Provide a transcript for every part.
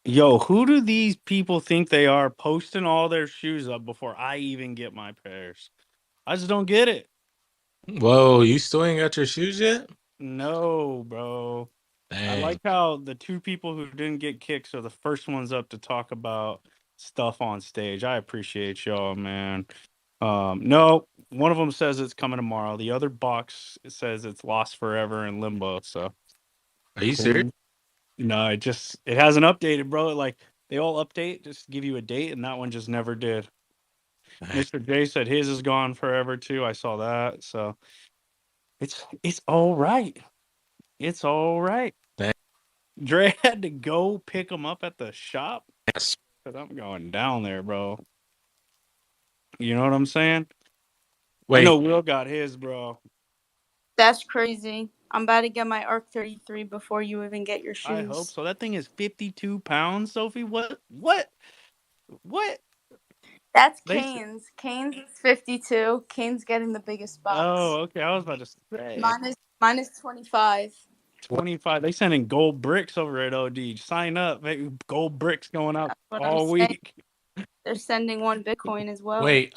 Yo, who do these people think they are posting all their shoes up before I even get my pairs? I just don't get it. Whoa, you still ain't got your shoes yet? No, bro. I Dang. like how the two people who didn't get kicked are the first ones up to talk about stuff on stage. I appreciate y'all, man. No, one of them says it's coming tomorrow. The other box says it's lost forever in limbo. So Are you serious? cool. No, it hasn't updated, bro. Like they all update just to give you a date, and that one just never did. Dang. Mr. J said his is gone forever too. I saw that. So it's all right. It's all right. Dang. Dre had to go pick him up at the shop Yes. because I'm going down there, bro. You know what I'm saying? I Wait, know Will got his, bro. That's crazy. I'm about to get my ARC 33 before you even get your I hope shoes. so. That thing is 52 pounds, Sophie. What? What? What? That's They. Kane's. Kane's is 52. Kane's getting the biggest box. Oh, okay. I was about to say Mine is 25. 25. They sending gold bricks over at OD. Sign up. Maybe gold bricks going up That's what I'm all saying. week. They're sending one Bitcoin as well. wait,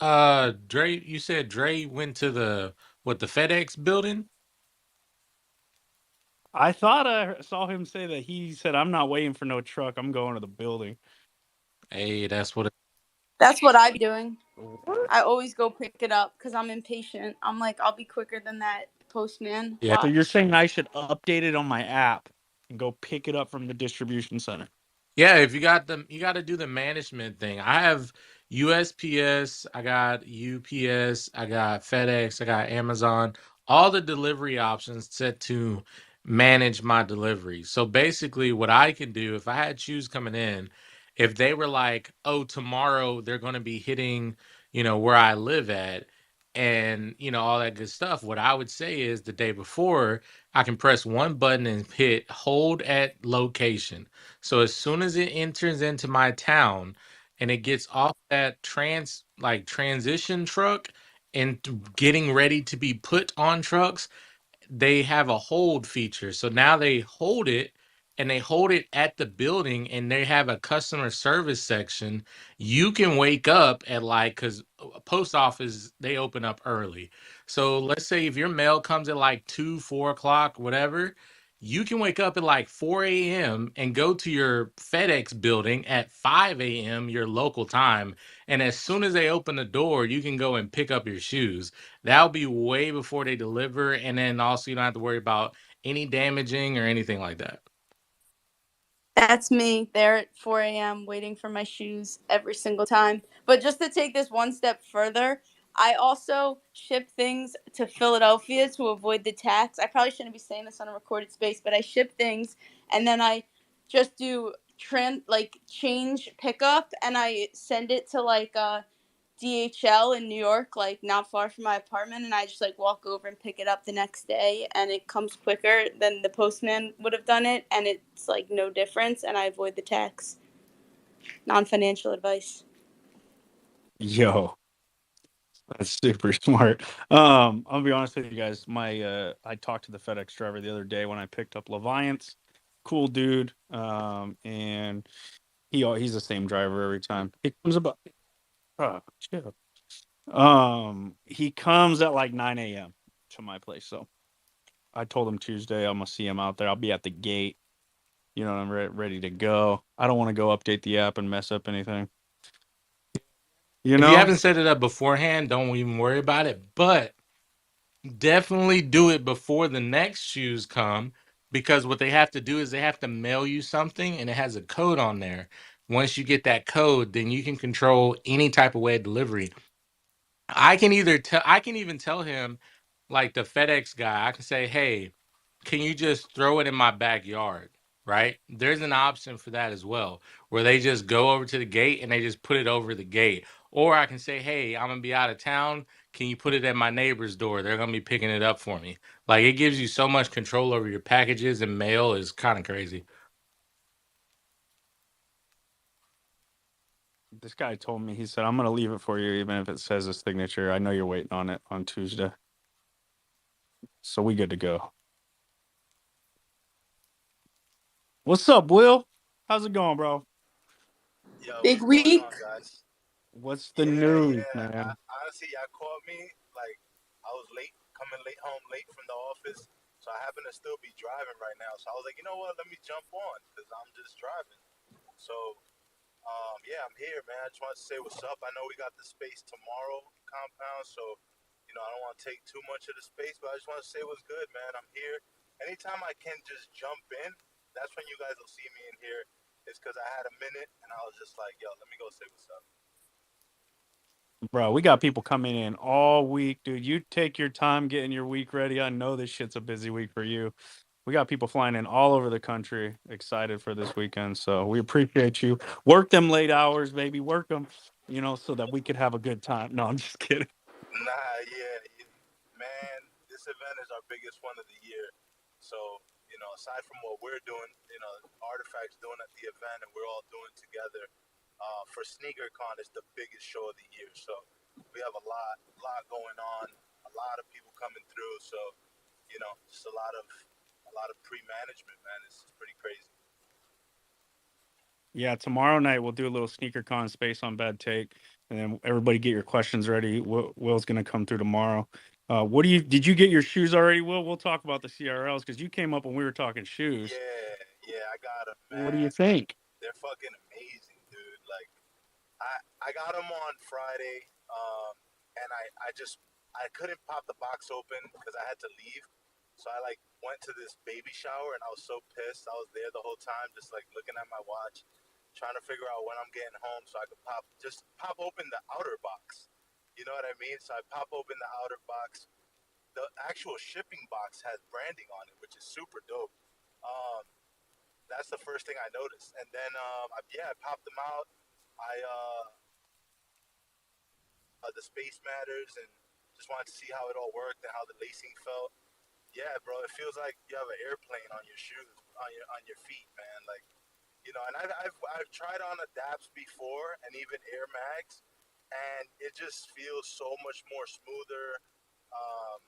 Dre, you said Dre went to the FedEx building? I thought I saw him say that he said, I'm not waiting for no truck. I'm going to the building. Hey, that's what That's what I be doing. What? I always go pick it up because I'm impatient. I'm like, I'll be quicker than that postman. yeah. So you're Watch. saying I should update it on my app and go pick it up from the distribution center? Yeah, if you got them, you got to do the management thing. I have USPS, I got UPS, I got FedEx, I got Amazon, all the delivery options set to manage my delivery. So basically, what I can do if I had shoes coming in, if they were like, oh, tomorrow they're going to be hitting, where I live at, and all that good stuff, what I would say is the day before, I can press one button and hit hold at location. So as soon as it enters into my town and it gets off that transition truck and getting ready to be put on trucks, they have a hold feature. So now they hold it and they hold it at the building and they have a customer service section. You can wake up at because post office, they open up early. So let's say if your mail comes at like 2, 4 o'clock, whatever, you can wake up at like 4 a.m. and go to your FedEx building at 5 a.m., your local time. And as soon as they open the door, you can go and pick up your shoes. That'll be way before they deliver, and then also you don't have to worry about any damaging or anything like that. That's me there at 4 a.m. waiting for my shoes every single time. But just to take this one step further, I also ship things to Philadelphia to avoid the tax. I probably shouldn't be saying this on a recorded space, but I ship things and then I just do change pickup and I send it to DHL in New York, like not far from my apartment, and I just like walk over and pick it up the next day, and it comes quicker than the postman would have done it, and it's like no difference, and I avoid the tax. Non-financial advice. Yo, that's super smart. I'll be honest with you guys. I talked to the FedEx driver the other day when I picked up Leviance. Cool dude. And he's the same driver every time. He comes about chill. He comes at like 9 a.m. to my place. So I told him Tuesday I'm gonna see him out there. I'll be at the gate. I'm ready to go. I don't want to go update the app and mess up anything. You If you know? haven't set it up beforehand, don't even worry about it. But definitely do it before the next shoes come, because what they have to do is they have to mail you something and it has a code on there. Once you get that code, then you can control any type of way of delivery. I can even tell him, like the FedEx guy, I can say, hey, can you just throw it in my backyard? Right? There's an option for that as well, where they just go over to the gate and they just put it over the gate. Or I can say, hey, I'm gonna be out of town. Can you put it at my neighbor's door? They're gonna be picking it up for me. Like, it gives you so much control over your packages, and mail is kind of crazy. This guy told me, he said, I'm gonna leave it for you even if it says a signature. I know you're waiting on it on Tuesday. So we good to go. What's up, Will? How's it going, bro? Yo, Big what's going week. on, guys? What's the Yeah, news, yeah. man? Honestly, y'all caught me. Like, I was late, coming late home late from the office. So I happen to still be driving right now. So I was like, you know what? Let me jump on because I'm just driving. So, yeah, I'm here, man. I just want to say what's up. I know we got the space tomorrow compound. So, I don't want to take too much of the space, but I just want to say what's good, man. I'm here. Anytime I can just jump in, that's when you guys will see me in here. It's because I had a minute and I was just like, yo, let me go say what's up. Bro, we got people coming in all week, dude. You take your time getting your week ready. I know this shit's a busy week for you. We got people flying in all over the country, excited for this weekend. So we appreciate you. Work them late hours, baby. Work them, so that we could have a good time. No, I'm just kidding. Nah, yeah, man, this event is our biggest one of the year. So, aside from what we're doing, Artifact's doing at the event and we're all doing together, for SneakerCon is the biggest show of the year. So we have a lot going on, a lot of people coming through. So, just a lot of pre-management, man. It's pretty crazy. Yeah, tomorrow night we'll do a little sneaker con space on Bad Take, and then everybody get your questions ready. Will's gonna come through tomorrow. Did you get your shoes already, Will? We'll talk about the CRLs because you came up when we were talking shoes. Yeah, I got them, What do you man. think? They're fucking amazing, dude. Like, I got them on Friday, and I couldn't pop the box open because I had to leave. So I like went to this baby shower and I was so pissed. I was there the whole time, just like looking at my watch, trying to figure out when I'm getting home so I could pop open the outer box. You know what I mean? So I pop open the outer box. The actual shipping box has branding on it, which is super dope. Um, that's the first thing I noticed. And then I popped them out. I the space matters and just wanted to see how it all worked and how the lacing felt. Yeah, bro, it feels like you have an airplane on your shoes, on your feet, man. Like, and I've tried on Adapts before and even Air Mags, and it just feels so much more smoother. Um,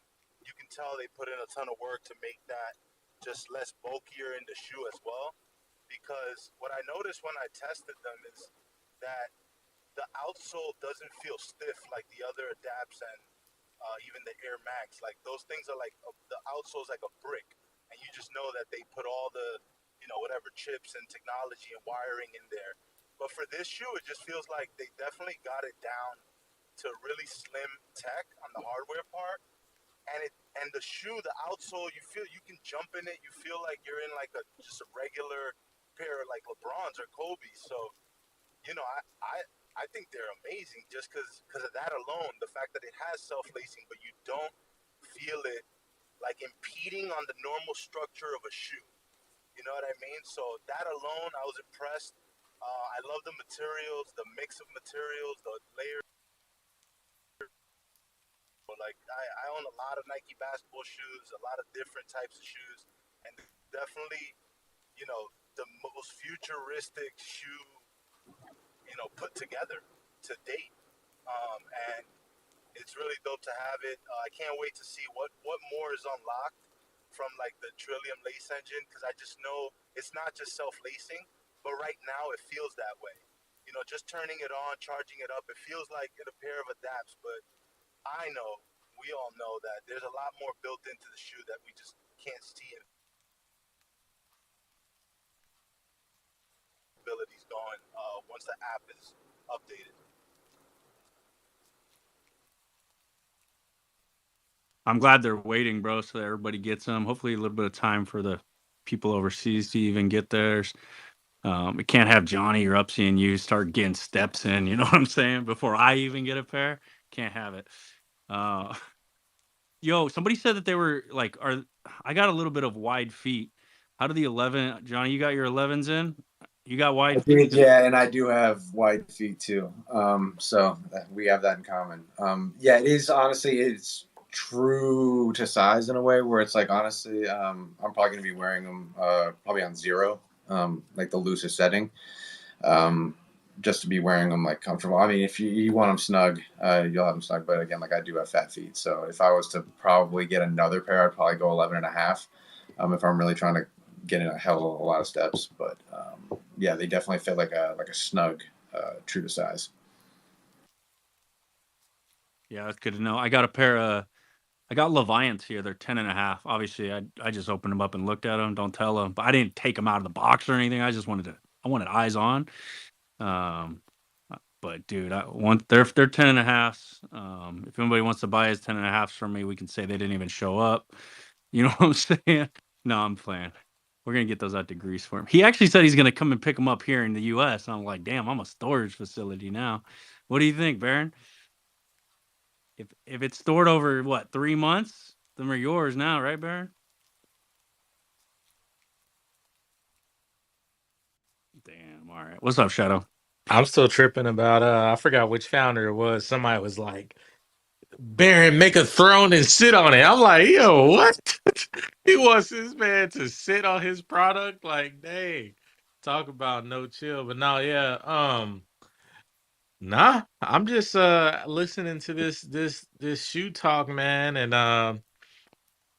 you can tell they put in a ton of work to make that just less bulkier in the shoe as well. Because what I noticed when I tested them is that the outsole doesn't feel stiff like the other Adapts and even the Air Max. Like those things are like the outsole's like a brick, and you just know that they put all the whatever chips and technology and wiring in there. But for this shoe, it just feels like they definitely got it down to really slim tech on the hardware part. And the shoe, the outsole, you feel you can jump in it. You feel like you're in like just a regular pair of like LeBrons or Kobe's. So I think they're amazing just because of that alone. The fact that it has self lacing, but you don't feel it like impeding on the normal structure of a shoe. You know what I mean? So that alone, I was impressed. I love the materials, the mix of materials, the layers. Like I own a lot of Nike basketball shoes, a lot of different types of shoes, and definitely, the most futuristic shoe, put together to date. And it's really dope to have it. I can't wait to see what more is unlocked from like the Trillium lace engine because I just know it's not just self lacing, but right now it feels that way. Just turning it on, charging it up, it feels like in a pair of Adapts. But I know, we all know that there's a lot more built into the shoe that we just can't see in abilities going once the app is updated. I'm glad they're waiting, bro, so that everybody gets them. Hopefully, a little bit of time for the people overseas to even get theirs. We can't have Johnny or Upsy and you start getting steps in. You know what I'm saying? Before I even get a pair, can't have it. Uh, Yo, somebody said that they were like, I got a little bit of wide feet. How do the 11, Johnny? You got your 11s in? You got I wide feet? did, yeah, and I do have wide feet too. So we have that in common. Yeah, it is honestly, it's true to size in a way where it's like honestly, I'm probably gonna be wearing them probably on 0, like the loosest setting, just to be wearing them like comfortable. I mean, if you want them snug, you'll have them snug. But again, like I do have fat feet, so if I was to probably get another pair, I'd probably go 11 and a half. If I'm really trying to get in a hell of a lot of steps, but yeah, they definitely fit like a snug true to size. Yeah, that's good to know. I got a pair of I got Leviants here. They're 10.5. Obviously, I just opened them up and looked at them. Don't tell them, but I didn't take them out of the box or anything. I wanted eyes on. Um, but dude, they're 10.5. If anybody wants to buy his 10.5 from me, we can say they didn't even show up. You know what I'm saying? No, I'm playing. We're gonna get those out to Greece for him. He actually said he's gonna come and pick them up here in the U.S. I'm like, damn, I'm a storage facility now. What do you think, Baron? If it's stored over what 3 months, them are yours now, right, Baron? Damn. All right. What's up, Shadow? I'm still tripping about I forgot which founder it was. Somebody was like, Baron, make a throne and sit on it. I'm like, yo, what? He wants this man to sit on his product? Like, dang. Talk about no chill. But no, yeah. Nah, I'm just listening to this shoe talk, man, and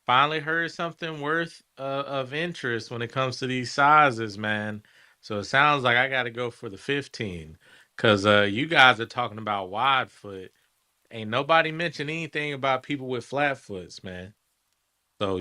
finally heard something worth of interest when it comes to these sizes, man. So it sounds like I got to go for the 15 because you guys are talking about wide foot. Ain't nobody mentioned anything about people with flat foots, man. So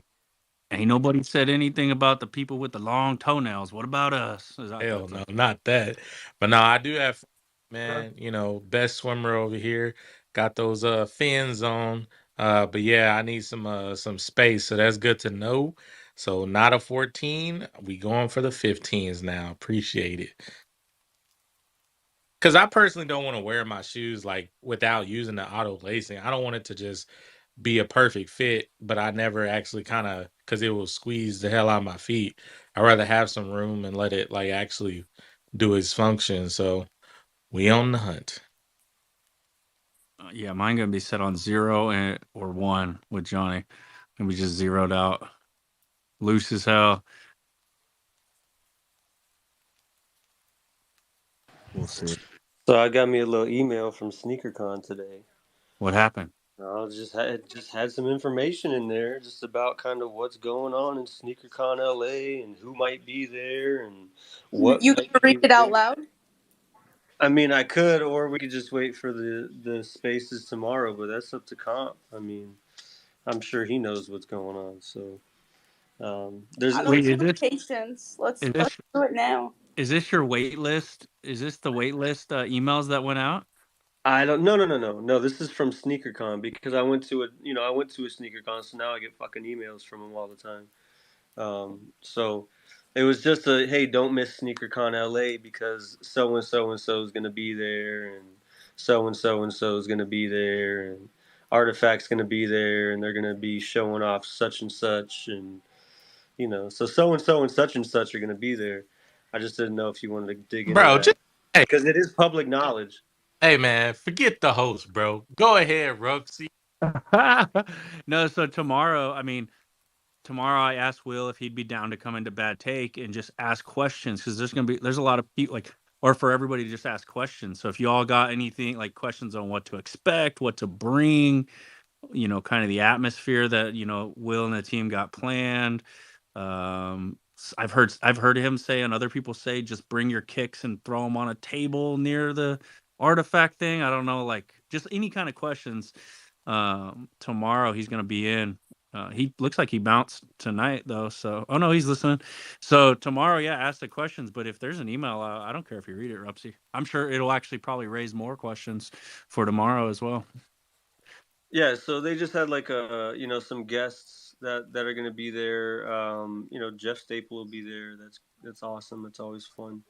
Ain't nobody said anything about the people with the long toenails. What about us? hell no, not that. But no, I do have, man, you know, best swimmer over here. Got those fins on. But yeah, I need some space. So that's good to know. So not a 14. We going for the 15s now. Appreciate it. Cause I personally don't want to wear my shoes like without using the auto lacing. I don't want it to just be a perfect fit, but I never actually kind of because it will squeeze the hell out of my feet. I'd rather have some room and let it like actually do its function. So we on the hunt. Yeah, mine gonna be set on 0 or 1 with Johnny, and we just zeroed out, loose as hell. We'll see. So I got me a little email from SneakerCon today. What happened? I just had some information in there just about kind of what's going on in SneakerCon LA and who might be there and what You might can read be it out there. loud. I mean, I could, or we could just wait for the spaces tomorrow, but that's up to Comp. I mean, I'm sure he knows what's going on. So there's I Wait, don't have patience. Let's do it now. Is this your wait list? Is this the wait list emails that went out? I don't. No. This is from SneakerCon because I went to a SneakerCon, so now I get fucking emails from them all the time. So it was just a hey, don't miss SneakerCon LA because so and so is gonna be there, and so and so is gonna be there, and Artifact's gonna be there, and they're gonna be showing off such and such, and so and such are gonna be there. I just didn't know if you wanted to dig into Bro, that just hey, because it is public knowledge. hey man, forget the host, bro. Go ahead, Ruxy. No, so tomorrow, tomorrow I asked Will if he'd be down to come into Bad Take and just ask questions because there's a lot of people or for everybody to just ask questions. So if you all got anything like questions on what to expect, what to bring, kind of the atmosphere that, Will and the team got planned. I've heard him say and other people say, just bring your kicks and throw them on a table near the artifact thing. I don't know, like just any kind of questions. Tomorrow he's going to be in. He looks like he bounced tonight though. So, oh no, he's listening. So tomorrow, yeah, ask the questions. But if there's an email, I don't care if you read it, Rupsy. I'm sure it'll actually probably raise more questions for tomorrow as well. Yeah, so they just had like some guests that are going to be there. Jeff Staple will be there. That's awesome. That's always fun.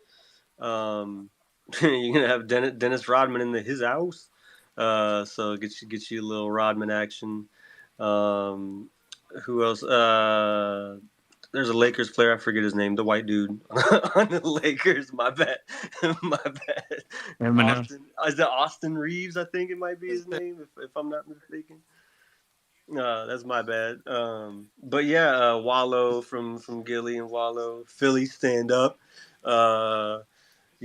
You're gonna have Dennis Rodman in his house. So get you a little Rodman action. Who else? There's a Lakers player. I forget his name. The white dude on the Lakers. My bad. My bad. Austin. Is it Austin Reeves? I think it might be his name, if I'm not mistaken. That's my bad. But yeah, Wallow from Gilly and Wallow, Philly stand up.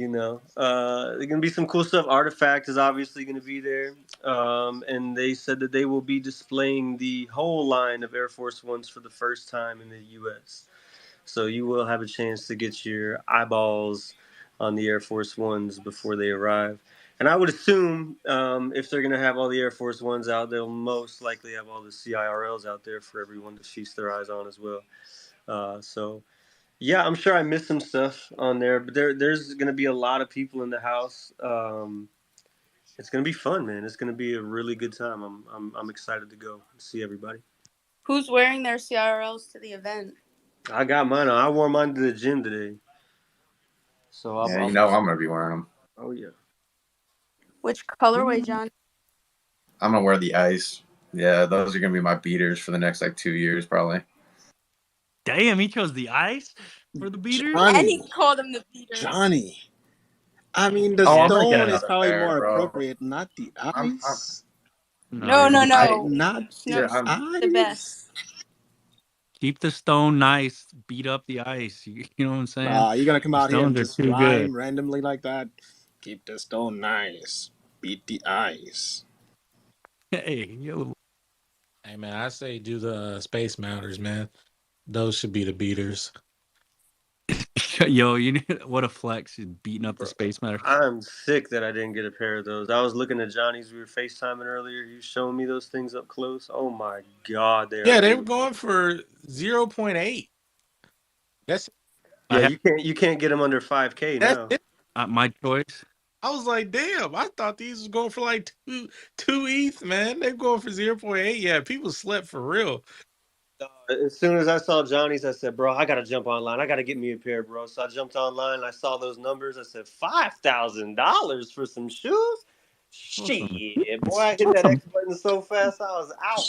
There's gonna be some cool stuff. Artifact is obviously gonna be there, and they said that they will be displaying the whole line of Air Force Ones for the first time in the U.S. So you will have a chance to get your eyeballs on the Air Force Ones before they arrive. And I would assume if they're going to have all the Air Force Ones out, they'll most likely have all the CIRLs out there for everyone to feast their eyes on as well. So, yeah, I'm sure I missed some stuff on there, but there's going to be a lot of people in the house. It's going to be fun, man. It's going to be a really good time. I'm excited to go see everybody. Who's wearing their CRLs to the event? I got mine on. I wore mine to the gym today. So Yeah, you know I'm gonna be wearing them. Oh yeah. Which colorway, John? I'm gonna wear the ice. Yeah, those are gonna be my beaters for the next like 2 years probably. Damn, he chose the ice for the beaters. And Johnny, he called them the beaters. Johnny. I mean, the Oh, I'm gonna get stone is another probably pair, more bro. appropriate, not the I'm ice. No. Not Snow yeah, I'm the best. Keep the stone nice. Beat up the ice. You know what I'm saying? You're gonna come The out here and stones are just too good. rhyme randomly like that. Keep the stone nice. Beat the ice. Hey, yo. Hey man, I say do the Space Mounters, man. Those should be the beaters. Yo, you need what a flex. Beating up the Space Matter. I'm sick that I didn't get a pair of those. I was looking at Johnny's. We were FaceTiming earlier. You showing me those things up close. Oh my god, they are. Yeah, they were going for 0.8. That's Yeah, you can't get them under 5K that's now. it. My choice. I was like, damn, I thought these was going for like two ETH, man. They're going for 0.8. Yeah, people slept for real. As soon as I saw Johnny's, I said, bro, I gotta jump online. I gotta get me a pair, bro. So I jumped online and I saw those numbers. I said, $5,000 for some shoes? Shit, boy, I hit that X button so fast I was out.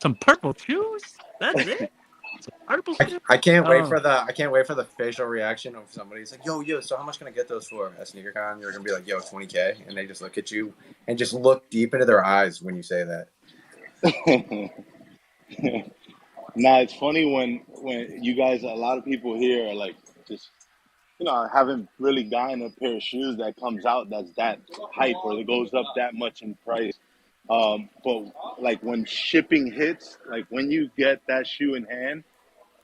Some purple shoes. That's it. Some purple shoes. I can't wait for the facial reaction of somebody's like, yo, so how much can I get those for at SneakerCon? You're gonna be like, yo, 20K, and they just look at you and just look deep into their eyes when you say that. Nah, it's funny when you guys, a lot of people here are like just, haven't really gotten a pair of shoes that comes out that's that hype or that goes up that much in price. But like when shipping hits, like when you get that shoe in hand,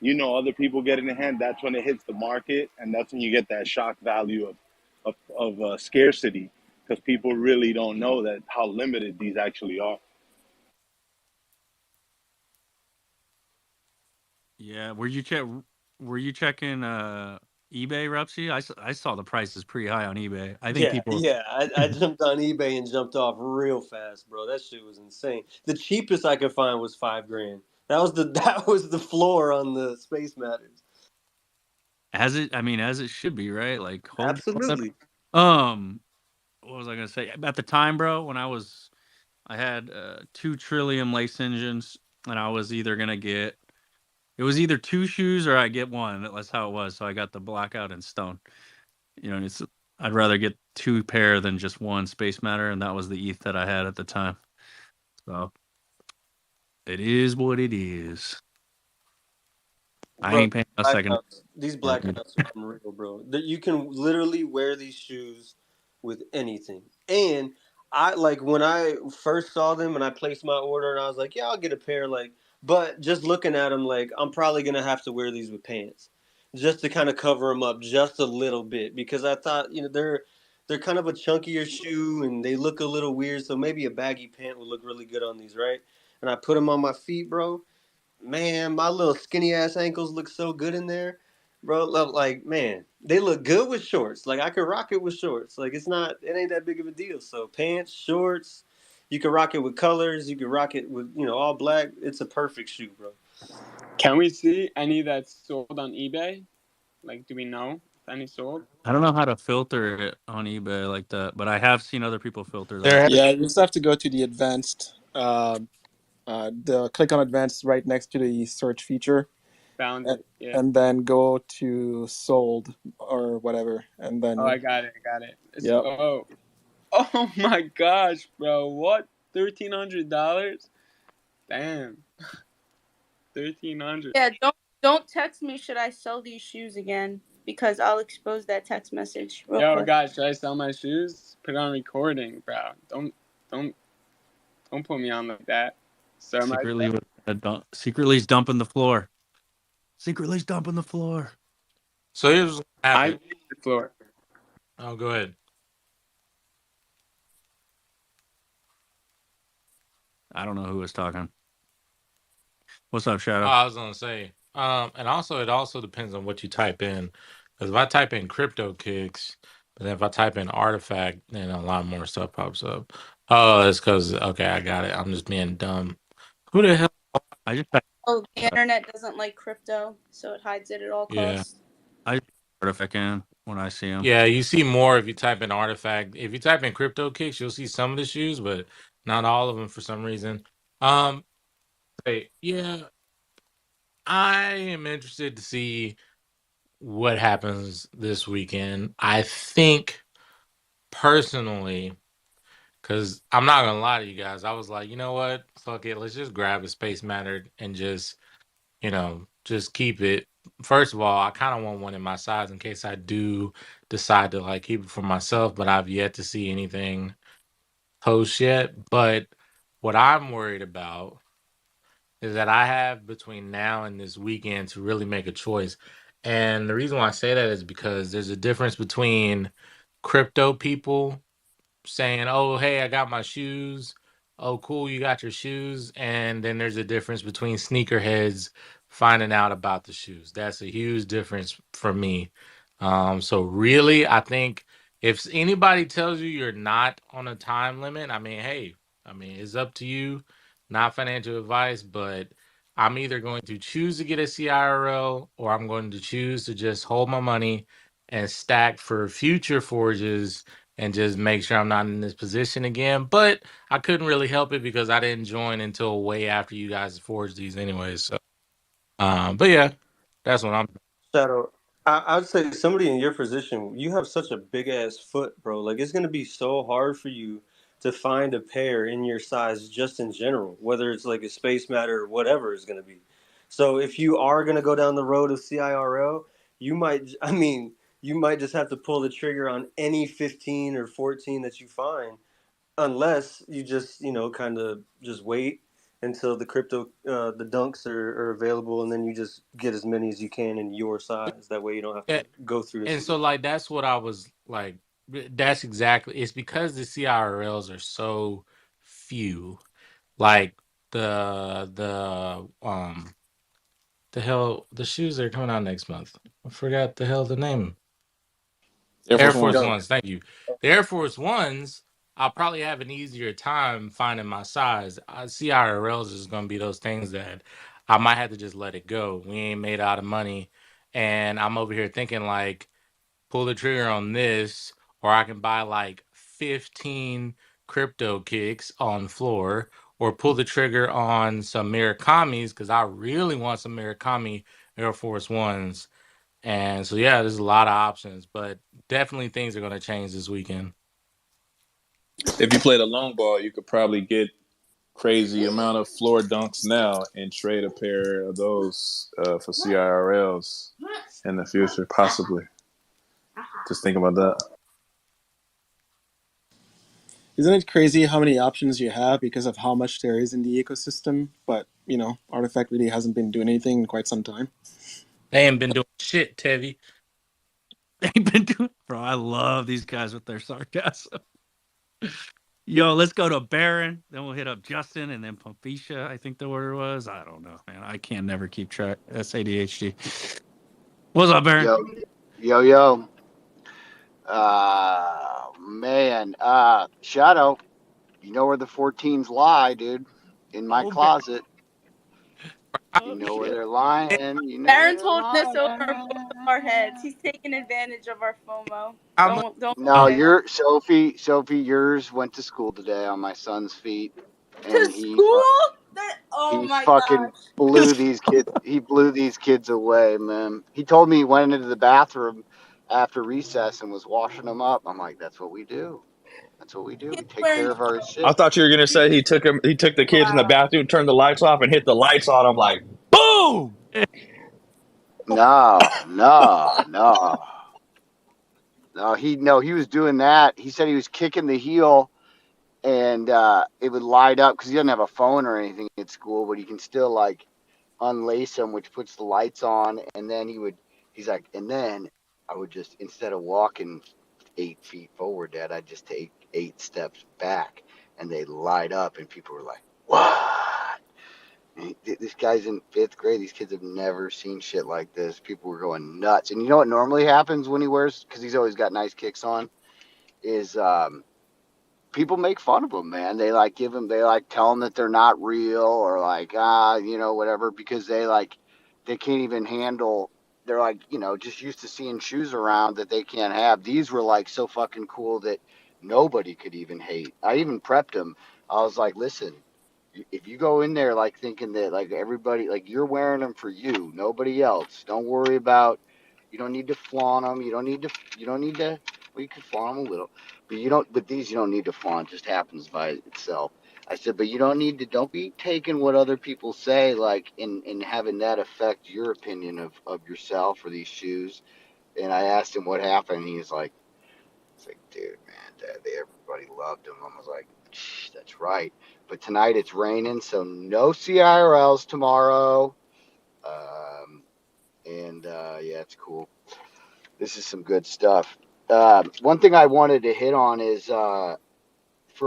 other people get it in hand. That's when it hits the market, and that's when you get that shock value of scarcity, because people really don't know that how limited these actually are. Yeah. Were you checking eBay, Rupsy? I saw the prices pretty high on eBay. I think people. Yeah. I jumped on eBay and jumped off real fast, bro. That shit was insane. The cheapest I could find was $5,000. That was the floor on the Space Matters. As it should be, right? Like, Absolutely. What was I gonna say? At the time, bro, when I had 2 Trillium lace engines, and I was either gonna get. It was either 2 shoes or I get 1. That's how it was. So I got the Blackout and Stone. I'd rather get 2 pair than just 1 Space Matter, and that was the ETH that I had at the time. So it is what it is. I ain't paying a second. These Blackouts are unreal, bro. You can literally wear these shoes with anything. And I like when I first saw them and I placed my order and I was like, yeah, I'll get a pair. But just looking at them, like I'm probably gonna have to wear these with pants, just to kind of cover them up just a little bit, because I thought they're kind of a chunkier shoe and they look a little weird. So maybe a baggy pant would look really good on these, right? And I put them on my feet, bro. Man, my little skinny ass ankles look so good in there, bro. Like, man, they look good with shorts. Like, I could rock it with shorts. Like, it ain't that big of a deal. So, pants, shorts, you can rock it with colors. You can rock it with, all black. It's a perfect shoe, bro. Can we see any that's sold on eBay? Like, do we know if any sold? I don't know how to filter it on eBay like that, but I have seen other people filter that. Yeah, you just have to go to the advanced. Click on advanced right next to the search feature. Found it. Yeah. And then go to sold or whatever, and then. Oh, I got it. Yep. Oh my gosh, bro! What? $1,300? Damn. 1,300. Yeah, don't text me. Should I sell these shoes again? Because I'll expose that text message. Real quick. Guys, should I sell my shoes? Put it on recording, bro. Don't put me on like that. So Secretly he's dumping the floor. Secretly he's dumping the floor. So here's what I happened. hate the floor. Oh, go ahead. I don't know who was talking. What's up, Shadow? I was gonna say, and also it also depends on what you type in. Because if I type in crypto kicks, but then if I type in artifact, then a lot more stuff pops up. Oh, it's because okay, I got it. I'm just being dumb. Who the hell? I just Oh, the internet doesn't like crypto, so it hides it at all Yeah. costs. I artifact in when I see them. Yeah, you see more if you type in artifact. If you type in crypto kicks, you'll see some of the shoes, but not all of them for some reason. Yeah, I am interested to see what happens this weekend. I think personally, because I'm not gonna lie to you guys, I was like, you know what? Fuck it, let's just grab a Space Matter and just, just keep it. First of all, I kind of want one in my size in case I do decide to like keep it for myself, but I've yet to see anything post yet. But what I'm worried about is that I have between now and this weekend to really make a choice. And the reason why I say that is because there's a difference between crypto people saying, "Oh, hey, I got my shoes." Oh, cool, you got your shoes. And then there's a difference between sneakerheads finding out about the shoes. That's a huge difference for me. So really, I think if anybody tells you you're not on a time limit, I mean, hey, it's up to you. Not financial advice, but I'm either going to choose to get a CIRL or I'm going to choose to just hold my money and stack for future forges and just make sure I'm not in this position again. But I couldn't really help it because I didn't join until way after you guys forged these anyways. So, but yeah, that's what I'm. Shadow, I'd say somebody in your position, you have such a big ass foot, bro. Like it's gonna be so hard for you to find a pair in your size just in general, whether it's like a Space Matter or whatever it's gonna be. So if you are gonna go down the road of CIRL, you might, I mean, you might just have to pull the trigger on any 15 or 14 that you find, unless you just kind of just wait until the crypto the dunks are available, and then you just get as many as you can in your size. That way you don't have Yeah, to go through this and so again. like that's what I was like. That's exactly. It's because the CIRLs are so few. Like the hell the shoes that are coming out next month. I forgot the hell the name. Air Air Force Force Ones. Dunk. Ones, thank you. The Air Force Ones, I'll probably have an easier time finding my size. CIRLs is going to be those things that I might have to just let it go. We ain't made out of money. And I'm over here thinking, like, pull the trigger on this, or I can buy like 15 crypto kicks on floor, or pull the trigger on some Mirakamis because I really want some Mirakami Air Force Ones. And so, yeah, there's a lot of options, but definitely things are going to change this weekend. If you played a long ball, you could probably get crazy amount of floor dunks now and trade a pair of those for CIRLs in the future, possibly. Just think about that. Isn't it crazy how many options you have because of how much there is in the ecosystem? But, Artifact really hasn't been doing anything in quite some time. They ain't been doing shit, Tevi. They've been doing, bro. I love these guys with their sarcasm. Yo, let's go to Baron. Then we'll hit up Justin and then Pompisha. I think the order was. I don't know, man. I can't never keep track. That's ADHD. What's up, Baron? Yo. Man. Shadow, you know where the 14s lie, dude. In my closet. You know where they're lying. You know where Baron's they're holding this over both of our heads. lying. He's taking advantage of our FOMO. I'm Don't No, worry. your Sophie, yours went to school today on my son's feet, and To school? Oh he my fucking gosh. blew these kids. He blew these kids away, man. He told me he went into the bathroom after recess and was washing them up. I'm like, that's what we do. That's what we do. He's We take wearing care of our I shit. thought you were gonna say he took the kids in the wow. bathroom, turned the lights off, and hit the lights on. I'm like, boom! No. He was doing that. He said he was kicking the heel, and it would light up because he doesn't have a phone or anything at school, but he can still like unlace them, which puts the lights on, and then he's like, and then I would just, instead of walking 8 feet forward, Dad. I just take 8 steps back, and they light up, and people were like, "What?" And this guy's in 5th grade. These kids have never seen shit like this. People were going nuts. And you know what normally happens when he wears, because he's always got nice kicks on, is people make fun of them, man. They like give them, they like tell them that they're not real, or like whatever, because they can't even handle. They're like just used to seeing shoes around that they can't have. These were like so fucking cool that nobody could even hate. I even prepped them. I was like, listen, if you go in there like thinking that like everybody, like you're wearing them for you, nobody else. Don't worry about. You don't need to flaunt them. You don't need to. You don't need to. Well, you can flaunt them a little, but you don't. But these you don't need to flaunt. It just happens by itself. I said, but you don't need to. Don't be taking what other people say like in having that affect your opinion of yourself or these shoes. And I asked him what happened. And he's like, dude, man, everybody loved him. I was like, that's right. But tonight it's raining, so no CIRLs tomorrow. Yeah, it's cool. This is some good stuff. One thing I wanted to hit on is for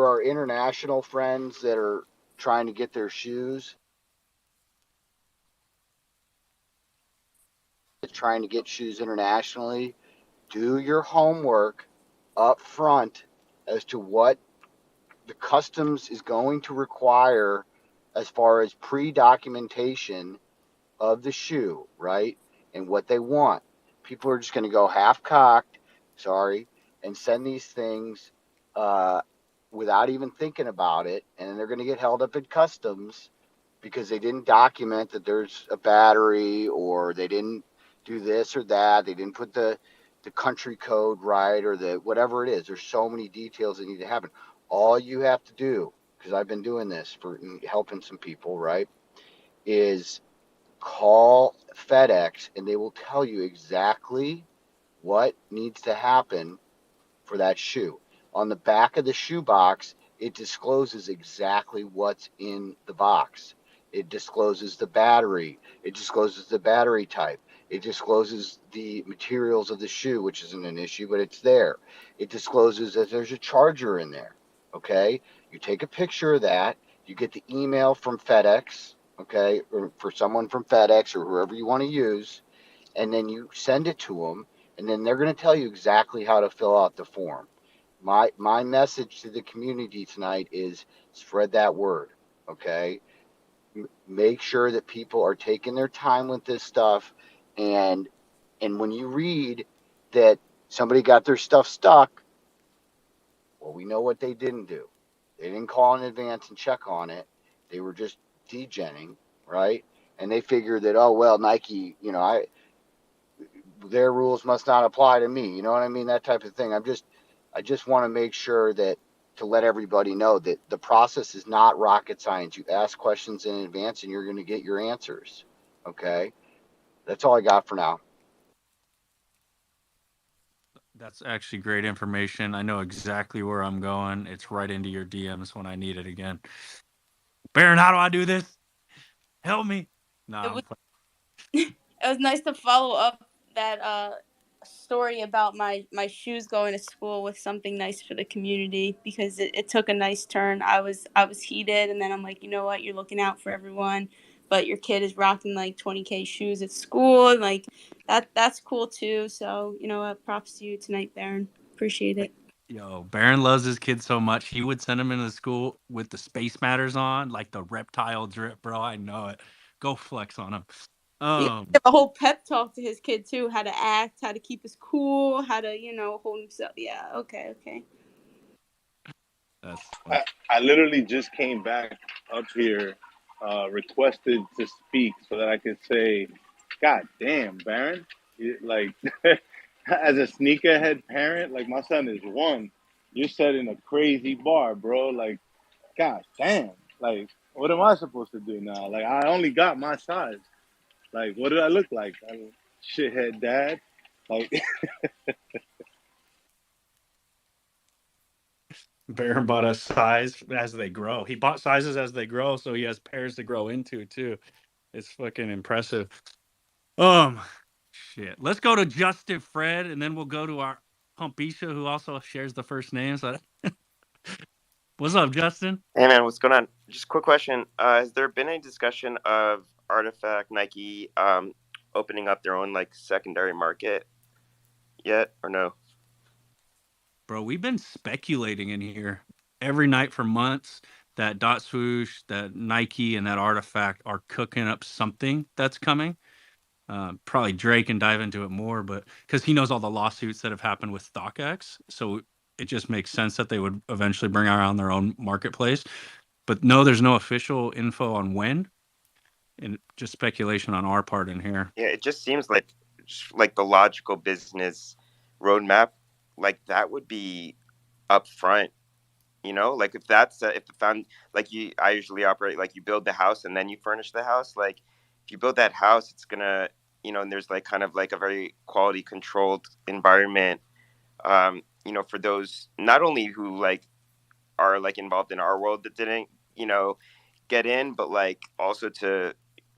our international friends that are trying to get their shoes, trying to get shoes internationally, do your homework up front as to what the customs is going to require as far as pre-documentation of the shoe, right? And what they want. People are just going to go half-cocked, sorry, and send these things without even thinking about it, and then they're going to get held up at customs because they didn't document that there's a battery, or they didn't do this or that. They didn't put the country code right, or the whatever it is. There's so many details that need to happen. All you have to do, because I've been doing this for helping some people, right, is call FedEx and they will tell you exactly what needs to happen for that shoe. On the back of the shoe box, it discloses exactly what's in the box. It discloses the battery. It discloses the battery type. It discloses the materials of the shoe, which isn't an issue, but it's there. It discloses that there's a charger in there. Okay? You take a picture of that. You get the email from FedEx, okay, or for someone from FedEx or whoever you want to use, and then you send it to them, and then they're going to tell you exactly how to fill out the form. My message to the community tonight is spread that word, okay? Make sure that people are taking their time with this stuff, and when you read that somebody got their stuff stuck, well, we know what they didn't do. They didn't call in advance and check on it. They were just degenning, right? And they figured that, oh well, Nike, their rules must not apply to me. You know what I mean? That type of thing. I just want to make sure that to let everybody know that the process is not rocket science. You ask questions in advance and you're going to get your answers. Okay? That's all I got for now. That's actually great information. I know exactly where I'm going. It's right into your DMs when I need it again. Baron, how do I do this? Help me. No, It was nice to follow up that story about my shoes going to school with something nice for the community, because it took a nice turn. I was heated, and then I'm like, you know what, you're looking out for everyone, but your kid is rocking like 20K shoes at school, and like that's cool too. So you know what, props to you tonight, Baron. Appreciate it. Yo, Baron loves his kids so much. He would send them into school with the Space Matters on, like the reptile drip, bro. I know it. Go flex on him. He gave a whole pep talk to his kid too, how to act, how to keep his cool, how to hold himself. Yeah, okay. That's I literally just came back up here, requested to speak so that I could say, God damn, Baron. Like, as a sneakerhead parent, like, my son is 1. You're setting a crazy bar, bro. Like, God damn. Like, what am I supposed to do now? Like, I only got my size. Like, what do I look like? Shithead dad. Like, Baron bought a size as they grow. He bought sizes as they grow, so he has pairs to grow into too. It's fucking impressive. Shit. Let's go to Justin Fred, and then we'll go to our Pompisha, who also shares the first name. So what's up, Justin? Hey man, what's going on? Just a quick question. Has there been any discussion of Artifact, Nike, opening up their own like secondary market yet, or no? Bro, we've been speculating in here every night for months that Dot Swoosh, that Nike, and that Artifact are cooking up something that's coming. Probably Drake can dive into it more, but because he knows all the lawsuits that have happened with StockX, so it just makes sense that they would eventually bring around their own marketplace. But no, there's no official info on when, and just speculation on our part in here. Yeah, it just seems like the logical business roadmap, like that would be upfront. Like if that's if the found like I usually operate like you build the house and then you furnish the house. Like if you build that house, it's gonna and there's like kind of like a very quality controlled environment. For those not only who like are like involved in our world that didn't get in, but like also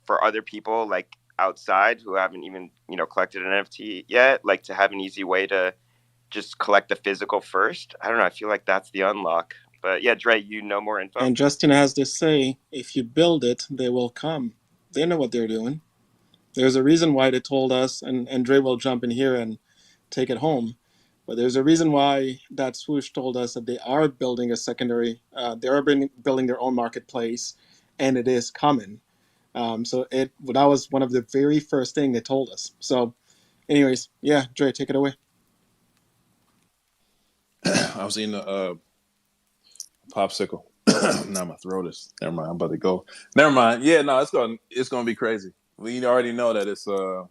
for other people like outside who haven't even collected an NFT yet, like to have an easy way to just collect the physical first. I don't know. I feel like that's the unlock. But yeah, Dre, you know more info. And Justin has to say, if you build it, they will come. They know what they're doing. There's a reason why they told us, and Dre will jump in here and take it home. But there's a reason why that Swoosh told us that they are building a secondary, they are building their own marketplace, and it is coming. So that was one of the very first thing they told us. So anyways, yeah, Dre, take it away. I was eating a popsicle. Now my throat is. Never mind. I'm about to go. Never mind. Yeah, no, it's gonna be crazy. We already know that it's that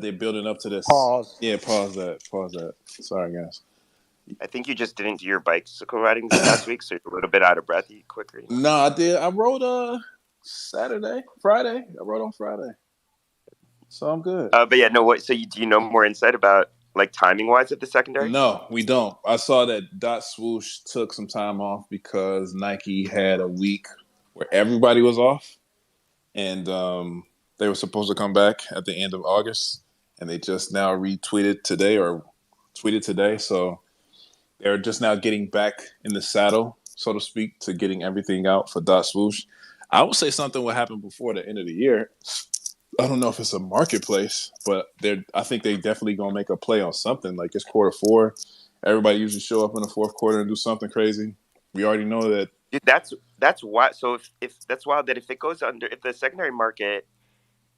they're building up to this. Pause. Yeah, pause that. Sorry, guys. I think you just didn't do your bicycle riding this last week, so you're a little bit out of breath. You quicker. No, I did. I rode Friday. I rode on Friday, so I'm good. But yeah, no. What? So do you know more insight about like timing wise at the secondary? No, we don't. I saw that Dot Swoosh took some time off because Nike had a week where everybody was off, and they were supposed to come back at the end of August, and they just now retweeted today or tweeted today. So they're just now getting back in the saddle, so to speak, to getting everything out for Dot Swoosh. I would say something will happen before the end of the year. I don't know if it's a marketplace, but I think they definitely gonna make a play on something. Like it's Q4. Everybody usually show up in the fourth quarter and do something crazy. We already know that. Dude, that's why. So if that's wild that if the secondary market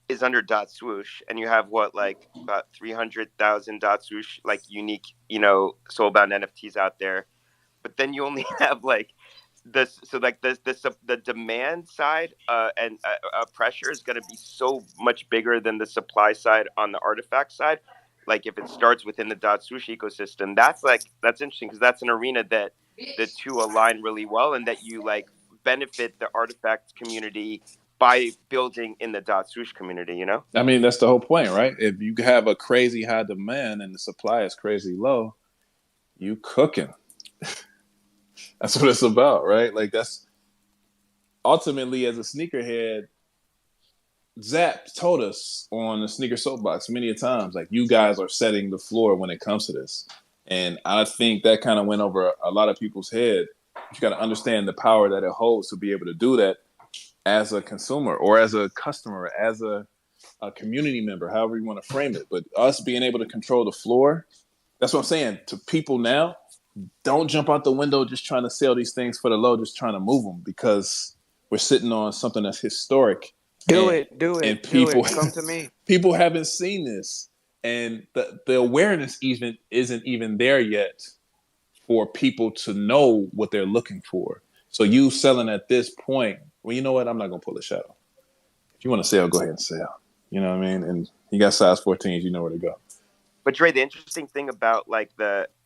is under Dot Swoosh and you have like about 300,000 Dot Swoosh like unique soulbound NFTs out there, but then you only have like the demand side and pressure is going to be so much bigger than the supply side on the artifact side. Like if it starts within the Dot Swoosh ecosystem, that's interesting because that's an arena that the two align really well, and that you like benefit the artifact community by building in the Dot Swoosh community. I mean, that's the whole point, right? If you have a crazy high demand and the supply is crazy low, you cooking. That's what it's about, right? Like that's ultimately, as a sneakerhead, Zap told us on the Sneaker Soapbox many a times, like you guys are setting the floor when it comes to this. And I think that kind of went over a lot of people's head. You got to understand the power that it holds to be able to do that as a consumer or as a customer, as a community member, however you want to frame it. But us being able to control the floor, that's what I'm saying to people now. Don't jump out the window just trying to sell these things for the low, just trying to move them, because we're sitting on something that's historic. Do it. And people, come to me. People haven't seen this, and the awareness isn't even there yet for people to know what they're looking for. So you selling at this point, well, you know what? I'm not gonna pull a shadow. If you want to sell, go ahead and sell. You know what I mean? And you got size 14s, you know where to go. But Dre, the interesting thing about like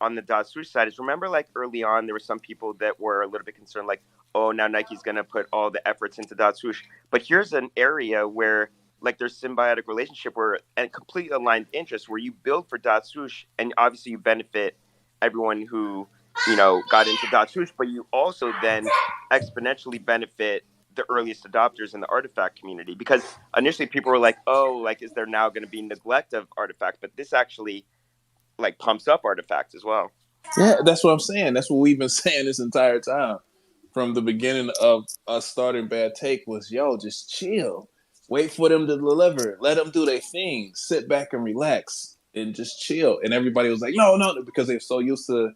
on the Dot Swoosh side is, remember like early on there were some people that were a little bit concerned, like, oh, now Nike's gonna put all the efforts into Dot Swoosh. But here's an area where like there's symbiotic relationship and completely aligned interests where you build for Dot Swoosh, and obviously you benefit everyone who got into Dot Swoosh, but you also then exponentially benefit the earliest adopters in the artifact community, because initially people were like, oh, like is there now going to be neglect of artifact? But this actually like pumps up artifacts as well. Yeah, that's what I'm saying. That's what we've been saying this entire time. From the beginning of us starting Bad Take was, yo, just chill. Wait for them to deliver. Let them do their thing. Sit back and relax and just chill. And everybody was like, no, because they're so used to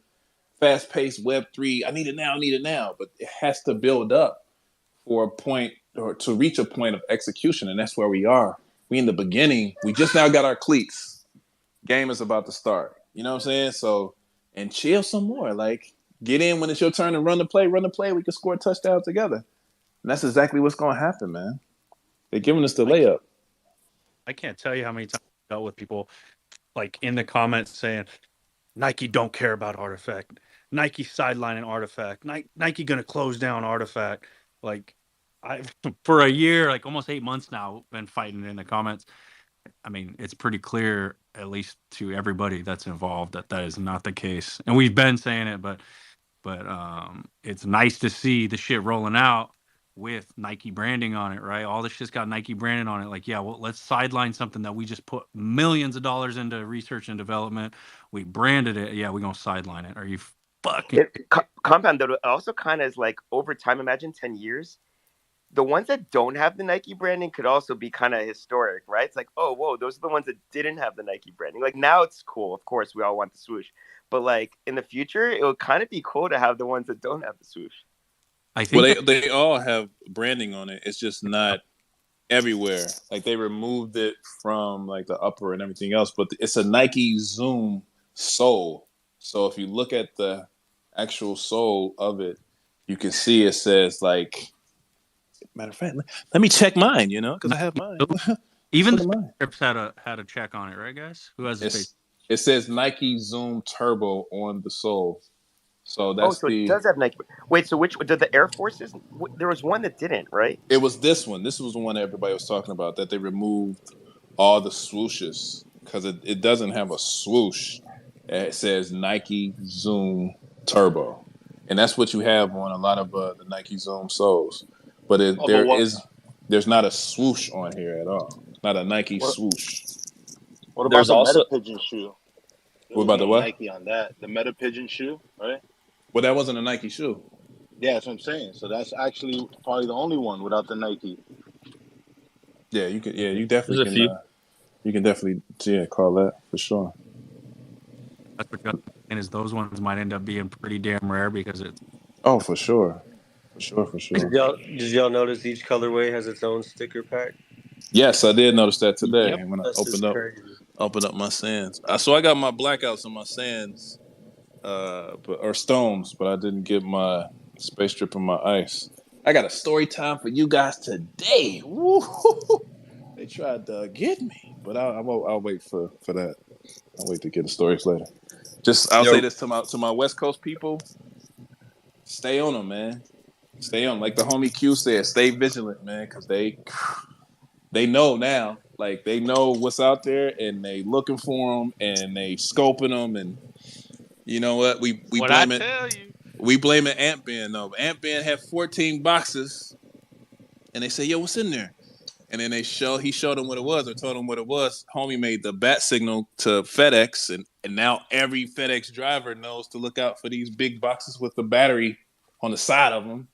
fast-paced Web3. I need it now. But it has to build up for a point or to reach a point of execution. And that's where we are. We in the beginning. We just now got our cleats. Game is about to start. You know what I'm saying? So, and chill some more. Like, get in when it's your turn to run the play. We can score a touchdown together. And that's exactly what's going to happen, man. They're giving us the layup. I can't tell you how many times I dealt with people like in the comments saying, Nike don't care about Artifact. Nike sidelining Artifact. Nike going to close down Artifact. Like, I for a year, like almost 8 months now, been fighting in the comments. I mean, it's pretty clear, at least to everybody that's involved, that is not the case. And we've been saying it, but it's nice to see the shit rolling out with Nike branding on it, right? All this shit's got Nike branding on it. Like, yeah, well, let's sideline something that we just put millions of dollars into research and development. We branded it. Yeah, we're going to sideline it. Are you fucking... Compound, though, also kind of is like over time, imagine 10 years. The ones that don't have the Nike branding could also be kind of historic, right? It's like, oh, whoa, those are the ones that didn't have the Nike branding. Like, now it's cool. Of course, we all want the swoosh. But, like, in the future, it would kind of be cool to have the ones that don't have the swoosh. I think well, they all have branding on it. It's just not everywhere. Like, they removed it from, like, the upper and everything else. But it's a Nike Zoom sole. So if you look at the actual sole of it, you can see it says, like... Matter of fact, let me check mine, because I have mine. Even the Scripts had a check on it, right, guys? Who has the It says Nike Zoom Turbo on the sole. So that's it does have Nike. Wait, so which did the Air Forces? There was one that didn't, right? It was this one. This was the one that everybody was talking about, that they removed all the swooshes because it doesn't have a swoosh. It says Nike Zoom Turbo. And that's what you have on a lot of the Nike Zoom soles. But there's not a swoosh on here at all. Not a Nike swoosh. What about the Meta Pigeon shoe? What about the what? Nike on that. The Meta Pigeon shoe, right? Well, that wasn't a Nike shoe. Yeah, that's what I'm saying. So that's actually probably the only one without the Nike. Yeah, you can. Yeah, you definitely can. You can definitely call that for sure. That's what and is those ones might end up being pretty damn rare because it's. Oh, for sure. For sure. Did y'all notice each colorway has its own sticker pack? Yes, I did notice that today. Yep. When I opened up my sands. So I got my blackouts and my sands, or stones, but I didn't get my space strip and my ice. I got a story time for you guys today. Woo-hoo-hoo. They tried to get me, but I'll wait for that. I'll wait to get the stories later. I'll say this to my West Coast people: stay on them, man. Stay on, like the homie Q said. Stay vigilant, man, because they know now. Like, they know what's out there, and they looking for them, and they scoping them, and you know what? We blame it. We blame it Ant-Ben, though. Ant-Ben had 14 boxes, and they say, "Yo, what's in there?" And then he showed them what it was, or told them what it was. Homie made the bat signal to FedEx, and now every FedEx driver knows to look out for these big boxes with the battery on the side of them.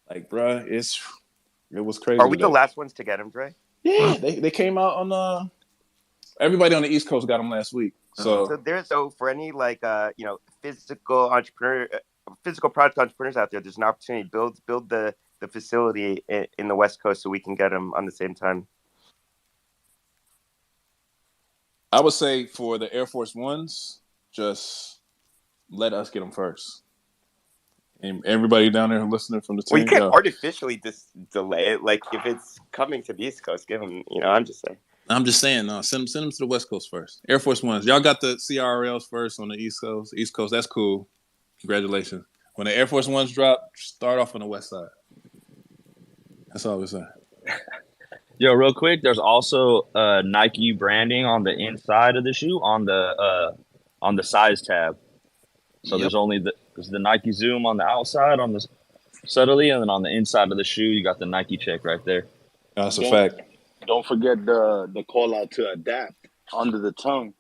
Like, bruh, it was crazy. Are we the last ones to get them, Dre? Yeah, they came out on everybody on the East Coast got them last week. So for any physical product entrepreneurs out there, there's an opportunity to build the facility in the West Coast so we can get them on the same time. I would say for the Air Force Ones, just let us get them first. And everybody down there listening from the team. Well, you can't artificially delay it. Like, if it's coming to the East Coast, give them, I'm just saying. I'm just saying, no, send them to the West Coast first. Air Force Ones. Y'all got the CRLs first on the East Coast. East Coast, that's cool. Congratulations. When the Air Force Ones drop, start off on the West side. That's all we're saying. Yo, real quick, there's also Nike branding on the inside of the shoe on the size tab. So there's only the Nike Zoom on the outside on the subtly, and then on the inside of the shoe, you got the Nike check right there. That's a fact. Don't forget the call out to adapt under the tongue.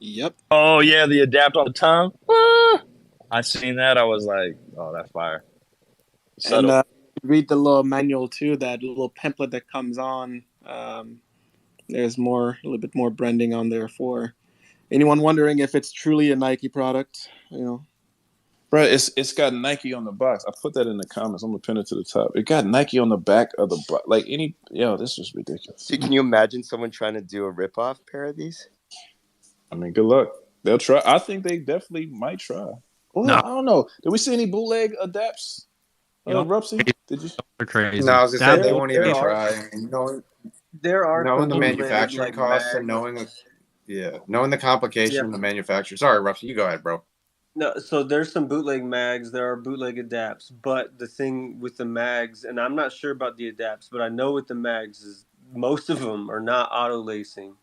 Yep. Oh yeah, the adapt on the tongue. Ah! I seen that. I was like, oh, that's fire. And Subtle. read the little manual too, that little pamphlet that comes on. There's a little bit more branding on there for anyone wondering if it's truly a Nike product. Bro, it's got Nike on the box. I put that in the comments. I'm gonna pin it to the top. It got Nike on the back of the box. Like this is ridiculous. Dude, can you imagine someone trying to do a rip-off pair of these? I mean, good luck. They'll try. I think they definitely might try. Well, No, I don't know. Did we see any bootleg adapts? you know, Rupsy? Did you? they're crazy. No, I was gonna say That they There, won't there even are try. I mean, there are knowing some the bootleg manufacturing like costs and mags. knowing the complication Yeah. of the manufacturer. Sorry, Rupsy, you go ahead, bro. No, so there's some bootleg mags. There are bootleg adapts, but the thing with the mags, and I'm not sure about the adapts, but I know with the mags is most of them are not auto lacing.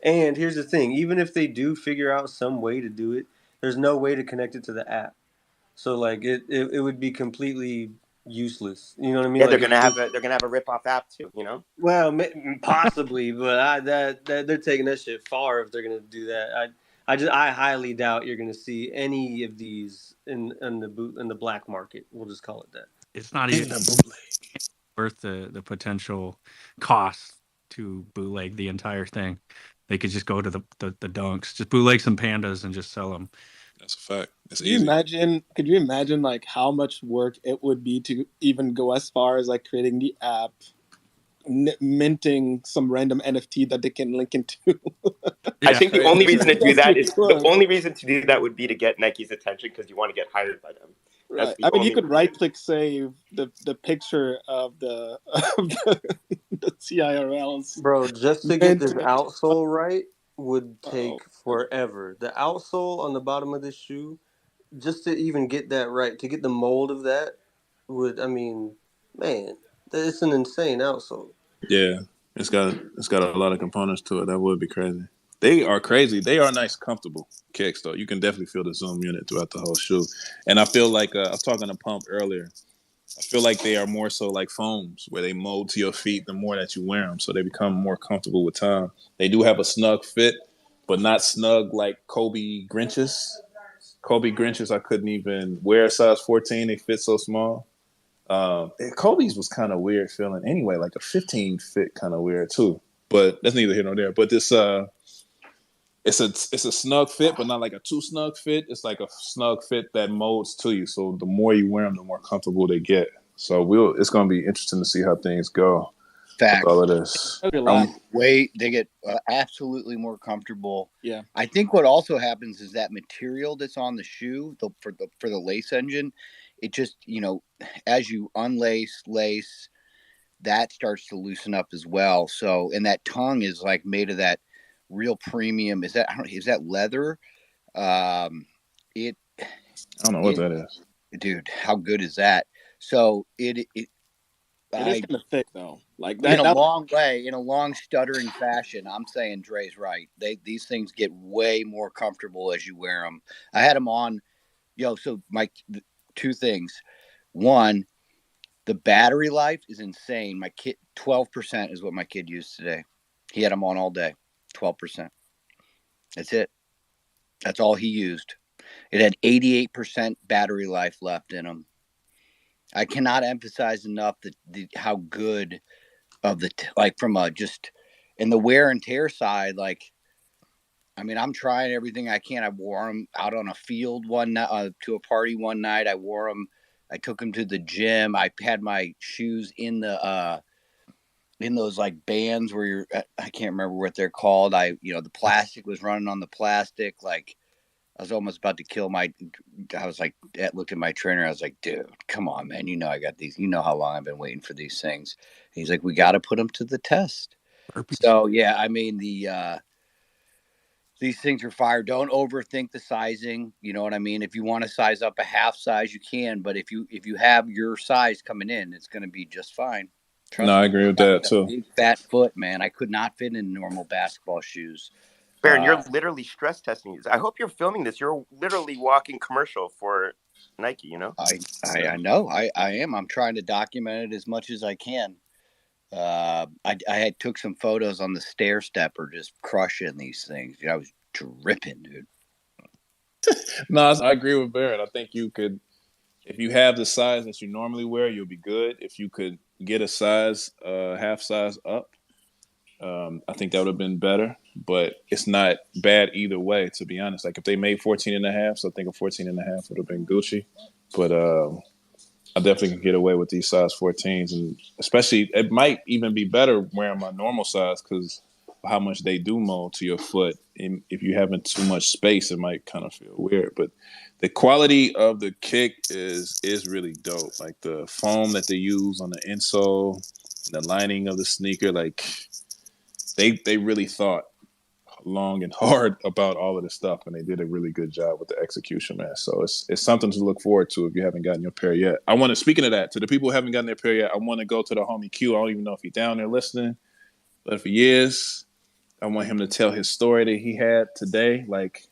And here's the thing: even if they do figure out some way to do it, there's no way to connect it to the app. So like it would be completely useless. You know what I mean? Yeah, Like they're gonna have a rip-off app too. You know. well, possibly, but that they're taking that shit far if they're gonna do that. I highly doubt you're gonna see any of these in the black market. We'll just call it that. it's not In even the bootleg. worth the potential cost to bootleg the entire thing. They could just go to the dunks, just bootleg some pandas and just sell them. That's a fact. It's Could you easy. imagine? Could you imagine like how much work it would be to even go as far as like creating the app, minting some random NFT that they can link into? I Yeah, think the only reason to do that is the Ridiculous. only reason to do that would be to get Nike's attention because you want to get hired by them. That's Right. the I mean, you only could reason. right click save the picture of the the CIRLs. Bro, just to get Mint this it. outsole right would Oh, take forever. The outsole on the bottom of this shoe, just to even get that right, to get the mold of that would, I mean, man, it's an insane outsole. Yeah, it's got a lot of components to it. That would be crazy. They are crazy. They are nice, comfortable kicks, though. You can definitely feel the zoom unit throughout the whole shoe. And I feel like I was talking to Pump earlier. I feel like they are more so like foams, where they mold to your feet the more that you wear them, so they become more comfortable with time. They do have a snug fit, but not snug like Kobe Grinches. Kobe Grinches, I couldn't even wear a size 14. They fit so small. Kobe's was kind of weird feeling anyway, like a 15 fit kind of weird too. But that's neither here nor there. But this it's a snug fit, but not like a too snug fit. It's like a snug fit that molds to you. So the more you wear them, the more comfortable they get. So it's gonna be interesting to see how things go Facts. with all of this. They get absolutely more comfortable. Yeah. I think what also happens is that material that's on the shoe, for the lace engine, it just, as you unlace, lace, that starts to loosen up as well. So, and that tongue is like made of that real premium. Is that leather? I don't know what that is. Dude, how good is that? So It is kind of thick though. Like in that. a long stuttering fashion. I'm saying Dre's right. These things get way more comfortable as you wear them. I had them on, so two things. One, the battery life is insane. My kid, 12% is what my kid used today. He had them on all day, 12%. That's it. That's all he used. It had 88% battery life left in them. I cannot emphasize enough how good of from in the wear and tear side. Like, I mean, I'm trying everything I can. I wore them out on a field one night, to a party one night. I wore them. I took them to the gym. I had my shoes in in those like bands where I can't remember what they're called. The plastic was running on the plastic. Like, I was almost about to kill I was like, looked at my trainer. I was like, dude, come on, man. I got these. You know how long I've been waiting for these things. And he's like, we got to put them to the test. So, yeah, I mean, these things are fire. Don't overthink the sizing. You know what I mean? If you want to size up a half size, you can. But if you have your size coming in, it's going to be just fine. Trust me. I agree with that too. Big fat foot, man. I could not fit in normal basketball shoes. Baron, you're literally stress testing these. I hope you're filming this. You're literally walking commercial for Nike, I know. I am. I'm trying to document it as much as I can. I took some photos on the stair stepper, just crushing these things. I was dripping, dude. No, I agree with Barrett. I think you could, if you have the size that you normally wear, you'll be good. If you could get a size, half size up, I think that would have been better. But it's not bad either way, to be honest. Like if they made 14 and a half, so I think a 14 and a half would have been Gucci. But I definitely can get away with these size 14s, and especially it might even be better wearing my normal size because how much they do mold to your foot. And if you having too much space, it might kind of feel weird. But the quality of the kick is really dope. Like the foam that they use on the insole, the lining of the sneaker, like they really thought long and hard about all of this stuff, and they did a really good job with the execution, man. So it's something to look forward to if you haven't gotten your pair yet. I want to, speaking of that, to the people who haven't gotten their pair yet, I want to go to the homie Q. I don't even know if he's down there listening, but for years, I want him to tell his story that he had today. Like,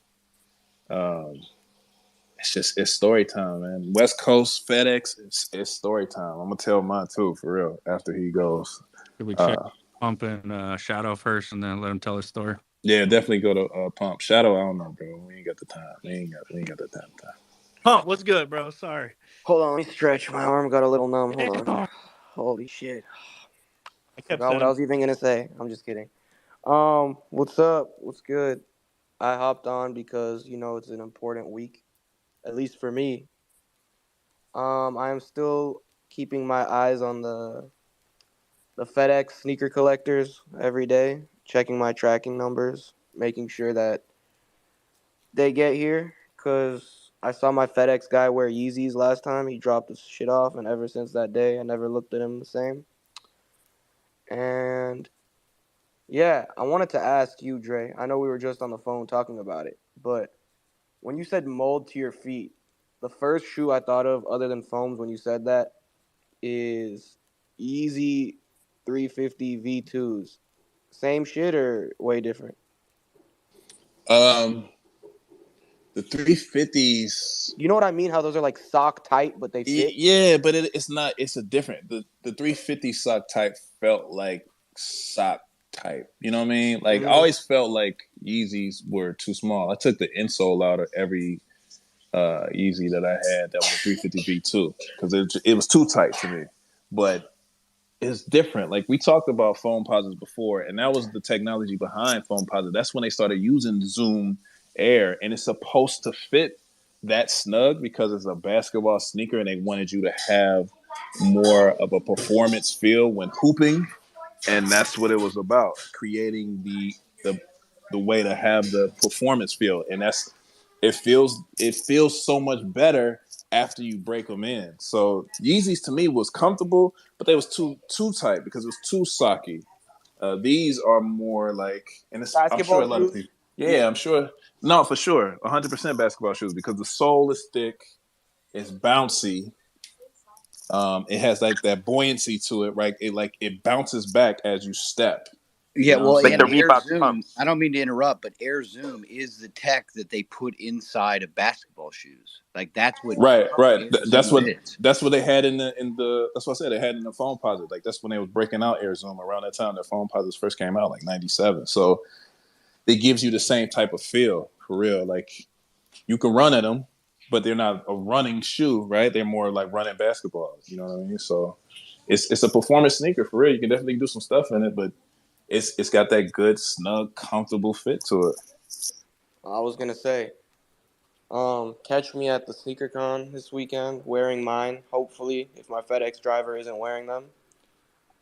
it's story time, man. West Coast FedEx, it's story time. I'm gonna tell mine too, for real. After he goes, Should we check Pump and Shadow first, and then let him tell his story? Yeah, definitely go to Pump. Shadow, I don't know, bro. We ain't got the time. We ain't got the time. Pump, what's good, bro? Sorry. Hold on, let me stretch. My arm got a little numb. Hold on. Holy shit. I kept Forgot what I was even gonna say. I'm just kidding. What's up? What's good? I hopped on because it's an important week, at least for me. I am still keeping my eyes on the FedEx sneaker collectors every day, checking my tracking numbers, making sure that they get here, because I saw my FedEx guy wear Yeezys last time. He dropped his shit off, and ever since that day, I never looked at him the same. And yeah, I wanted to ask you, Dre. I know we were just on the phone talking about it, but when you said mold to your feet, the first shoe I thought of, other than foams, when you said that, is Yeezy 350 V2s. Same shit or way different? The 350s. You know what I mean? How those are like sock tight, but they fit? Yeah, but it's not. It's a different. The 350 sock type felt like sock type. You know what I mean? Like I always felt like Yeezys were too small. I took the insole out of every Yeezy that I had that was a 350 V2 because it was too tight to me. But it's different. Like we talked about foam posits before, and that was the technology behind foam posits. That's when they started using Zoom Air, and it's supposed to fit that snug because it's a basketball sneaker, and they wanted you to have more of a performance feel when hooping, and that's what it was about, creating the way to have the performance feel, and it feels so much better after you break them in. So Yeezys to me was comfortable, but they was too tight because it was too socky. These are more like, and I'm sure a lot of people. Yeah, I'm sure. No, for sure, 100% basketball shoes because the sole is thick, it's bouncy. It has like that buoyancy to it, right? It bounces back as you step. Yeah, well, like and the Air Reebok Zoom, pumps. I don't mean to interrupt, but Air Zoom is the tech that they put inside of basketball shoes. Like that's what Right. Air That's Zoom what is. that's what they had in the that's what I said they had in the foam posit. Like that's when they was breaking out Air Zoom around that time that foam posits first came out, like 97. So it gives you the same type of feel for real. Like you can run at them, but they're not a running shoe, right? They're more like running basketballs. You know what I mean? So it's a performance sneaker for real. You can definitely do some stuff in it, but it's got that good, snug, comfortable fit to it. I was gonna say, catch me at the SneakerCon this weekend wearing mine. Hopefully, if my FedEx driver isn't wearing them,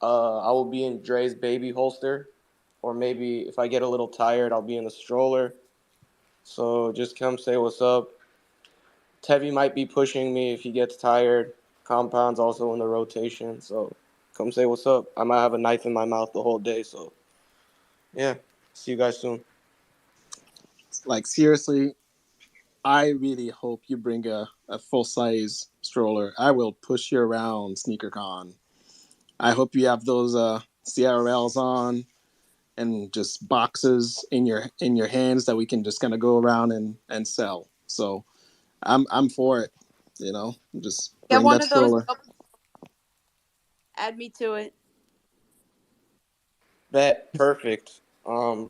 I will be in Dre's baby holster, or maybe if I get a little tired, I'll be in the stroller. So just come say what's up. Tevi might be pushing me if he gets tired. Compound's also in the rotation, so come say what's up. I might have a knife in my mouth the whole day, so yeah. See you guys soon. Like seriously, I really hope you bring a full-size stroller. I will push you around SneakerCon. I hope you have those CRLs on and just boxes in your hands that we can just kind of go around and sell. So I'm for it. Just Get bring one that of those. stroller. Add me to it. Bet. Perfect. I'm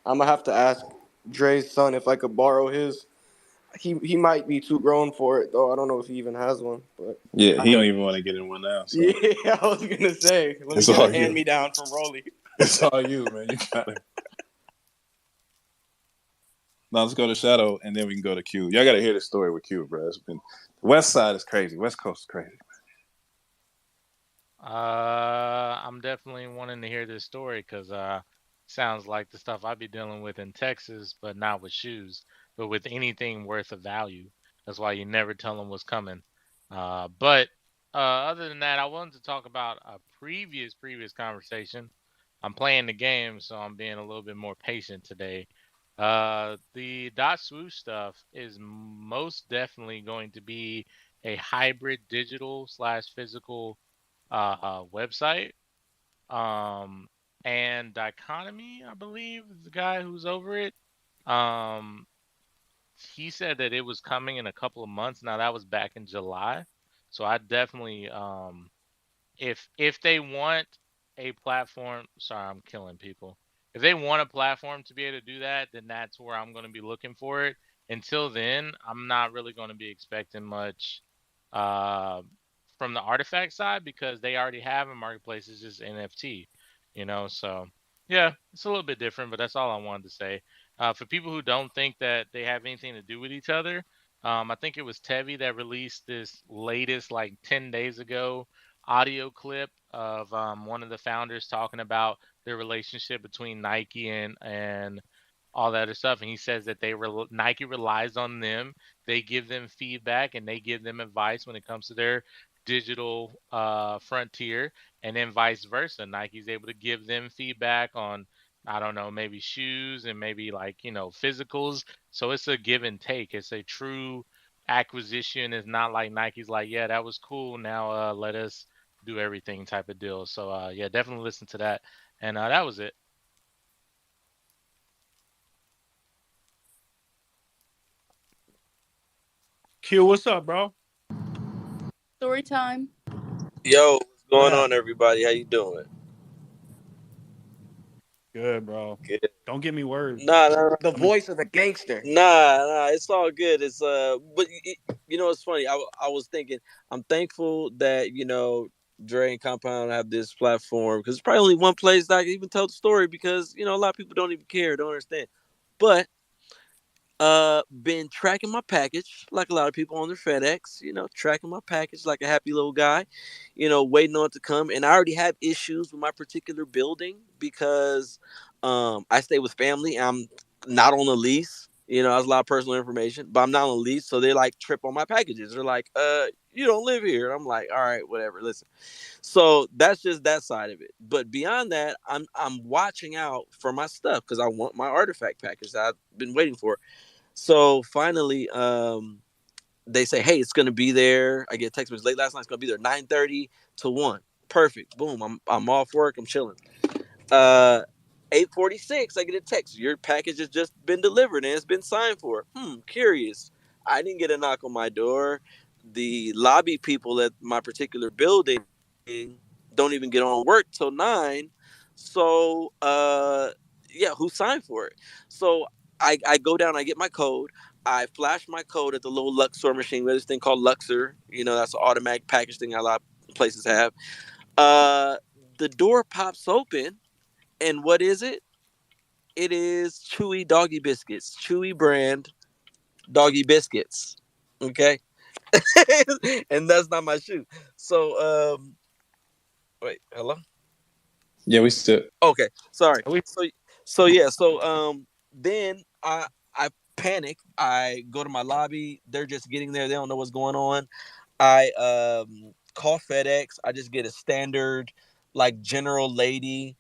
gonna have to ask Dre's son, if I could borrow his. He might be too grown for it though. I don't know if he even has one, but Yeah, he don't even want to get in one now. So yeah, I was gonna say, let me it's get all a hand you. me down from Rolly. It's all you, man. You got it. Now let's go to Shadow, and then we can go to Q. Y'all got to hear the story with Q, bro. It's been the West Side is crazy. West Coast is crazy. I'm definitely wanting to hear this story because sounds like the stuff I'd be dealing with in Texas, but not with shoes, but with anything worth of value. That's why you never tell them what's coming. But other than that, I wanted to talk about a previous conversation. I'm playing the game, so I'm being a little bit more patient today. The dot swoosh stuff is most definitely going to be a hybrid digital slash physical website. Um, and Dichotomy, I believe, is the guy who's over it. Um, he said that it was coming in a couple of months. Now that was back in July, so I definitely if they want a platform, sorry, I'm killing people. If they want a platform to be able to do that, then that's where I'm going to be looking for it. Until then, I'm not really going to be expecting much uh, from the artifact side because they already have a marketplace. It's just NFT, So yeah, it's a little bit different, but that's all I wanted to say. For people who don't think that they have anything to do with each other, I think it was Tevi that released this latest, like 10 days ago, audio clip of one of the founders talking about their relationship between Nike and all that other stuff. And he says that Nike relies on them. They give them feedback and they give them advice when it comes to their digital frontier, and then vice versa. Nike's able to give them feedback on, I don't know, maybe shoes and maybe like, physicals. So it's a give and take. It's a true acquisition. It's not like Nike's like, yeah, that was cool. Now let us do everything type of deal. So yeah, definitely listen to that. And that was it. Q, what's up, bro? Story time. Yo, what's What going on, happened? everybody? How you doing? Good, bro. Good. Don't give me words. Nah, The I'm gonna voice of the gangster. nah. It's all good. It's but it's funny. I was thinking. I'm thankful that Dre and Compound have this platform because it's probably only one place that I can even tell the story because a lot of people don't even care, don't understand. But been tracking my package like a lot of people on their FedEx, tracking my package like a happy little guy, waiting on it to come. And I already have issues with my particular building because I stay with family. I'm not on a lease. That's a lot of personal information, but I'm not on a lease. So they like trip on my packages. They're like, you don't live here. And I'm like, all right, whatever. Listen. So that's just that side of it. But beyond that, I'm watching out for my stuff because I want my artifact package that I've been waiting for. So finally, they say, "Hey, it's gonna be there." I get a text message late last night. It's gonna be there 9:30 to 1. Perfect. Boom. I'm off work. I'm chilling. Uh, 8:46. I get a text. Your package has just been delivered and it's been signed for. Curious. I didn't get a knock on my door. The lobby people at my particular building don't even get on work till 9. So yeah, who signed for it? So I go down, I get my code, I flash my code at the little Luxor machine. We have this thing called Luxor. That's an automatic package thing a lot of places have. Uh the door pops open, and what is it? It is Chewy doggy biscuits. Chewy brand doggy biscuits. Okay. And that's not my shoe. So wait, hello? Yeah, we still. Okay, sorry. we So yeah, so then I panic. I go to my lobby. They're just getting there. They don't know what's going on. I call FedEx. I just get a standard like general lady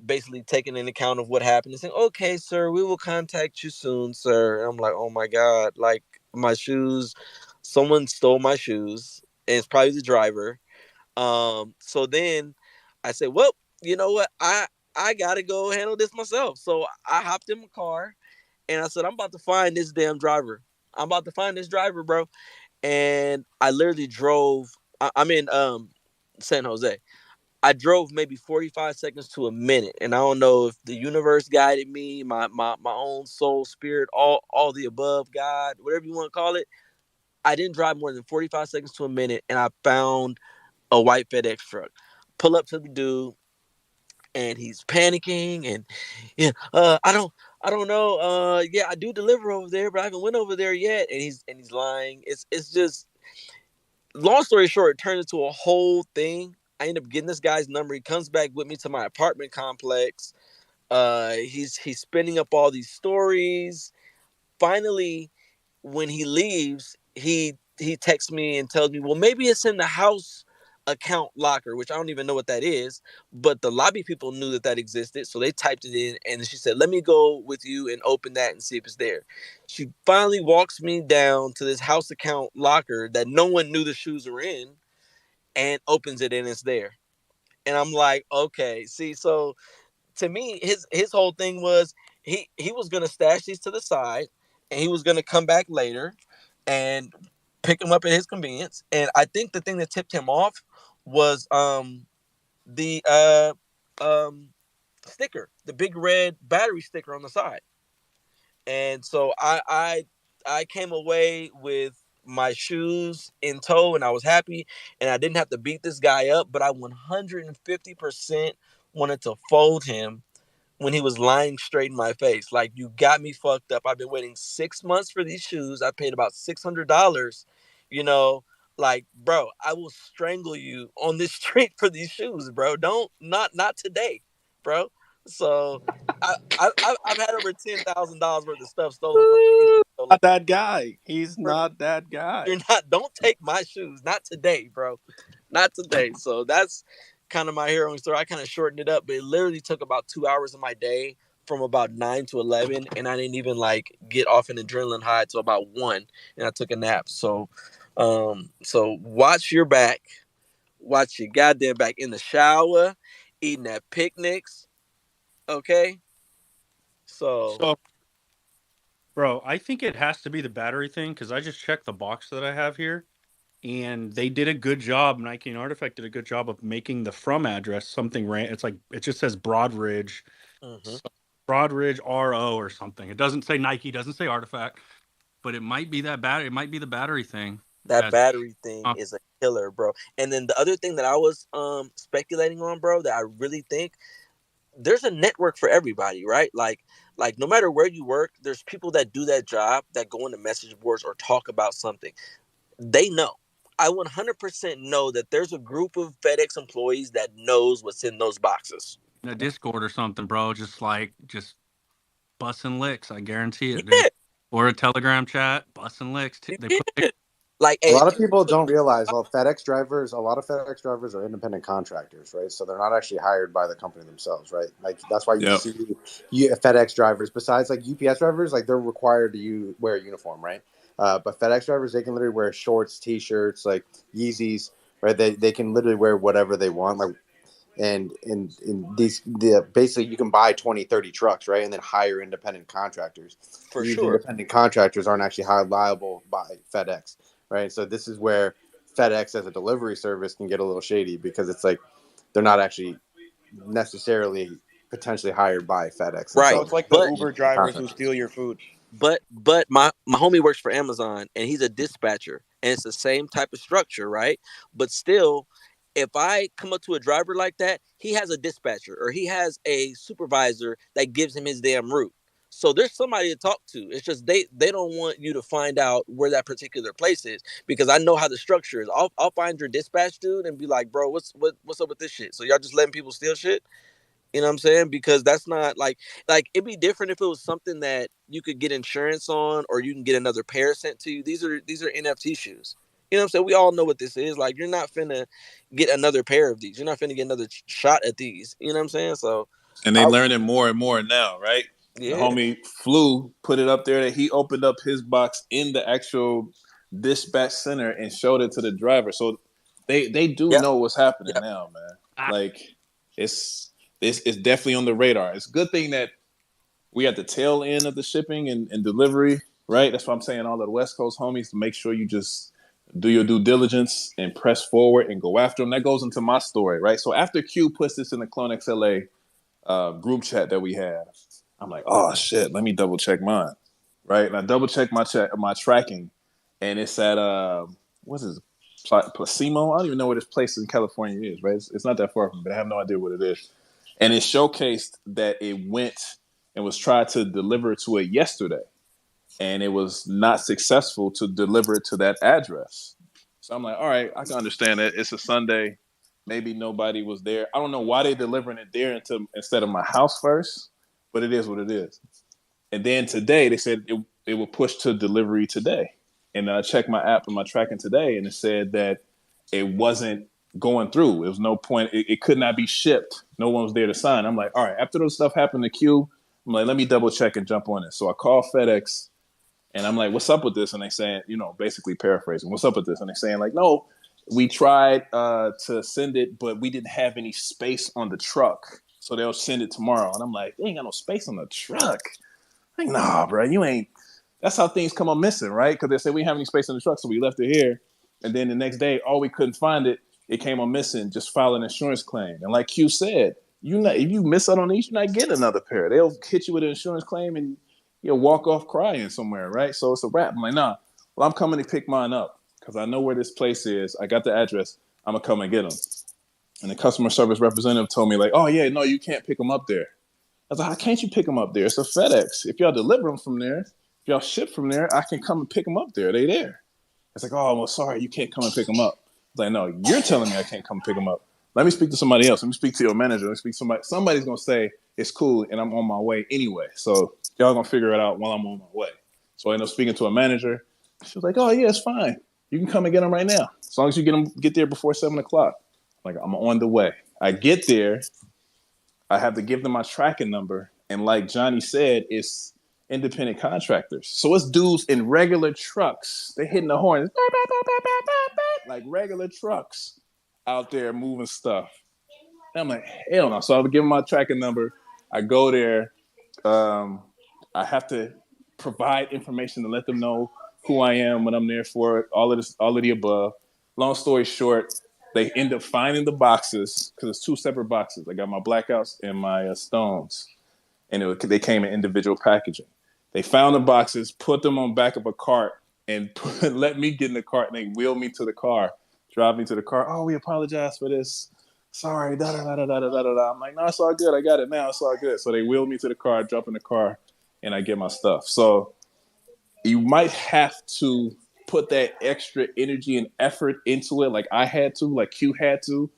basically taking in account of what happened and saying, "Okay, sir, we will contact you soon, sir." And I'm like, "Oh my god, like my shoes, someone stole my shoes, and it's probably the driver." So then I said, "Well, you know what? I gotta go handle this myself." So I hopped in my car and I said, "I'm about to find this damn driver. I'm about to find this driver, bro." And I literally drove. I'm in San Jose. I drove maybe 45 seconds to a minute, and I don't know if the universe guided me, my own soul, spirit, all the above, God, whatever you want to call it. I didn't drive more than 45 seconds to a minute, and I found a white FedEx truck. Pull up to the dude, and he's panicking, and yeah, I don't know. Yeah, I do deliver over there, but I haven't went over there yet, and he's lying. It's just long story short, it turned into a whole thing. I end up getting this guy's number. He comes back with me to my apartment complex. He's spinning up all these stories. Finally, when he leaves, he texts me and tells me, well, maybe it's in the house account locker, which I don't even know what that is, but the lobby people knew that existed, so they typed it in, and she said, let me go with you and open that and see if it's there. She finally walks me down to this house account locker that no one knew the shoes were in, and opens it, and it's there. And I'm like, okay, see, so to me, his whole thing was he was gonna stash these to the side, and he was gonna come back later and pick them up at his convenience. And I think the thing that tipped him off was the sticker, the big red battery sticker on the side. And so I came away with my shoes in tow, and I was happy, and I didn't have to beat this guy up, but I 150% wanted to fold him when he was lying straight in my face. Like, you got me fucked up. I've been waiting 6 months for these shoes. I paid about $600. You know, like, bro, I will strangle you on this street for these shoes, bro. Don't not today, bro. So I've had over $10,000 worth of stuff stolen from me. So like, Not that guy. He's not that you're guy. not. Don't take my shoes. Not today, bro. Not today. So that's kind of my heroing story. I kind of shortened it up, but it literally took about 2 hours of my day from about 9 to 11, and I didn't even like get off an adrenaline high till about 1, and I took a nap. So watch your back. Watch your goddamn back in the shower, eating at picnics. Okay. So So, bro, I think it has to be the battery thing because I just checked the box that I have here, and they did a good job. Nike and Artifact did a good job of making the from address something It's like it just says Broadridge, mhm. so Broadridge RO or something. It doesn't say Nike, doesn't say Artifact, but it might be that battery. It might be the battery thing. That That's battery thing is a killer, bro. And then the other thing that I was speculating on, bro, that I really think there's a network for everybody, right? Like no matter where you work, there's people that do that job that go into message boards or talk about something. They know. I 100% know that there's a group of FedEx employees that knows what's in those boxes. in a Discord or something, bro. Just busting licks. I guarantee it, dude. Yeah, Or a Telegram chat, busting licks. They put yeah. Like, A hey, lot of people don't realize, well, a lot of FedEx drivers are independent contractors, right? So they're not actually hired by the company themselves, right? Like, that's why you Yep. see FedEx drivers, besides like UPS drivers, like they're required to wear a uniform, right? But FedEx drivers, they can literally wear shorts, T-shirts, like Yeezys, right? They can literally wear whatever they want. Like, and basically you can buy 20, 30 trucks, right, and then hire independent contractors. for These sure. independent contractors aren't actually hired liable by FedEx, right? So this is where FedEx as a delivery service can get a little shady, because it's like they're not actually necessarily potentially hired by FedEx Right. So themselves. it's like the But Uber drivers who steal your food. but my homie works for Amazon, and he's a dispatcher, and it's the same type of structure, right? But still, if I come up to a driver like that, he has a dispatcher or he has a supervisor that gives him his damn route. So there's somebody to talk to. It's just they don't want you to find out where that particular place is, because I know how the structure is. I'll find your dispatch dude and be like, bro, what's up with this shit? So y'all just letting people steal shit? You know what I'm saying? Because that's not like it'd be different if it was something that you could get insurance on, or you can get another pair sent to you. These are NFT shoes. You know what I'm saying? We all know what this is. Like, you're not finna get another pair of these. You're not finna get another shot at these. You know what I'm saying? So, And they I, learning more and more now, right? The yeah, homie Flu put it up there that he opened up his box in the actual dispatch center and showed it to the driver. So they do yep, know what's happening yep, now, man. ah, Like, it's definitely on the radar. It's a good thing that we at the tail end of the shipping and delivery, right? That's why I'm saying all the West Coast homies to make sure you just do your due diligence and press forward and go after them. That goes into my story, right? So after Q puts this in the CloneX LA group chat that we have, I'm like, oh shit, let me double check mine, right? And I double check my tracking, and it's at what's this? Placimo? I don't even know where this place in California is, right? It's not that far from me, but I have no idea what it is. And it showcased that it went and was tried to deliver to it yesterday, and it was not successful to deliver it to that address. So I'm like, all right, I can understand that. It's a Sunday. Maybe nobody was there. I don't know why they're delivering it there instead of my house first, but it is what it is. And then today they said it will push to delivery today. And I checked my app and my tracking today, and it said that it wasn't going through. It was no point. It could not be shipped. No one was there to sign. I'm like, all right, after those stuff happened to Q, I'm like, let me double check and jump on it. So I call FedEx, and I'm like, what's up with this? And they saying, basically paraphrasing, what's up with this? And they saying like, no, we tried to send it, but we didn't have any space on the truck. So they'll send it tomorrow. And I'm like, they ain't got no space on the truck. Like, nah, bro, you ain't. That's how things come up missing, right? Because they said we didn't have any space in the truck, so we left it here. And then the next day, we couldn't find it. It came up missing. Just file an insurance claim. And like Q said, if you miss out on these, you're not getting another pair. They'll hit you with an insurance claim and you'll walk off crying somewhere, right? So it's a wrap. I'm like, nah. Well, I'm coming to pick mine up because I know where this place is. I got the address. I'm gonna come and get them. And the customer service representative told me like, oh yeah, no, you can't pick them up there. I was like, how can't you pick them up there? It's a FedEx. If y'all deliver them from there, if y'all ship from there, I can come and pick them up there. They there. It's like, oh, well, sorry, you can't come and pick them up. It's like, no, you're telling me I can't come and pick them up. Let me speak to somebody else. Let me speak to your manager. Let me speak to somebody. Somebody's going to say it's cool and I'm on my way anyway. So y'all going to figure it out while I'm on my way. So I ended up speaking to a manager. She was like, oh, yeah, it's fine. You can come and get them right now. As long as you get there before 7 o'clock. Like, I'm on the way. I get there. I have to give them my tracking number. And like Johnny said, it's independent contractors. So it's dudes in regular trucks. They're hitting the horns. Like regular trucks out there moving stuff. And I'm like, hell no. So I would give them my tracking number. I go there. I have to provide information to let them know who I am, what I'm there for, all of the above. Long story short, they end up finding the boxes because it's 2 separate boxes. I got my blackouts and my stones, and they came in individual packaging. They found the boxes, put them on back of a cart, and let me get in the cart, and they wheeled me to the car, drive me to the car. Oh, we apologize for this. Sorry, da da da da da da da. I'm like, no, it's all good. I got it now. It's all good. So they wheeled me to the car, drop in the car, and I get my stuff. So you might have to put that extra energy and effort into it, like I had to, like Q had to,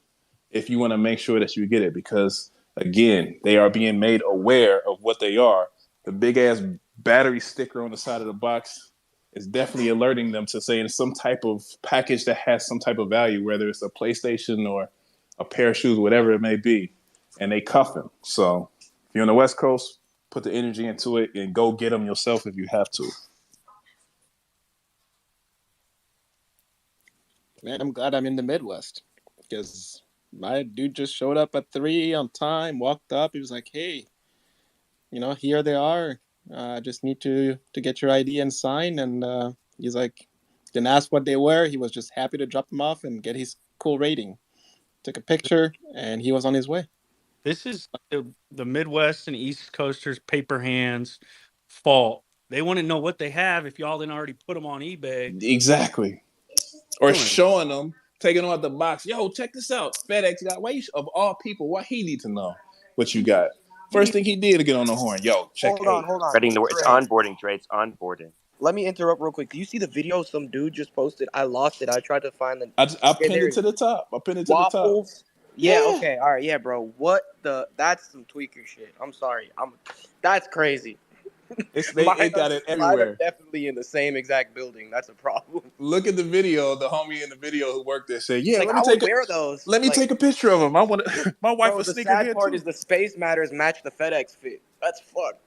if you want to make sure that you get it. Because again, they are being made aware of what they are. The big ass battery sticker on the side of the box is definitely alerting them to saying some type of package that has some type of value, whether it's a PlayStation or a pair of shoes, whatever it may be, and they cuff them. So if you're on the West Coast, put the energy into it and go get them yourself if you have to. Man, I'm glad I'm in the Midwest because my dude just showed up at 3 on time, walked up. He was like, hey, here they are. Just need to get your ID and sign. And he's like, didn't ask what they were. He was just happy to drop them off and get his cool rating. Took a picture, and he was on his way. This is the Midwest and East Coasters' paper hands' fault. They want to know what they have if y'all didn't already put them on eBay. Exactly. Or showing them, taking them out the box. Yo, check this out. FedEx got, of all people, why he need to know what you got? First thing he did to get on the horn. Yo, check it out. Hold on. It's onboarding, Dre. It's onboarding. Let me interrupt real quick. Do you see the video some dude just posted? I lost it. I tried to find the... I pinned it to the top. Waffles? Yeah, okay. All right, yeah, bro. That's some tweaker shit. I'm sorry. That's crazy. They got it everywhere. Definitely in the same exact building. That's a problem. Look at the video. The homie in the video who worked there said, "Yeah, like, let me take a picture of them. I want to. My wife was sneaking here too." The sad part is the Space Matters match the FedEx fit. That's fucked.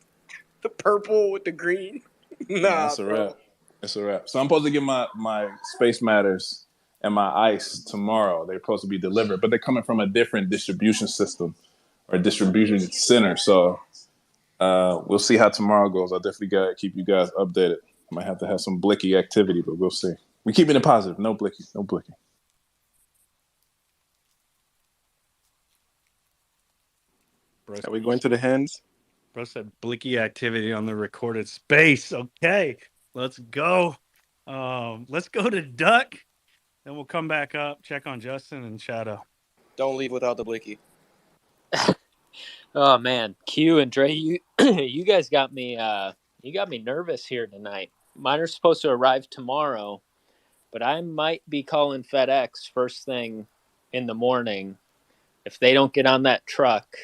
The purple with the green. That's a wrap. It's a wrap. So I'm supposed to get my Space Matters and my ice tomorrow. They're supposed to be delivered, but they're coming from a different distribution system or distribution center. So. We'll see how tomorrow goes. I'll definitely keep you guys updated. I might have to have some blicky activity, but we'll see. We keeping it positive. No blicky. No blicky. Are we going to the hands? Bro said blicky activity on the recorded space. Okay, let's go. Let's go to Duck. Then we'll come back up, check on Justin and Shadow. Don't leave without the blicky. Oh man, Q and Dre, you you guys got me nervous here tonight. Mine are supposed to arrive tomorrow, but I might be calling FedEx first thing in the morning. If they don't get on that truck,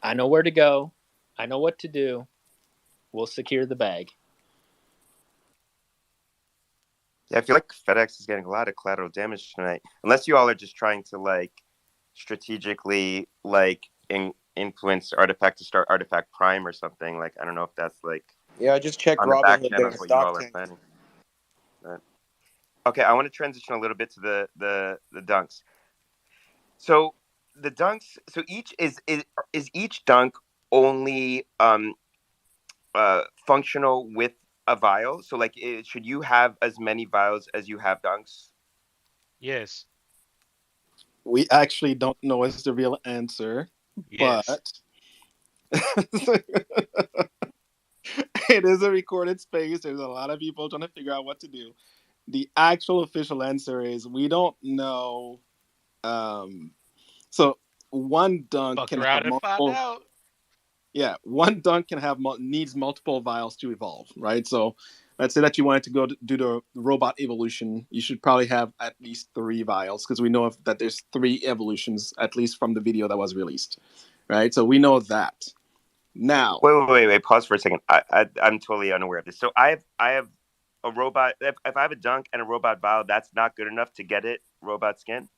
I know where to go. I know what to do. We'll secure the bag. Yeah, I feel like FedEx is getting a lot of collateral damage tonight. Unless you all are just trying to like strategically like influence Artifact to start Artifact Prime or something. Like I don't know if that's like Yeah, I just checked on the back Robinhood. end Their of what you all stock are tank. planning. But, okay, I want to transition a little bit to the dunks. So the dunks. So each is each dunk only functional with a vial? So like, should you have as many vials as you have dunks? Yes. We actually don't know what's the real answer, Yes. but it is a recorded space. There's a lot of people trying to figure out what to do. The actual official answer is we don't know. So one dunk Fuck can around have and find multiple. out. Yeah, one dunk can have needs multiple vials to evolve, right? So let's say that you wanted to go do the robot evolution. You should probably have at least 3 vials because we know that there's 3 evolutions, at least from the video that was released, right? So we know that. Now, Wait. Pause for a second. I'm totally unaware of this. So I have a robot. If I have a dunk and a robot vial, that's not good enough to get it robot skin.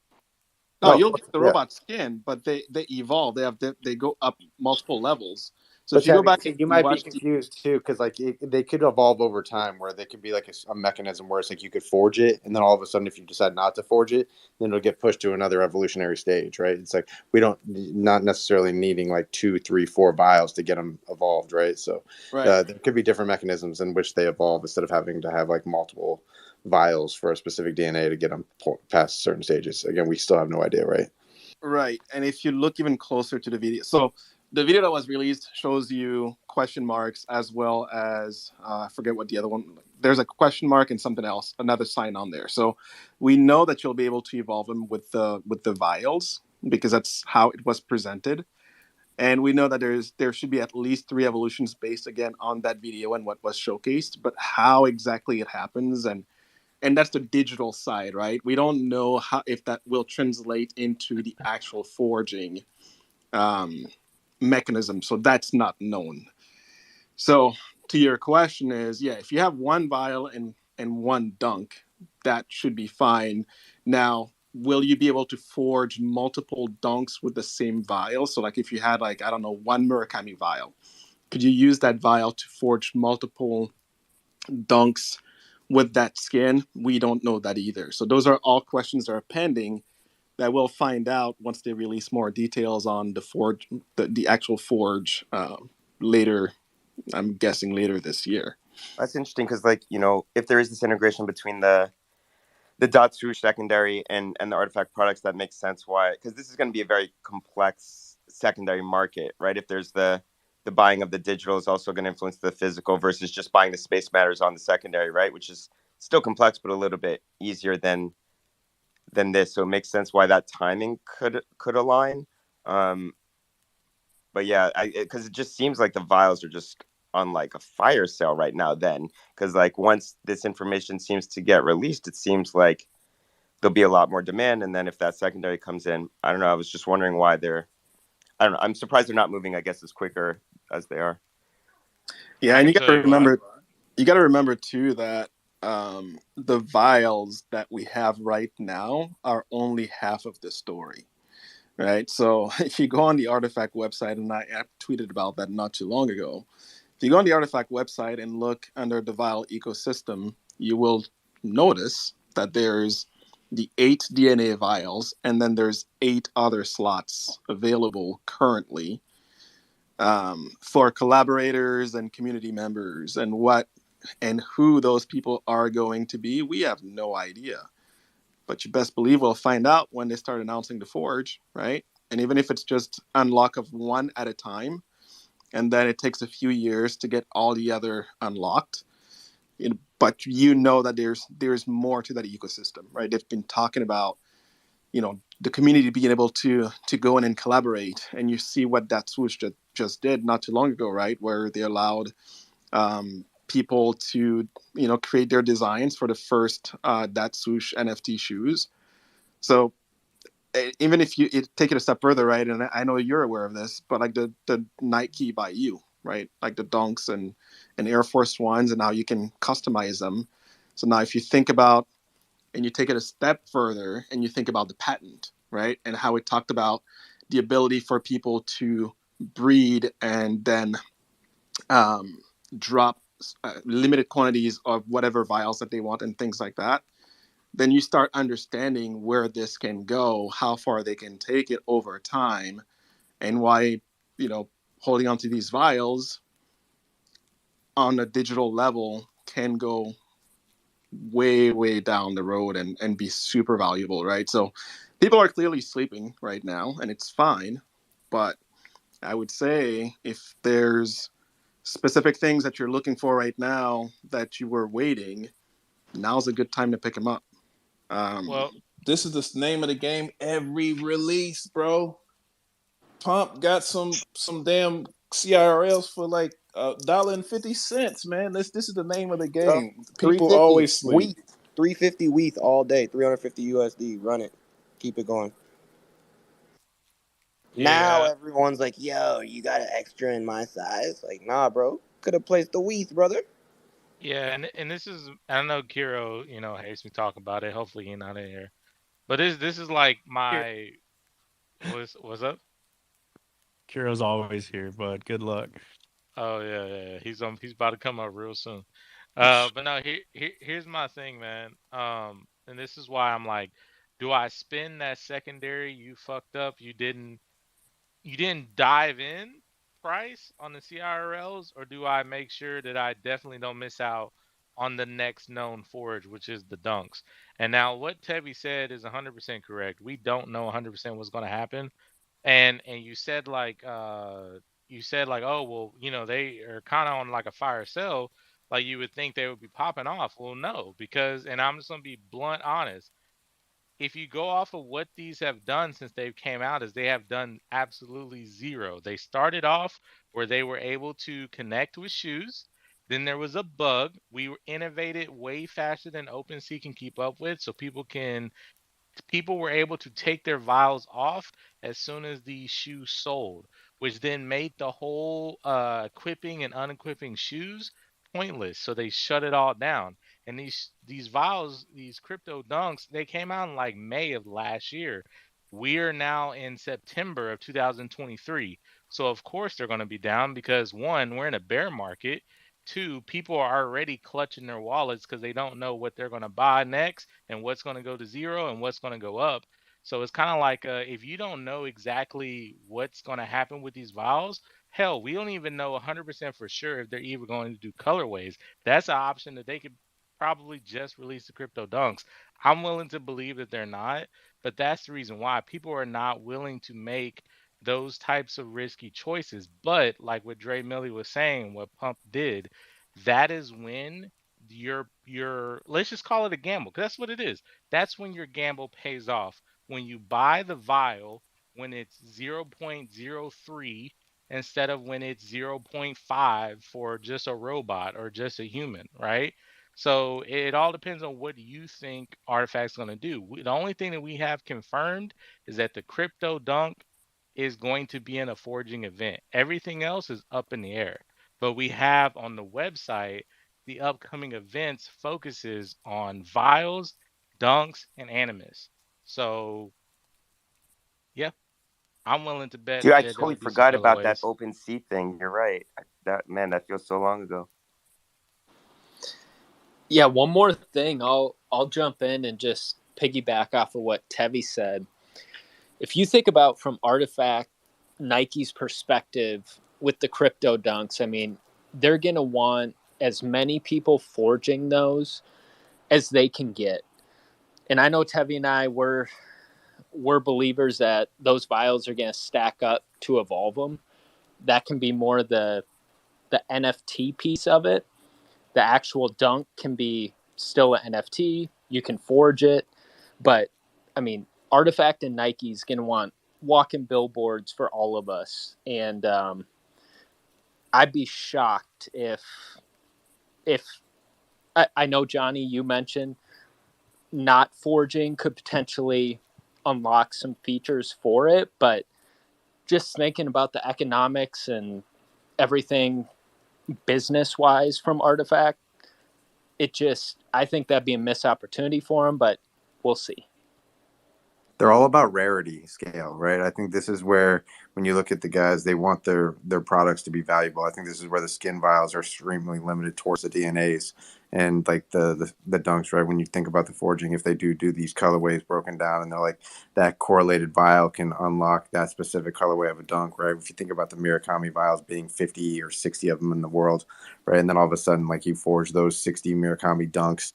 no, you'll get the robot skin, but they evolve. They go up multiple levels. So But if you go Chevy, back see, and you you might be watch confused too, because like they could evolve over time, where they could be like a mechanism where it's like you could forge it, and then all of a sudden, if you decide not to forge it, then it'll get pushed to another evolutionary stage, right? It's like we don't not necessarily needing like 2, 3, 4 vials to get them evolved, right? So there could be different mechanisms in which they evolve instead of having to have like multiple vials for a specific DNA to get them past certain stages. Again, we still have no idea, right? Right. And if you look even closer to the video, so the video that was released shows you question marks as well as, I forget what the other one, there's a question mark and something else, another sign on there. So we know that you'll be able to evolve them with the vials because that's how it was presented. And we know that there should be at least 3 evolutions based again on that video and what was showcased, but how exactly it happens and that's the digital side, right? We don't know if that will translate into the actual forging mechanism. So that's not known. So to your question is, yeah, if you have 1 vial and 1 dunk, that should be fine. Now, will you be able to forge multiple dunks with the same vial? So like if you had like, I don't know, 1 Murakami vial, could you use that vial to forge multiple dunks with that skin? We don't know that either. So those are all questions that are pending that we'll find out once they release more details on the forge, the actual forge later. I'm guessing later this year. That's interesting because, like, you know, if there is this integration between the Datsu secondary and the artifact products, that makes sense. Why? Because this is going to be a very complex secondary market, right? If there's the buying of the digital is also going to influence the physical versus just buying the space matters on the secondary, right? Which is still complex, but a little bit easier than this. So it makes sense why that timing could align. But yeah, because it just seems like the vials are just on like a fire sale right now. Then, because like once this information seems to get released, it seems like there'll be a lot more demand. And then if that secondary comes in, I don't know. I was just wondering why I don't know. I'm surprised they're not moving, I guess, as quicker as they are. Yeah, and you got to remember too that the vials that we have right now are only half of the story, right? So if you go on the Artifact website, and I tweeted about that not too long ago, if you go on the Artifact website and look under the vial ecosystem, you will notice that there's the 8 DNA vials, and then there's 8 other slots available currently for collaborators and community members. And what And who those people are going to be, we have no idea. But you best believe we'll find out when they start announcing the Forge, right? And even if it's just unlock of one at a time, and then it takes a few years to get all the other unlocked, but you know that there's more to that ecosystem, right? They've been talking about, the community being able to go in and collaborate, and you see what that swoosh just did not too long ago, right? Where they allowed people to create their designs for the first that swoosh NFT shoes. So even if you take it a step further, right? And I know you're aware of this, but like the Nike by you, right? Like the Dunks and Air Force Ones, and now you can customize them. So now if you think about and you take it a step further and you think about the patent, right? And how it talked about the ability for people to breed and then drop limited quantities of whatever vials that they want and things like that, then you start understanding where this can go, how far they can take it over time, and why, holding onto these vials on a digital level can go way, way down the road and be super valuable, right? So people are clearly sleeping right now, and it's fine. But I would say if there's specific things that you're looking for right now that you were waiting, now's a good time to pick them up. Well, This is the name of the game. Every release, bro. Pump got some damn CIRLs for like $1.50, man. This is the name of the Bro, game. People 350 always sleep. WETH, 350 WETH all day, 350 USD. Run it, keep it going. Now yeah, everyone's like, "Yo, you got an extra in my size?" Like, nah, bro. Could have placed the WETH, brother. yeah, and this is, I know Kiro, hates me talking about it. Hopefully he's not in here. But this is like Here, my what's up? Kiro's always here, bud. Good luck. Oh yeah. He's about to come up real soon. But no, here's my thing, man. And this is why I'm like, do I spend that secondary you fucked up? You didn't dive in price on the CIRLs, or do I make sure that I definitely don't miss out on the next known forage, which is the dunks? And now what Tevy said is 100% correct. We don't know 100% what's going to happen. And you said like, oh well, they are kind of on like a fire sale, like you would think they would be popping off. Well, no, because, and I'm just gonna be blunt honest, if you go off of what these have done since they've came out, is they have done absolutely zero. They started off where they were able to connect with shoes. Then there was a bug. We were innovated way faster than OpenSea can keep up with, so people were able to take their vials off as soon as the shoes sold, which then made the whole equipping and unequipping shoes pointless. So they shut it all down. And these vials, these crypto dunks, they came out in like May of last year. We are now in September of 2023. So of course they're going to be down because one, we're in a bear market. Two, people are already clutching their wallets because they don't know what they're going to buy next and what's going to go to zero and what's going to go up. So it's kind of like if you don't know exactly what's going to happen with these vials, hell, we don't even know 100% for sure if they're even going to do colorways. That's an option that they could probably just release the crypto dunks. I'm willing to believe that they're not, but that's the reason why people are not willing to make those types of risky choices. But like what Dre Millie was saying, what Pump did, that is when your let's just call it a gamble, because that's what it is. That's when your gamble pays off. When you buy the vial when it's 0.03 instead of when it's zero point 0.5 for just a robot or just a human, right? So it all depends on what you think Artifact's going to do. The only thing that we have confirmed is that the crypto dunk is going to be in a forging event. Everything else is up in the air. But we have on the website the upcoming events focuses on vials, dunks, and animus. So yeah, I'm willing to bet Dude, I that there'll totally be some forgot about that colorways. open sea thing. You're right. That feels so long ago. Yeah, one more thing. I'll jump in and just piggyback off of what Tevi said. If you think about from Artifact, Nike's perspective with the crypto dunks, I mean, they're going to want as many people forging those as they can get. And I know Tevi and I we're believers that those vials are going to stack up to evolve them. That can be more the NFT piece of it. The actual dunk can be still an NFT. You can forge it, but I mean, Artifact and Nike's going to want walking billboards for all of us, and I'd be shocked if I know, Johnny, you mentioned not forging could potentially unlock some features for it, but just thinking about the economics and everything business wise from Artifact, I think that'd be a missed opportunity for them, but we'll see. They're all about rarity scale, right? I think this is where, when you look at the guys, they want their products to be valuable. I think this is where the skin vials are extremely limited towards the DNAs and like the dunks, right? When you think about the forging, if they do these colorways broken down, and they're like, that correlated vial can unlock that specific colorway of a dunk, right? If you think about the Murakami vials being 50 or 60 of them in the world, right? And then all of a sudden, like, you forge those 60 Murakami dunks.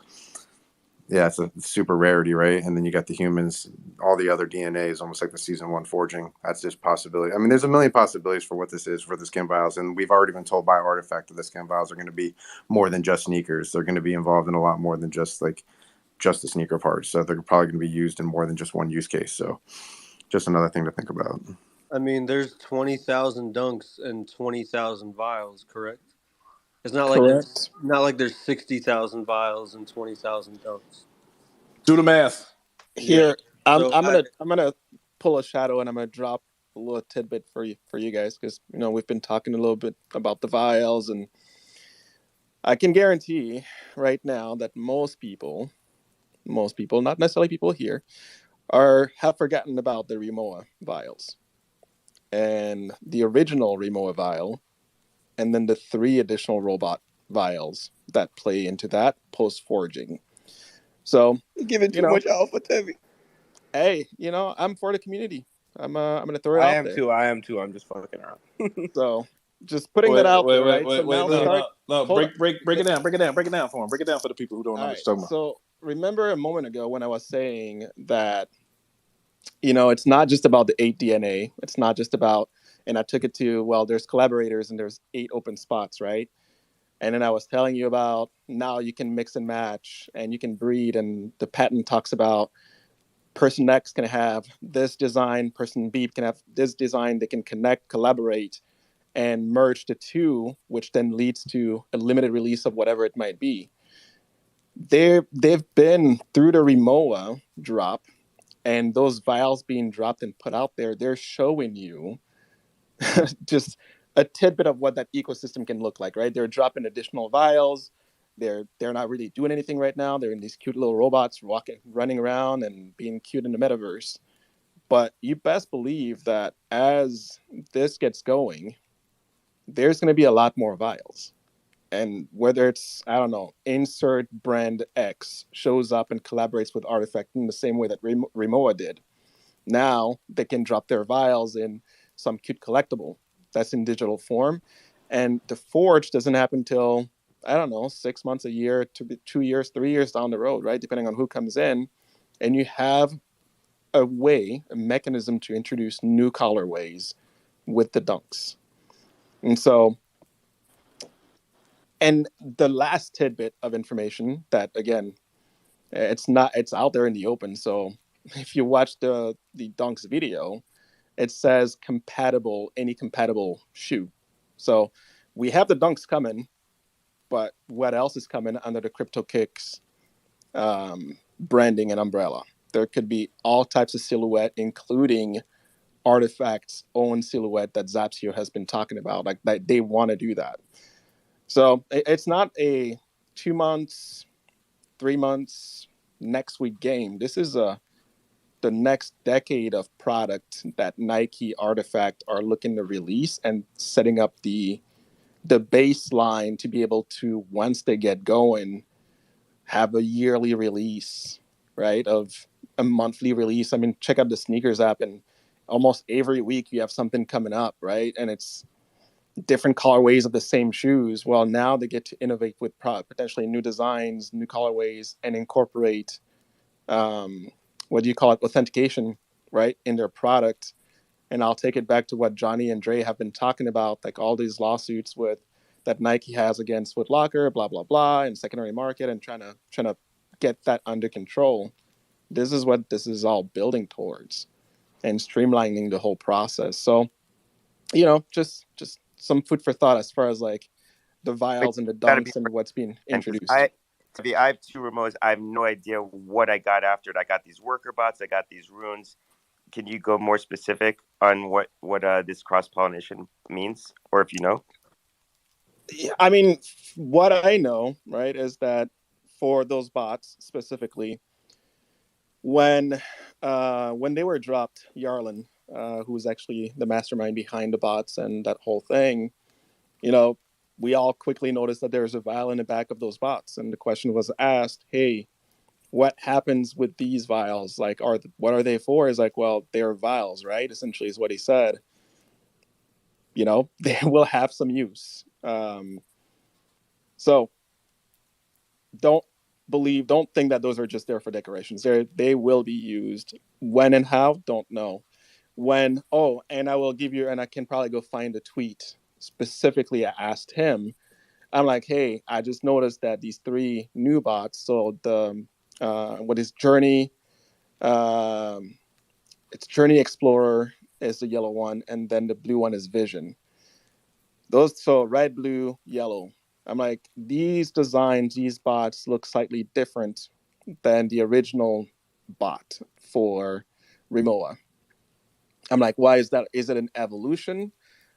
Yeah, it's a super rarity, right? And then you got the humans, all the other DNAs, almost like the season 1 forging. That's just possibility. I mean, there's a million possibilities for what this is for the skin vials, and we've already been told by Artifact that the skin vials are going to be more than just sneakers. They're going to be involved in a lot more than just the sneaker parts. So they're probably going to be used in more than just one use case. So just another thing to think about. I mean, there's 20,000 dunks and 20,000 vials, correct? It's not Correct. like there's 60,000 vials and 20,000 dunks. Do the math. Here, Yeah. I'm gonna pull a shadow, and I'm gonna drop a little tidbit for you guys, because we've been talking a little bit about the vials, and I can guarantee right now that most people, not necessarily people here, have forgotten about the Rimowa vials and the original Rimowa vial, and then the 3 additional robot vials that play into that post forging. So You're giving too much alpha, Tevi. Hey, I'm for the community. I'm gonna throw it out there. I am too. I'm just fucking around. So just putting that out there, right? Wait, break it down for them. Break it down for the people who don't know what you're talking about. So remember a moment ago when I was saying that, it's not just about the 8 DNA. It's not just about, and I took it to, well, there's collaborators and there's 8 open spots, right? And then I was telling you about, now you can mix and match and you can breed, and the patent talks about person X can have this design, person B can have this design. They can connect, collaborate, and merge the 2, which then leads to a limited release of whatever it might be. They've been through the Rimowa drop, and those vials being dropped and put out there, they're showing you just a tidbit of what that ecosystem can look like, right? They're dropping additional vials. They're not really doing anything right now. They're in these cute little robots running around and being cute in the metaverse. But you best believe that as this gets going, there's going to be a lot more vials. And whether it's, I don't know, insert brand X shows up and collaborates with Artifact in the same way that Rimowa did, now they can drop their vials in some cute collectible that's in digital form. And the forge doesn't happen till, I don't know, 6 months, a year, 2 years, 3 years down the road, right? Depending on who comes in. And you have a mechanism to introduce new colorways with the dunks. And so, and the last tidbit of information that, again, it's out there in the open. So if you watch the dunks video, it says any compatible shoe. So we have the dunks coming, but what else is coming under the Crypto Kicks branding and umbrella? There could be all types of silhouette, including Artifact's own silhouette that Zapsio has been talking about. Like, that they want to do that. So it's not a 2 months, 3 months, next week game. This is the next decade of product that Nike, Artifact are looking to release, and setting up the baseline to be able to, once they get going, have a yearly release, right? Of a monthly release. I mean, check out the sneakers app, and almost every week you have something coming up, right? And it's different colorways of the same shoes. Well, now they get to innovate with potentially new designs, new colorways, and incorporate what do you call it, authentication, right, in their product. And I'll take it back to what Johnny and Dre have been talking about, like all these lawsuits with that Nike has against Foot Locker, blah blah blah, and secondary market, and trying to get that under control. This is what this is all building towards, and streamlining the whole process. So, just some food for thought as far as like the vials and the Gotta be dunks and what's being because introduced. I have 2 remotes. I have no idea what I got after it. I got these worker bots. I got these runes. Can you go more specific on what this cross pollination means, or if you know? I mean, what I know, right, is that for those bots specifically, when they were dropped, Yarlin, who was actually the mastermind behind the bots and that whole thing, we all quickly noticed that there's a vial in the back of those bots, and the question was asked, "Hey, what happens with these vials? Like, what are they for?" Is like, well, they're vials, right? Essentially, is what he said. They will have some use. So don't think that those are just there for decorations. They will be used. When and how, don't know. And I will give you, and I can probably go find a tweet specifically. I asked him, I'm like, hey, I just noticed that these 3 new bots, so the what is Journey, it's Journey Explorer is the yellow one, and then the blue one is Vision. So red, blue, yellow. I'm like, these designs, these bots look slightly different than the original bot for Rimowa. I'm like, why is that? Is it an evolution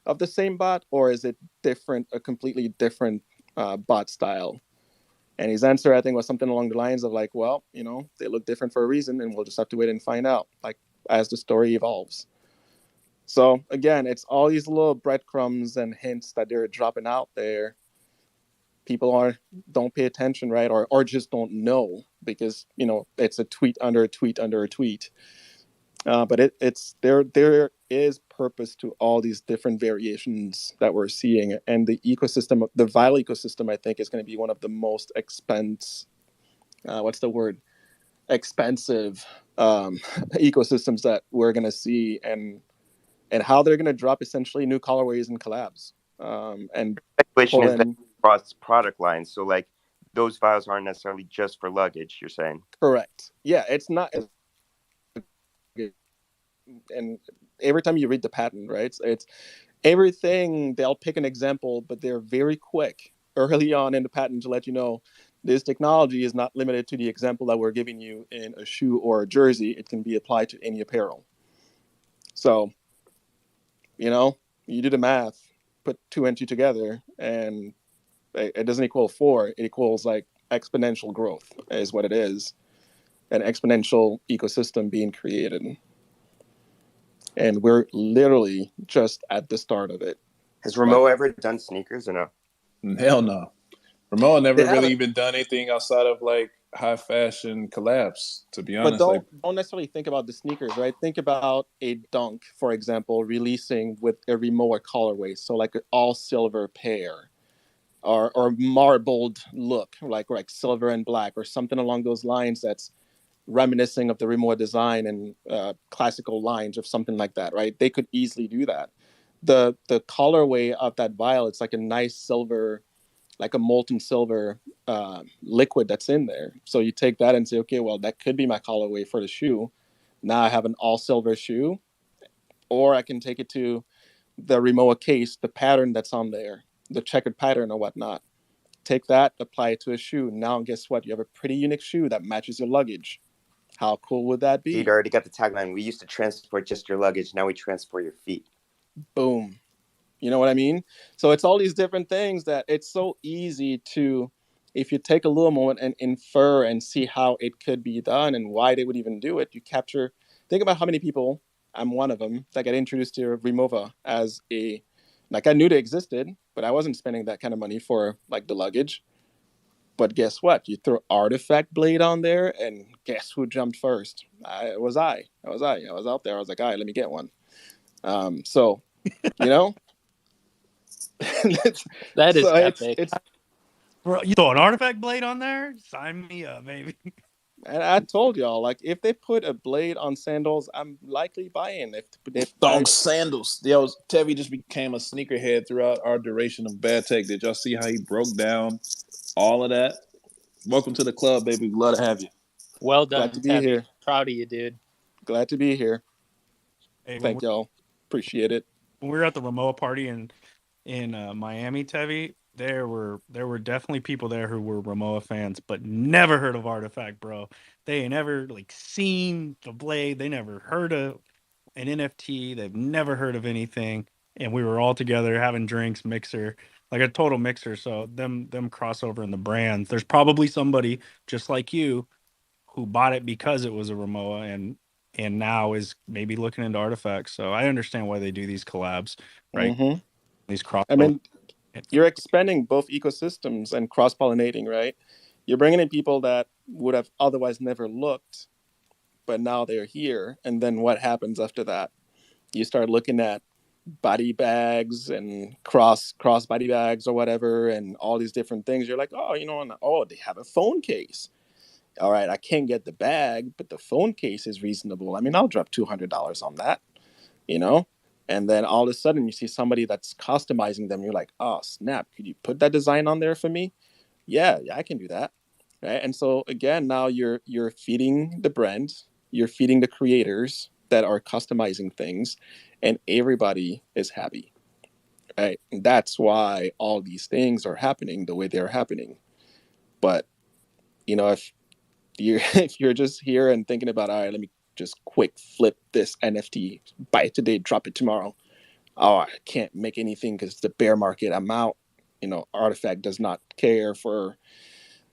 of the same bot, or is it a completely different bot style? And his answer, I think, was something along the lines of like, well, they look different for a reason, and we'll just have to wait and find out, like, as the story evolves. So again, it's all these little breadcrumbs and hints that they're dropping out there. People don't pay attention, right? Or just don't know, because, it's a tweet under a tweet under a tweet. But it's there is purpose to all these different variations that we're seeing, and the ecosystem, the vial ecosystem, I think is going to be one of the most expensive ecosystems that we're going to see, and how they're going to drop essentially new colorways and collabs. And Speculation is that across product lines, so like those vials aren't necessarily just for luggage. You're saying? Correct. Yeah, it's not. And every time you read the patent, right, it's everything. They'll pick an example, but they're very quick early on in the patent to let you know this technology is not limited to the example that we're giving you in a shoe or a jersey. It can be applied to any apparel. So, you do the math, put 2 and 2 together, and it doesn't equal 4. It equals like exponential growth is what it is. An exponential ecosystem being created. And we're literally just at the start of it. Has Remo ever done sneakers or no? Hell no. Remo never really even done anything outside of like high fashion collabs, to be honest. But don't necessarily think about the sneakers, right? Think about a Dunk, for example, releasing with a Rimowa colorway. So like an all silver pair, or marbled look, like silver and black, or something along those lines that's reminiscing of the Rimowa design and classical lines of something like that, right? They could easily do that. The colorway of that vial, it's like a nice silver, like a molten silver liquid that's in there. So you take that and say, okay, well, that could be my colorway for the shoe. Now I have an all silver shoe, or I can take it to the Rimowa case, the pattern that's on there, the checkered pattern or whatnot. Take that, apply it to a shoe. Now, guess what? You have a pretty unique shoe that matches your luggage. How cool would that be? You'd already got the tagline. We used to transport just your luggage. Now we transport your feet. Boom. You know what I mean? So it's all these different things that it's so easy to, if you take a little moment and infer and see how it could be done and why they would even do it, think about how many people, I'm one of them, that got introduced to Rimowa as I knew they existed, but I wasn't spending that kind of money for like the luggage. But guess what? You throw Artifact Blade on there, and guess who jumped first? I was out there. I was like, all right, let me get one. So, That is So epic. it's Bro, you throw an artifact blade on there? Sign me up, baby. and I told y'all, like, if they put a blade on sandals, I'm likely buying. If Thong sandals. Yo, Tevi just became a sneakerhead throughout our duration of Bad Tech. Did y'all see how he broke down all of that? Welcome to the club, baby. We'd love to have you. Well glad done, to be Tevy. here. Proud of you, dude. Glad to be here. Hey, Thank y'all. Appreciate it. when we were at the Ramoa party in Miami, Tevi, there were definitely people there who were Ramoa fans, but never heard of Artifact, bro. They ain't never like seen the blade. They never heard of an NFT. They've never heard of anything. And we were all together having drinks, mixer, like a total mixer. So them crossover in the brands. There's probably somebody just like you who bought it because it was a Ramoa and now is maybe looking into artifacts. So I understand why they do these collabs, right? Mm-hmm. These crossovers. I mean, you're expanding both ecosystems and cross-pollinating, right? You're bringing in people that would have otherwise never looked, but now they're here. And then what happens after that? You start looking at body bags and cross body bags or whatever, and all these different things. You're like, oh, they have a phone case. All right, I can't get the bag, but the phone case is reasonable. I mean, I'll drop $200 on that, you know? And then all of a sudden you see somebody that's customizing them. You're like, oh, snap. Could you put that design on there for me? Yeah, I can do that. Right. And so again, now you're feeding the brand, you're feeding the creators that are customizing things, and everybody is happy. Right. And that's why all these things are happening the way they're happening. But if you're if you're just here and thinking about, all right, let me just quick flip this NFT, buy it today, drop it tomorrow. Oh, I can't make anything because it's the bear market. I'm out. Artifact does not care for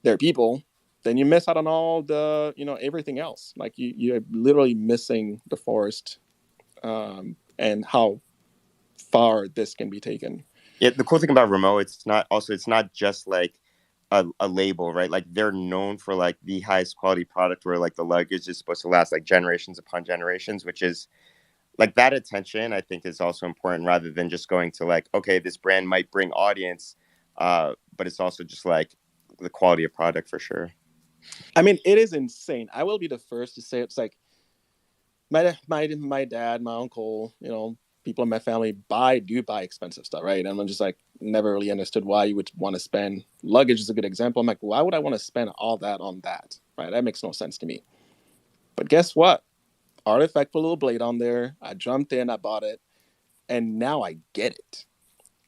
their people. Then you miss out on all the, everything else. Like you're literally missing the forest, and how far this can be taken. Yeah, the cool thing about Remo, it's not just like a label, right? Like they're known for like the highest quality product where like the luggage is supposed to last like generations upon generations, which is like that attention I think is also important rather than just going to like, okay, this brand might bring audience, but it's also just like the quality of product for sure. I mean, it is insane. I will be the first to say it's like my dad, my uncle, people in my family do buy expensive stuff, right? And I'm just like, never really understood why you would want to spend. Luggage is a good example. I'm like, why would I want to spend all that on that? Right? That makes no sense to me. But guess what? Artifact put a little blade on there. I jumped in, I bought it, and now I get it.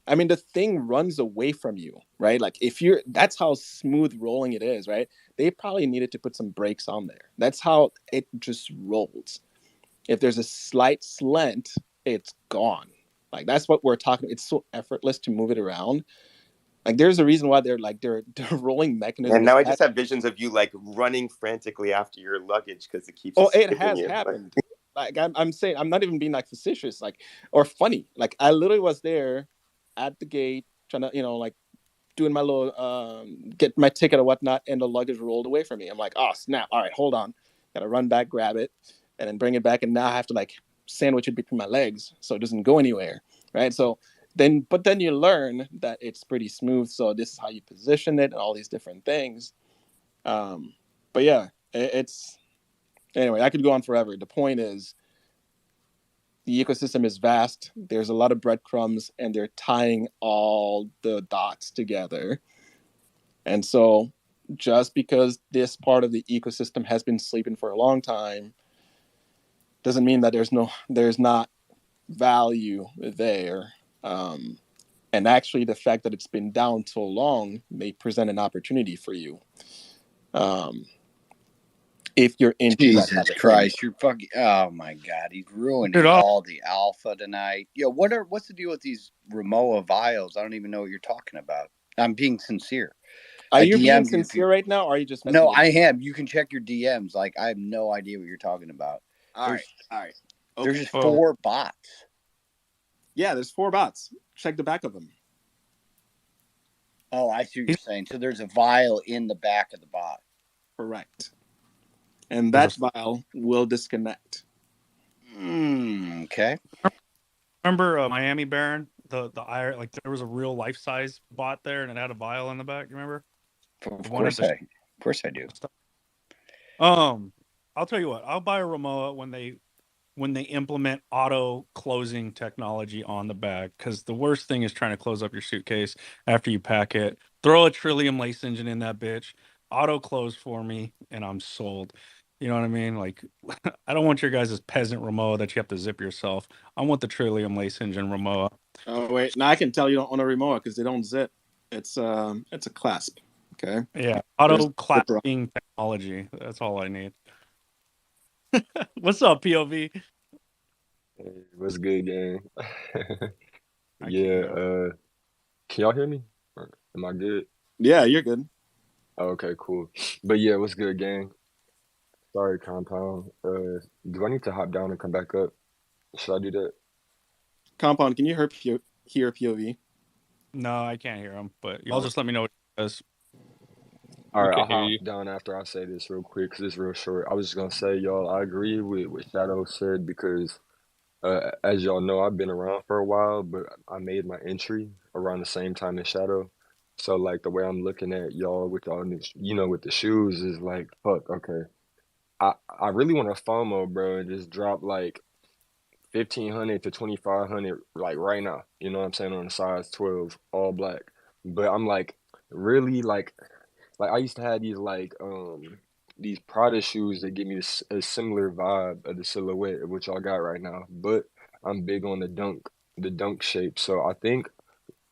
I mean, the thing runs away from you, right? Like that's how smooth rolling it is, right? They probably needed to put some brakes on there. That's how it just rolls. If there's a slight slant, it's gone. Like that's what we're talking. It's so effortless to move it around. Like there's a reason why they're rolling mechanism. And now I just have visions of you like running frantically after your luggage because it keeps. Oh, it has happened. Like I'm saying, I'm not even being like facetious, like or funny. Like I literally was there at the gate trying to, like doing my little get my ticket or whatnot, and the luggage rolled away from me. I'm like, oh snap! All right, hold on, gotta run back, grab it, and then bring it back, and now I have to like sandwich it between my legs so it doesn't go anywhere, right? So then you learn that it's pretty smooth. So this is how you position it, and all these different things. But yeah, it's anyway. I could go on forever. The point is, the ecosystem is vast. There's a lot of breadcrumbs, and they're tying all the dots together. And so just because this part of the ecosystem has been sleeping for a long time doesn't mean that there's not value there. And actually the fact that it's been down so long may present an opportunity for you. If you're into Jesus Christ, you're fucking, oh my God, he's ruining all the alpha tonight. Yo, what's the deal with these Ramoa vials? I don't even know what you're talking about. I'm being sincere. Are you being sincere right now, or are you just No, I am. You can check your DMs. Like, I have no idea what you're talking about. All right. Okay. There's just 4 bots. Yeah, there's 4 bots. Check the back of them. Oh, I see what you're saying. So there's a vial in the back of the bot. Correct. And that vial will disconnect. Okay. Remember Miami Baron the iron, like there was a real life size bot there, and it had a vial in the back. You remember? Of course I do. I'll tell you what. I'll buy a Rimowa when they implement auto closing technology on the bag, because the worst thing is trying to close up your suitcase after you pack it. Throw a Trillium lace engine in that bitch, auto close for me, and I'm sold. You know what I mean? Like, I don't want your guys' peasant Rimowa that you have to zip yourself. I want the Trillium lace engine Rimowa. Oh wait, now I can tell you don't own a Rimowa because they don't zip. It's a clasp. Okay. Yeah, There's auto a zipper on. clapping technology. That's all I need. What's up, POV? Hey, what's good, gang? I can't Yeah, hear him. can y'all hear me? Or am I good? Yeah, you're good. Oh, okay, cool. But yeah, what's good, gang? Sorry, Compound. Do I need to hop down and come back up? Should I do that? Compound, can you hear POV? No, I can't hear him. But y'all Oh, just let me know what he says. all We right, can I'll hear hop you. down after I say this real quick because it's real short. I was just gonna say, y'all, I agree with what Shadow said because, as y'all know, I've been around for a while, but I made my entry around the same time as Shadow. So like the way I'm looking at y'all with y'all, with the shoes is like, fuck, okay. I really want to FOMO, bro, and just drop like 1,500 to 2,500 like right now. You know what I'm saying, on a size 12, all black. But I'm like really like I used to have these Prada shoes that give me a similar vibe of the silhouette of what y'all got right now. But I'm big on the dunk shape. So I think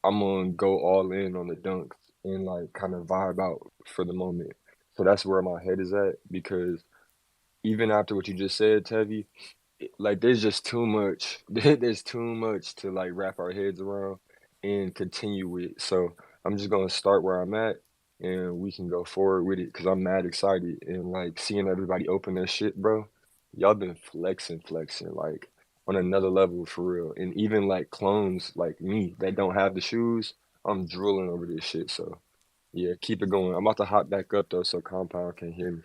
I'm gonna go all in on the dunks and like kind of vibe out for the moment. So that's where my head is at because even after what you just said, Tevi, like there's just too much. There's too much to like wrap our heads around and continue with. So I'm just gonna start where I'm at, and we can go forward with it because I'm mad excited and like seeing everybody open their shit, bro. Y'all been flexing like on another level for real. And even like clones like me that don't have the shoes, I'm drooling over this shit. So yeah, keep it going. I'm about to hop back up though, so Compound can hear me.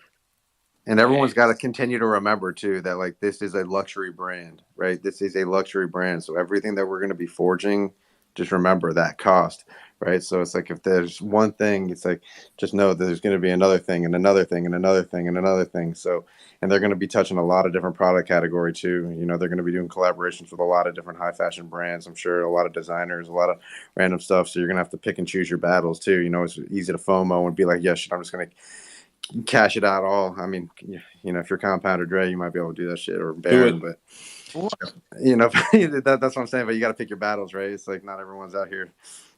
And everyone's Hey, got to continue to remember too that like this is a luxury brand, right? This is a luxury brand. So everything that we're going to be forging, just remember that cost, right? So it's like if there's one thing, it's like just know that there's going to be another thing and another thing and another thing and another thing. So and they're going to be touching a lot of different product category too. You know, they're going to be doing collaborations with a lot of different high fashion brands. I'm sure a lot of designers, a lot of random stuff. So you're going to have to pick and choose your battles too. You know, it's easy to FOMO and be like, yeah, shit, I'm just going to cash it out all. I mean, you know, if you're Compound or Dre, you might be able to do that shit, or Do it. Baron, but you know, that's what I'm saying. But you got to pick your battles, right? It's like not everyone's out here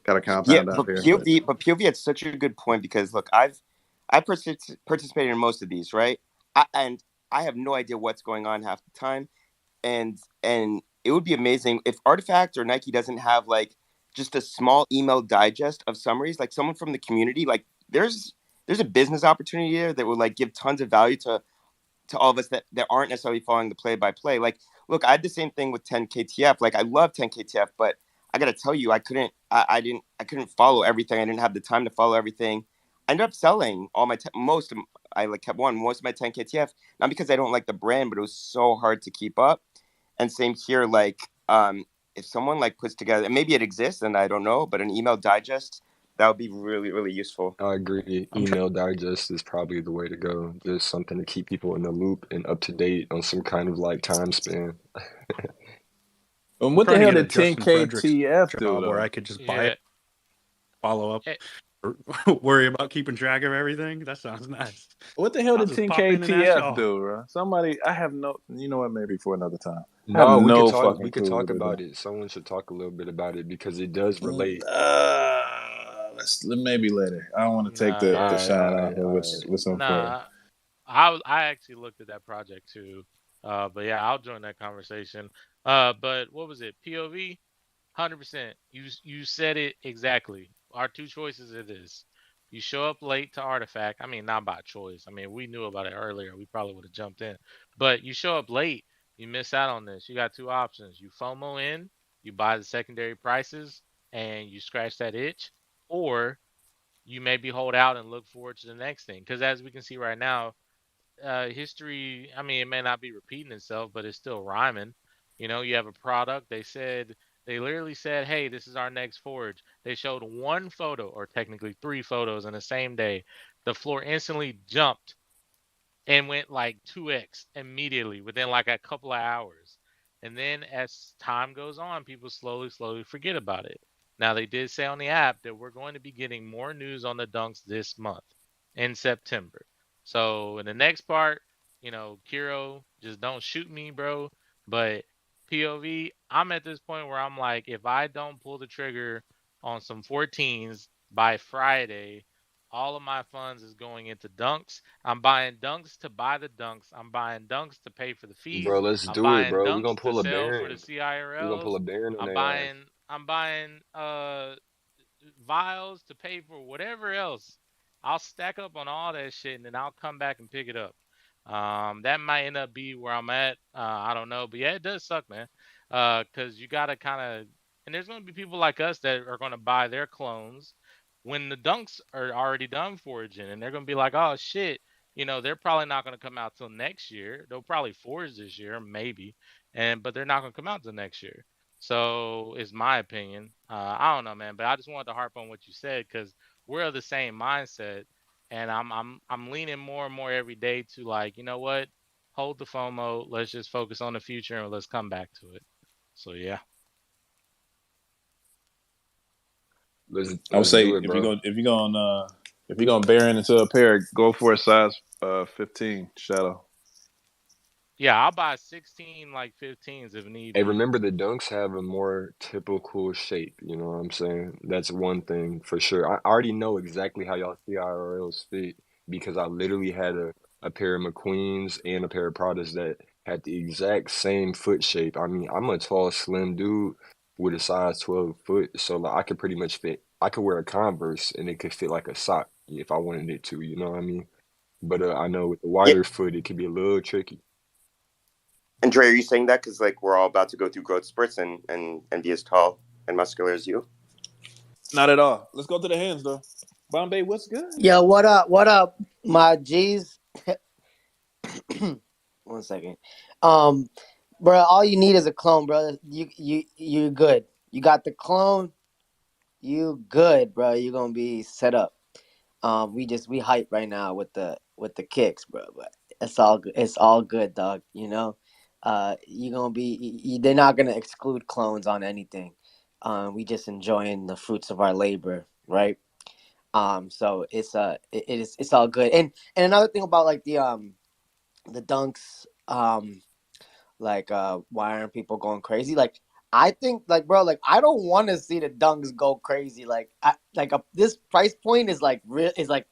got a Yeah, Compound out but here. POV had such a good point because look, I participated in most of these, right? And I have no idea what's going on half the time, and it would be amazing if Artifact or Nike doesn't have like just a small email digest of summaries, like someone from the community. Like there's a business opportunity there that would like give tons of value to all of us that aren't necessarily following the play by play. Like, look, I had the same thing with 10KTF. Like, I love 10KTF, but I gotta tell you, I couldn't follow everything. I didn't have the time to follow everything. I ended up selling all my I like kept most of my 10KTF, not because I don't like the brand, but it was so hard to keep up. And same here, like if someone like puts together, and maybe it exists and I don't know, but an email digest that would be really really useful. I agree. I'm trying. Email digest is probably the way to go. Just something to keep people in the loop and up to date on some kind of like time span. And I'm what the trying to hell get a did Justin Fredericks 10KTF do job where I though? could just buy yeah. it, follow up, Hey, or worry about keeping track of everything. That sounds nice. What the hell I'll did just pop in and ask 10KTF y'all. do, bro? Somebody, I have no, you know what, maybe for another time. I have No, no we fucking could clue what talk they do. about it. Someone should talk a little bit about it because it does relate. Let's maybe later. I don't want to take nah, the yeah, shine out here. All right. What's important? nah. I actually looked at that project too. But yeah, I'll join that conversation. But what was it? POV, 100%. You said it exactly. Our two choices are this. You show up late to Artifact. I mean, not by choice. I mean, we knew about it earlier. We probably would have jumped in. But you show up late, you miss out on this. You got two options. You FOMO in, you buy the secondary prices, and you scratch that itch, or you maybe hold out and look forward to the next thing. Because as we can see right now, history, I mean, it may not be repeating itself, but it's still rhyming. You know, you have a product. They said They literally said, "Hey, this is our next forge." They showed one photo, or technically three photos, in the same day. The floor instantly jumped and went like 2x immediately within like a couple of hours. And then as time goes on, people slowly forget about it. Now, they did say on the app that we're going to be getting more news on the dunks this month in September. So in the next part, Kiro, just don't shoot me, bro. But POV, I'm at this point where I'm like, if I don't pull the trigger on some 14s by Friday, all of my funds is going into dunks. I'm buying dunks to buy the dunks. I'm buying dunks to pay for the Bro, fees. let's I'm do it, buying bro. We're dunks gonna to pull a sell for the Baron. We're gonna pull CIRLs. a Baron on I'm their ass. buying I'm buying vials to pay for whatever else. I'll stack up on all that shit and then I'll come back and pick it up. That might end up be where I'm at. I don't know, but yeah, it does suck, man. Because you gotta kind of, and there's gonna be people like us that are gonna buy their clones when the dunks are already done foraging, and they're gonna be like, oh shit, they're probably not gonna come out till next year. They'll probably forge this year, maybe, but they're not gonna come out till next year. So it's my opinion. I don't know, man, but I just wanted to harp on what you said because we're of the same mindset, and I'm leaning more and more every day to, like, you know what? Hold the FOMO. Let's just focus on the future and let's come back to it. So yeah. I would Let's say do it, bro. if you're gonna bear into a pair, go for a size 15 shadow. Yeah, I'll buy 16 like 15s if need Hey, be. remember the dunks have a more typical shape, you know what I'm saying? That's one thing for sure. I already know exactly how y'all CIRLs fit because I literally had a pair of McQueens and a pair of Pradas that had the exact same foot shape. I mean, I'm a tall, slim dude with a size 12 foot, so like I could pretty much fit. I could wear a Converse and it could fit like a sock if I wanted it to, you know what I mean? But I know with the Yeah. wider foot, it could be a little tricky. And Dre, are you saying that because like we're all about to go through growth spurts and be as tall and muscular as you? Not at all. Let's go to the hands though. Bombay, what's good? Yo, what up? What up, my G's? 1 second. Bro, all you need is a clone, brother. You're good. You got the clone. You good, bro. You're gonna be set up. We hype right now with the kicks, bro. But it's all good. It's all good, dog. You're gonna be. They're not gonna exclude clones on anything. We just enjoying the fruits of our labor, right? So it's all good. And another thing about like the dunks, like why aren't people going crazy? Like I think, like, bro, like I don't want to see the dunks go crazy. This price point is like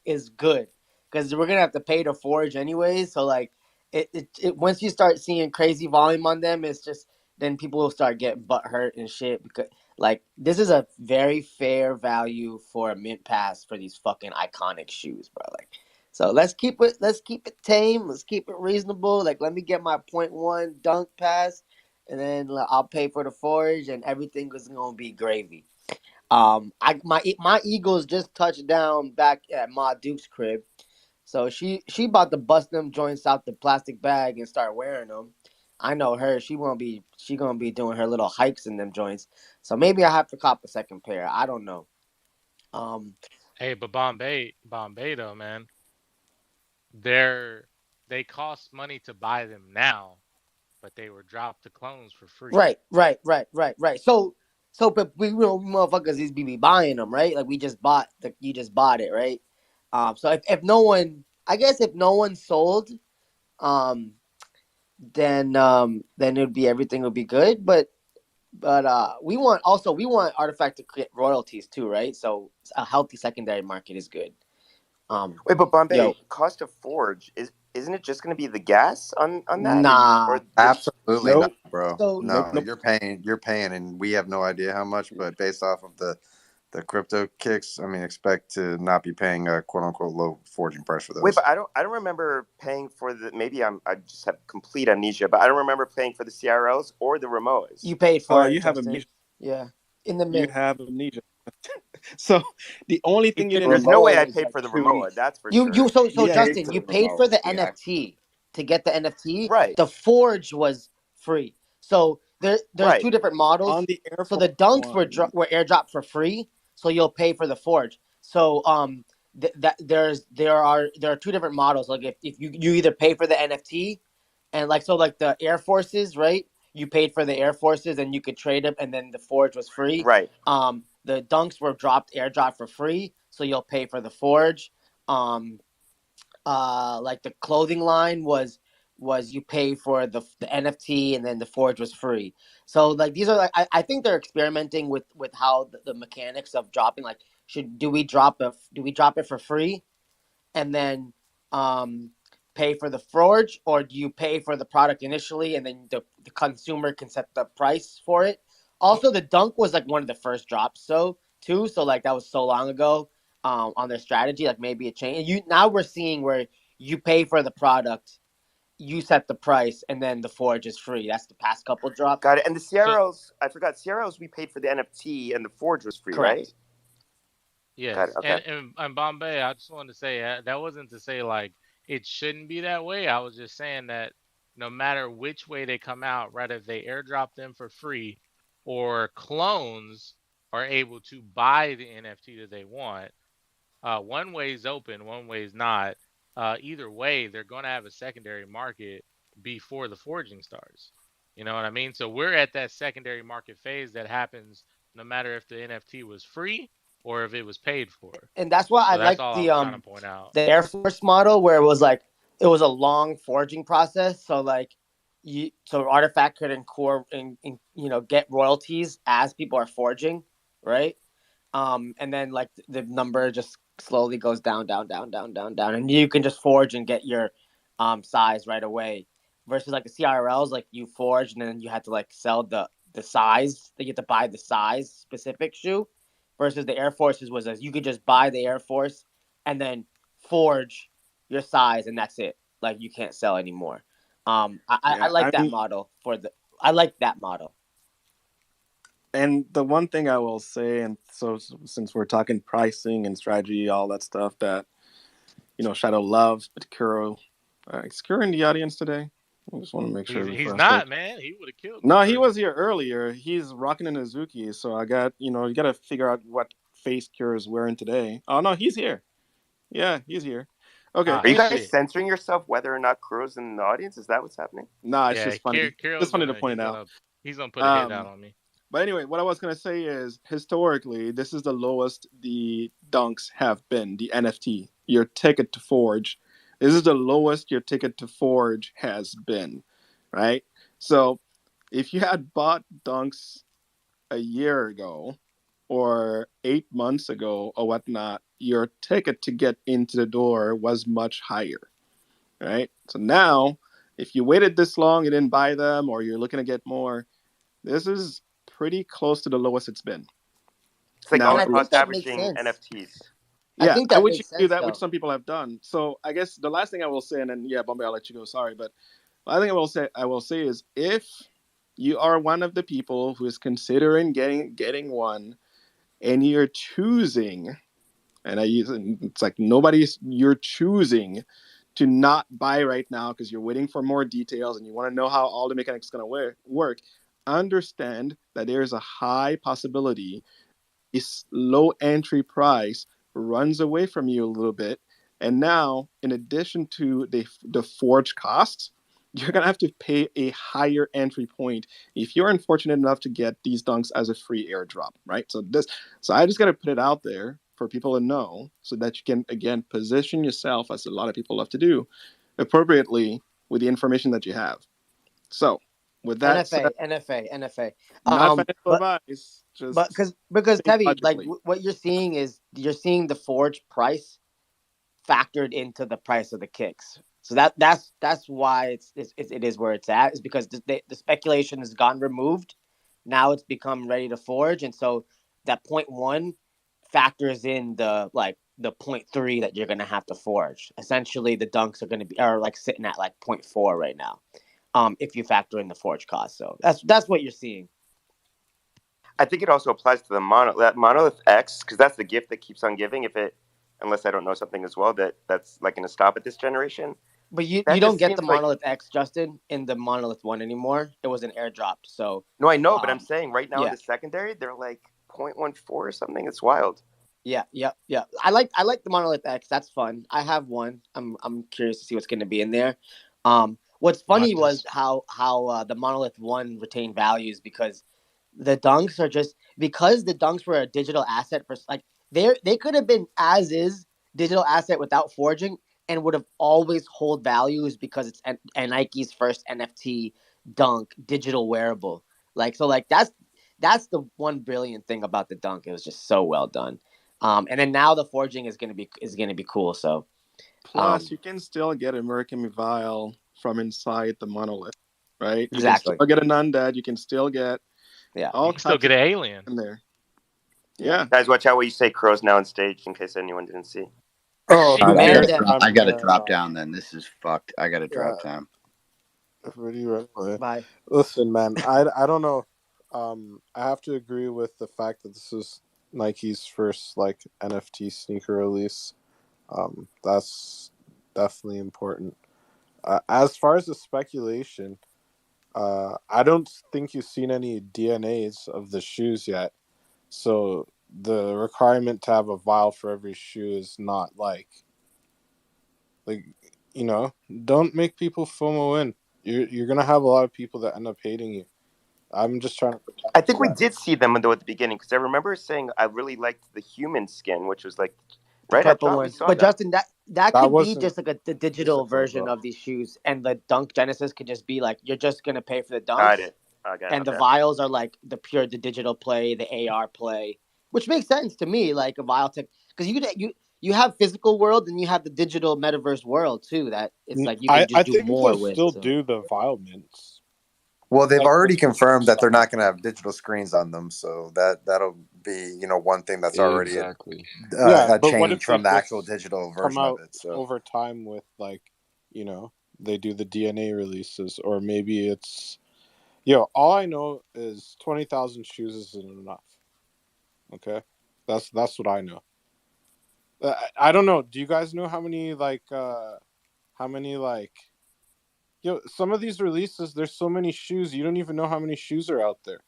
is good because we're gonna have to pay to forge anyways. So like it once you start seeing crazy volume on them, it's just then people will start getting butt hurt and shit because like this is a very fair value for a mint pass for these fucking iconic shoes, bro. Like, so let's keep it tame. Let's keep it reasonable. Like, let me get my .1 dunk pass, and then I'll pay for the forge, and everything is gonna be gravy. My Eagles just touched down back at Ma Duke's crib, so she about to bust them joints out the plastic bag and start wearing them. I know her. She gonna be doing her little hikes in them joints. So maybe I have to cop a second pair. I don't know. Um, Hey, but Bombay though, man, they're they cost money to buy them now, but they were dropped to clones for free. Right. But we real motherfuckers is be buying them, right? Like you just bought it, right? So if no one, I guess if no one sold, um, then it would be everything would be good. But we want Artifact to get royalties too, right? So a healthy secondary market is good. Wait, but Bombay, Yo, cost of forge isn't it just going to be the gas on that, nah, or Absolutely not, nope. bro. So No, Nope. you're paying, and we have no idea how much, but based off of the crypto kicks, I mean, expect to not be paying a quote unquote low forging price for wait, those. but I don't remember paying for the. Maybe I just have complete amnesia, but I don't remember paying for the CRLs or the Remoas. you paid for it, You have Justin. amnesia. Yeah, in the You mint. have amnesia. So the only thing you didn't There's no way know I is paid like for the 2 weeks. Remoa, that's for You sure. so You Yeah, paid Justin, for you the paid remote. for the Yeah, NFT to get the NFT. Right. The forge was free. So there's Right. two different models. On the Air So the Force dunks One. were airdropped for free, so you'll pay for the forge. So there are two different models. Like if you either pay for the NFT, and like the Air Forces, right? You paid for the Air Forces and you could trade them, and then the forge was free. Right. The dunks were airdropped for free, so you'll pay for the forge. Like the clothing line was you pay for the NFT, and then the forge was free. So like these are like I think they're experimenting with how the mechanics of dropping, like do we drop it for free and then pay for the forge, or do you pay for the product initially and then the consumer can set the price for it? Also, the dunk was like one of the first drops, so like that was so long ago. On their strategy, like maybe it changed. Now we're seeing where you pay for the product, you set the price, and then the forge is free. That's the past couple drops. Got it. And the CROs, I forgot, CROs we paid for the NFT and the forge was free, Correct. right? Got Yes, it. Okay. and Bombay, I just wanted to say that wasn't to say like it shouldn't be that way. I was just saying that no matter which way they come out, right, if they airdrop them for free or clones are able to buy the NFT that they want, one way's open, one way's not. Either way, they're going to have a secondary market before the forging starts. You know what I mean? So we're at that secondary market phase that happens no matter if the NFT was free or if it was paid for. And that's why I So that's like all I was trying to point out. the Air Force model, where it was a long forging process. So like Artifact could get royalties as people are forging, right? And then like the number just slowly goes down, and you can just forge and get your size right away. Versus like the CRLs, like you forge and then you had to like sell the size. That you had to buy the size specific shoe. Versus the Air Forces was as you could just buy the Air Force and then forge your size, and that's it. Like you can't sell anymore. I like that model I like that model. And the one thing I will say, and so since we're talking pricing and strategy, all that stuff that Shadow loves, but Kuro, is Kuro in the audience today? I just want to make sure. He's not, man. He would have killed. No, he was here earlier. He's rocking an Azuki, so I got you got to figure out what face Kuro is wearing today. Oh no, he's here. Yeah, he's here. Okay. Are you guys censoring yourself whether or not Kuro's in the audience? Is that what's happening? No, it's just funny. It's funny to point it out. He's gonna put a hit out on me. But anyway, what I was going to say is, historically, this is the lowest the dunks have been, the NFT, your ticket to forge. This is the lowest your ticket to forge has been, right? So if you had bought dunks a year ago or 8 months ago or whatnot, your ticket to get into the door was much higher, right? So now, if you waited this long, you didn't buy them, or you're looking to get more, this is pretty close to the lowest it's been. It's like all cost averaging NFTs. Yeah, I wish you could do that, which some people have done. So I guess the last thing I will say, and then Bombay, I'll let you go. Sorry, but the last thing I will say is, if you are one of the people who is considering getting one, and you're choosing, and it's like you're choosing to not buy right now because you're waiting for more details and you want to know how all the mechanics is going to work. Understand that there is a high possibility this low entry price runs away from you a little bit, and now in addition to the forge costs, you're gonna have to pay a higher entry point if you're unfortunate enough to get these dunks as a free airdrop, right? So I just gotta put it out there for people to know, so that you can again position yourself, as a lot of people love to do, appropriately with the information that you have. So with that NFA. Not financial advice. Because Tevi, like what you're seeing is the forge price factored into the price of the kicks. So that's why it is where it's at. Is because the speculation has gotten removed. Now it's become ready to forge, and so that 0.1 factors in the 0.3 that you're gonna have to forge. Essentially, the dunks are like sitting at like 0.4 right now. If you factor in the forge cost. So that's what you're seeing. I think it also applies to the Monolith X, because that's the gift that keeps on giving. Unless I don't know something as well, that's like going to stop at this generation. But you That don't just get the seems like Monolith X, Justin, in the Monolith 1 anymore. It was an airdropped. So no, I know, but I'm saying right now in yeah. the secondary they're like 0.14 or something. It's wild. Yeah. I like the Monolith X. That's fun. I have one. I'm curious to see what's going to be in there. What's funny was how the Monolith 1 retained values because the dunks are just because the dunks were a digital asset for like they could have been as is digital asset without forging and would have always hold values because it's and Nike's first NFT dunk digital wearable. Like so like that's the one brilliant thing about the dunk. It was just so well done. And then now the forging is gonna be cool. So Plus, you can still get a Mercury vial from inside the monolith, right? You exactly. can still get an undead. You can still get all you can still get an alien in there. Yeah, Guys, watch out what you say. Crow's now on stage in case anyone didn't see. Oh, man, I got to drop down then. This is fucked. I got to drop down. Bye. Listen, man, I don't know. I have to agree with the fact that this is Nike's first like NFT sneaker release. That's definitely important. As far as the speculation, I don't think you've seen any DNAs of the shoes yet. So the requirement to have a vial for every shoe is not like don't make people FOMO in. You're gonna have a lot of people that end up hating you. I'm just trying to protect I think you we guys. did see them though at the beginning because I remember saying I really liked the human skin, which was like the right. I purple thought we one. saw But that. Justin, that could be wasn't just like the digital physical, version though. of these shoes, and the Dunk Genesis could just be like you're just gonna pay for the Got dunks, it. Okay. and the vials are like the digital play, the AR play, which makes sense to me. Like a vial tech, because you have physical world and you have the digital metaverse world too. That it's like you can I just do think more they'll with. still So. do the vial mints. Well, they've Like, already that's confirmed that they're not going to have digital screens on them, so that'll be one thing that's already Exactly. yeah, a but what if change they from the actual just digital come version of out it. So over time with they do the DNA releases, or maybe it's all I know is 20,000 shoes isn't enough. Okay, that's what I know. I don't know. Do you guys know how many some of these releases? There's so many shoes. You don't even know how many shoes are out there.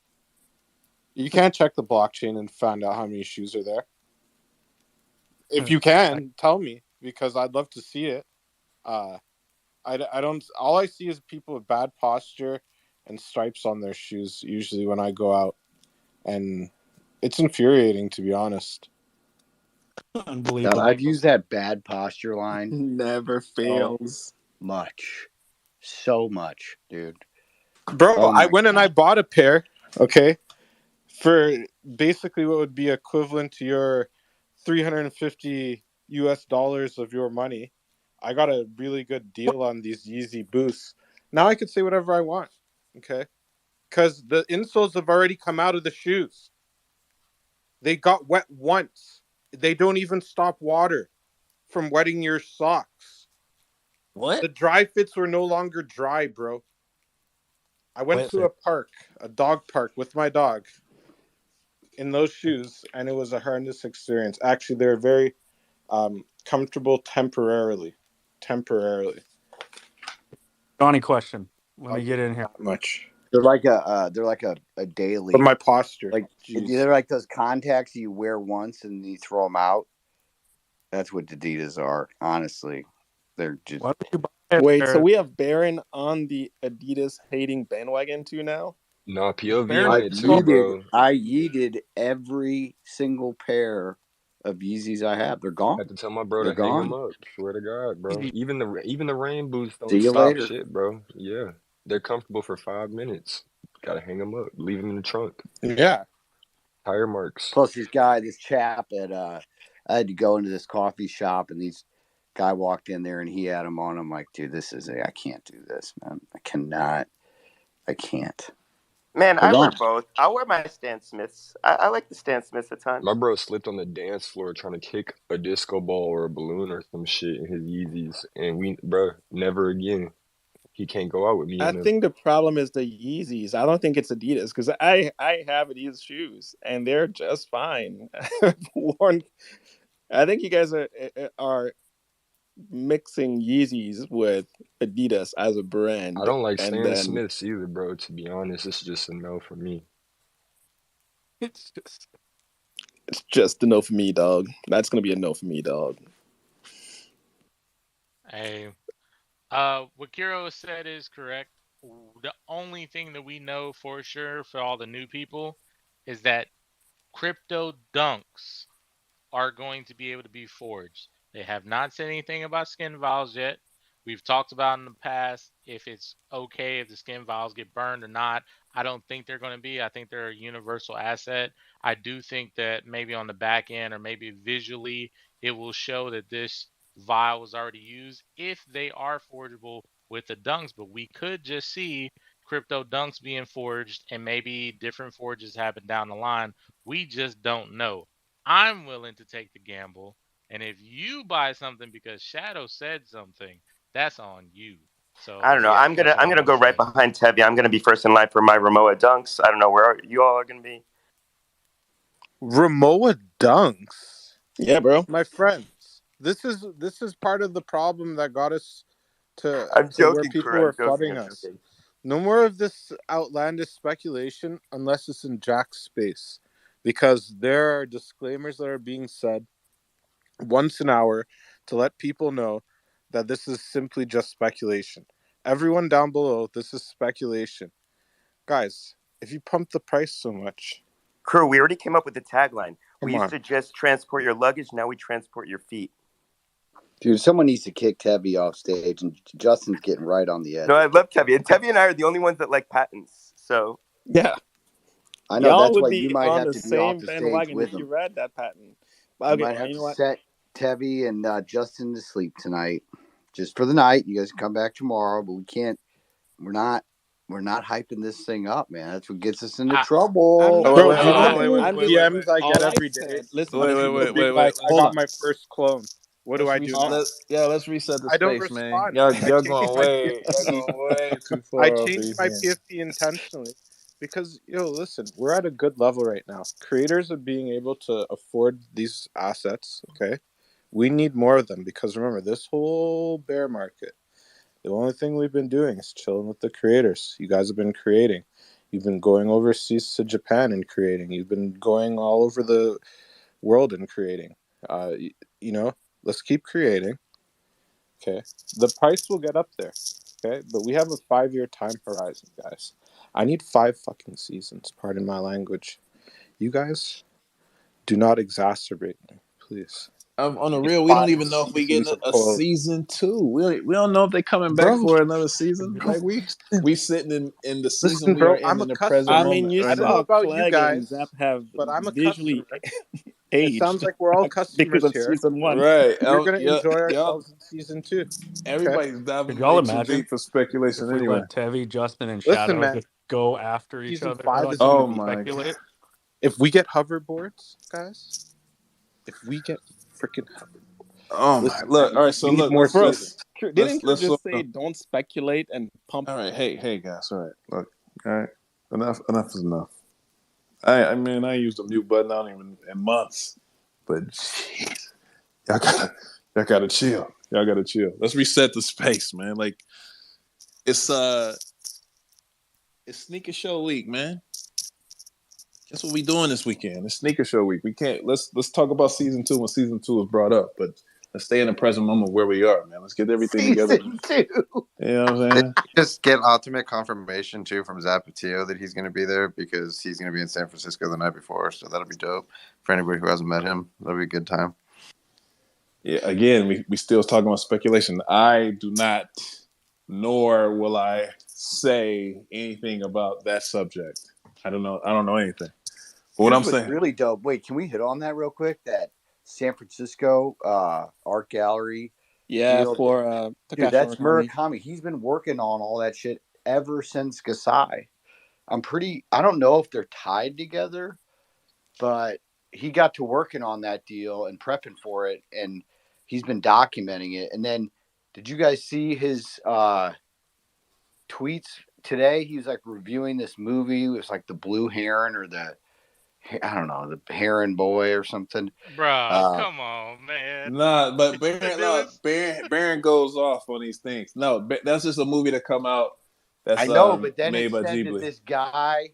You can't check the blockchain and find out how many shoes are there. If you can, tell me because I'd love to see it. I don't. All I see is people with bad posture and stripes on their shoes. Usually when I go out, and it's infuriating to be honest. Unbelievable. I've used that bad posture line. Never fails. So much, dude. Bro, I went and I bought a pair. Okay, for basically what would be equivalent to your $350 of your money. I got a really good deal on these Yeezy boosts. Now I can say whatever I want, okay? Because the insoles have already come out of the shoes. They got wet once. They don't even stop water from wetting your socks. What? The dry fits were no longer dry, bro. I went to a park, a dog park with my dog in those shoes, and it was a horrendous experience. Actually, they're very comfortable temporarily. Johnny, question. Let me get in here. Much. They're like a daily. But my posture, like jeez. they're like those contacts you wear once and you throw them out. That's what Adidas are. Honestly, they're just. Wait, so we have Baron on the Adidas hating bandwagon too now? No, POV on it too, bro. I yeeted every single pair of Yeezys I have. They're gone. I had to tell my bro They're to hang gone. them up. Swear to God, bro. Even the rain boots See don't you stop later. shit, bro. Yeah, they're comfortable for 5 minutes. Gotta hang them up. Leave them in the trunk. Yeah. Tire marks. Plus, this chap at I had to go into this coffee shop, and these guy walked in there, and he had them on. I'm like, dude, I can't do this, man. I can't. Man, I wear both. I'll wear my Stan Smiths. I like the Stan Smiths at times. My bro slipped on the dance floor trying to kick a disco ball or a balloon or some shit in his Yeezys, and never again. He can't go out with me. I think the problem is the Yeezys. I don't think it's Adidas because I have Adidas shoes and they're just fine. I think you guys are mixing Yeezys with Adidas as a brand. I don't like and Stan then Smiths either, bro. To be honest, it's just a no for me. It's just it's just a no for me, dog. That's gonna be a no for me, dog. Hey, what Kiro said is correct. The only thing that we know for sure for all the new people is that crypto dunks are going to be able to be forged. They have not said anything about skin vials yet. We've talked about in the past if it's okay if the skin vials get burned or not. I don't think they're going to be. I think they're a universal asset. I do think that maybe on the back end or maybe visually it will show that this vial was already used if they are forgeable with the dunks. But we could just see crypto dunks being forged and maybe different forges happen down the line. We just don't know. I'm willing to take the gamble. And if you buy something because Shadow said something, that's on you. So I don't know. yeah, I'm that's gonna what I'm I'm gonna gonna go right say. behind Tevye. I'm gonna be first in line for my Ramoa dunks. I don't know where you all are gonna be. Ramoa dunks. Yeah, bro. My friends, this is part of the problem that got us to I'm where joking, people crew. were I'm joking. flooding I'm us. joking. No more of this outlandish speculation unless it's in Jack's space, because there are disclaimers that are being said once an hour to let people know that this is simply just speculation. Everyone down below, this is speculation. Guys, if you pump the price so much, Crew, we already came up with the tagline. We come used on. to just transport your luggage. Now we transport your feet. Dude, someone needs to kick Tevye off stage, and Justin's getting right on the edge. No, I love Tevye. And Tevye and I are the only ones that like patents. So Yeah. I know, Y'all that's would why be you might on have the to be off same the stage bandwagon with if you him. read that patent. You Okay, might have you to know what? set Tevye and Justin to sleep tonight, just for the night. You guys can come back tomorrow, but we can't. We're not hyping this thing up, man. That's what gets us into I trouble. Bro, I do you know I how I'm many I'm just DMs I get all I every day? said. Listen, Wait, wait, listen, wait, listen. Being wait, wait. like, I Hold got on. my first clone. What do I do now? Let's reset the I don't space, man. respond. Y'all I y'all changed going my way PFP. too I far off the changed my ECM. PFP intentionally because, listen, we're at a good level right now. Creators are being able to afford these assets, okay? We need more of them because, remember, this whole bear market, the only thing we've been doing is chilling with the creators. You guys have been creating. You've been going overseas to Japan and creating. You've been going all over the world and creating. Let's keep creating. Okay, the price will get up there. Okay, but we have a 5-year time horizon, guys. I need 5 fucking seasons. Pardon my language. You guys do not exacerbate me, please. On the I need real, we 5 don't even know if we get seasons of a clothes, season 2. We don't know if they coming back bro. for another season. Bro, Like we sitting in the season listen, we are bro. I'm in a the present I customer. mean, moment you I right don't know saw now. about you Clegg and guys, Zap have but I'm a visually customer. It sounds aged like we're all because customers of here. season one. Right. We're gonna Yeah. enjoy Yep. ourselves in season 2. Okay. Everybody's could diving y'all way too imagine deep for speculation if we anyway. let Tevy, Justin, and Listen, Shadow man. just go after each Season other 5 like is gonna Oh be. my god. speculate? If we get hoverboards, guys. If we get freaking Oh my. listen, Look. man. All right. So We need look. more Bro, seasons. didn't you Let's slow just say down. don't speculate and pump? All right. Hey guys. All right. Look. All right. Enough is enough. I mean I used the mute button I don't even in months, but jeez, y'all gotta chill. Y'all gotta chill. Let's reset the space, man. Like it's sneaker show week, man. That's what we doing this weekend. It's sneaker show week. We can't let's talk about season 2 when season 2 is brought up, but let's stay in the present moment where we are, man. Let's get everything together. Season 2. You know what I'm saying? Just get ultimate confirmation too from Zapatio that he's going to be there because he's going to be in San Francisco the night before. So that'll be dope for anybody who hasn't met him. That'll be a good time. Yeah, again, we still talking about speculation. I do not, nor will I say anything about that subject. I don't know anything. But what Here's I'm what's saying, really dope. Wait, can we hit on that real quick? That San Francisco art gallery Yeah, deal. for Dude, Takashi that's Murakami. Murakami. He's been working on all that shit ever since Gasai. I don't know if they're tied together, but he got to working on that deal and prepping for it, and he's been documenting it. And then, did you guys see his tweets today? He was like reviewing this movie. It was like the Blue Heron or I don't know, the Heron Boy or something. Bro, come on, man. Nah, but It's the newest. Baron goes off on these things. No, that's just a movie to come out that's I know, but then made it by said that Ghibli. this guy,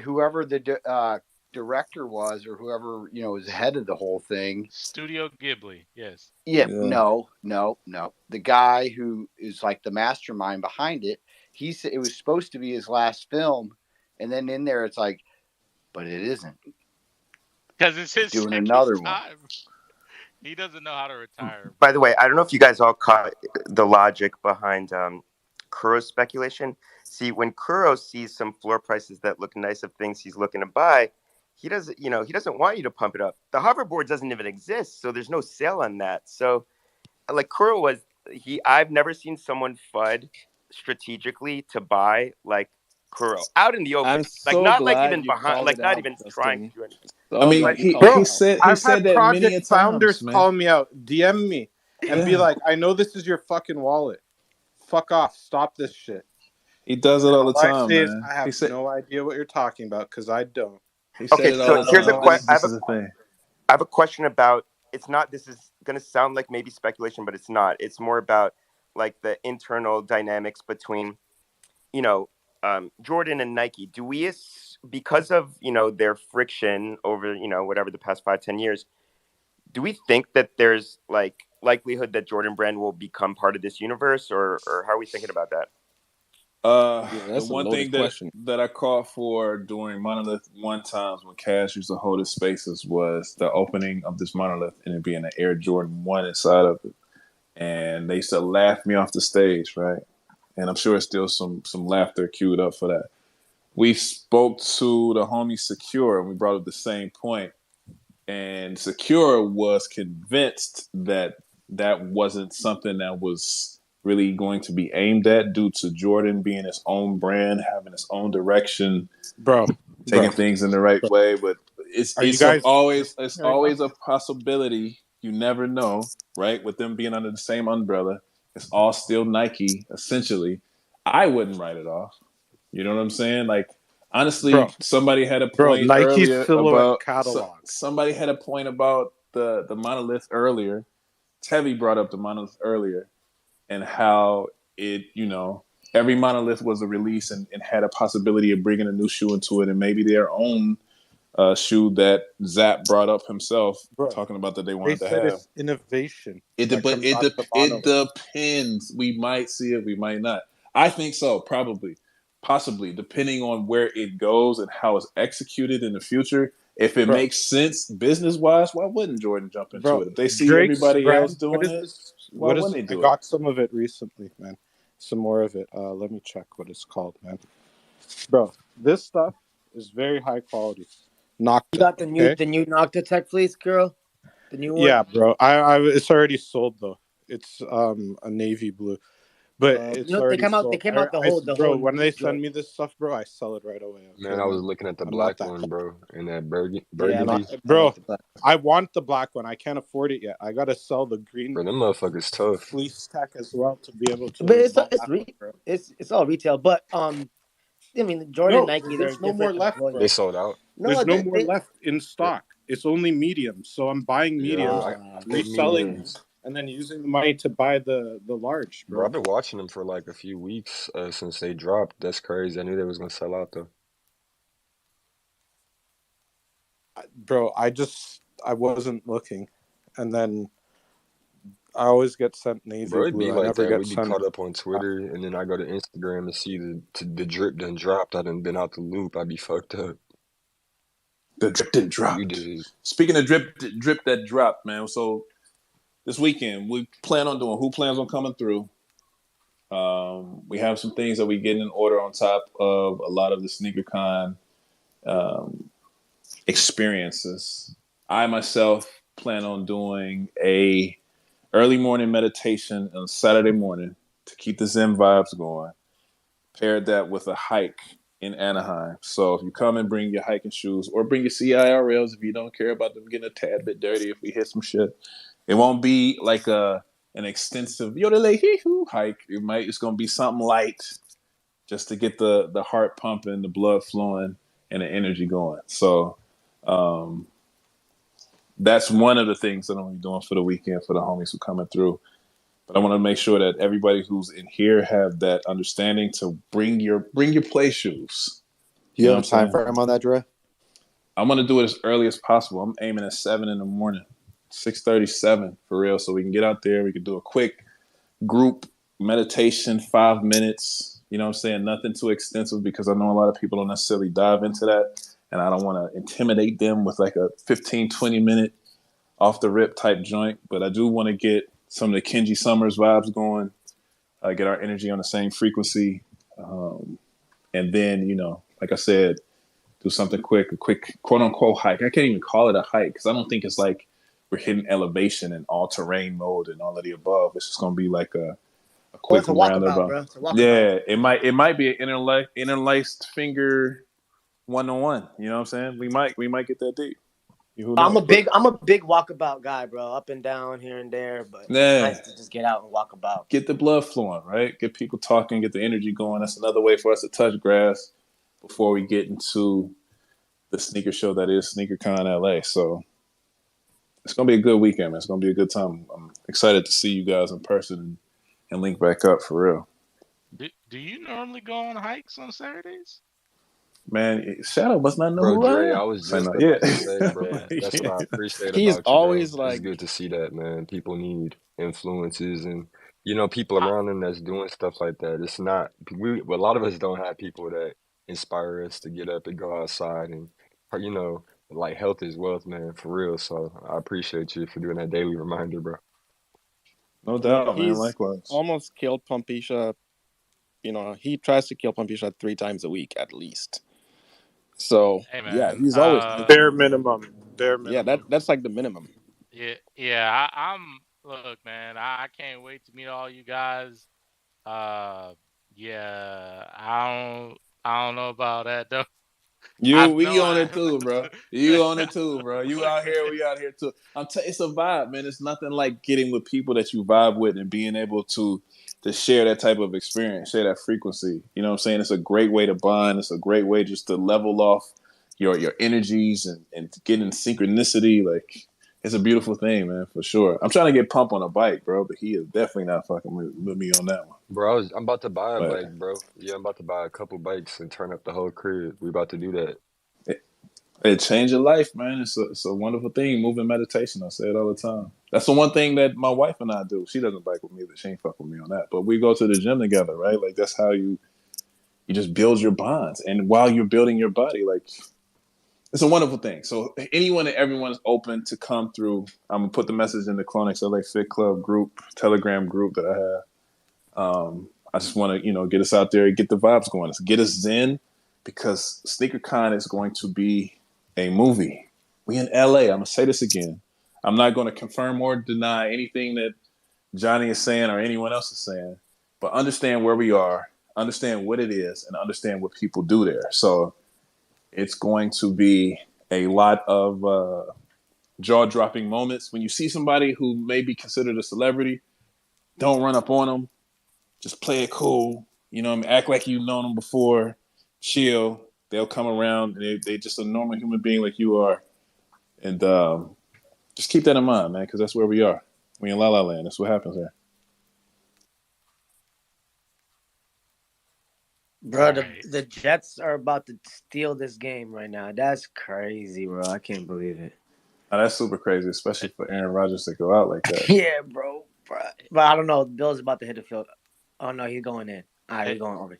whoever the director was, or whoever was head of the whole thing. Studio Ghibli, yes. Yeah, no. The guy who is like the mastermind behind it, he said it was supposed to be his last film, and then in there it's like, but it isn't. Because it's his doing second another one. time. He doesn't know how to retire. By the way, I don't know if you guys all caught the logic behind Kuro's speculation. See, when Kuro sees some floor prices that look nice of things he's looking to buy, he doesn't want you to pump it up. The hoverboard doesn't even exist, so there's no sale on that. So, like Kuro I've never seen someone FUD strategically to buy like Kuro out in the open, I'm so not glad like even you behind, called like it not out, even Justin. trying to do anything. So I mean, glad you he called it out. said I've that had many a project founders times, man. call me out, DM me, and be like, "I know this is your fucking wallet. Fuck off. Stop this shit." He does it And all the I time, say is, man. I have no idea what you're talking about because I don't. He said it all the Here's a time. question. This is the thing. I have a question about. It's not. This is going to sound like maybe speculation, but it's not. It's more about like the internal dynamics between, Jordan and Nike. Do we, because of their friction over whatever the past 5-10 years, do we think that there's like likelihood that Jordan Brand will become part of this universe, or how are we thinking about that? The one thing that I called for during Monolith one times when Cash used to hold his spaces was the opening of this Monolith and it being an Air Jordan 1 inside of it. And they used to laugh me off the stage, right? And I'm sure it's still some laughter queued up for that. We spoke to the homie Secure and we brought up the same point. And Secure was convinced that wasn't something that was really going to be aimed at due to Jordan being his own brand, having his own direction, taking things in the right way. But it's always a possibility. You never know, right? With them being under the same umbrella, it's all still Nike, essentially. I wouldn't write it off. You know what I'm saying? Like, honestly, somebody had a point earlier about catalog. Somebody had a point about the monolith earlier. Tevi brought up the monolith earlier. And how it, every monolith was a release and had a possibility of bringing a new shoe into it, and maybe their own shoe that Zap brought up himself, talking about that they wanted to have. It's innovation. It depends. We might see it, we might not. I think so, probably, possibly, depending on where it goes and how it's executed in the future. If it makes sense business-wise, why wouldn't Jordan jump into it? If they see everybody else doing it, why wouldn't they do it? I got some of it recently, man. Some more of it. Let me check what it's called, man. Bro, this stuff is very high quality. Nocta. You got the new Nocta Tech fleece, girl? The new one? Yeah, bro. It's already sold though. It's a navy blue. But it's already sold. They came out the whole when they send me this stuff, bro, I sell it right away. Man, I was looking at the black one, bro, and that burgundy. Bro, I want the black one. I can't afford it yet. I gotta sell the green. Bro, them motherfuckers tough. Fleece tech as well to be able to. But it's all retail. But I mean, Jordan, Nike, there's no more left. Bro. They sold out. There's no more left in stock. It's only mediums. So I'm buying mediums, reselling, and then using the money to buy the large, bro. I've been watching them for like a few weeks since they dropped. That's crazy. I knew they was gonna sell out though. Bro, I wasn't looking, and then I always get sent navy blue. It'd be like that. We'd be caught up on Twitter, and then I go to Instagram and see the drip done dropped. I done been out the loop. I'd be fucked up. The drip didn't drop. Speaking of drip that dropped, man. So this weekend we plan on doing. Who plans on coming through? We have some things that we get in order on top of a lot of the SneakerCon experiences. I myself plan on doing a early morning meditation on Saturday morning to keep the Zen vibes going. Paired that with a hike in Anaheim. So if you come and bring your hiking shoes or bring your CIRLs if you don't care about them getting a tad bit dirty if we hit some shit. It won't be like an extensive hike. It's gonna be something light just to get the heart pumping, the blood flowing, and the energy going. So That's one of the things that I'm gonna be doing for the weekend for the homies who coming through. But I want to make sure that everybody who's in here have that understanding to bring your play shoes. You know have a what I'm time saying? frame on that, Dre? I'm gonna do it as early as possible. I'm aiming at 7 in the morning, 6:37 for real, so we can get out there. We can do a quick group meditation, 5 minutes. You know what I'm saying? Nothing too extensive because I know a lot of people don't necessarily dive into that, and I don't want to intimidate them with like a 15, 20-minute off the rip type joint. But I do want to get some of the Kenji Summers vibes going, get our energy on the same frequency, and then like I said, do something quick, a quick quote unquote hike. I can't even call it a hike because I don't think it's like we're hitting elevation and all terrain mode and all of the above. It's just gonna be like a Well, quick it's a walkabout, roundabout. bro. It's a walkabout. Yeah, it might be an interlaced finger 1-on-1. You know what I'm saying? We might get that deep. Who knows? I'm a big walkabout guy, bro. Up and down, here and there, but it's nice to just get out and walk about. Get the blood flowing, right? Get people talking, get the energy going. That's another way for us to touch grass before we get into the sneaker show that is SneakerCon LA. So it's gonna be a good weekend, man. It's gonna be a good time. I'm excited to see you guys in person and link back up for real. Do you normally go on hikes on Saturdays? Man, Shadow must not know Bro, who I Dre, am. I was Say just no. about to say, bro, that's what Yeah. I appreciate He's about you, bro. always It's good to see that, man. People need influences and people I, around them that's doing stuff like that. It's not a lot of us don't have people that inspire us to get up and go outside and like health is wealth, man, for real. So I appreciate you for doing that daily reminder, bro. No doubt, man. He's Likewise. almost killed Pompisha. He tries to kill Pompisha 3 times a week at least. So hey yeah, man, he's always Bare minimum. Bare yeah. minimum. That's like the minimum. yeah. I'm look, man. I can't wait to meet all you guys. Yeah. I don't know about that though. I We know on I. it too, bro. You on it too, bro. You out here, we out here too. It's a vibe, man. It's nothing like getting with people that you vibe with and being able to share that type of experience, share that frequency. You know what I'm saying? It's a great way to bond. It's a great way just to level off your energies and to get in synchronicity. Like it's a beautiful thing, man, for sure. I'm trying to get Pump on a bike, bro, but he is definitely not fucking with me on that one. Bro, I'm about to buy a But bike, bro. Yeah, I'm about to buy a couple bikes and turn up the whole crib. We about to do that. it changed your life, man. It's a wonderful thing. Moving meditation. I say it all the time. That's the one thing that my wife and I do. She doesn't bike with me, but she ain't fuck with me on that. But we go to the gym together, right? Like that's how you just build your bonds. And while you're building your body, like it's a wonderful thing. So anyone and everyone is open to come through. I'm gonna put the message in the CloneX LA Fit Club group, Telegram group that I have. I just want to, get us out there, get the vibes going. Let's get us zen because SneakerCon is going to be a movie. We in LA. I'm gonna say this again. I'm not going to confirm or deny anything that Johnny is saying or anyone else is saying, but understand where we are, understand what it is, and understand what people do there. So it's going to be a lot of jaw-dropping moments. When you see somebody who may be considered a celebrity, don't run up on them. Just play it cool. Act like you've known them before. Chill. They'll come around. They just a normal human being like you are. And just keep that in mind, man, because that's where we are. We in La La Land. That's what happens here. Bro, Right. the Jets are about to steal this game right now. That's crazy, bro. I can't believe it. Now, that's super crazy, especially for Aaron Rodgers to go out like that. Yeah, bro. But I don't know. Bill's about to hit the field. Oh, no, he's going in. All right, Hey, he's going over.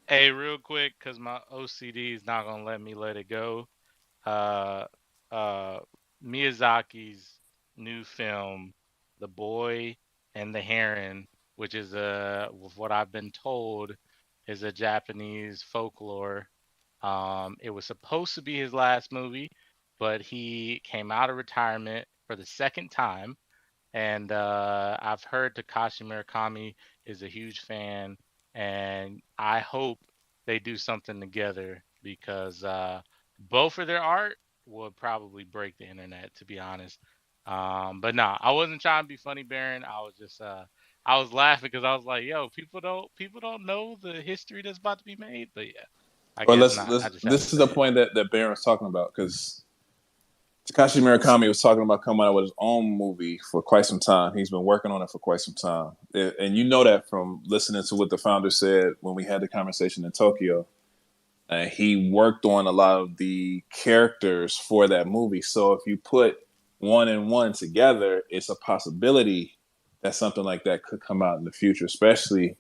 hey, real quick, because my OCD is not gonna let me let it go. Uh, Miyazaki's new film, The Boy and the Heron, which is with what I've been told, is a Japanese folklore. It was supposed to be his last movie, but he came out of retirement for the second time. And I've heard Takashi Murakami is a huge fan, and I hope they do something together because both of their art would probably break the internet, to be honest. But nah, I wasn't trying to be funny, Baron. I was just I was laughing because I was like, yo, people don't know the history that's about to be made. But yeah, I But guess let's not. let's. I just had to This is say the it. point that Baron's talking about because Takashi Murakami was talking about coming out with his own movie for quite some time. He's been working on it for quite some time. And you know that from listening to what the founder said when we had the conversation in Tokyo. He worked on a lot of the characters for that movie. So if you put one and one together, it's a possibility that something like that could come out in the future, especially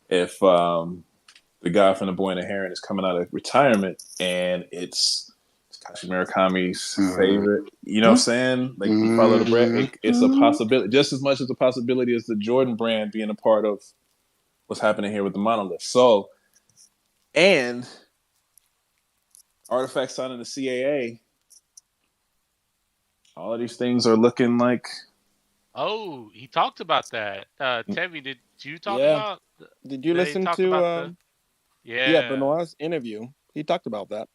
if the guy from The Boy and the Heron is coming out of retirement and it's Takashi Murakami's favorite. You know what I'm saying? Like, you follow the brand. It's a possibility, just as much as a possibility as the Jordan brand being a part of what's happening here with the monolith. So, and Artifact signing the CAA, all of these things are looking like. Oh, he talked about that. Tevi, did you talk Yeah. about? Did you They listen talked to about the Benoit's interview? He talked about that.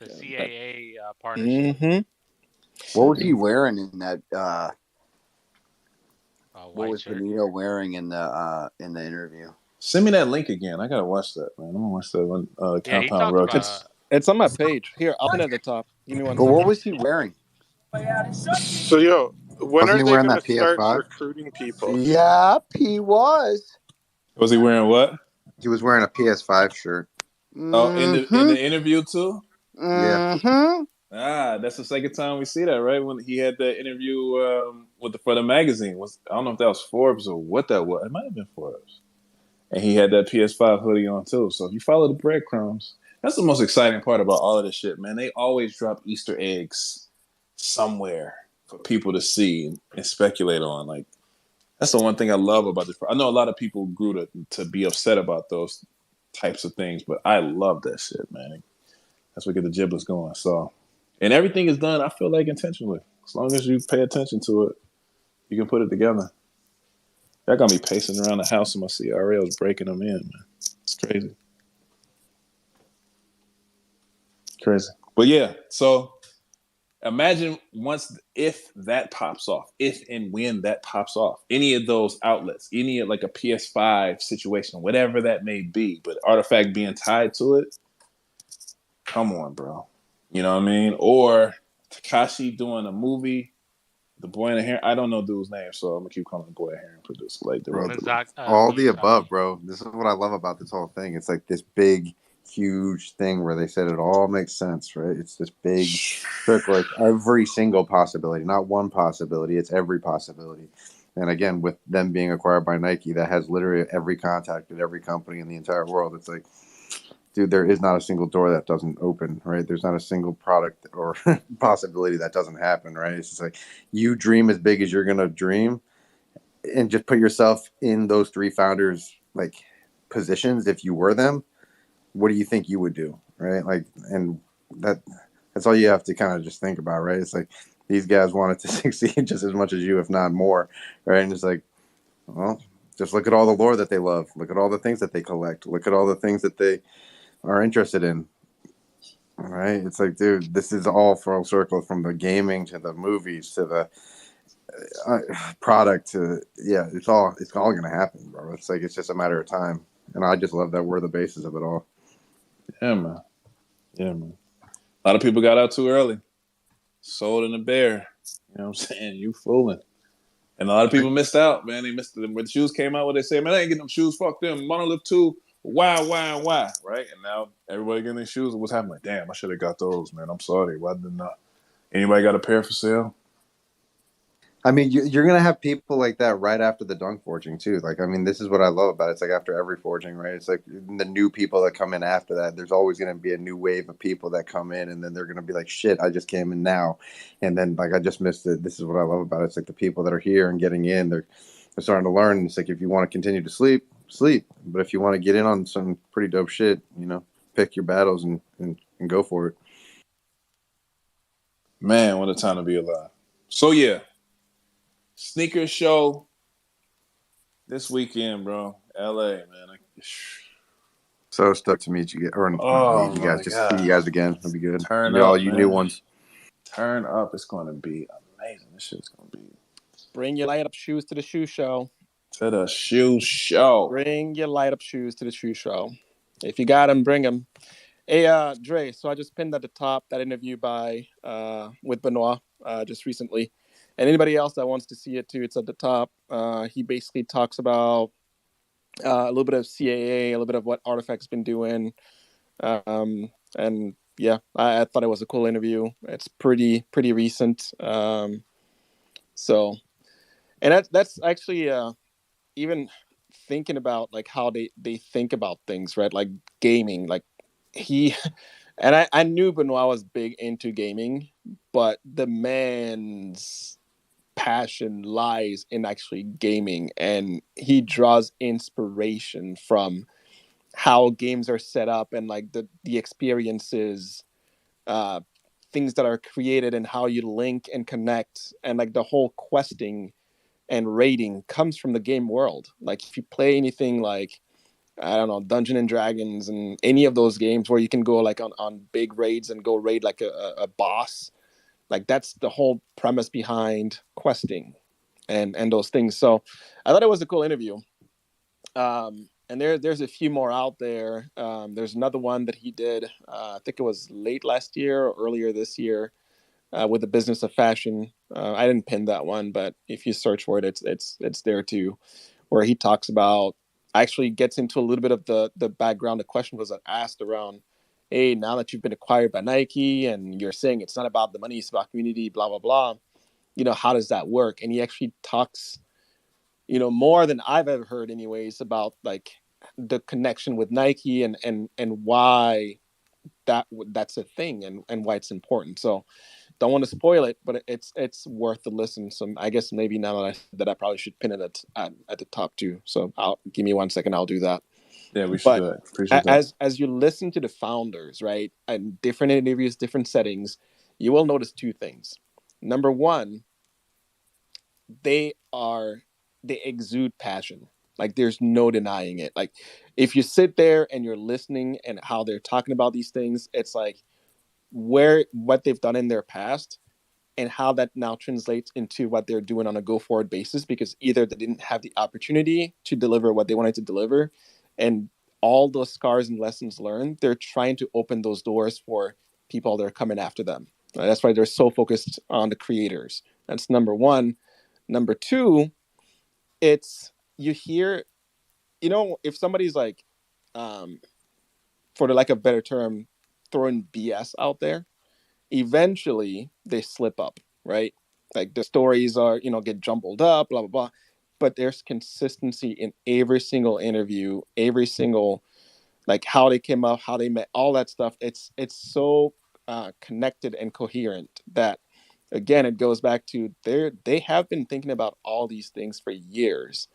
the CAA partnership. Mm-hmm. What was he wearing in that? What White was shirt. Benito wearing in the interview? Send me that link again. I gotta watch that, man. I'm gonna watch that one. Yeah, he Compound talked Road. about. It's on my page. Here, I'll pin it at the top. Give me one But second. what was he wearing? So, yo, when Wasn't are he they wearing going to that start PS5? recruiting people? Yep, he was. Was he wearing what? He was wearing a PS5 shirt. Oh, in the interview too. Yeah. That's the second time we see that, right? When he had that interview for the magazine. I don't know if that was Forbes or what that was. It might have been Forbes. And he had that PS5 hoodie on too. So if you follow the breadcrumbs, that's the most exciting part about all of this shit, man. They always drop Easter eggs somewhere for people to see and speculate on. Like, that's the one thing I love about this. I know a lot of people grew to be upset about those types of things, but I love that shit, man. That's what get the giblets going. So, and everything is done, I feel like, intentionally. As long as you pay attention to it, you can put it together. That got me pacing around the house with my CRLs, breaking them in, man. It's crazy. Crazy. But yeah, so imagine if that pops off, if and when that pops off, any of those outlets, any like a PS5 situation, whatever that may be, but Artifact being tied to it, come on, bro. You know what I mean? Or Takashi doing a movie, The Boy and the Heron. I don't know dude's name, so I'm gonna keep calling The Boy and the Heron producer, like director. All the above, bro. This is what I love about this whole thing. It's like this big, huge thing where they said it all makes sense, right? It's this big circle, like every single possibility, not one possibility. It's every possibility. And again, with them being acquired by Nike, that has literally every contact at every company in the entire world. It's like, dude, there is not a single door that doesn't open, right? There's not a single product or possibility that doesn't happen, right? It's just like, you dream as big as you're gonna dream, and just put yourself in those three founders like positions. If you were them, what do you think you would do, right? Like, and that's all you have to kind of just think about, right? It's like, these guys wanted to succeed just as much as you, if not more, right? And it's like, well, just look at all the lore that they love, look at all the things that they collect, look at all the things that they are interested in. All right, it's like, dude, this is all full circle, from the gaming to the movies to the product to, yeah, it's all gonna happen, bro. It's like, it's just a matter of time, and I just love that we're the basis of it all. Yeah, man. A lot of people got out too early, sold in the bear. You know what I'm saying? You fooling. And a lot of people missed out, man. They missed them when the shoes came out. What they say, man, I ain't getting them shoes. Fuck them. Monolith 2. Why? Right? And now everybody getting their shoes. What's happening? Like, damn, I should have got those, man. I'm sorry. Why didn't I? Anybody got a pair for sale? I mean, you're gonna have people like that right after the dunk forging too. Like, I mean, this is what I love about it. It's like after every forging, right? It's like the new people that come in after that. There's always gonna be a new wave of people that come in, and then they're gonna be like, "Shit, I just came in now," and then like, I just missed it. This is what I love about it. It's like the people that are here and getting in, they're starting to learn. It's like, if you want to continue to sleep, but if you want to get in on some pretty dope shit, pick your battles and go for it. Man, what a time to be alive. So yeah. Sneaker show this weekend, bro. LA, man. So stoked to meet you, or meet you guys. Just see you guys again. It'll be good. Turn meet up, all you man. new ones. Turn up. It's going to be amazing. This shit's going to be. Bring your light up shoes to the shoe show. To the shoe show. Bring your light up shoes to the shoe show. If you got them, bring them. Hey, Dre. So I just pinned at the top that interview with Benoit just recently, and anybody else that wants to see it too, it's at the top. He basically talks about a little bit of CAA, a little bit of what Artifact's been doing, and yeah, I thought it was a cool interview. It's pretty recent. So, and that's actually even thinking about like how they think about things, right? Like gaming, like he and I knew Benoit was big into gaming, but the man's passion lies in actually gaming, and he draws inspiration from how games are set up and like the experiences, uh things that are created and how you link and connect, and like the whole questing and raiding comes from the game world. Like if you play anything like, I don't know, Dungeon and Dragons and any of those games where you can go like on big raids and go raid like a boss, like that's the whole premise behind questing and those things. So I thought it was a cool interview. And there's a few more out there. There's another one that he did, I think it was late last year or earlier this year, with the business of fashion. I didn't pin that one, but if you search for it, it's there too, where he talks about, actually gets into a little bit of the background. The question was asked around, hey, now that you've been acquired by Nike and you're saying it's not about the money, it's about community, blah blah blah. How does that work? And he actually talks, more than I've ever heard, anyways, about like the connection with Nike and why that's a thing and why it's important. So don't want to spoil it, but it's worth the listen. So I guess maybe now that I probably should pin it at the top too. So give me 1 second, I'll do that. Yeah, we should But do it. Appreciate that. as you listen to the founders, right, and different interviews, different settings, you will notice two things. Number one, they exude passion. Like there's no denying it. Like if you sit there and you're listening and how they're talking about these things, it's like what they've done in their past and how that now translates into what they're doing on a go forward basis, because either they didn't have the opportunity to deliver what they wanted to deliver, and all those scars and lessons learned, they're trying to open those doors for people that are coming after them. That's why they're so focused on the creators. That's number one. Number two, it's, you hear, if somebody's like, for the lack of a better term, throwing BS out there, eventually they slip up, right? Like the stories are, get jumbled up, blah, blah, blah. But there's consistency in every single interview, every single, like how they came up, how they met, all that stuff. It's so connected and coherent that, again, it goes back to they have been thinking about all these things for years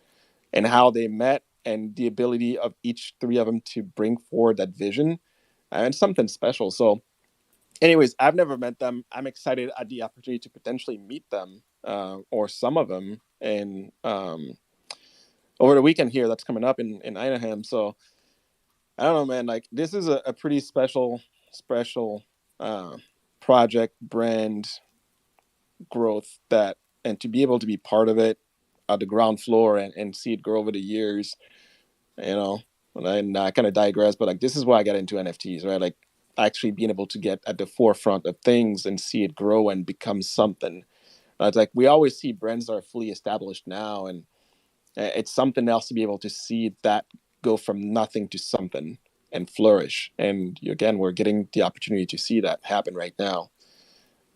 and how they met and the ability of each three of them to bring forward that vision and something special. So anyways, I've never met them. I'm excited at the opportunity to potentially meet them, or some of them, and over the weekend here that's coming up in Anaheim. So I don't know, man. Like this is a pretty special uh, project, brand growth, that, and to be able to be part of it at the ground floor and see it grow over the years, you know. And I kind of digress, but like this is why I got into NFTs, right? Like actually being able to get at the forefront of things and see it grow and become something. It's like we always see brands that are fully established now, and it's something else to be able to see that go from nothing to something and flourish. And again, we're getting the opportunity to see that happen right now.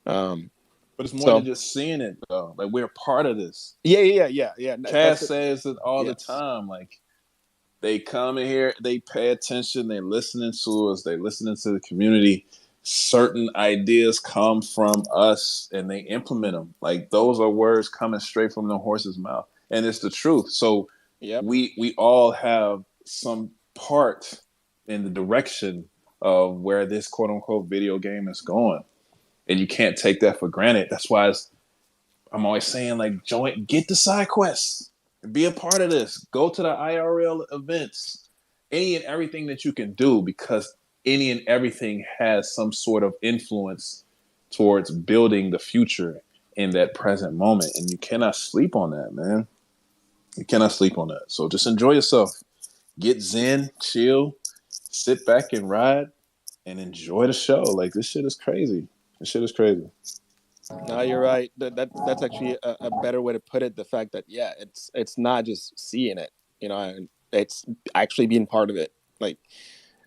But it's more So than just seeing it, though. Like we're part of this. yeah. Cass says it all the Yes. time. Like they come in here, they pay attention, they're listening to us, they're listening to the community. Certain ideas come from us and they implement them. Like those are words coming straight from the horse's mouth. And it's the truth. So Yep. we all have some part in the direction of where this quote unquote video game is going. And you can't take that for granted. That's why I'm always saying, like, join, get the side quests, be a part of this, go to the IRL events, any and everything that you can do, because any and everything has some sort of influence towards building the future in that present moment. And you cannot sleep on that, man. You cannot sleep on that. So just enjoy yourself. Get zen, chill, sit back and ride, and enjoy the show. Like, this shit is crazy. This shit is crazy. No, you're right. That's actually a better way to put it. The fact that it's not just seeing it, and it's actually being part of it. Like,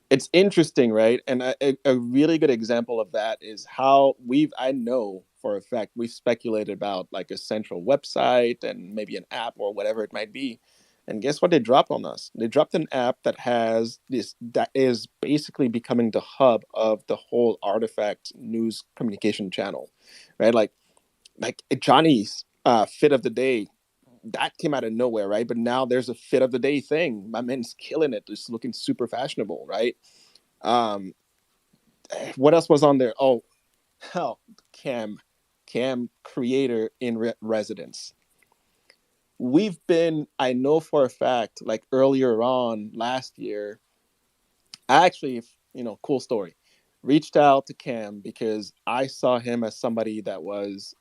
it's interesting, right? And a really good example of that is how I know for a fact we've speculated about like a central website and maybe an app or whatever it might be. And guess what they dropped on us? They dropped an app that is basically becoming the hub of the whole Artifact news communication channel, right? Like Johnny's fit of the day, that came out of nowhere, right? But now there's a fit of the day thing. My man's killing it, just looking super fashionable, right? Um, what else was on there? Oh, hell, Cam creator in residence. I know for a fact, like earlier on last year, I actually, cool story, reached out to Cam because I saw him as somebody that was,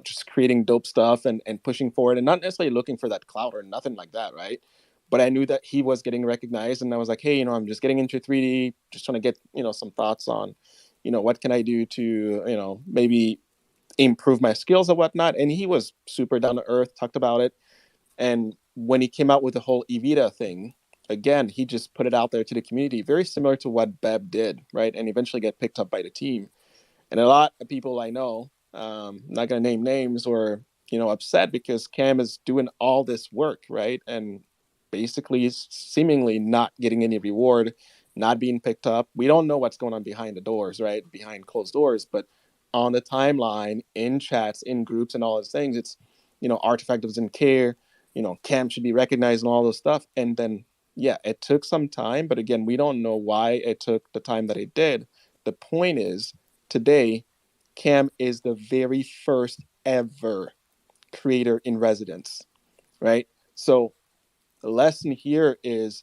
just creating dope stuff and pushing forward and not necessarily looking for that clout or nothing like that, right? But I knew that he was getting recognized, and I was like, hey, I'm just getting into 3D, just trying to get, some thoughts on, what can I do to, maybe improve my skills or whatnot. And he was super down to earth, talked about it. And when he came out with the whole Evita thing, again, he just put it out there to the community, very similar to what Beb did, right? And eventually get picked up by the team. And a lot of people I know, not going to name names, were, upset because Cam is doing all this work, right? And basically seemingly not getting any reward, not being picked up. We don't know what's going on behind the doors, right? Behind closed doors, but on the timeline, in chats, in groups, and all those things, it's, Artifact doesn't care, Cam should be recognized and all those stuff. And then, it took some time, but again, we don't know why it took the time that it did. The point is, today, Cam is the very first ever creator in residence, right? So the lesson here is,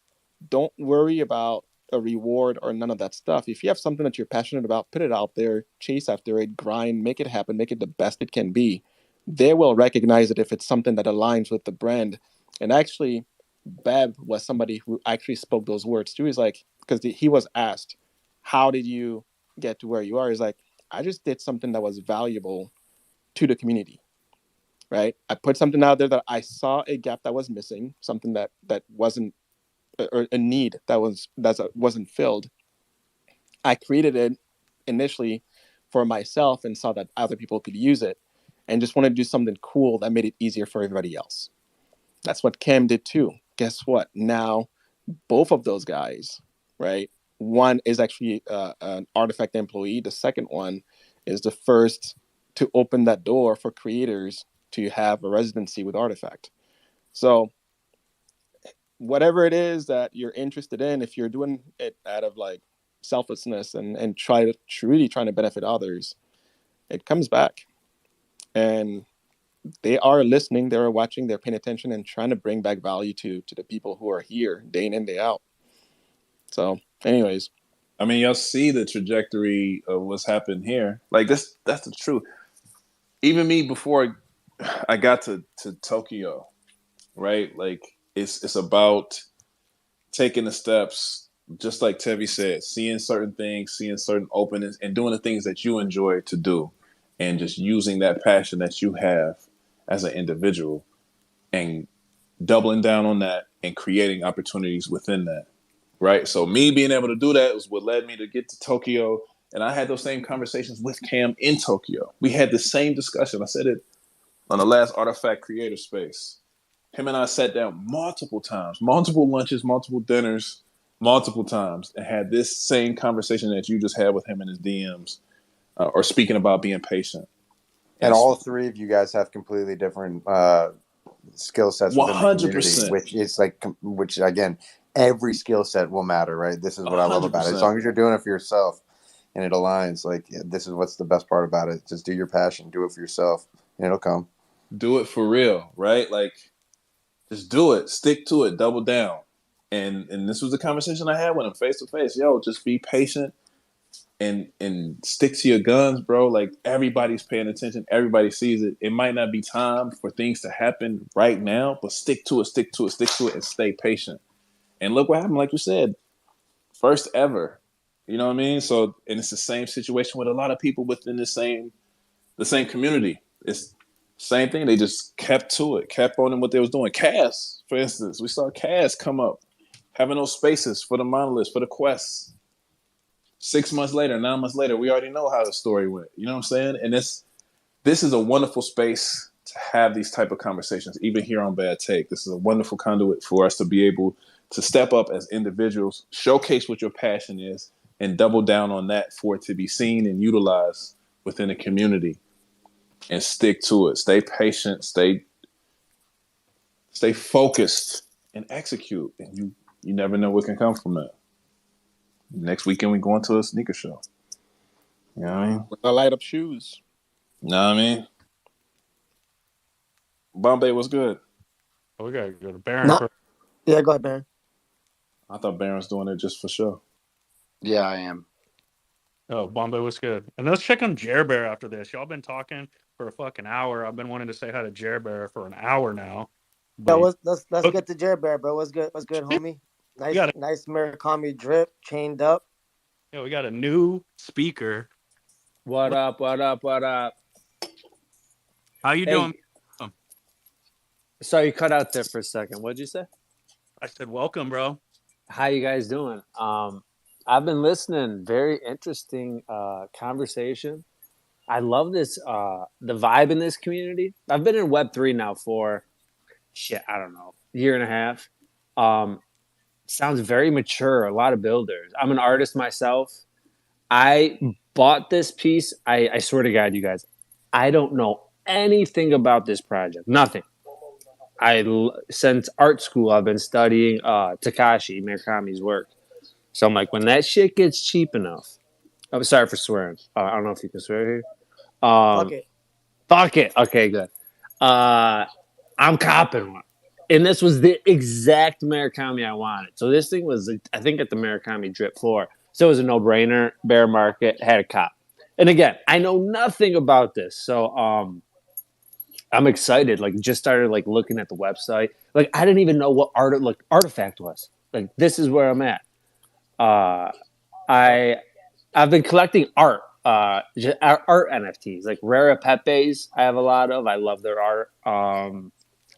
don't worry about a reward or none of that stuff. If you have something that you're passionate about, put it out there, chase after it, grind, make it happen, make it the best it can be. They will recognize it if it's something that aligns with the brand. And actually, Beb was somebody who actually spoke those words too. He's like, because he was asked, how did you get to where you are? He's like, I just did something that was valuable to the community, right? I put something out there that I saw a gap that was missing, something that wasn't, or a need that wasn't filled. I created it initially for myself and saw that other people could use it, and just wanted to do something cool that made it easier for everybody else. That's what Cam did too. Guess what? Now, both of those guys, right? One is actually an Artifact employee. The second one is the first to open that door for creators to have a residency with Artifact. So whatever it is that you're interested in, if you're doing it out of like selflessness and really trying to benefit others, it comes back. And they are listening, they're watching, they're paying attention, and trying to bring back value to the people who are here day in and day out. So anyways, I mean, y'all see the trajectory of what's happened here. Like, that's the truth. Even me, before I got to Tokyo, right? Like, it's about taking the steps, just like Tevi said, seeing certain things, seeing certain openness, and doing the things that you enjoy to do, and just using that passion that you have as an individual and doubling down on that and creating opportunities within that, right? So me being able to do that was what led me to get to Tokyo. And I had those same conversations with Cam in Tokyo. We had the same discussion. I said it on the last Artifact Creator Space. Him and I sat down multiple times, multiple lunches, multiple dinners, multiple times, and had this same conversation that you just had with him in his DMs, or speaking about being patient. And all three of you guys have completely different skill sets within the community, 100%. which again, every skill set will matter, right? This is what 100%. I love about it. As long as you're doing it for yourself and it aligns, like, this is what's the best part about it. Just do your passion, do it for yourself, and it'll come. Do it for real, right? Like, just do it, stick to it, double down. And this was the conversation I had with him face to face. Yo, just be patient and stick to your guns, bro. Like, everybody's paying attention. Everybody sees it. It might not be time for things to happen right now, but stick to it, and stay patient. And look what happened. Like you said, first ever You know what I mean? So, and it's the same situation with a lot of people within the same community. It's same thing. They just kept to it, kept on in what they was doing. Cass, for instance, we saw Cass come up, having those spaces for the monoliths, for the quests. 6 months later, 9 months later, we already know how the story went. You know what I'm saying? And this is a wonderful space to have these type of conversations, even here on Bad Take. This is a wonderful conduit for us to be able to step up as individuals, showcase what your passion is, and double down on that for it to be seen and utilized within the community. And stick to it. Stay patient. Stay focused and execute. And you never know what can come from that. Next weekend we going to a sneaker show. You know what I mean? With the light up shoes. You know what I mean? Bombay was good. Oh, we gotta go to Baron. Yeah, go ahead, Baron. I thought Baron's doing it just for show. Yeah, I am. Oh, Bombay was good. And let's check on Jer Bear after this. Y'all been talking for a fucking hour. I've been wanting to say hi to Jer Bear for an hour now. Yeah, let's get to Jared Bear, bro. What's good, homie? Nice Murakami drip, chained up. Yeah, we got a new speaker. What up? What up? What up? How you doing? Sorry, you cut out there for a second. What'd you say? I said, welcome, bro. How you guys doing? I've been listening. Very interesting conversation. I love this, the vibe in this community. I've been in Web3 now for, I don't know, year and a half. Sounds very mature, a lot of builders. I'm an artist myself. I bought this piece. I swear to God, you guys, I don't know anything about this project. Nothing. Since art school, I've been studying Takashi Murakami's work. So I'm like, when that shit gets cheap enough, I'm sorry for swearing. I don't know if you can swear here. Fuck it. Fuck it. Okay, good. I'm copping one. And this was the exact Murakami I wanted. So this thing was, I think, at the Murakami drip floor. So it was a no-brainer. Bear market, had a cop. And again, I know nothing about this. So I'm excited. Like, just started like looking at the website. Like, I didn't even know what artifact was. Like, this is where I'm at. I've been collecting art NFTs, like Rare Pepes. I have a lot of. I love their art.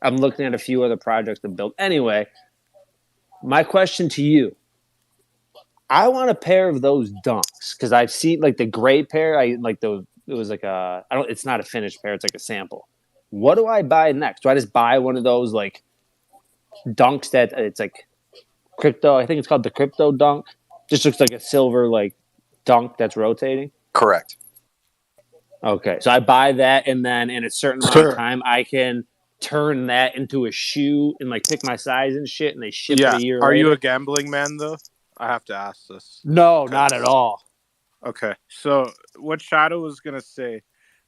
I'm looking at a few other projects to build. Anyway, my question to you: I want a pair of those dunks because I've seen like the gray pair. I like those. It was like it's not a finished pair. It's like a sample. What do I buy next? Do I just buy one of those like dunks that it's like crypto? I think it's called the crypto dunk. Just looks like a silver like dunk that's rotating. Correct. Okay, so I buy that, and then in a certain amount of time, I can turn that into a shoe and like pick my size and shit, and they ship it a year later. Are you a gambling man though? I have to ask this. No, not at all. Okay, so what Shadow was gonna say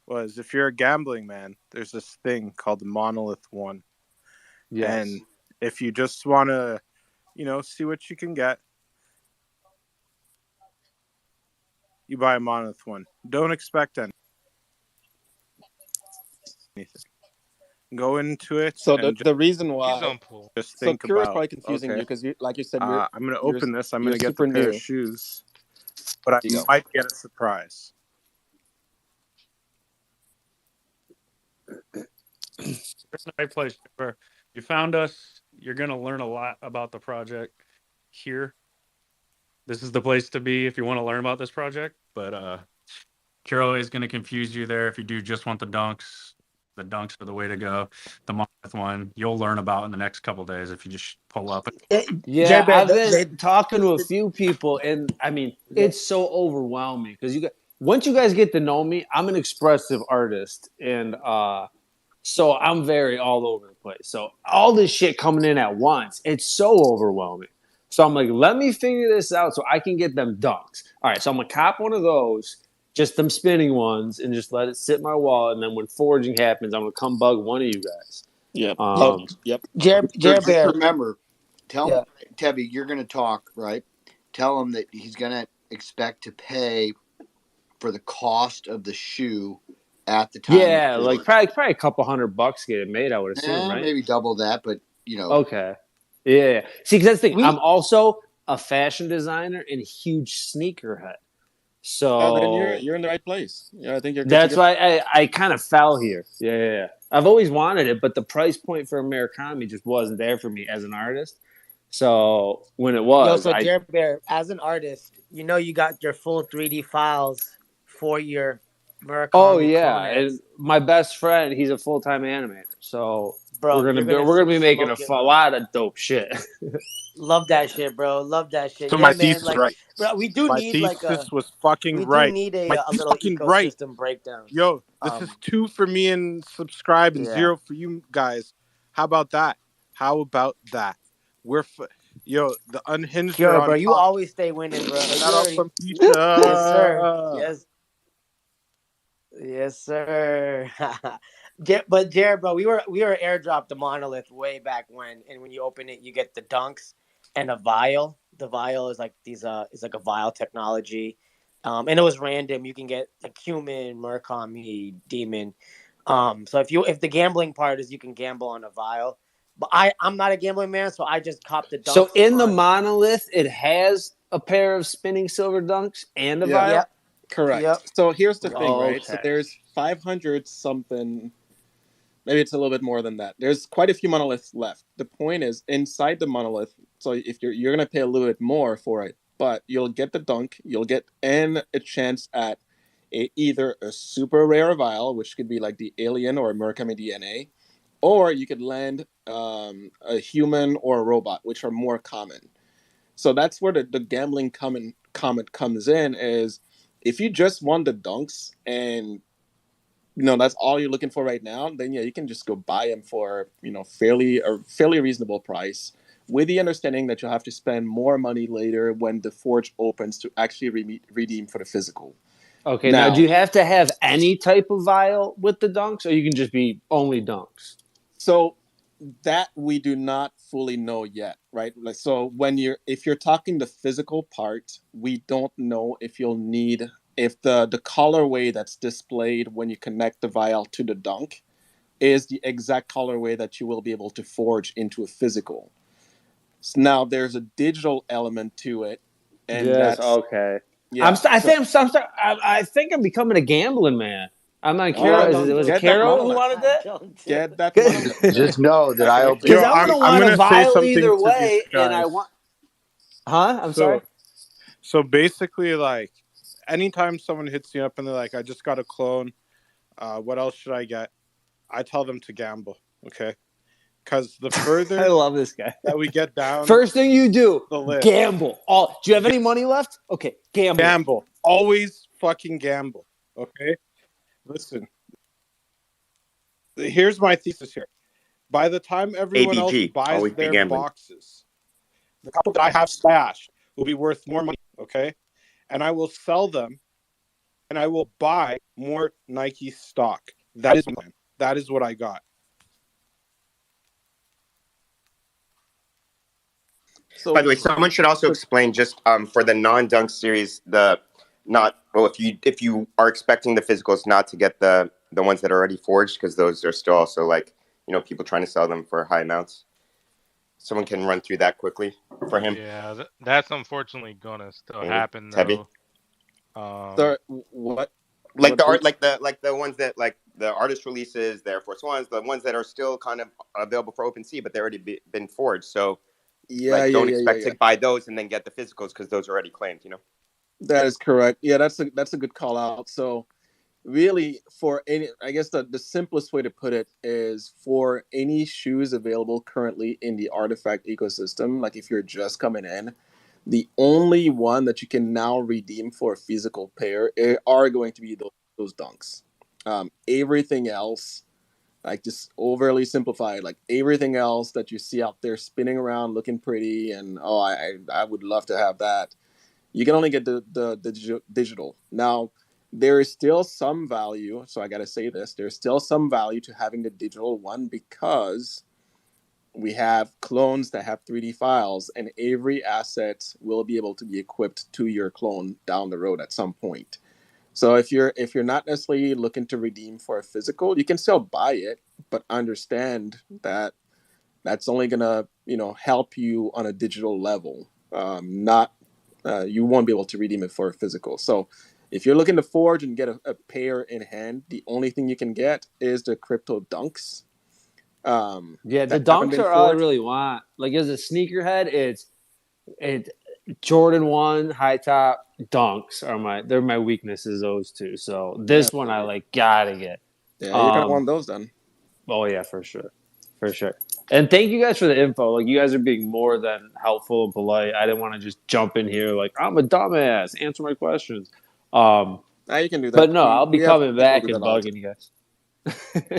was, if you're a gambling man, there's this thing called the Monolith One. Yes. And if you just want to, see what you can get, you buy a Monolith One. Don't expect anything. Go into it. So the reason why, just think Kira's about, probably confusing you because, like you said, I'm going to open this. I'm going to get the super pair new. of shoes, but I might get a surprise. You're in the right place. You found us. You're going to learn a lot about the project here. This is the place to be if you want to learn about this project. But Kiro is going to confuse you there if you do just want the dunks. The dunks are the way to go. The Monolith One you'll learn about in the next couple of days if you just pull up. Yeah, I've been talking to a few people, and I mean, it's so overwhelming because once you guys get to know me, I'm an expressive artist, and so I'm very all over the place. So all this shit coming in at once, it's so overwhelming. So I'm like, let me figure this out so I can get them dunks. All right, so I'm gonna cop one of those. Just them spinning ones, and just let it sit in my wallet. And then when forging happens, I'm gonna come bug one of you guys. Yep. Yep. Jared Bear. Remember, tell him, Tebby, you're gonna talk, right? Tell him that he's gonna expect to pay for the cost of the shoe at the time. Yeah, like probably a couple $100 to get it made. I would assume, right? Maybe double that, but Okay. Yeah. See, because that's the thing. I'm also a fashion designer and huge sneakerhead. Then So you're in the right place. Yeah, I think you're good to that's go. why I kind of fell here. Yeah. I've always wanted it, but the price point for Murakami just wasn't there for me as an artist. So when it Yo, was, so Jared Bear, as an artist, you got your full 3D files for your oh Murakami yeah, CloneX. and my best friend, he's a full-time animator. So Bro, we're you're gonna gonna be making smoke a it, bro. lot of dope shit. Love that shit, bro. Love that shit. So Yeah, my man. thesis Like, right. bro, we do My need thesis was fucking we do right. need My a little fucking right. ecosystem breakdown. Yo, this is 2 for me and subscribe and Yeah. 0 for you guys. How about that? We're yo, the unhinged are Yo, on bro, you top. always stay winning, bro. Shout You out already. from Peaches. Yes, sir. Yes, sir. But Jared, bro, we were airdropped the monolith way back when, and when you open it, you get the dunks and a vial. The vial is like is like a vial technology, and it was random. You can get like human, Murakami, demon. So if the gambling part is you can gamble on a vial, but I'm not a gambling man, so I just copped the dunks. So in the monolith, it has a pair of spinning silver dunks and a vial. Yep. Correct. Yep. So here's the thing, right? Okay. So there's 500 something. Maybe it's a little bit more than that. There's quite a few monoliths left. The point is, inside the monolith, so if you're gonna pay a little bit more for it, but you'll get the dunk, you'll get a chance at either a super rare vial, which could be like the alien or Murakami DNA, or you could land a human or a robot, which are more common. So that's where the gambling comment comes in. Is if you just want the dunks and that's all you're looking for right now, then yeah, you can just go buy them for fairly reasonable price, with the understanding that you'll have to spend more money later when the forge opens to actually redeem for the physical. Okay, now do you have to have any type of vial with the dunks, or you can just be only dunks? So that we do not fully know yet, right? Like, so if you're talking the physical part, we don't know if you'll need if the colorway that's displayed when you connect the vial to the dunk is the exact colorway that you will be able to forge into a physical. So now there's a digital element to it, and yes, that's okay. Yeah, I think I'm becoming a gambling man. I'm not Carol. Was it Carol who wanted that? Get that monolith. Just know that I opened. Because I'm gonna want a say vial something either to these way, and I guys. want. Huh? I'm sorry. So basically, like, anytime someone hits me up and they're like, "I just got a clone. What else should I get?" I tell them to gamble. Okay. Because the further I love this guy that we get down, first thing you do, the list. gamble. Do you have any money left? Okay, gamble. Gamble. Always fucking gamble. Okay. Listen. Here's my thesis here. By the time everyone else buys their boxes, the couple that I have stashed will be worth more money. Okay. And I will sell them, and I will buy more Nike stock. That is my plan. That is what I got. So, by the way, someone should also explain just for the non-dunk series, if you are expecting the physicals, not to get the ones that are already forged, because those are still also like people trying to sell them for high amounts. Someone can run through that quickly for him. Yeah, that's unfortunately gonna still happen It's heavy. though. What? Like the ones that like the artist releases, the Air Force Ones, the ones that are still kind of available for OpenSea, but they're already been forged. So don't expect to buy those and then get the physicals, because those are already claimed. That is correct. Yeah, that's a good call out. So really, for any, I guess the simplest way to put it is, for any shoes available currently in the Artifact ecosystem, like if you're just coming in, the only one that you can now redeem for a physical pair are going to be those dunks. Everything else, like, just overly simplified, like everything else that you see out there spinning around looking pretty and I would love to have that, you can only get the digital. Now, there is still some value, so I gotta say this, there's still some value to having the digital one, because we have clones that have 3D files, and every asset will be able to be equipped to your clone down the road at some point. So if you're not necessarily looking to redeem for a physical, you can still buy it, but understand that that's only gonna help you on a digital level. not you won't be able to redeem it for a physical. So if you're looking to forge and get a pair in hand, the only thing you can get is the crypto dunks. Yeah, the that haven't dunks been are all I forged. really want. Like as a sneakerhead, it's Jordan 1 high top dunks are they're my weaknesses, those two. So this one I like gotta get. Yeah, you're gonna want those then. Oh yeah, for sure. For sure. And thank you guys for the info. Like you guys are being more than helpful and polite. I didn't want to just jump in here like I'm a dumbass. Answer my questions. Now you can do that. But no, I'll be We have coming people back do and that all the bugging you guys.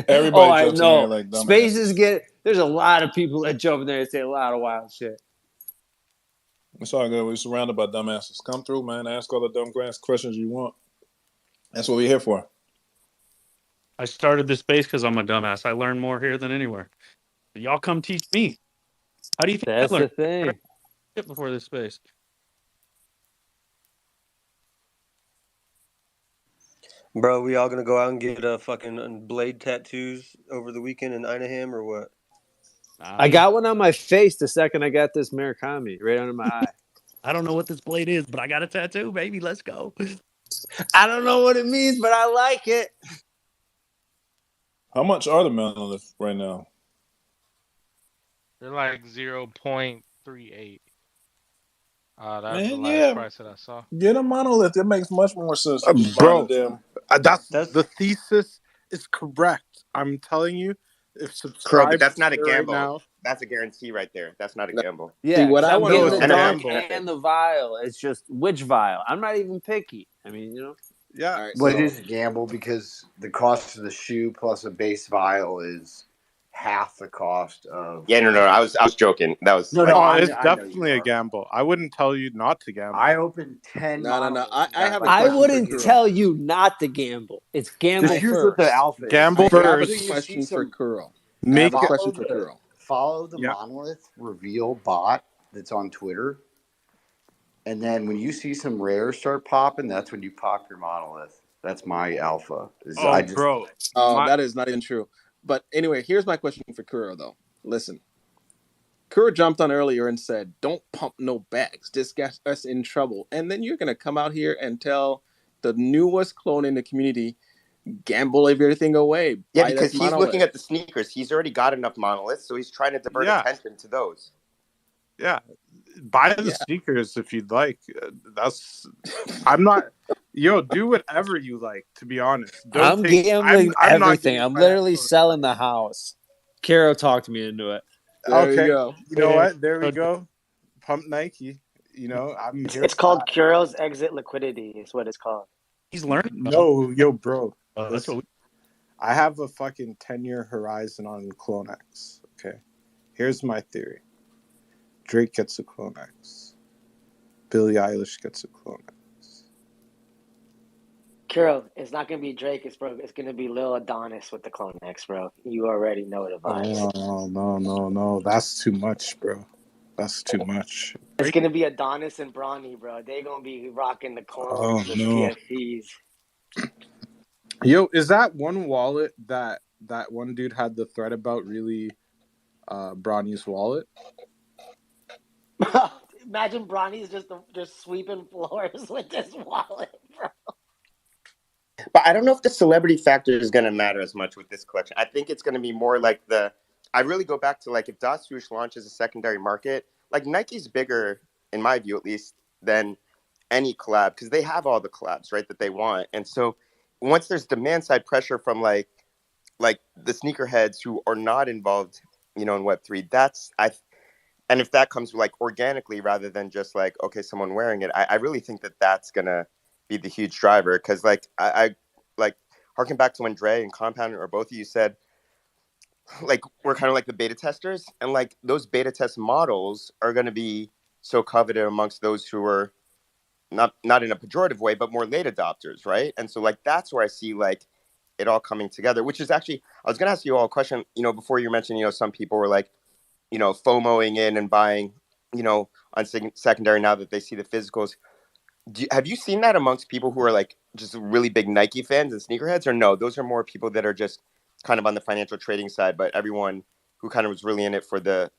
Everybody I jumps in here know. like dumbasses. Spaces there's a lot of people that jump in there and say a lot of wild shit. It's all good. We're surrounded by dumbasses. Come through, man. Ask all the dumb questions you want. That's what we're here for. I started this space because I'm a dumbass. I learn more here than anywhere. Y'all come teach me. How do you think That's I learned? the thing. Before this space. Bro, we all gonna go out and get fucking blade tattoos over the weekend in Einaham or what? I got one on my face the second I got this Murakami right under my eye. I don't know what this blade is, but I got a tattoo, baby. Let's go. I don't know what it means, but I like it. How much are the monoliths right now? They're like 0.38. That's Man, the last yeah. price that I saw. Get a monolith. It makes much more sense than just Bro, buying a damn. that's the thesis is correct. I'm telling you, if Bro, subscribe but that's not a here right gamble. now. That's a guarantee right there. That's not a gamble. Yeah, what I I'm want to getting know. the And a dunk benefit. and the vial. It's just which vial. I'm not even picky. I mean, you know. Yeah. All right, But so it is a gamble because the cost of the shoe plus a base vial is half the cost of. Yeah, no. I was joking. That was No, like, no, Oh, I it's know you definitely a are. gamble. I wouldn't tell you not to gamble. I opened 10 no. monoliths I and got have a like I question wouldn't for Kuro. tell you not to gamble. It's gamble Just here's what the first. alpha is. Gamble I have a first. You see question for some Kuro. I Make have a it. question for Kuro. follow the Yeah. monolith reveal bot that's on Twitter. And then when you see some rares start popping, that's when you pop your monolith. That's my alpha. Oh, bro. That is not even true. But anyway, here's my question for Kuro, though. Listen. Kuro jumped on earlier and said, don't pump no bags. This gets us in trouble. And then you're going to come out here and tell the newest clone in the community, gamble everything away. yeah, Buy because this he's monolith. looking at the sneakers. He's already got enough monoliths, so he's trying to divert attention to those. Yeah. Buy the sneakers if you'd like. I'm not. Yo, do whatever you like. To be honest, I'm gambling I'm not everything. getting I'm my literally headphones. selling the house. Karo talked me into it. There Okay, you go. You know what? There we go. Pump Nike. You know, I'm here. It's called Kuro's exit liquidity. Is what it's called. He's learning. No, yo, bro. That's what I have a fucking 10-year horizon on CloneX. Okay, here's my theory. Drake gets a CloneX. Billie Eilish gets a CloneX. Kuro, it's not gonna be Drake. It's gonna be Lil Adonis with the CloneX, bro. You already know the vibes. No. That's too much, bro. That's too much. It's gonna be Adonis and Bronny, bro. They gonna be rocking the clones, the no. PFPs. Yo, is that one wallet that one dude had the thread about really Bronny's wallet? Imagine Bronny's just sweeping floors with this wallet, bro. But I don't know if the celebrity factor is going to matter as much with this collection. I think it's going to be more like I really go back to like if Das Swoosh launches a secondary market, like Nike's bigger, in my view at least, than any collab because they have all the collabs, right, that they want. And so once there's demand side pressure from like the sneakerheads who are not involved, in Web3, and if that comes like organically rather than just like, okay, someone wearing it, I really think that's going to be the huge driver. Because like I like harken back to when Dre and Compound or both of you said, like we're kind of like the beta testers, and like those beta test models are going to be so coveted amongst those who are not in a pejorative way, but more late adopters, right? And so like that's where I see like it all coming together. Which is actually, I was going to ask you all a question, before you mentioned, some people were like, FOMOing in and buying, on secondary now that they see the physicals. Have you seen that amongst people who are like just really big Nike fans and sneakerheads, or no? Those are more people that are just kind of on the financial trading side, but everyone who kind of was really in it for the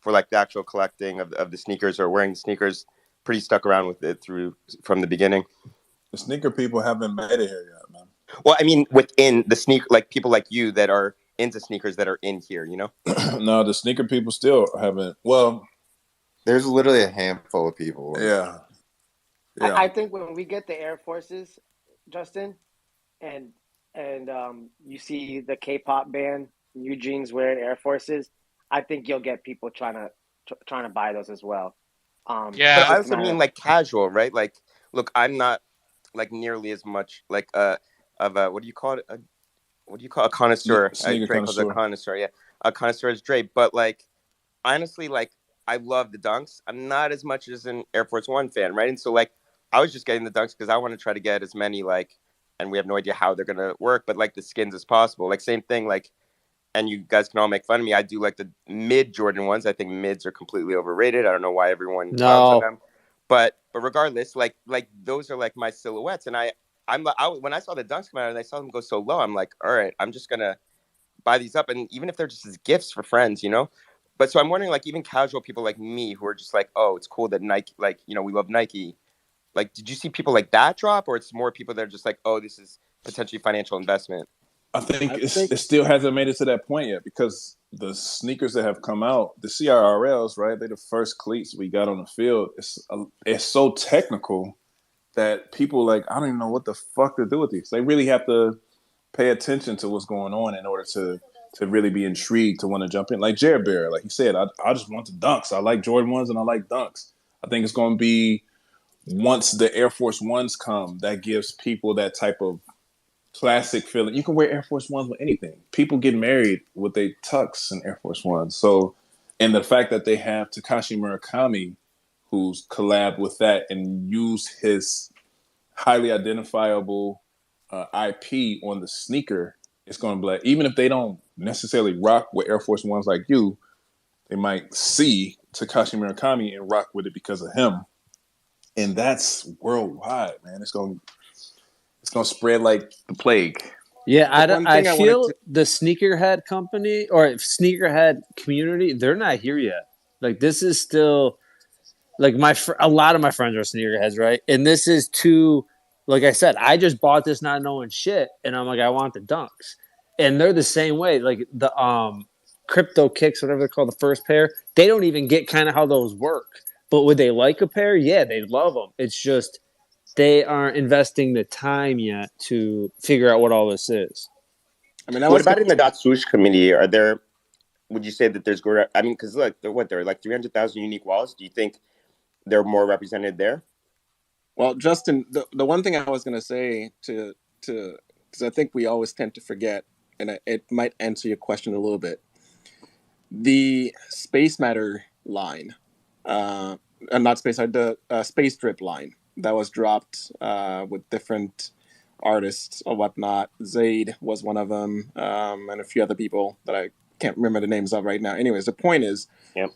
for like the actual collecting of the sneakers or wearing the sneakers, pretty stuck around with it from the beginning. The sneaker people haven't made it here yet, man. Well, I mean, within the sneaker, like people like you that are into sneakers that are in here, you know? No, the sneaker people still haven't. Well, there's literally a handful of people. Yeah. I think when we get the Air Forces, Justin, and you see the K-pop band Eugene's wearing Air Forces, I think you'll get people trying to buy those as well. But I also mean like casual, right? Like, look, I'm not like nearly as much like of a what do you call it? What do you call a connoisseur? Sneaker Dre calls it a connoisseur, yeah, a connoisseur is Dre. But like, honestly, like I love the Dunks. I'm not as much as an Air Force One fan, right? And so like, I was just getting the Dunks because I want to try to get as many like, and we have no idea how they're gonna work, but like the skins as possible. Like same thing, like. And you guys can all make fun of me. I do like the mid Jordan ones. I think mids are completely overrated. I don't know why everyone clowns on them, but regardless, like those are like my silhouettes. And when I saw the Dunks come out and I saw them go so low, I'm like, all right, I'm just gonna buy these up, and even if they're just as gifts for friends, you know. But so I'm wondering, like even casual people like me who are just like, oh, it's cool that Nike, like we love Nike. Like, did you see people like that drop, or it's more people that are just like, oh, this is potentially financial investment? I think it still hasn't made it to that point yet because the sneakers that have come out, the CRRLs, right? They're the first cleats we got on the field. It's so technical that people like, I don't even know what the fuck to do with these. They really have to pay attention to what's going on in order to really be intrigued to want to jump in. Like Jared Bear, like he said, I just want the Dunks. I like Jordan 1s and I like Dunks. I think it's going to be once the Air Force Ones come, that gives people that type of classic feeling. You can wear Air Force Ones with anything. People get married with their tux and Air Force Ones. So, and the fact that they have Takashi Murakami, who's collabed with that and used his highly identifiable IP on the sneaker, it's going to be like, even if they don't necessarily rock with Air Force Ones like you, they might see Takashi Murakami and rock with it because of him. And that's worldwide, man. It's going to spread like the plague. Yeah, I feel the sneakerhead company or sneakerhead community, they're not here yet. Like this is still like a lot of my friends are sneakerheads, right? And this is too, like I said, I just bought this not knowing shit, and I'm like, I want the Dunks, and they're the same way. Like the crypto kicks, whatever they're called, the first pair, they don't even get kind of how those work. But would they like a pair? Yeah, they love them. It's just they aren't investing the time yet to figure out what all this is. I mean, what about in the Dot Swoosh community? Would you say that there's, I mean, because look, there are like 300,000 unique wallets. Do you think they're more represented there? Well, Justin, the one thing I was going to say to because I think we always tend to forget, and it might answer your question a little bit. The Space Matter line, not Space Matter, the Space Drip line that was dropped with different artists or whatnot. Zayd was one of them, and a few other people that I can't remember the names of right now. Anyways, the point is,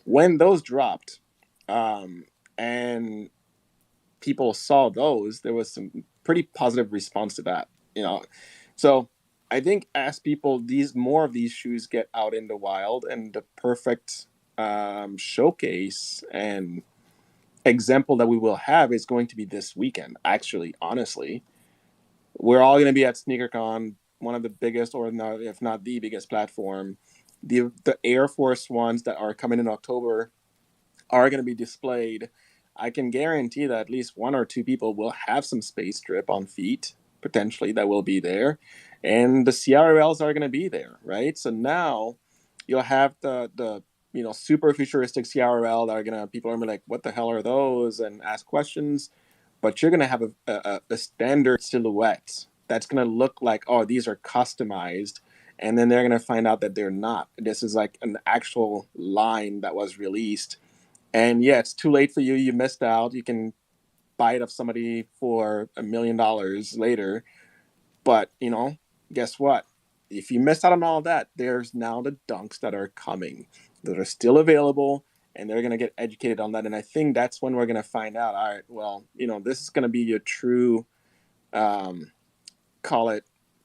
when those dropped, and people saw those, there was some pretty positive response to that, you know. So I think as people, more of these shoes get out in the wild, and the perfect showcase and example that we will have is going to be this weekend. Actually, honestly, we're all going to be at SneakerCon, one of the biggest, or not, if not the biggest platform. The Air Force Ones that are coming in October are going to be displayed. I can guarantee that at least one or two people will have some Space Drip on feet, potentially, that will be there. And the CRLs are going to be there, right? So now you'll have the super futuristic CRL that are going to, people are going to be like, what the hell are those? And ask questions. But you're going to have a standard silhouette that's going to look like, oh, these are customized. And then they're going to find out that they're not. This is like an actual line that was released. And yeah, it's too late for you. You missed out. You can buy it off somebody for $1 million later. But, guess what? If you missed out on all that, there's now the Dunks that are coming that are still available, and they're going to get educated on that. And I think that's when we're going to find out, all right, well, this is going to be your true, call it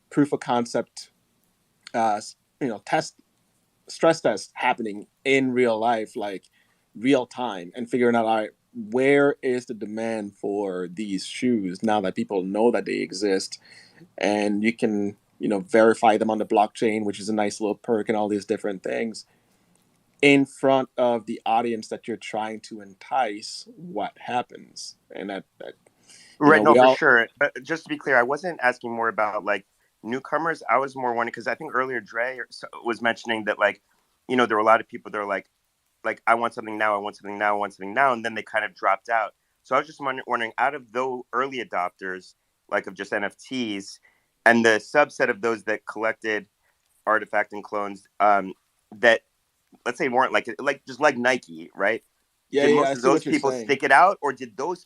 proof of concept, stress test happening in real life. Like, real time and figuring out, all right, where is the demand for these shoes now that people know that they exist, and you can, verify them on the blockchain, which is a nice little perk, and all these different things in front of the audience that you're trying to entice. What happens? And that Right, no, we for all. sure. But just to be clear, I wasn't asking more about like newcomers. I was more wondering because I think earlier was mentioning that like, there were a lot of people that are like I want something now, I want something now, I want something now, and then they kind of dropped out. So I was just wondering, out of those early adopters, like of just NFTs, and the subset of those that collected artifact and clones, that let's say weren't like just like Nike, right? Yeah, Did yeah, I most of see those what you're people saying. stick it out, or did those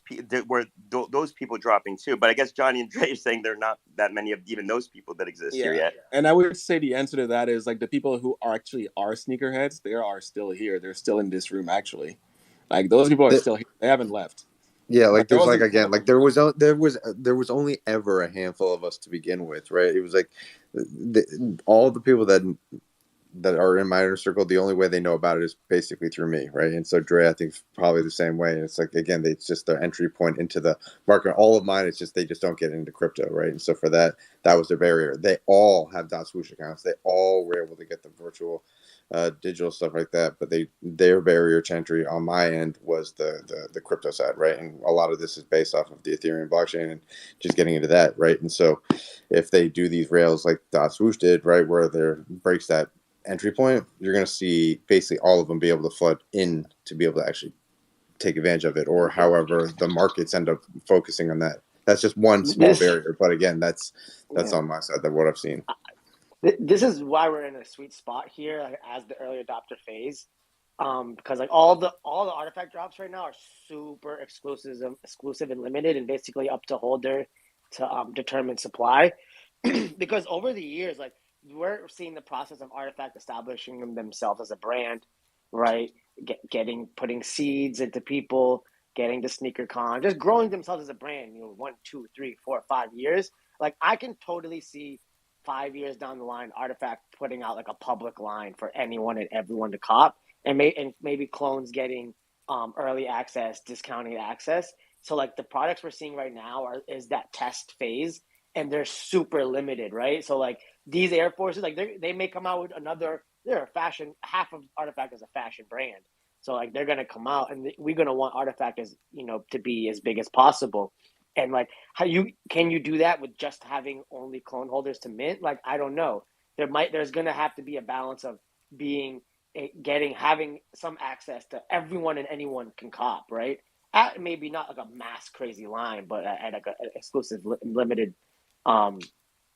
people dropping too? But I guess Johnny and Dre are saying there are not that many of even those people that exist here Yeah. yet. And I would say the answer to that is like the people who are sneakerheads, they are still here. They're still in this room actually. Like those people are still here. They haven't left. Yeah, But like there there's was like again, like there was only ever a handful of us to begin with, right? It was like all the people that are in my inner circle, the only way they know about it is basically through me, right? And so Dre, I think, probably the same way. And it's like, again, it's just their entry point into the market. All of mine, it's just they just don't get into crypto, right? And so for that was their barrier. They all have dot swoosh accounts. They all were able to get the virtual digital stuff like that, but their barrier to entry on my end was the crypto side, right? And a lot of this is based off of the Ethereum blockchain and just getting into that, right? And so if they do these rails like dot swoosh did, right, where there breaks that entry point, you're going to see basically all of them be able to flood in to be able to actually take advantage of it, or however the markets end up focusing on that. That's just one small This, barrier, but again, that's yeah. on my side of what I've seen. This is why we're in a sweet spot here, like, as the early adopter phase, because like all the artifact drops right now are super exclusive and limited, and basically up to holder to determine supply. Because over the years, like we're seeing the process of artifact establishing themselves as a brand, right? Putting seeds into people, getting the sneaker con, just growing themselves as a brand. 1, 2, 3, 4, 5 years. Like I can totally see 5 years down the line, Artifact putting out like a public line for anyone and everyone to cop, and maybe clones getting early access, discounted access. So like the products we're seeing right now is that test phase, and they're super limited, right? So like these Air Forces, like they may come out with another. They're a fashion. Half of Artifact is a fashion brand, so like they're gonna come out, and we're gonna want Artifact as to be as big as possible. And like can you do that with just having only clone holders to mint? Like I don't know. There's gonna have to be a balance of being having some access to everyone and anyone can cop, right? At maybe not like a mass crazy line, but at like an exclusive limited um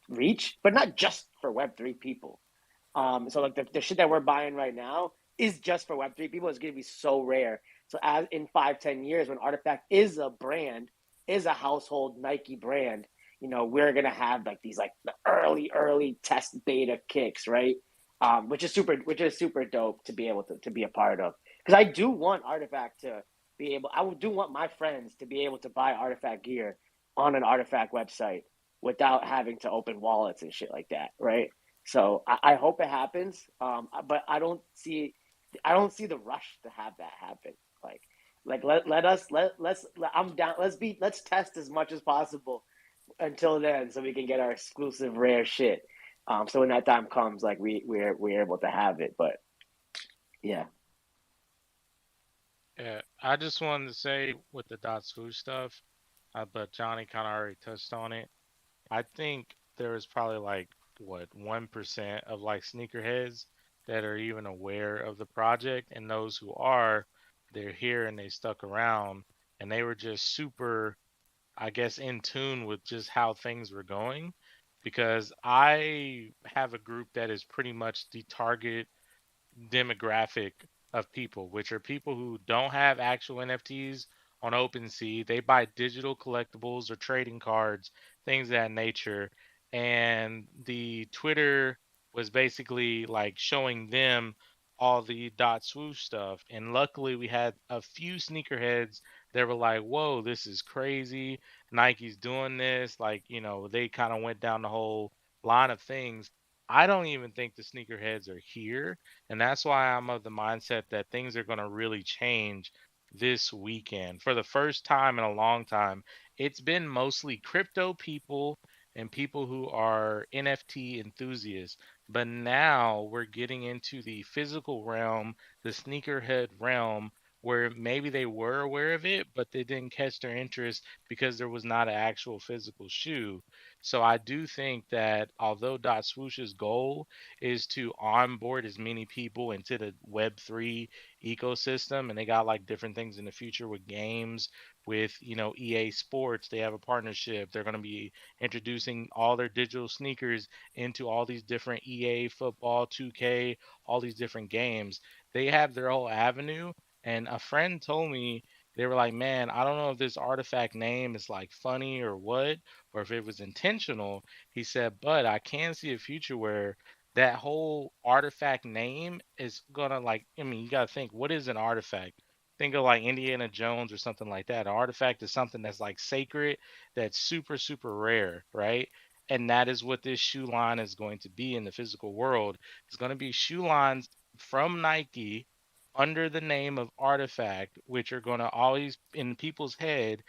reach, but not just for Web3 people. So like the shit that we're buying right now is just for Web3 people. It's gonna be so rare. So as in 5-10 years, when Artifact is a brand, is a household Nike brand, we're gonna have like these like the early test beta kicks, right? Which is super dope to be able to be a part of. Because I do want Artifact to be able. I do want my friends to be able to buy Artifact gear on an Artifact website without having to open wallets and shit like that, right? So I hope it happens, but I don't see the rush to have that happen. Let's I'm down. Let's test as much as possible until then, so we can get our exclusive rare shit. So when that time comes, like we're able to have it. But yeah, Yeah, I just wanted to say with the dot swoosh stuff, but Johnny kind of already touched on it. I think there is probably like what 1% of like sneakerheads that are even aware of the project, and those who are, they're here and they stuck around, and they were just super, I guess, in tune with just how things were going, because I have a group that is pretty much the target demographic of people, which are people who don't have actual NFTs on OpenSea. They buy digital collectibles or trading cards, things of that nature. And the Twitter was basically like showing them all the dot swoosh stuff. And luckily, we had a few sneakerheads that were like, whoa, this is crazy. Nike's doing this. Like, they kind of went down the whole line of things. I don't even think the sneakerheads are here. And that's why I'm of the mindset that things are going to really change this weekend. For the first time in a long time, it's been mostly crypto people and people who are NFT enthusiasts. But now we're getting into the physical realm, the sneakerhead realm, where maybe they were aware of it, but they didn't catch their interest because there was not an actual physical shoe. So I do think that although Dot Swoosh's goal is to onboard as many people into the Web3 ecosystem, and they got like different things in the future with games, with EA Sports, they have a partnership. They're going to be introducing all their digital sneakers into all these different EA football, 2K, all these different games. They have their whole avenue. And a friend told me they were like, man, I don't know if this artifact name is like funny or what, or if it was intentional. He said, but I can see a future where that whole artifact name is gonna like, I mean, you gotta think, what is an artifact? Think of like Indiana Jones or something like that. An artifact is something that's like sacred, that's super, super rare, right? And that is what this shoe line is going to be in the physical world. It's going to be shoe lines from Nike under the name of Artifact, which are going to always in people's head,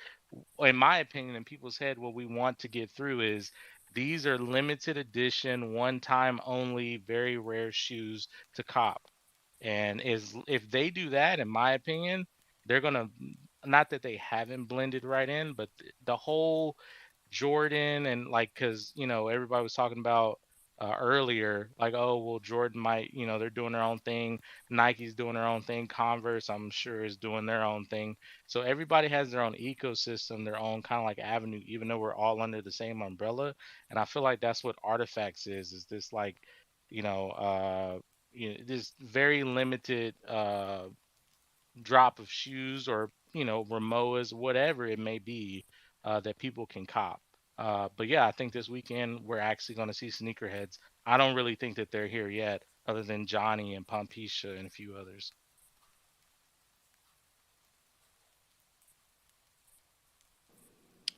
in my opinion, in people's head, what we want to get through is these are limited edition, one time only, very rare shoes to cop. And is if they do that, in my opinion, they're gonna, not that they haven't blended right in, but the whole Jordan and like, because everybody was talking about earlier, like, oh well, Jordan might, they're doing their own thing, Nike's doing their own thing, Converse, I'm sure, is doing their own thing. So everybody has their own ecosystem, their own kind of like avenue, even though we're all under the same umbrella. And I feel like that's what Artifacts is this like, you know, uh, this very limited drop of shoes or Ramoas, whatever it may be, that people can cop. But yeah, I think this weekend we're actually going to see sneakerheads. I don't really think that they're here yet, other than Johnny and Pompisha and a few others.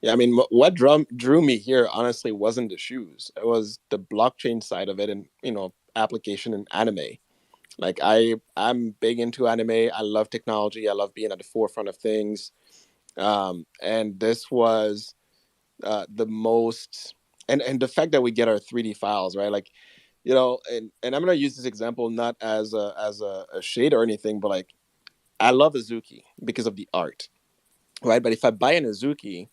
Yeah, I mean, what drew me here honestly wasn't the shoes. It was the blockchain side of it, and application in anime. Like I'm big into anime. I love technology. I love being at the forefront of things. And this was the most, and the fact that we get our 3D files, right? Like, and I'm gonna use this example not as a shade or anything, but like I love Azuki because of the art, right? But if I buy an Azuki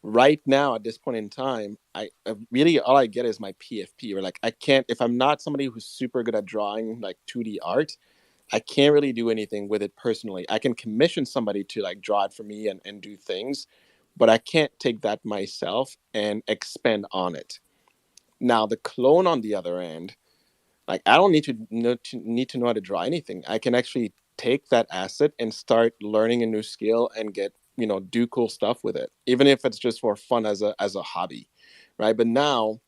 right now at this point in time, I really all I get is my PFP. Or like I can't, if I'm not somebody who's super good at drawing like 2D art, I can't really do anything with it personally. I can commission somebody to like draw it for me and do things, but I can't take that myself and expand on it. Now the clone on the other end, like I don't need to know how to draw anything. I can actually take that asset and start learning a new skill and get do cool stuff with it, even if it's just for fun as a hobby, right? But now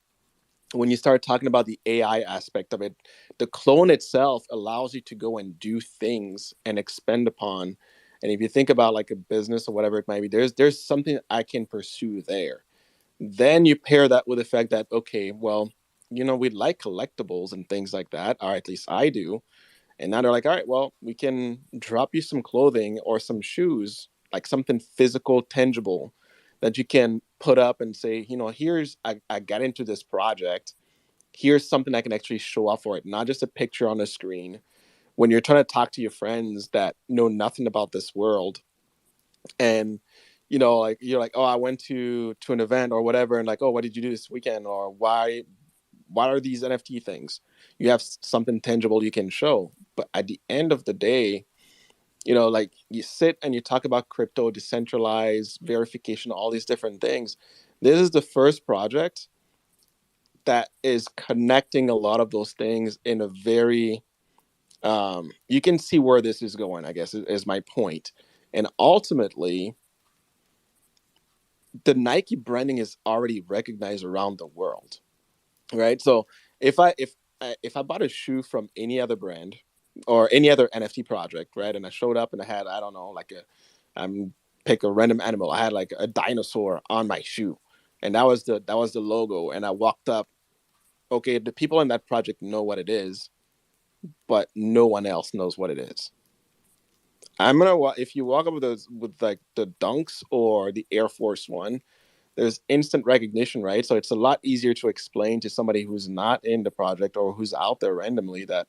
when you start talking about the AI aspect of it, the clone itself allows you to go and do things and expend upon. And if you think about like a business or whatever it might be, there's something I can pursue there. Then you pair that with the fact that, okay, well, we like collectibles and things like that, or at least I do. And now they're like, all right, well, we can drop you some clothing or some shoes, like something physical, tangible that you can put up and say, here's, I got into this project. Here's something I can actually show off for it, not just a picture on a screen. When you're trying to talk to your friends that know nothing about this world, and like you're like, oh, I went to an event or whatever, and like, oh, what did you do this weekend, or why are these NFT things? You have something tangible you can show. But at the end of the day, like you sit and you talk about crypto, decentralized verification, all these different things. This is the first project that is connecting a lot of those things in a very you can see where this is going, I guess, is my point. And ultimately, the Nike branding is already recognized around the world, right? So if I bought a shoe from any other brand or any other NFT project, right, and I showed up and I had, I don't know, like pick a random animal, I had like a dinosaur on my shoe, and that was the logo, and I walked up okay, the people in that project know what it is, but no one else knows what it is. If you walk up with those with like the Dunks or the Air Force One, there's instant recognition, right? So it's a lot easier to explain to somebody who's not in the project or who's out there randomly that,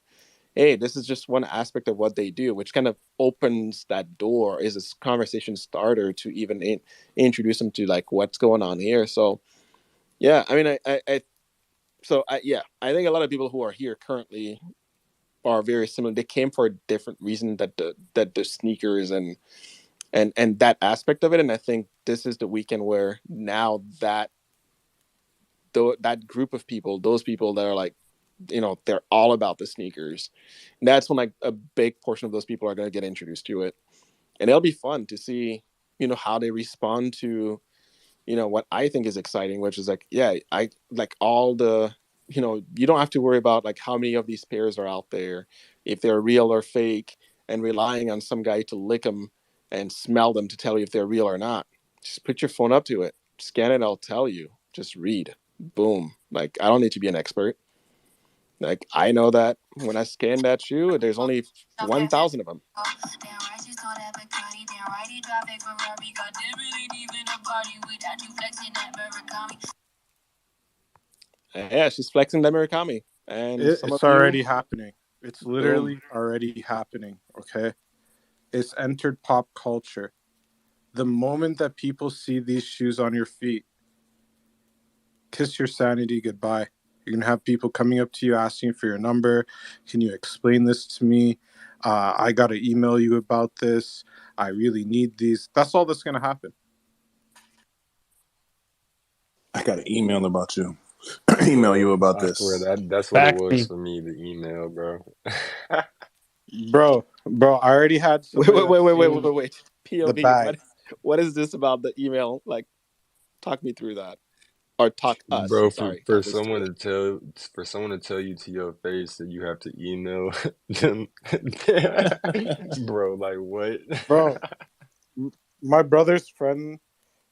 hey, this is just one aspect of what they do, which kind of opens that door, is a conversation starter to even introduce them to like what's going on here. So yeah, I mean, I think a lot of people who are here currently are very similar. They came for a different reason, that the sneakers and that aspect of it. And I think this is the weekend where now that that group of people, those people that are like, they're all about the sneakers, that's when like a big portion of those people are going to get introduced to it. And it'll be fun to see, how they respond to, what I think is exciting, which is like, yeah, I like all the, you don't have to worry about like how many of these pairs are out there, if they're real or fake, and relying on some guy to lick them and smell them to tell you if they're real or not. Just put your phone up to it, scan it, I'll tell you. Just read. Boom. Like, I don't need to be an expert. Like, I know that when I scan that shoe, there's only 1,000 of them. Yeah, she's flexing that Murakami. And some of It's you... already happening. It's literally already happening, okay? It's entered pop culture. The moment that people see these shoes on your feet, kiss your sanity goodbye. You're going to have people coming up to you asking for your number. Can you explain this to me? I got to email you about this. I really need these. That's all that's going to happen. I got an email about you. Email you about I swear this. that's what it was for me, the email, bro. Bro, I already had somebody Wait. the POV, bag. what is this about the email? Like, talk me through that. Or talk us, Bro, sorry. for Talk us someone through to tell you to your face that you have to email them, bro, like what? Bro, my brother's friend,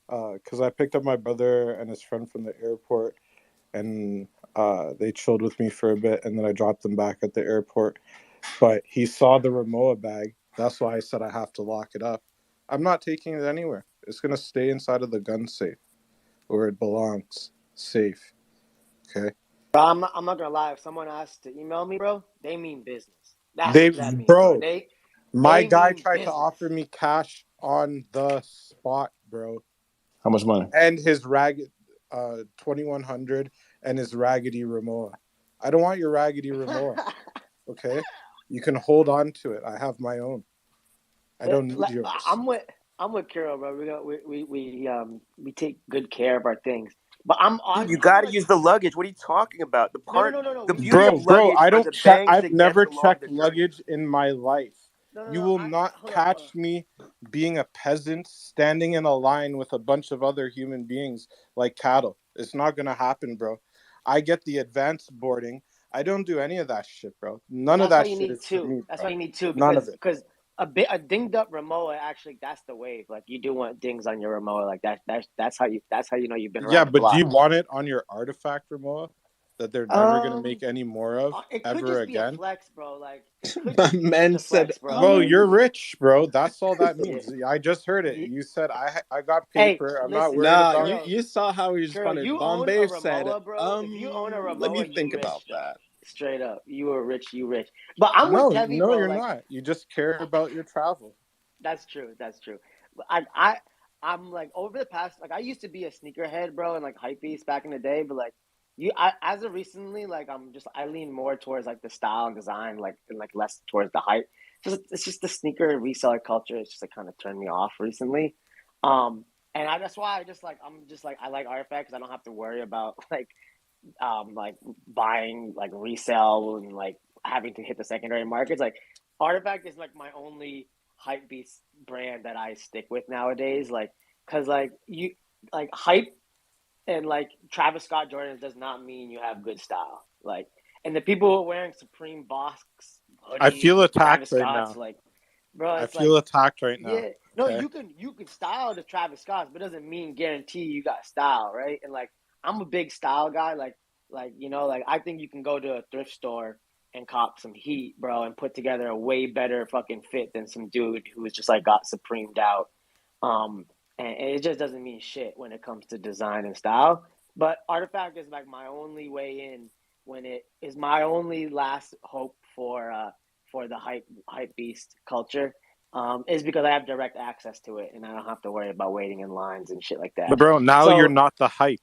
because I picked up my brother and his friend from the airport, and they chilled with me for a bit, and then I dropped them back at the airport. But he saw the Ramoa bag. That's why I said I have to lock it up. I'm not taking it anywhere. It's going to stay inside of the gun safe where it belongs. Safe. Okay? Bro, I'm not gonna lie. If someone asks to email me, bro, they mean business. That's what that means, bro. My They guy mean tried to business. offer me cash on the spot, bro. How much money? And his ragged 2100 and his raggedy Ramoa. I don't want your raggedy Ramoa. Okay? You can hold on to it. I have my own. I don't need yours. I'm with Kiro, bro. We take good care of our things. But Dude, you gotta use the luggage. What are you talking about? No. The beauty of Bro, luggage I are don't the check. bangs I've it never gets along checked the journey. luggage in my life. You will not catch me being a peasant standing in a line with a bunch of other human beings like cattle. It's not gonna happen, bro. I get the advanced boarding. I don't do any of that shit, bro. None of that shit is for me, bro. That's why you need two. None of it. Because a dinged up Ramoa, actually, that's the wave. Like, you do want dings on your Ramoa, like that's how you know you've been around Yeah, the but block. do you want it on your artifact Ramoa that they're never gonna make any more of It could ever just be a again? flex, bro. Like, it could just be Man just a flex, bro. Bro, you're rich, bro. That's all that means. I just heard it. You said I got paper. I'm not worried about it. you saw how he responded. You Bombay own a said, Ramoa, bro. If you own a Ramoa, let me you think rich, about though. that. Straight up, you are rich. You rich. But I'm with Tevi, bro. You're Like, not. You just care about your travel. That's true. But I'm like, over the past, like, I used to be a sneakerhead, bro, and like hypebeast back in the day. But like, as of recently, like, I lean more towards like the style and design, like, and like less towards the hype. It's just the sneaker reseller culture. It's just like kind of turned me off recently. That's why I like Artifact, because I don't have to worry about like buying like resale and like having to hit the secondary markets. Like, Artifact is like my only hype beast brand that I stick with nowadays. Like, cause like hype and like Travis Scott Jordans does not mean you have good style. Like, and the people who are wearing Supreme Box hoodies, I feel attacked Travis right Scott's, now. like, bro, I it's feel like, attacked right now. yeah, no, okay? you can style the Travis Scott's, but it doesn't mean guarantee you got style, right? And like, I'm a big style guy. Like, Like, like I think you can go to a thrift store and cop some heat, bro, and put together a way better fucking fit than some dude who's just like got supremed out. And it just doesn't mean shit when it comes to design and style. But Artifact is like my only way in, when it is my only last hope for the hype beast culture. Is because I have direct access to it and I don't have to worry about waiting in lines and shit like that. But bro, now you're So not the hyped.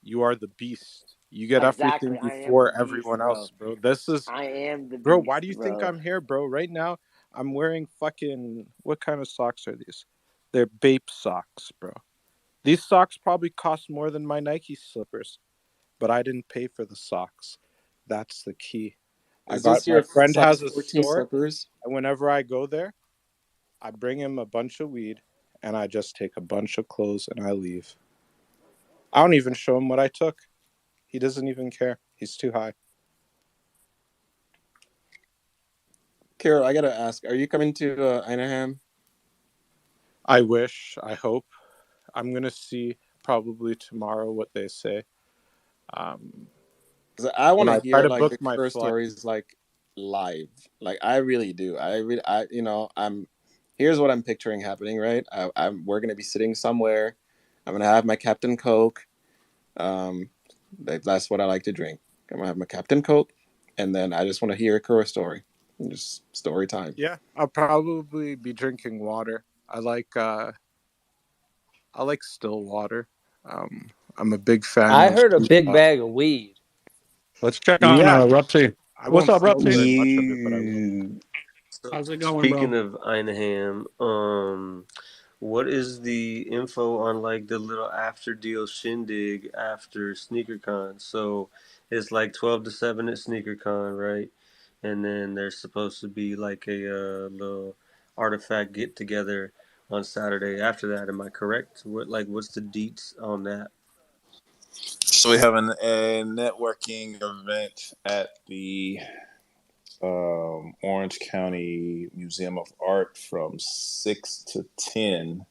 You are the beast. You get everything exactly, I am the before beast, everyone bro. else, bro. This is, I am the bro. beast, Why do you think bro. I'm here, bro? Right now, I'm wearing fucking, what kind of socks are these? They're Bape socks, bro. These socks probably cost more than my Nike slippers, but I didn't pay for the socks. That's the key. Is My this your friend size has a 14 store, slippers? and whenever I go there, I bring him a bunch of weed, and I just take a bunch of clothes and I leave. I don't even show him what I took. He doesn't even care. He's too high. Carol, I gotta ask, are you coming to Einaham? I wish. I hope. I'm gonna see probably tomorrow what they say. 'Cause I want When to I try hear to like book the my horror flight, stories like live. Like I really do. I'm here's what I'm picturing happening, right? We're gonna be sitting somewhere. I'm gonna have my Captain Coke. Um, that's what I like to drink. I'm gonna have my Captain Coke, and then I just want to hear a horror story. Just story time. yeah, I'll probably be drinking water. I like still water. I'm a big fan I of. heard a big bag of weed. Let's check on Yeah, Rupsy. I What's won't up, smoke Rupsy? very much of it, but I will. You. So How's it going, speaking bro? of Einaham, what is the info on like the little after deal shindig after SneakerCon? So it's like 12 to 7 at SneakerCon, right? And then there's supposed to be like a little artifact get together on Saturday after that. Am I correct? What's the deets on that? So we have a networking event at the Orange County Museum of Art from 6 to 10.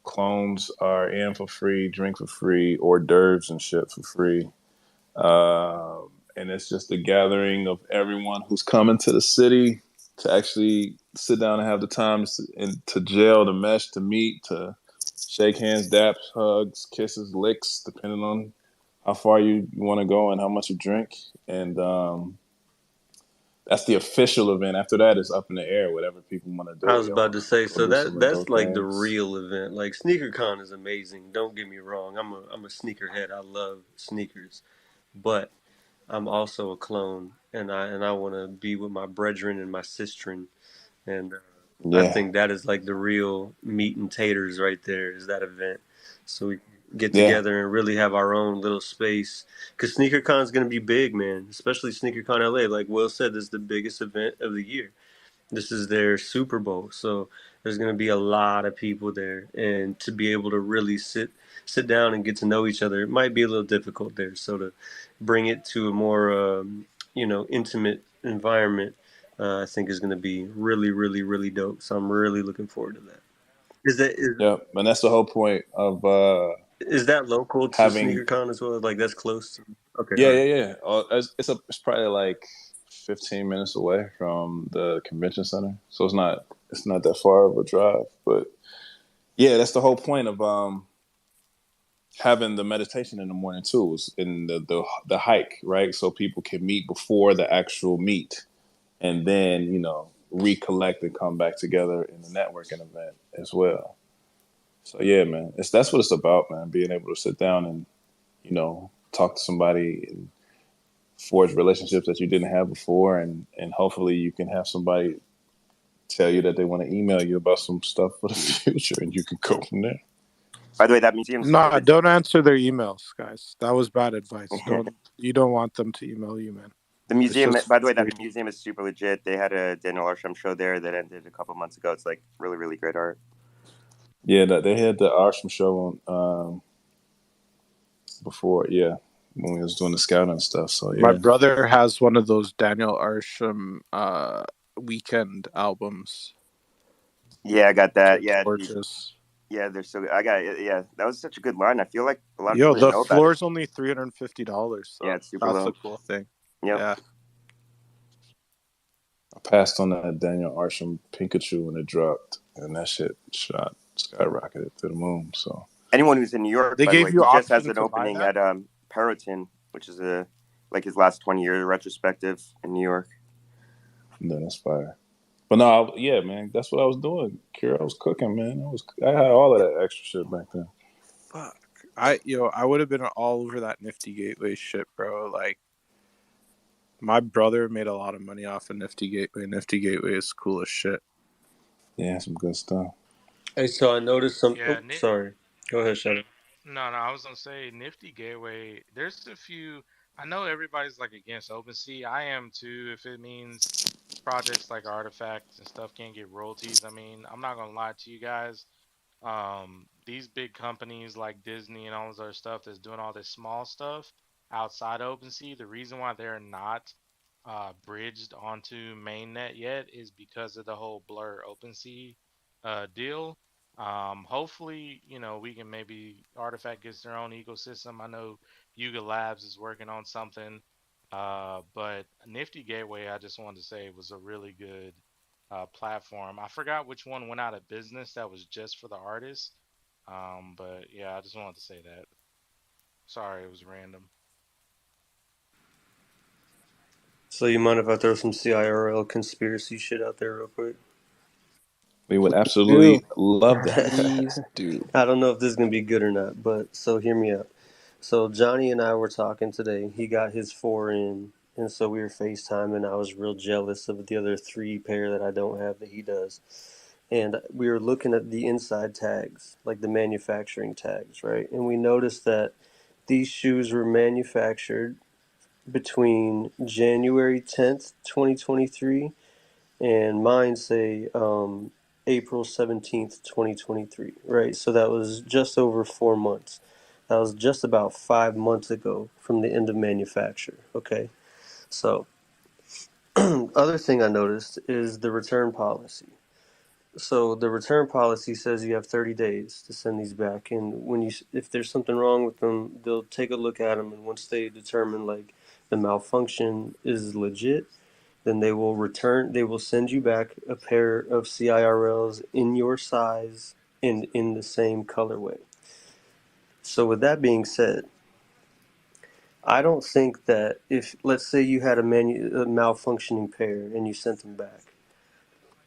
Clones are in for free, drink for free, hors d'oeuvres and shit for free. And it's just a gathering of everyone who's coming to the city to actually sit down and have the time to gel, to mesh, to meet, to shake hands, daps, hugs, kisses, licks, depending on how far you want to go and how much you drink. And that's the official event. After that, it's up in the air, whatever people want to I do. was Y'all about to want say, to go so do some that's adult like the things. real event. Like SneakerCon is amazing. Don't get me wrong. I'm a sneakerhead. I love sneakers, but I'm also a clone, and I want to be with my brethren and my sistren, and I Yeah, think that is like the real meat and taters right there. Is that event? So we get yeah, together and really have our own little space. Because SneakerCon is going to be big, man. Especially SneakerCon LA. Like Will said, this is the biggest event of the year. This is their Super Bowl, so there's going to be a lot of people there, and to be able to really sit down and get to know each other, it might be a little difficult there. So to bring it to a more intimate environment, I think is going to be really, really, really dope. So I'm really looking forward to that. Is that is, yeah. And that's the whole point of is that local to having. SneakerCon as well? Like that's close to. Okay, all Yeah, right. yeah, yeah. It's probably like 15 minutes away from the convention center, so it's not that far of a drive. But yeah, that's the whole point of having the meditation in the morning too, is in the hike, right? So people can meet before the actual meet, and then recollect and come back together in the networking event as well. So yeah, man, that's what it's about, man. Being able to sit down and talk to somebody and forge relationships that you didn't have before, and hopefully you can have somebody tell you that they want to email you about some stuff for the future, and you can go from there. By the way, that museum's super Nah, legit. don't answer their emails, guys. That was bad advice. You don't want them to email you, man. The museum, It's just by the way, free. that museum is super legit. They had a Daniel Arsham show there that ended a couple months ago. It's like really, really great art. Yeah, that they had the Arsham show on before, yeah, when we was doing the scouting and stuff. So My yeah, brother has one of those Daniel Arsham weekend albums. Yeah, I got that. It's Yeah, gorgeous. Yeah, they're so good. That was such a good line. I feel like a lot of Yo, people didn't the know about it. floor's only $350. So Yeah, it's super that's low. the cool thing. Yep. Yeah. I passed on that Daniel Arsham Pikachu when it dropped, and that shit skyrocketed to the moon. So Anyone who's in New York, They by the gave way, you he just has option an to buy opening that? at Perotin, which is his last 20-year retrospective in New York. then that's fire. But no, yeah, man, that's what I was doing. Kira, I was cooking, man. I had all of that extra shit back then. Fuck. I would have been all over that Nifty Gateway shit, bro. Like, my brother made a lot of money off of Nifty Gateway. Nifty Gateway is cool as shit. Yeah, some good stuff. Hey, so I noticed some. Yeah, Oh, sorry. Go ahead, Shadow. no, I was gonna say Nifty Gateway. There's a few. I know everybody's like against OpenSea. I am too. If it means projects like Artifacts and stuff can't get royalties. I mean, I'm not gonna lie to you guys. These big companies like Disney and all this other stuff that's doing all this small stuff outside OpenSea, the reason why they're not bridged onto mainnet yet is because of the whole Blur OpenSea deal. Hopefully, we can maybe Artifact gets their own ecosystem. I know Yuga Labs is working on something, but Nifty Gateway, I just wanted to say, was a really good platform. I forgot which one went out of business that was just for the artists. But yeah, I just wanted to say that. Sorry, it was random. So you mind if I throw some CIRL conspiracy shit out there real quick? We would Please absolutely do. love that. Please do. I don't know if this is gonna be good or not, but so hear me out. So Johnny and I were talking today. He got his 4 in, and so we were FaceTiming. I was real jealous of the other 3 pair that I don't have that he does. And we were looking at the inside tags, like the manufacturing tags, right? And we noticed that these shoes were manufactured between January 10th, 2023, and mine say April 17th, 2023, right? So that was just over 4 months. That was just about 5 months ago from the end of manufacture, okay? So, other thing I noticed is the return policy. So the return policy says you have 30 days to send these back, and if there's something wrong with them, they'll take a look at them, and once they determine like the malfunction is legit, then they will send you back a pair of CIRLs in your size and in the same colorway. So with that being said, I don't think that if, let's say you had a malfunctioning pair and you sent them back,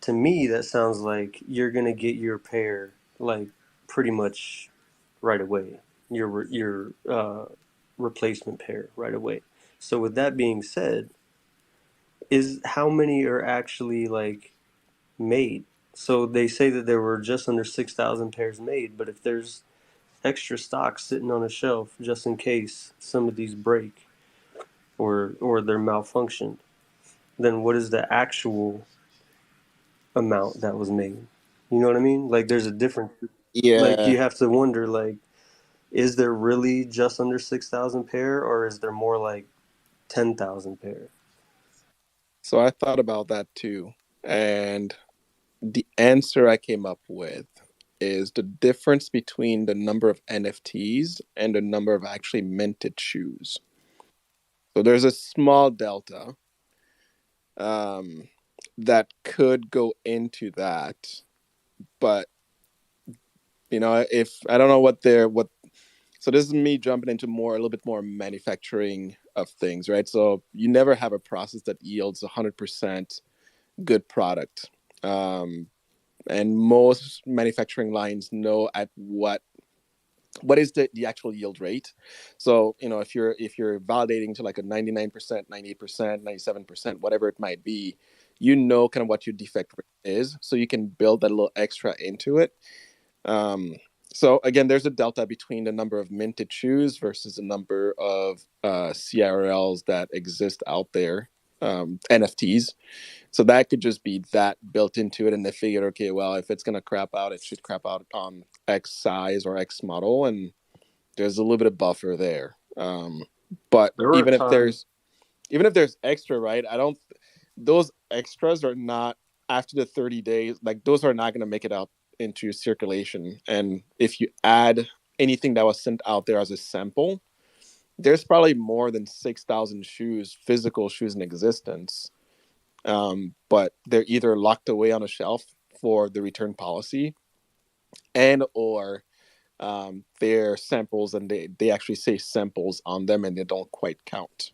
to me that sounds like you're gonna get your pair like pretty much right away, your replacement pair right away. So with that being said, is how many are actually like made? So they say that there were just under 6,000 pairs made, but if there's extra stock sitting on a shelf just in case some of these break or they're malfunctioned, then what is the actual amount that was made? You know what I mean? Like there's a difference. Like Yeah. you have to wonder, like, is there really just under 6,000 pair, or is there more like 10,000 pair? So I thought about that too. And the answer I came up with is the difference between the number of NFTs and the number of actually minted shoes. So there's a small delta that could go into that, but if I don't know what so this is me jumping into a little bit more manufacturing of things, right? So you never have a process that yields 100% good product. And most manufacturing lines know at what is the actual yield rate. So if you're validating to like a 99%, 98%, 97%, whatever it might be, kind of what your defect rate is, so you can build that a little extra into it. So again, there's a delta between the number of minted shoes versus the number of CRLs that exist out there, NFTs. So that could just be that built into it, and they figured, okay, well, if it's gonna crap out, it should crap out on X size or X model, and there's a little bit of buffer there. But There were times. even if there's extra, right? Those extras are not after the 30 days. Like those are not gonna make it out into circulation. And if you add anything that was sent out there as a sample, there's probably more than 6,000 shoes, physical shoes in existence. But they're either locked away on a shelf for the return policy, and or they're samples, and they actually say samples on them, and they don't quite count.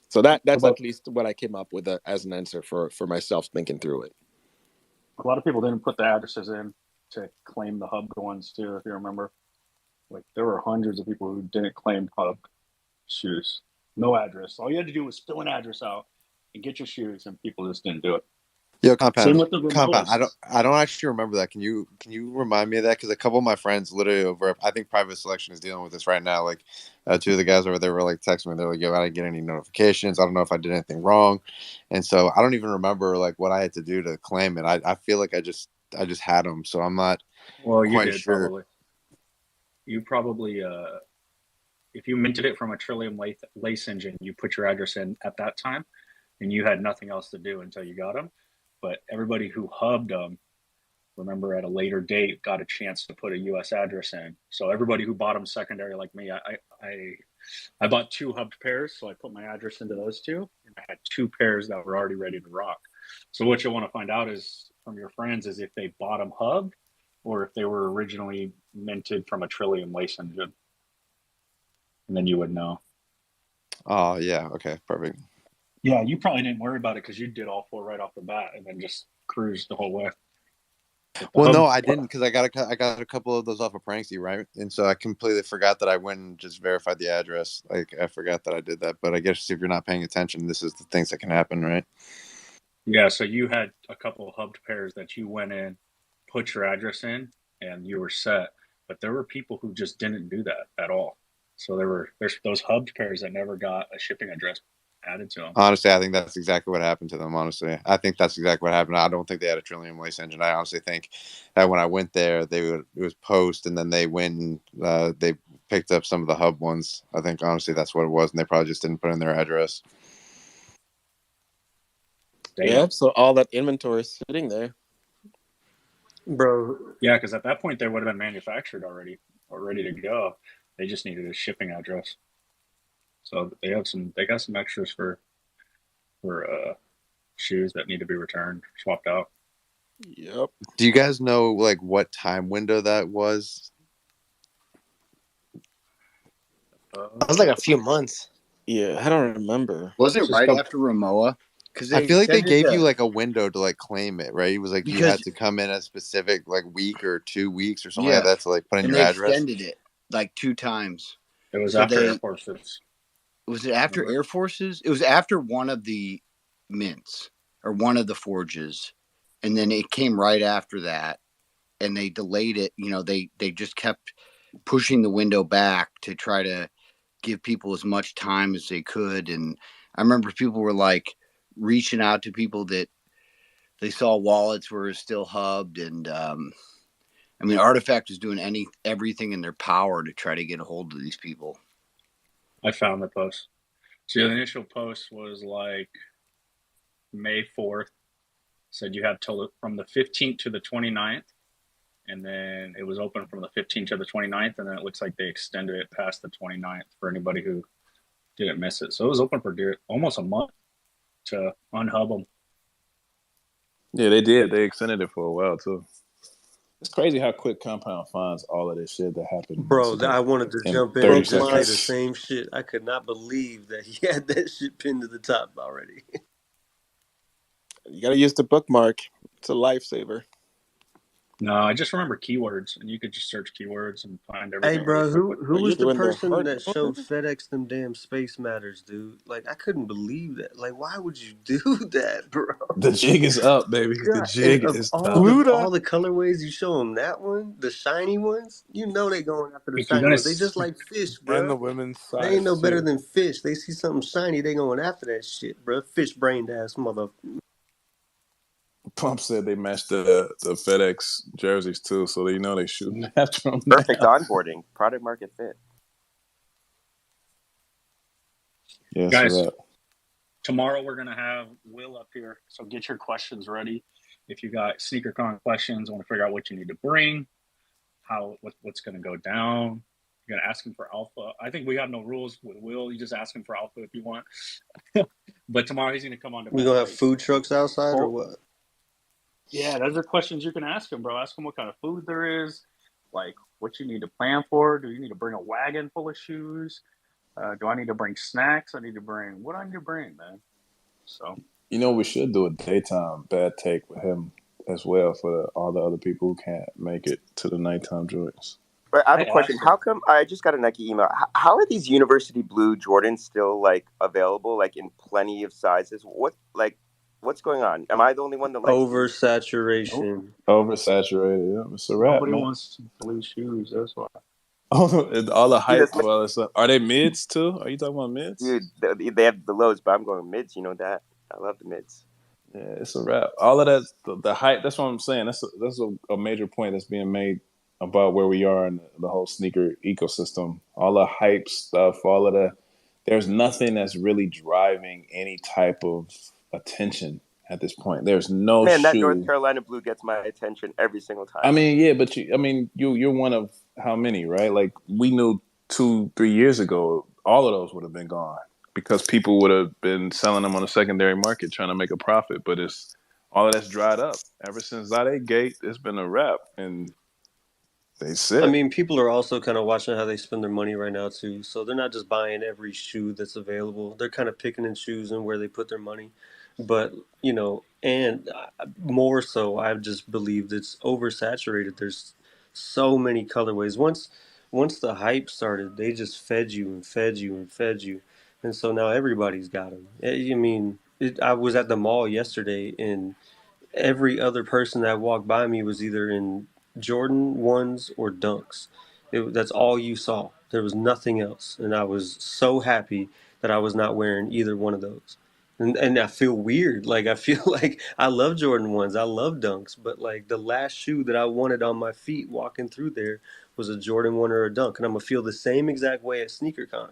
So that's at least what I came up with as an answer for myself thinking through it. A lot of people didn't put the addresses in to claim the hub ones too, if you remember. Like there were hundreds of people who didn't claim hub shoes. No address. All you had to do was fill an address out and get your shoes, and people just didn't do it. Yo, Same Compound. with the Compound. remotas. I don't actually remember that. Can you remind me of that? Because a couple of my friends literally over, I think Private Selection is dealing with this right now. Like, two of the guys over there were like texting me. They're like, "Yo, I didn't get any notifications. I don't know if I did anything wrong," and so I don't even remember like what I had to do to claim it. I feel like I just had them, so I'm not quite sure. Probably. You probably if you minted it from a Trillium lace engine, you put your address in at that time, and you had nothing else to do until you got them. But everybody who hubbed them, remember, at a later date, got a chance to put a U.S. address in. So everybody who bought them secondary, like me, I bought 2 hubbed pairs, so I put my address into those 2, and I had 2 pairs that were already ready to rock. So what you'll want to find out is from your friends is if they bought them hubbed or if they were originally minted from a Trillium lace engine, and then you would know. Oh yeah, okay, perfect. Yeah, you probably didn't worry about it because you did all 4 right off the bat and then just cruised the whole way. Well, no, I didn't, because I got a couple of those off of Pranksy, right? And so I completely forgot that I went and just verified the address. Like I forgot that I did that. But I guess if you're not paying attention, this is the things that can happen, right? Yeah, so you had a couple of hubbed pairs that you went in, put your address in, and you were set. But there were people who just didn't do that at all. So there's those hubbed pairs that never got a shipping address added to them. Honestly, I think that's exactly what happened to them. Honestly, I think that's exactly what happened. I don't think they had a Trillium lace engine. I honestly think that when I went there, it was post, and then they went and they picked up some of the hub ones. I think honestly that's what it was, and they probably just didn't put in their address. Yeah, so all that inventory is sitting there, bro. Yeah, because at that point they would have been manufactured already or ready to go. They just needed a shipping address. So they got some extras for shoes that need to be returned, swapped out. Yep. Do you guys know like what time window that was? That was like a few months. Yeah, I don't remember. Was it right after Ramoa? Because I feel like they gave you like a window to like claim it, right? It was like you had to come in a specific like week or 2 weeks or something like that to like put in your address. They extended it like 2 times. It was after Air Forces. Was it after Air Forces? It was after one of the mints or one of the forges, and then it came right after that, and they delayed it. You know, they just kept pushing the window back to try to give people as much time as they could. And I remember people were like reaching out to people that they saw wallets were still hubbed, and I mean, Artifact was doing everything in their power to try to get a hold of these people. I found the post. So the initial post was like May 4th. Said you had till from the 15th to the 29th. And then it was open from the 15th to the 29th. And then it looks like they extended it past the 29th for anybody who didn't miss it. So it was open for almost a month to unhub them. Yeah, they did. They extended it for a while, too. It's crazy how quick Compound finds all of this shit that happened. Bro, I wanted to jump in and just say the same shit. I could not believe that he had that shit pinned to the top already. You gotta use the bookmark. It's a lifesaver. No, I just remember keywords, and you could just search keywords and find everything. Hey, bro, who was the person that showed FedEx them damn Space Matters, dude? Like, I couldn't believe that. Like, why would you do that, bro? The jig is up, baby. God, the jig is up. All the colorways you show them, that one, the shiny ones, you know they going after the shiny ones. They just like fish, bro. And the women's size. They ain't no better than fish. They see something shiny, they going after that shit, bro. Fish-brained ass mother. Pump said they matched the FedEx jerseys too, so they know they shooting after them. Perfect onboarding, product market fit. Yes, guys. Tomorrow we're gonna have Will up here, so get your questions ready. if you got SneakerCon questions, want to figure out what you need to bring, what's going to go down. You're going to ask him for alpha. I think we have no rules with Will. You just ask him for alpha if you want. But tomorrow he's going to come on to We Bad gonna have Take. food trucks outside or what? Yeah, those are questions you can ask him, bro. Ask him what kind of food there is, like what you need to plan for. Do you need to bring a wagon full of shoes? Do I need to bring snacks? What do I need to bring, man? So You know, we should do a daytime bad take with him as well for all the other people who can't make it to the nighttime joints. Right, I have I a question. asked him. How come I just got a Nike email? How are these University Blue Jordans still like available, like in plenty of sizes? What's going on? Am I the only one that likes these? Oversaturation. Oversaturated. Yeah, it's a wrap, Nobody man. wants blue shoes. That's why. All the Dude, hype for all this stuff. Are they mids too? Are you talking about mids? dude, they have the lows, but I'm going mids. You know that. I love the mids. Yeah, it's a wrap. All of that, the hype. That's what I'm saying. That's a major point that's being made about where we are in the whole sneaker ecosystem. All the hype stuff. All of the. There's nothing that's really driving any type of attention at this point. There's no Man, that North shoe. Carolina blue gets my attention every single time. I mean, yeah, but you're one of how many, right? Like we knew 2-3 years ago, all of those would have been gone because people would have been selling them on the secondary market trying to make a profit. But it's all of that's dried up. Ever since that gate, it's been a wrap, and they I sit. mean, people are also kind of watching how they spend their money right now too. So they're not just buying every shoe that's available. They're kind of picking and choosing where they put their money. But and more so, I just believe it's oversaturated. There's so many colorways. Once the hype started, they just fed you and fed you and fed you, and so now everybody's got them. I mean, I was at the mall yesterday, and every other person that walked by me was either in Jordan ones or dunks. That's all you saw. There was nothing else, and I was so happy that I was not wearing either one of those. And I feel weird. Like I feel like I love Jordan ones. I love dunks, but like the last shoe that I wanted on my feet walking through there was a Jordan one or a dunk, and I'm gonna feel the same exact way at SneakerCon.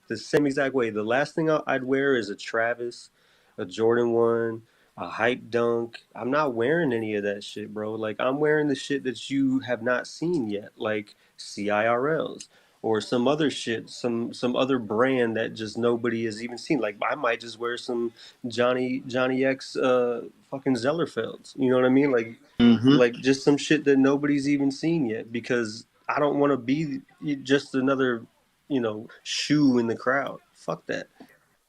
The same exact way. The last thing I'd wear is a Travis, a Jordan one, a hype dunk. I'm not wearing any of that shit, bro. Like I'm wearing the shit that you have not seen yet, like CIRLs or some other shit, some other brand that just nobody has even seen. Like I might just wear some Johnny X fucking Zellerfelds. You know what I mean? Like just some shit that nobody's even seen yet because I don't want to be just another, shoe in the crowd. Fuck that.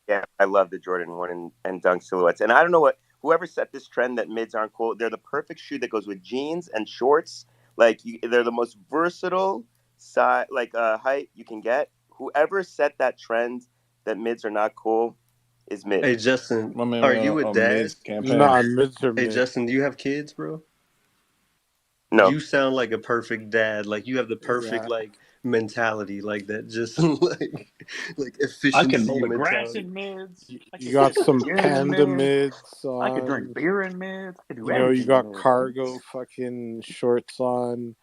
Yeah, I love the Jordan 1 and dunk silhouettes. And I don't know whoever set this trend that mids aren't cool. They're the perfect shoe that goes with jeans and shorts. They're the most versatile height you can get. Whoever set that trend that mids are not cool is mid. Hey Justin, My man are went you a on dad? mids campaign. Nah, mids are Hey mid. Justin, do you have kids, bro? No. You sound like a perfect dad. Like you have the perfect Yeah. mentality, like that, just like I can mow efficiency the grass mentality. in mids. I You can got cook some dinner in panda mids. mids I could drink on. beer in mids. I could do You everything in got mids. cargo fucking shorts on.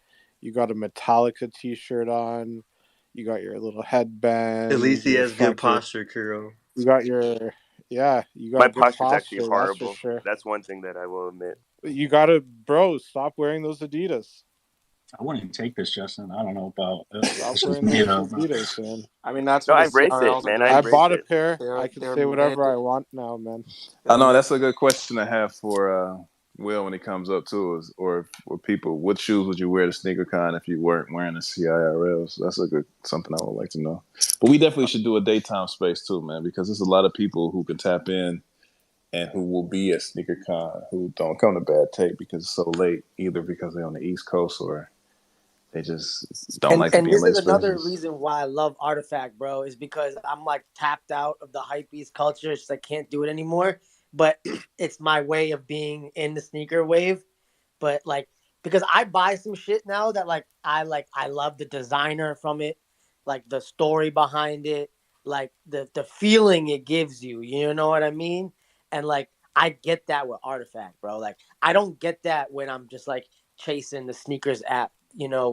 You got a Metallica t-shirt on. You got your little At headband. least he Your has good fucking. posture, Kuro. You got your. Yeah, you My got good posture's actually posture. That's for horrible. sure. That's one thing that I will admit. You gotta, bro. Stop wearing those Adidas. I wouldn't even take this, Justin. I don't know about Stop this. Is wearing those but Adidas, man. I mean, that's No, what I the embrace it, CRLs are man. I I doing. embrace bought a it. pair. I They're can they're say whatever mid. I want now, man. I They're know mid. that's a good question to have for Will when it comes up to us, or for people. What shoes would you wear to SneakerCon if you weren't wearing the CIRLs? That's something I would like to know. But we definitely should do a daytime space too, man, because there's a lot of people who can tap in and who will be at SneakerCon who don't come to Bad Take because it's so late, either because they're on the East Coast or they just don't And like to and be in this late is another spaces. reason why I love Artifact, bro, is because I'm like tapped out of the hypebeast culture. It's just I can't do it anymore. But it's my way of being in the sneaker wave. But like because I buy some shit now that I love the designer from it, like the story behind it, like the feeling it gives you. You know what I mean? And like I get that with Artifact, bro. Like I don't get that when I'm just like chasing the sneakers app,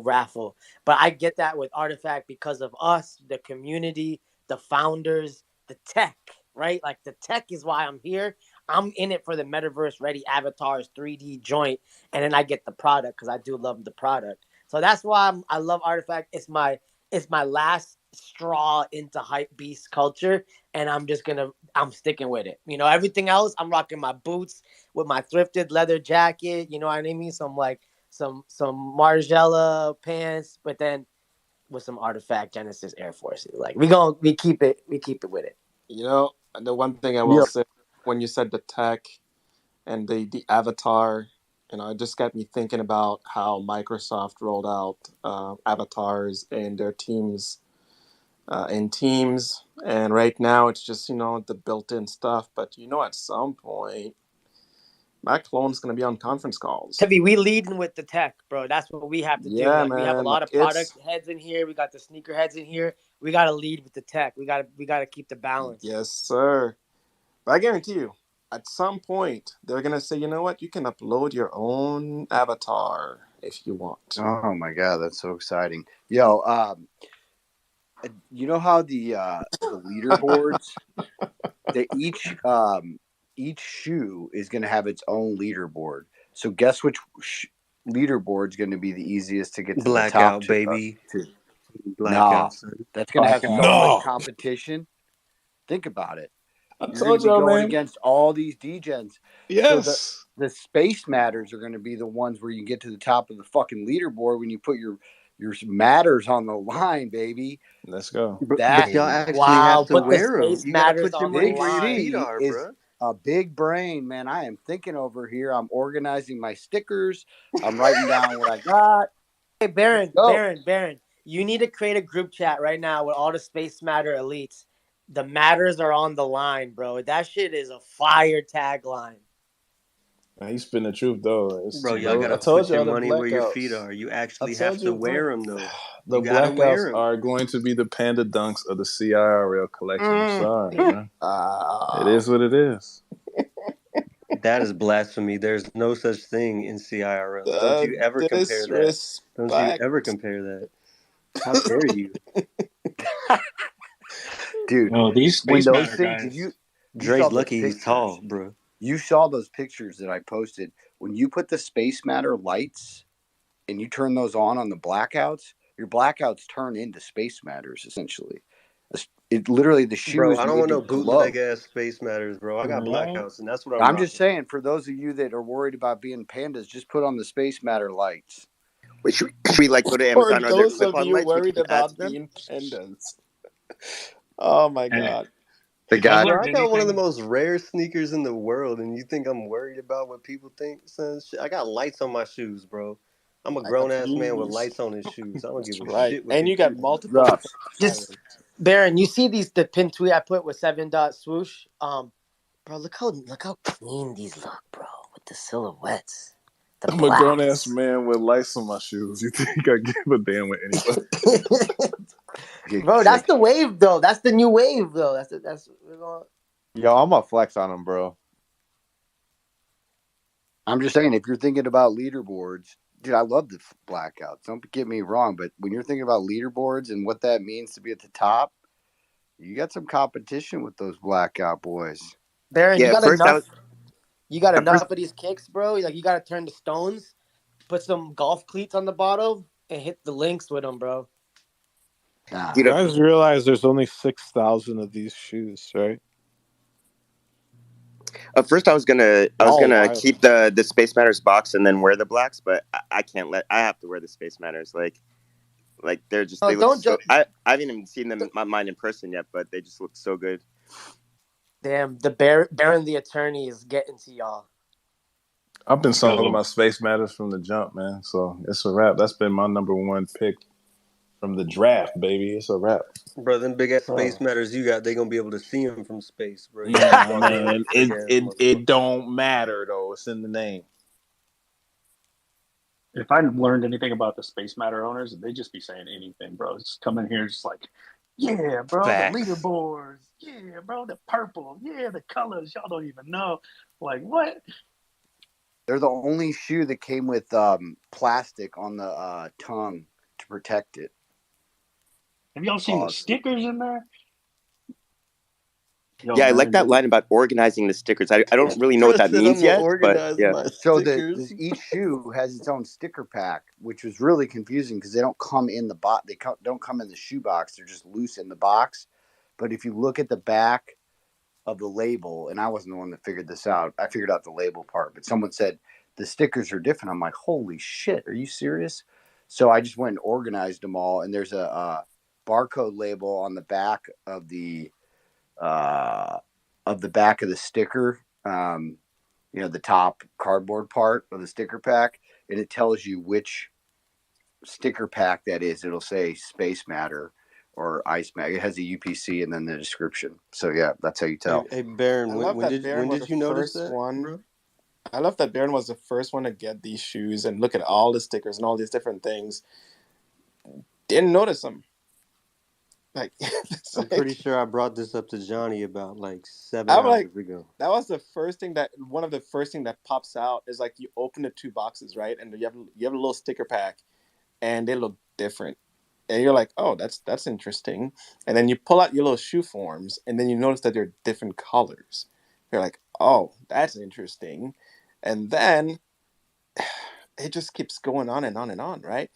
raffle. But I get that with Artifact because of us, the community, the founders, the tech, right? Like the tech is why I'm here. I'm in it for the metaverse ready avatars 3D joint, and then I get the product because I do love the product. So that's why I love Artifact. It's my last straw into hype beast culture, and I'm sticking with it. You know, everything else, I'm rocking my boots with my thrifted leather jacket. You know what I mean? Some Margiela pants, but then with some Artifact Genesis Air Forces. Like we keep it with it. You know, the one thing I will Yeah. say, when you said the tech and the avatar, you know, it just got me thinking about how Microsoft rolled out avatars in their teams, and right now it's just, you know, the built-in stuff. But you know, at some point, my clone's gonna be on conference calls. Tevi, we leading with the tech, bro. That's what we have to do. Yeah, Like we have a man. lot Like of product heads in here. We got the sneaker heads in here. We got to lead with the tech. We got to keep the balance. Yes, sir. But I guarantee you, at some point, they're gonna say, you know what, you can upload your own avatar if you want. Oh my god, that's so exciting. Yo, you know how the leaderboards, they each shoe is going to have its own leaderboard. So guess which leaderboard is going to be the easiest to get to the top Blackout, baby. to? Blackout. Nah, that's going to have so much competition. Think about it. I You're told going to be y'all, going man. against all these degens. Yes. So the space matters are going to be the ones where you get to the top of the fucking leaderboard when you put your matters on the line, baby. Let's go. But y'all actually have to put the wear them. space You gotta matters put your on money the where your line. feet are, is bro. a big brain, man. I am thinking over here. I'm organizing my stickers. I'm writing down what I got. Hey, Baron, you need to create a group chat right now with all the Space Matter elites. The matters are on the line, bro. That shit is a fire tagline. He's spitting the truth, though. Bro, y'all gotta I told put your y'all the money where your feet blackouts. are. You actually I told have to you wear them, though. the You gotta wear blackouts them. are going to be the panda dunks of the CIRL collection. I'm sorry, man. It is what it is. That is blasphemy. There's no such thing in CIRL. Don't you ever compare that. Don't you ever compare that. How dare you? Dude, Oh, these when Space those Matter things, guys. you Dre's saw those lucky he's pictures. tall, bro. You saw those pictures that I posted. When you put the Space Matter lights and you turn those on the blackouts, your blackouts turn into Space Matters, essentially. It literally, the shoe Bro, is I don't made want to no glow. bootleg ass Space Matters, bro. I got What? blackouts, and that's what I'm I'm rocking. just saying, for those of you that are worried about being pandas, just put on the Space Matter lights. Wait, should we like go to For Amazon? Are there those of clip-on you lights with worried ads about to them? being pandas. Oh my Hey, god. The if I've guy, Bro, I learned got one of the anything, most rare sneakers in the world, and you think I'm worried about what people think? Son, I got lights on my shoes, bro. I'm a I got grown ass man with shoes. lights on his shoes. I don't That's give a right. shit what And they you got think. multiple rough. Just Baron, you see the pin tweet I put with 7-dot swoosh? Bro, look how clean these look, bro, with the silhouettes. The I'm a grown blacks. ass man with lights on my shoes. You think I give a damn with anybody? Bro, that's the wave though. That's the new wave though. That's we're going. Yo, I'm gonna flex on him, bro. I'm just saying, if you're thinking about leaderboards, dude, I love the blackouts. Don't get me wrong, but when you're thinking about leaderboards and what that means to be at the top, you got some competition with those blackout boys. Baron, Yeah, you got first I enough. was You got at enough first. of these kicks, bro. Like you got to turn the stones, put some golf cleats on the bottom, and hit the links with them, bro. Nah. You guys realize there's only 6,000 of these shoes, right? At first, I was gonna wild. keep the Space Matters box and then wear the blacks, but I can't let. I have to wear the Space Matters. Like they're just Oh, they look don't so. I haven't even seen them mine in person yet, but they just look so good. Damn, the Baron the attorney is getting to y'all. I've been sold about Space Matters from the jump, man. So it's a wrap. That's been my number one pick from the draft, baby. It's a wrap. Bro, them big ass Space Matters you got, they gonna be able to see them from space, bro. Nah, man, it don't matter though. It's in the name. if I learned anything about the Space Matter owners, they'd just be saying anything, bro. Just come in here, just like, yeah, bro, Facts. the leaderboards, yeah, bro, the purple, yeah, the colors, y'all don't even know. Like, what? They're the only shoe that came with plastic on the tongue to protect it. Have y'all seen the stickers in there? Yo, Yeah, I like Baron, that line about organizing the stickers. I don't really know bro what that said I'm means gonna yet, but organize yeah. my So stickers. each shoe has its own sticker pack, which was really confusing because they don't come in the box. They don't come in the shoe box. They're just loose in the box. But if you look at the back of the label, and I wasn't the one that figured this out. I figured out the label part, but someone said the stickers are different. I'm like, holy shit, are you serious? So I just went and organized them all, and there's a barcode label on the back of the back of the sticker. The top cardboard part of the sticker pack, and it tells you which sticker pack that is. It'll say Space Matter or Ice Mag. It has a UPC and then the description. So yeah, that's how you Hey, tell. hey Baron, I love that Baron when was did the you notice first that, one. bro? I love that Baron was the first one to get these shoes and look at all the stickers and all these different things. Didn't notice them. Like, it's I'm pretty like sure I brought this up to Johnny about like 7 I'm hours like, ago. that was the first thing that one of the first thing that pops out is like you open the two boxes, right? And you have a little sticker pack, and they look different. And you're like, oh, that's interesting. And then you pull out your little shoe forms, and then you notice that they're different colors. You're like, oh, that's interesting. And then it just keeps going on and on and on, right?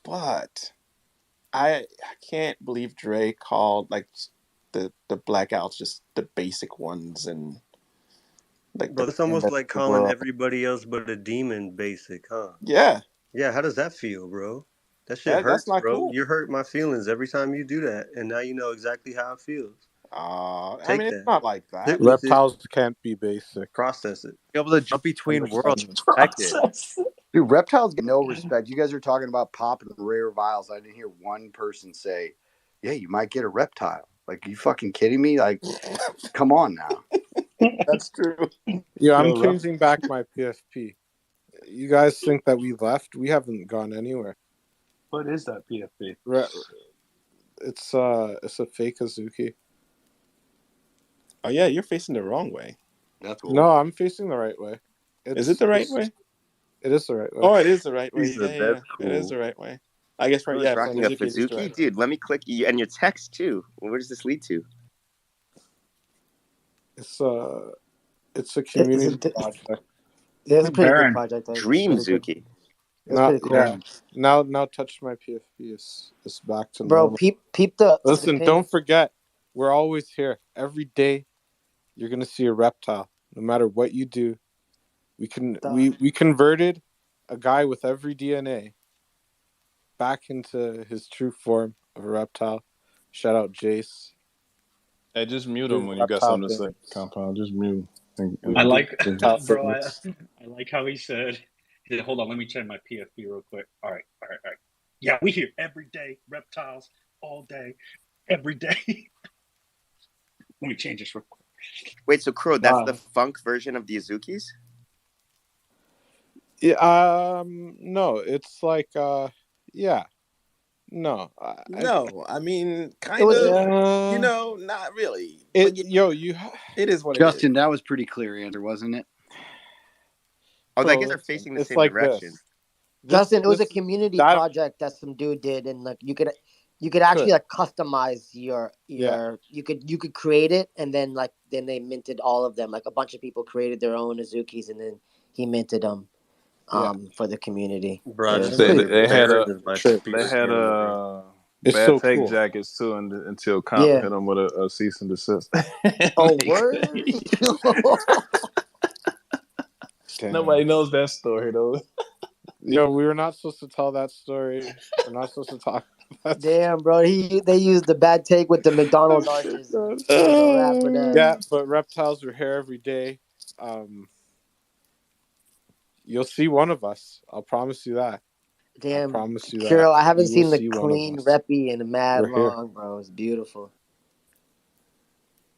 But I can't believe Dre called like the blackouts just the basic ones and like Bro, the that's thing almost that like people calling are. everybody else but a demon basic, huh? Yeah, Yeah, how does that feel, bro? That shit that's hurts, not bro. cool. You hurt my feelings every time you do that, and now you know exactly how it feels. I mean, Take it's that. not like that. Sit with it. Reptiles can't be basic. Process it. Be able to jump between worlds and protect it. Process. Dude, reptiles get no respect. You guys are talking about popping rare vials. I didn't hear one person say, "Yeah, you might get a reptile." Like, you fucking kidding me? Like, come on now. That's true. Yeah, I'm Yo, Rob. changing back my PFP. You guys think that we left? We haven't gone anywhere. What is that PFP? It's a fake Azuki. Oh yeah, you're facing the wrong way. That's cool. No, I'm facing the right way. Is it the right way? It is the right way. Oh, it is the right way. He said Yeah. that's It is cool. the right way. I guess Bro's yeah, for rocking a Mizuki, it is the right Fazuki, way. dude. Let me click and your text too. Where does this lead to? It's a community project. It's a pretty good Baron, project. Dream Really good. Zuki. It's pretty cool. Yeah. Now touch my PFP is back to Bro, normal. peep the Listen, pin. don't forget, we're always here. Every day you're gonna see a reptile. No matter what you do. We converted a guy with every DNA back into his true form of a reptile. Shout out Jace. Hey, just mute him Doing when you got reptile something to say, things. Compound. Just mute. I like, Reptile bro. I things. like how he said, "Hold on, let me check my PFP real quick." All right. Yeah, we hear every day reptiles all day, every day. Let me change this real quick. Wait, so Crow, that's the Wow. funk version of the Azukis? Yeah, no, it's like yeah. No. No, I mean, kind It was of. Not really. But it is what it is. Justin, that was pretty clear answer, wasn't it? Oh, Bro, I guess they're listen, facing the it's same like direction. Justin, it was a community project that some dude did, and like you could actually like customize your you could create it, and then they minted all of them. Like a bunch of people created their own Azukis, and then he minted them for the community. Bro, I just They think had Baron is my spirit animal, bro. It's bad so take cool. jackets too until Comp Yeah. hit them with a cease and desist. Oh, word! Nobody knows that story though. Yo, we were not supposed to tell that story. We're not supposed to talk about that. Damn, bro. They used the bad take with the McDonald's arches. It was a wrap for that. Yeah, but reptiles are here every day. You'll see one of us. I'll promise you that. Damn, I promise you that. Kirill, I haven't You seen will the see one of clean us. reppy in mad We're here. long, bro. It's beautiful.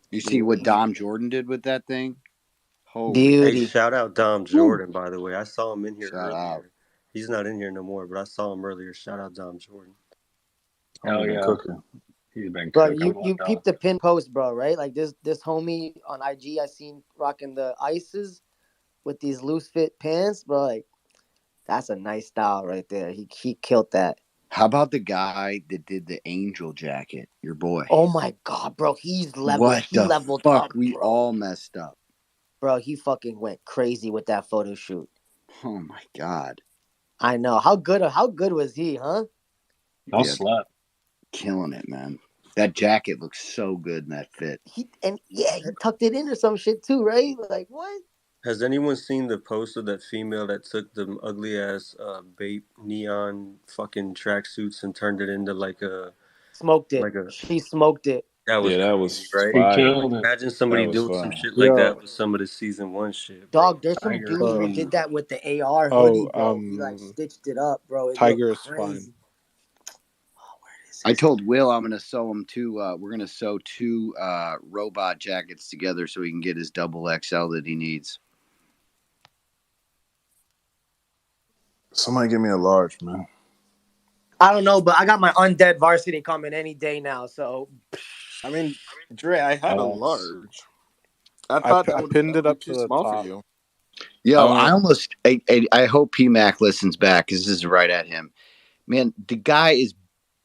You see what Dom Jordan did with that thing? Holy Beauty. Hey, shout out Dom Jordan, by the way. I saw him in here Shout earlier. out. He's not in here no more, but I saw him earlier. Shout out Dom Jordan. Hell yeah. Cooking. He's been Bro, cooking. you peeped the pin post, bro, right? Like this homie on IG I seen rocking the ices with these loose fit pants, bro. Like that's a nice style right there. He killed that. How about the guy that did the angel jacket? Your boy. Oh my god, bro, he's leveled. What He the leveled fuck? up, We bro. all messed up. Bro, he fucking went crazy with that photo shoot. Oh my god. I know. How good was he, huh? Y'all Yeah, slept. killing it, man. That jacket looks so good in that fit. He tucked it in or some shit too, right? Like what? Has anyone seen the post of that female that took the ugly ass Bape neon fucking tracksuits and turned it into like a Smoked it. She smoked it. that was Yeah, that crazy, was right? He fire. killed it. Imagine somebody That was doing some fire. shit like that Yo, with some of the season 1 shit, bro. Dog, there's some Tiger. dude who did that with the AR hoodie, bro. He like stitched it up, bro. It looked Tiger is fine. crazy. I told Will I'm gonna sew him two. We're gonna sew two robot jackets together so he can get his double XL that he needs. Somebody give me a large, man. I don't know, but I got my undead varsity coming any day now. So, I mean, Dre, I had a That's large. I thought I pinned it be up too to the small for top. you. Yo, I hope PMac listens back because this is right at him. Man, the guy is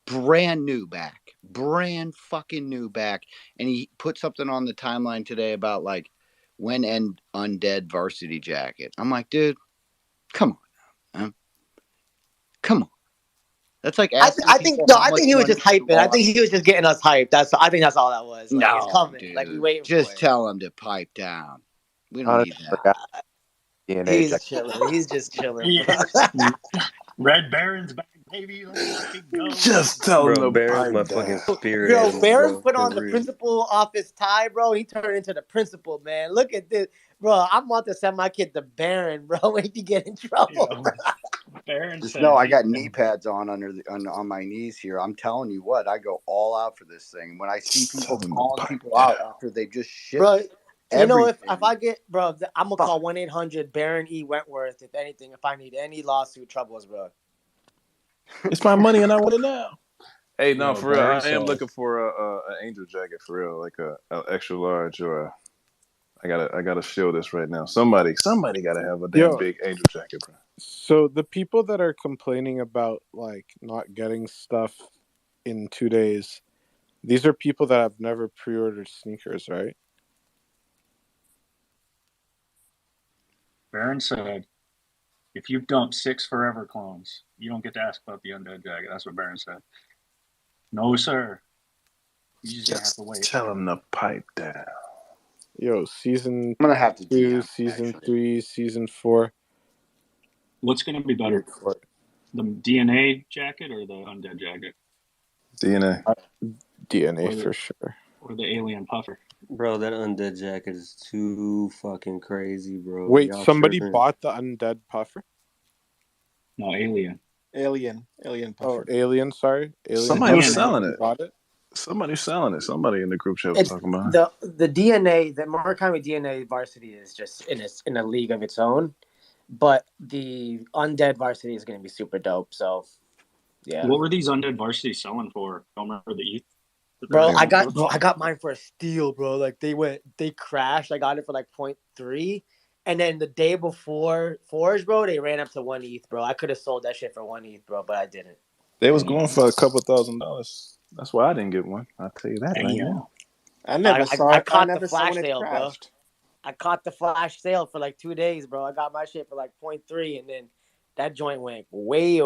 brand new back. Brand fucking new back. And he put something on the timeline today about like when end undead varsity jacket. I'm like, dude, come on, man. Come on. That's like asking I think people no, how I much think he was money just you hyping. I think lost. he was just getting us hyped. I think that's all that was. Like it's No, coming. dude. Like we waiting Just for it. tell him to pipe down. We don't Honestly, need I that. got DNA He's jacket. chilling. He's just chilling, bro. Red Baron's back, baby. Let's fucking go. Just tell him Bro, to Baron's my pipe fucking down. spirit Yo, animal, Barron's bro. put For on the real. principal office tie, bro. He turned into the principal, man. Look at this, bro. I'm about to send my kid to Barron, bro. When he get in trouble, Yo, bro. Baron Just said know I he got knee pads on on my knees here. I'm telling you what, I go all out for this thing. When I see Just people tell him to calling pipe people down. out after they just shipped Bro, you know, if everything, I get, bro, I'm gonna call fuck. 1-800 Baron E Wentworth if anything. If I need any lawsuit troubles, bro. It's my money and I want it now. Hey, no, Yo, for real. Baron I am said looking for a angel jacket for real, like a extra large or I gotta feel this right now. Somebody gotta have a damn Yo, big angel jacket, bro. so the people that are complaining about like not getting stuff in 2 days, these are people that have never pre-ordered sneakers, right? Baron said if you dump 6 forever clones, you don't get to ask about the undead jacket. That's what Baron said. No, sir. You just gonna have to wait. Tell him to pipe down. Yo, season I'm gonna have to 2, DM season actually. 3, season 4. What's gonna be better, the DNA jacket or the undead jacket, DNA. DNA or the, for sure. or the alien puffer? Bro, that undead jacket is too fucking crazy, bro. Wait, Y'all somebody tripping. bought the undead puffer? No, alien. Alien Oh, puffer. alien. Sorry, alien. Somebody was DNA. selling it. Bought it. Somebody's selling it. Somebody in the group chat was It's talking about it. the DNA. The Murakami DNA varsity is just in a league of its own, but the undead varsity is gonna be super dope. So, yeah. What were these undead varsity selling for? Don't remember the ETH. Bro, I got mine for a steal, bro. Like they crashed. I got it for like 0.3. And then the day before Forge, bro, they ran up to 1 ETH, bro. I could have sold that shit for 1 ETH, bro, but I didn't. They was going for a couple $1,000. That's why I didn't get one. I'll tell you that right now. I never saw I it. I caught never the saw flash when it sale, bro. crashed. I caught the flash sale for like 2 days, bro. I got my shit for like 0.3, and then that joint went way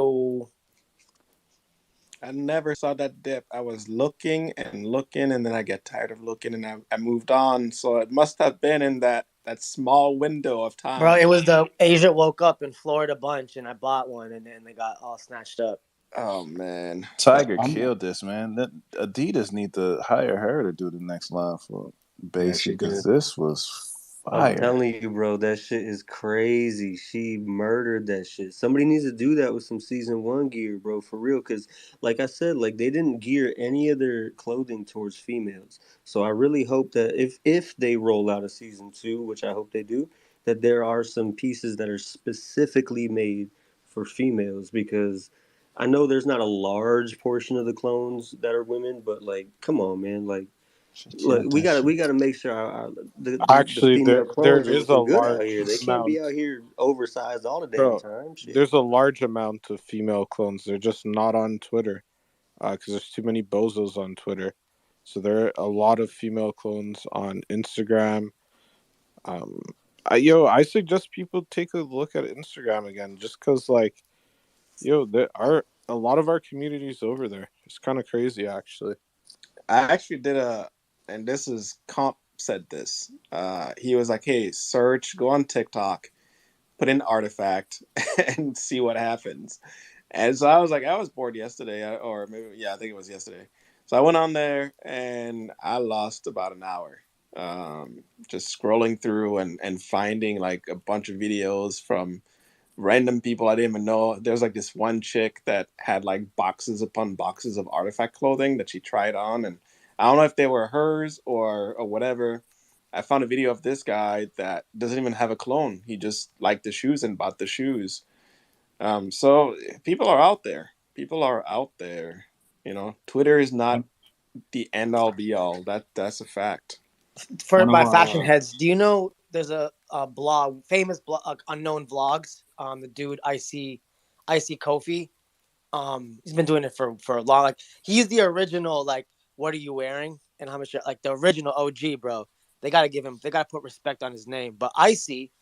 I never saw that dip. I was looking and looking, and then I get tired of looking, and I moved on. So it must have been in that small window of time. Bro, it was the Asia woke up in Florida bunch, and I bought one, and then they got all snatched up. Oh man, Tiger killed this, man. That Adidas need to hire her to do the next line for Basic because this was I'm fire. telling you, bro, that shit is crazy. She murdered that shit. Somebody needs to do that with some season 1 gear, bro, for real. Because, like I said, like they didn't gear any of their clothing towards females. So I really hope that if they roll out a season 2, which I hope they do, that there are some pieces that are specifically made for females. Because I know there's not a large portion of the clones that are women, but like, come on, man, like. Look, we gotta make sure the Actually, female there clones are is a looking good out large here. They can't be amount. out here oversized all the damn Bro, time. Shit. there's a large amount of female clones. They're just not on Twitter because there's too many bozos on Twitter. So there are a lot of female clones on Instagram. I suggest people take a look at Instagram again, just because, like, there are a lot of our communities over there. It's kind of crazy, actually. I actually did and this is Comp said this. He was like, "Hey, search, go on TikTok, put in artifact, and see what happens." And so I was like, I was bored yesterday, or maybe I think it was yesterday. So I went on there and I lost about an hour, just scrolling through and finding like a bunch of videos from random people I didn't even know. There's like this one chick that had like boxes upon boxes of artifact clothing that she tried on, and I don't know if they were hers or whatever. I found a video of this guy that doesn't even have a clone. He just liked the shoes and bought the shoes. So people are out there. People are out there. Twitter is not the end all be all. That's a fact. For One of my fashion our heads, do you know there's a blog, famous blog, unknown vlogs? The dude Icy Kofi. He's been doing it for a long. Like, he's the original. Like, what are you wearing and how much? Like, the original OG, bro. They gotta put respect on his name. But Icy,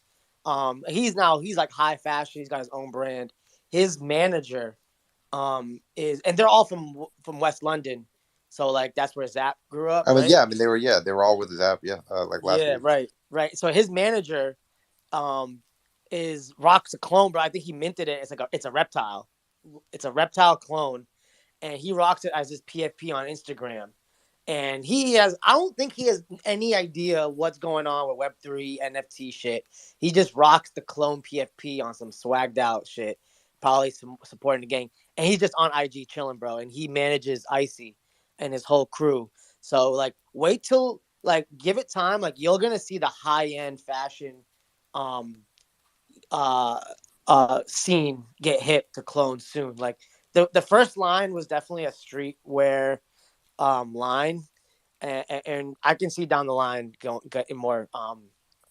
he's like high fashion. He's got his own brand. His manager, and they're all from West London. So, like, that's where Zap grew up, right? They were all with Zap, like last Yeah, week. right. So his manager, is rocks a clone, bro. I think he minted it. It's a reptile. It's a reptile clone, and he rocks it as his PFP on Instagram. And I don't think he has any idea what's going on with Web3 NFT shit. He just rocks the clone PFP on some swagged out shit, probably supporting the gang. And he's just on IG chilling, bro. And he manages Icy and his whole crew. So, like, wait till, like, give it time. Like, you're gonna see the high end fashion, scene get hip to clones soon. Like, the first line was definitely a streetwear line, and I can see down the line getting more a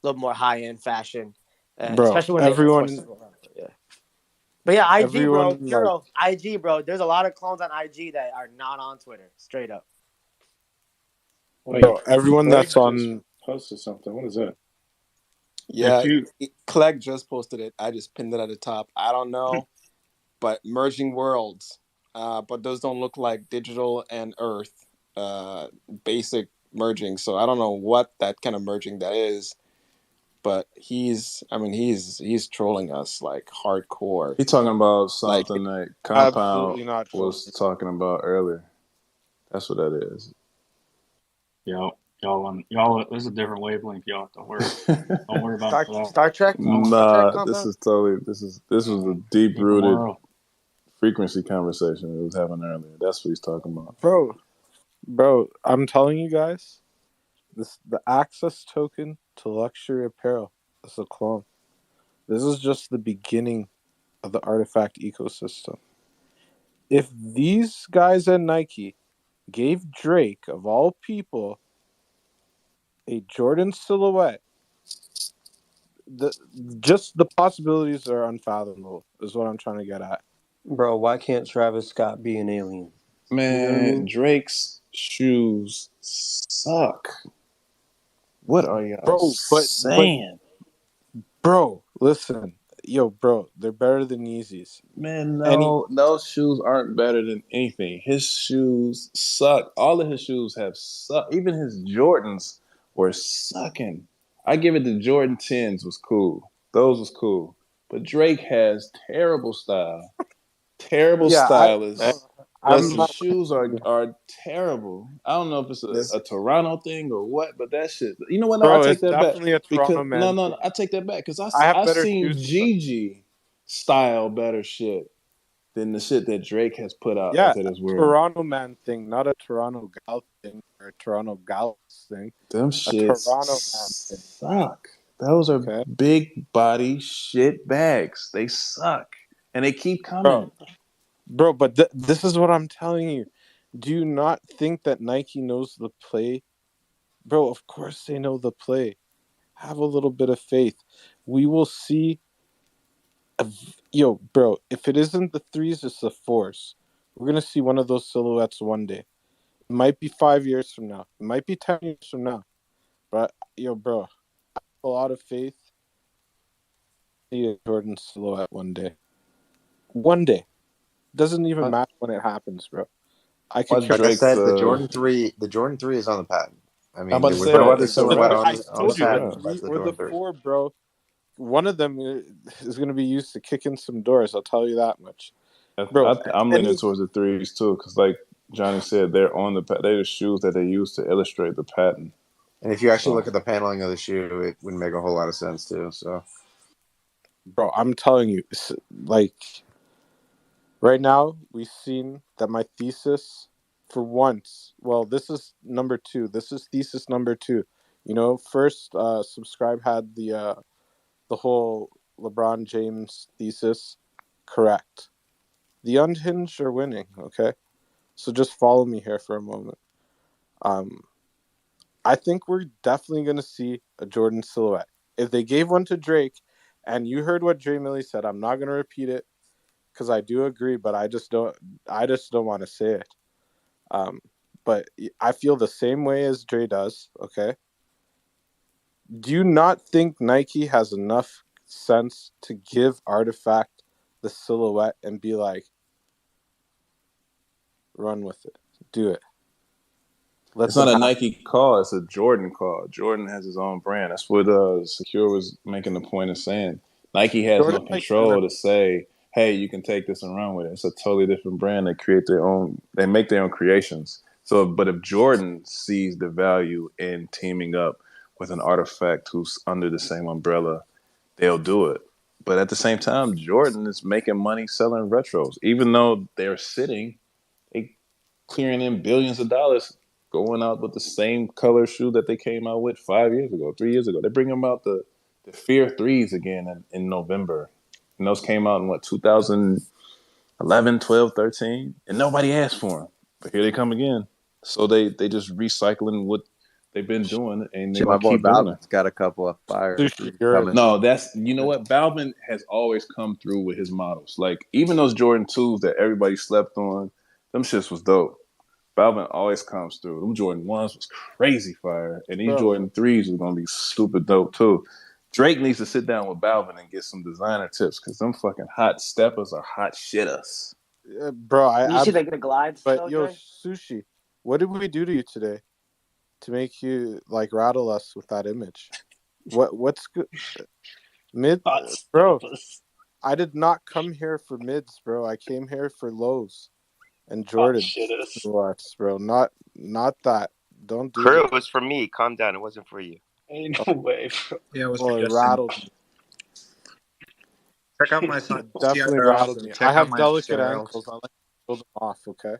little more high end fashion, Bro, especially when they enforce everyone, it. Yeah, but yeah, IG, bro, everyone, like, Kuro, IG, bro. There's a lot of clones on IG that are not on Twitter, straight up. bro, Wait, everyone Craig that's just on. posted something. What is that? Yeah, If you Clegg just posted it. I just pinned it at the top. I don't know, but merging worlds. But those don't look like digital and Earth basic merging. So I don't know what that kind of merging that is. But he's trolling us like hardcore. He talking about Like, something that Compound Absolutely not trolling. was talking about earlier. That's what that is. y'all, this is a different wavelength. Y'all don't worry about that. Star Trek Nah, this compound. is totally this was a deep Keep 'em rooted royal. frequency conversation we was having earlier. That's what he's talking about. Bro, I'm telling you guys, the access token to luxury apparel is a clone. This is just the beginning of the artifact ecosystem. If these guys at Nike gave Drake, of all people, a Jordan silhouette, just the possibilities are unfathomable, is what I'm trying to get at. bro, why can't Travis Scott be an alien? Man, You know what I mean? Drake's shoes suck. What are y'all saying? Bro, listen. Yo, bro, they're better than Yeezys. Man, no, those shoes aren't better than anything. His shoes suck. All of his shoes have sucked. Even his Jordans were sucking. I give it to Jordan 10s was cool. Those was cool. But Drake has terrible style. Terrible stylist. His shoes are terrible. I don't know if it's a Toronto thing or what, but that shit. You know what? No, I Bro, take it's that back. definitely a Toronto man thing. I take that back because I have I better seen shoes. Gigi style better shit than the shit that Drake has put out Yeah, into this world. Toronto man thing, not a Toronto gal thing or a Toronto gal thing. Them shits suck. Those are big body shit bags. They suck. And they keep coming. Bro, but this is what I'm telling you. Do you not think that Nike knows the play bro, of course they know the play. Have a little bit of faith. We will see. Yo, bro, if it isn't the 3s, it's the 4s. We're going to see one of those silhouettes one day. It might be 5 years from now. It might be 10 years from now. But, yo, bro, I have a lot of faith. See a Jordan silhouette one day. One day. Doesn't even matter when it happens, bro. I could care. Like I Drake's said, the Jordan 3 is on the patent. I I'm mean, about there to was say no that. other So silhouette Bro, on I the told you, the patent 3 besides the or the Jordan 3. 4, bro. One of them is going to be used to kick in some doors. I'll tell you that much. Bro, I'm leaning any towards the 3s too, because like Johnny said, they're the shoes that they use to illustrate the patent. And if you actually So look at the paneling of the shoe, it would make a whole lot of sense too. So, bro, I'm telling you, like, right now, we've seen that my thesis, for once, well, this is number 2. This is thesis number 2. You know, first, Subscribe had the whole LeBron James thesis correct. The unhinged are winning, okay? So just follow me here for a moment. I think we're definitely going to see a Jordan silhouette. If they gave one to Drake, and you heard what Dre Millie said, I'm not going to repeat it because I do agree, but I just don't want to say it. But I feel the same way as Dre does, okay? Do you not think Nike has enough sense to give Artifact the silhouette and be like, run with it, do it? it's not a Nike call; it's a Jordan call. Jordan has his own brand. That's what Secure was making the point of saying. Nike has no control to say, "Hey, you can take this and run with it." It's a totally different brand. They create their own. They make their own creations. So, but if Jordan sees the value in teaming up with an Artifact who's under the same umbrella, they'll do it. But at the same time, Jordan is making money selling retros, even though they're sitting. Clearing in billions of dollars, going out with the same color shoe that they came out with 5 years ago, 3 years ago. They bring them out the Fear 3s again in November. And those came out in 2011, 12, 13? And nobody asked for them. But here they come again. So they just recycling what they've been doing, and they're my going to boy keep doing it. Balvin's got a couple of fire coming. No, you know what? Balvin has always come through with his models. Like, even those Jordan 2s that everybody slept on, them shits was dope. Balvin always comes through. Them Jordan 1s was crazy fire. And these Jordan 3s are going to be stupid dope too. Drake needs to sit down with Balvin and get some designer tips, because them fucking hot steppers are hot shitters. Bro, you see the glides, but though, yo, Dre? Sushi, what did we do to you today to make you like rattle us with that image? What's good? Bro, I did not come here for mids, bro. I came here for lows and Jordan silhouettes, bro. Not that. Don't do Crew, that. it was for me. Calm down. It wasn't for you. Ain't no way, bro. Yeah, it was Well, for it Justin. rattled me. Check out my Definitely CRLs rattled and me. check I out have my delicate CRLs. ankles. I like to pull them off, okay?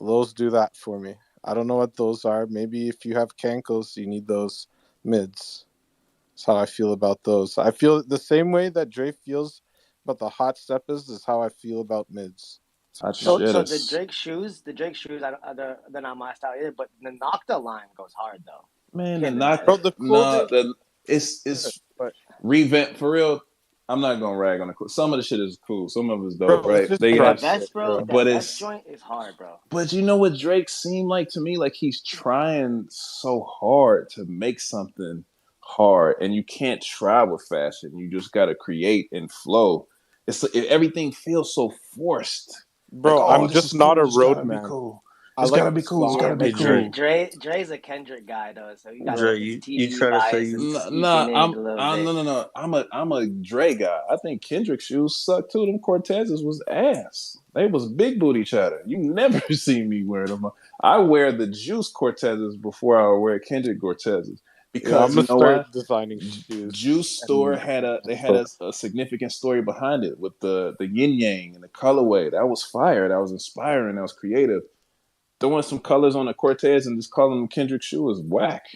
Lows do that for me. I don't know what those are. Maybe if you have cankles, you need those mids. That's how I feel about those. I feel the same way that Dre feels about the hot steppers is how I feel about mids. So the Drake shoes, they're not my style either. But the Nocta line goes hard though. Man, Can't deny that. It's revamp for real. I'm not gonna rag on the cool. Some of the shit is cool. Some of it's dope, Bro, right? they that vest, bro. That vest it's joint is hard, bro. But you know what Drake seemed like to me? Like he's trying so hard to make something hard, and you can't try with fashion. You just got to create and flow. Everything feels so forced. Bro, like, I'm just not a road man. Cool. I It's like gotta be cool. It's gotta be cool. Dre's a Kendrick guy though, so you got Dre, his you TDE trying to say bias you? and sneaking in a little bit. No. I'm a Dre guy. I think Kendrick shoes suck too. Them Cortezes was ass. They was big booty chatter. You never see me wear them. I wear the Juice Cortezes before I wear Kendrick Cortezes. Because I'm you know gonna why? start designing shoes. Juice Store had a significant story behind it with the yin yang and the colorway. That was fire. That was inspiring. That was creative. Throwing some colors on a Cortez and just calling them Kendrick shoe is whack.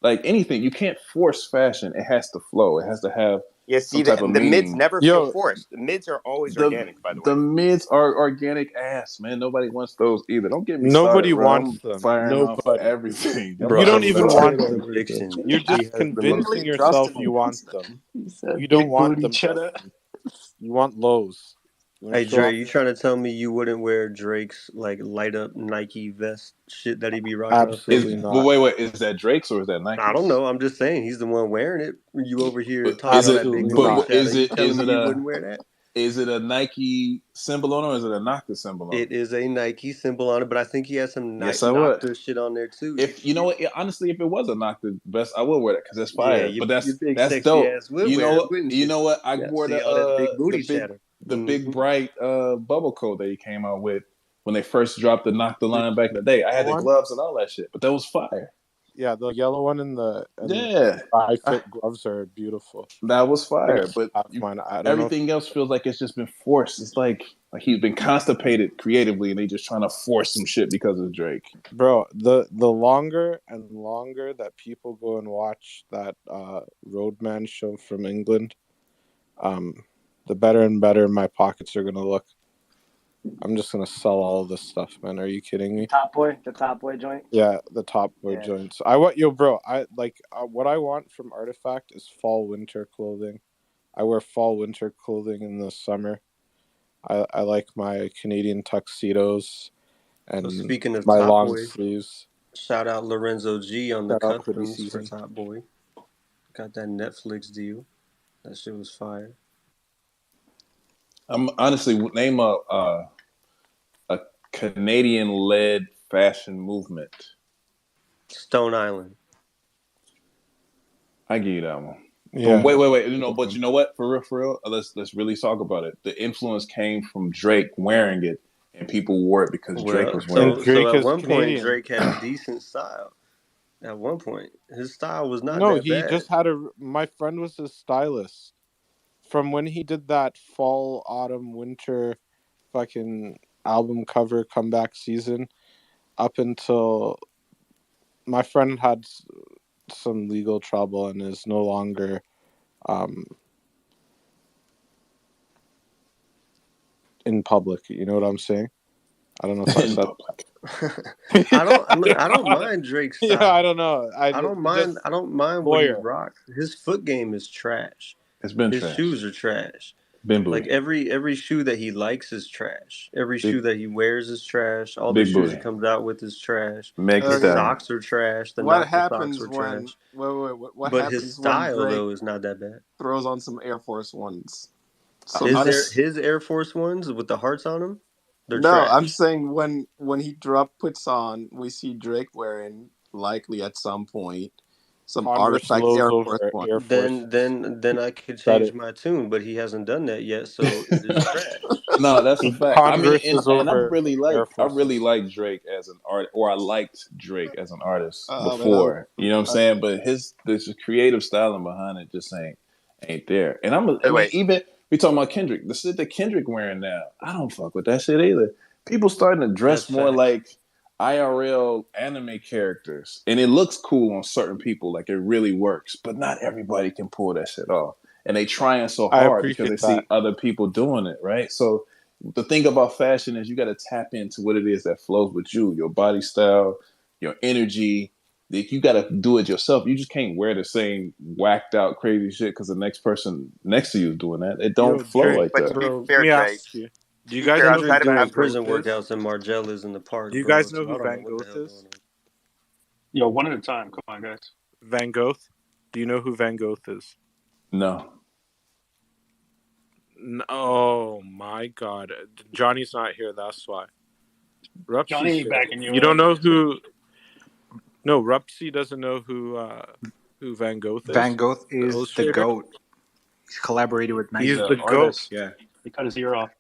Like anything, you can't force fashion. It has to flow. It has to have See, some type of the mids meaning. never feel forced. The mids are always organic, by the way. The mids are organic ass, man. Nobody wants those either. Don't get me Nobody started, bro. wants I'm them. firing off Nobody. everything. I'm Bro, You about don't to even go. want cheddar them. addiction. You're He just has the most. convincing Literally, yourself Justin you wants want them. them. He said, You don't "Big want booty them, cheddar." Justin. You want lows. You want Hey to show Dre, off. you trying to tell me you wouldn't wear Drake's like light up Nike vest shit that he be rocking on stage? Absolutely not. Wait. Is that Drake's or is that Nike's? I don't know. I'm just saying he's the one wearing it. You over here But talking is all it? that big Absolutely booty not. shadow. You telling Is me it you a? wouldn't wear that? Is it a Nike symbol on it or is it a Nocta symbol on it? It is a Nike symbol on it, but I think he has some Yes, I would. Nocta shit on there too. If you know what, honestly, if it was a Nocta vest, I would wear that because it's Yeah, fire. But your big that's sexy dope. ass would wear it, wouldn't You you? know what? I Yeah, wore see all that big booty the shadow. big bright bubble coat that he came out with when they first dropped the Nocta line back in the day. I had the One? gloves and all that shit, but that was fire. Yeah, the yellow one and the Yeah, eye fit gloves are beautiful. that was I fire. guess But I don't know. everything else feels like it's just been forced. It's like he's been constipated creatively, and they just trying to force some shit because of Drake. Bro, the longer and longer that people go and watch that Roadman show from England, the better and better my pockets are gonna look. I'm just gonna sell all of this stuff, man. Are you kidding me? The Top Boy joint. Yeah, the Top Boy joints. I want bro. I like what I want from Artifact is fall winter clothing. I wear fall winter clothing in the summer. I like my Canadian tuxedos and So speaking of my Top long Boy, sleeves. shout out Lorenzo G on the Shout out hoodie customs for season. Top Boy. Got that Netflix deal. That shit was fire. I'm honestly name a Canadian-led fashion movement. Stone Island. I give you that one. Yeah. But wait. But you know what? For real. Let's really talk about it. The influence came from Drake wearing it, and people wore it because Drake was wearing it. So at one point Drake had decent style. At one point, his style was not No, that he bad. just had my friend was his stylist. From when he did that fall, autumn, winter fucking album cover comeback season up until my friend had some legal trouble and is no longer in public. You know what I'm saying? I don't know if I said I don't mind Drake's style. Yeah, I don't know. I don't mind what he rocks. His foot game is trash. It's been His trash. shoes are trash. Been booty. Like every shoe that he likes is trash. Every shoe that he wears is trash. All the big shoes booty. he comes out with is trash. Meg His Thee Stallion. socks are trash. The What Nocta happens socks are when trash. what But happens his style when Drake though is not that bad. throws on some Air Force Ones? His Air Force Ones with the hearts on them, they're no, trash. I'm saying when he puts on, we see Drake wearing likely at some point some Converse Artifact lows Air over Force One. Air Force. Then I could change my tune, but he hasn't done that yet, so it is trash. No, that's a fact. Converse I mean, is and I over really Air Forces. like Drake as an artist, or I liked Drake as an artist Man, before. You know what I'm saying? But this creative styling behind it just ain't there. And even we talking about Kendrick, the shit that Kendrick wearing now, I don't fuck with that shit either. People starting to dress more like IRL anime characters, and it looks cool on certain people, like it really works. But not everybody can pull that shit off. And they trying so I hard because appreciate they see other people doing it, right? So the thing about fashion is you got to tap into what it is that flows with you, your body style, your energy. You got to do it yourself. You just can't wear the same whacked out crazy shit because the next person next to you is doing that. It don't flow Drake, like that. To be Bro, fair, let me Drake, ask you. Do to you be guys fair, know outside who of doing Van prison Gogh is? workouts in Margellas in the park, Do you bro. guys know So I who don't know Van what the Gogh hell going is? on. Yo, one at a time. Come on, guys. Van Gogh? Do you know who Van Gogh is? No. Oh my God, Johnny's not here. That's why. Rupsy's Johnny here. backing you You don't up. know who? No, Rupsy doesn't know who Van Gogh is. Van Gogh is the illustrator? GOAT. He's collaborated with Nike. He's the GOAT. Artist. Yeah. He cut his ear off.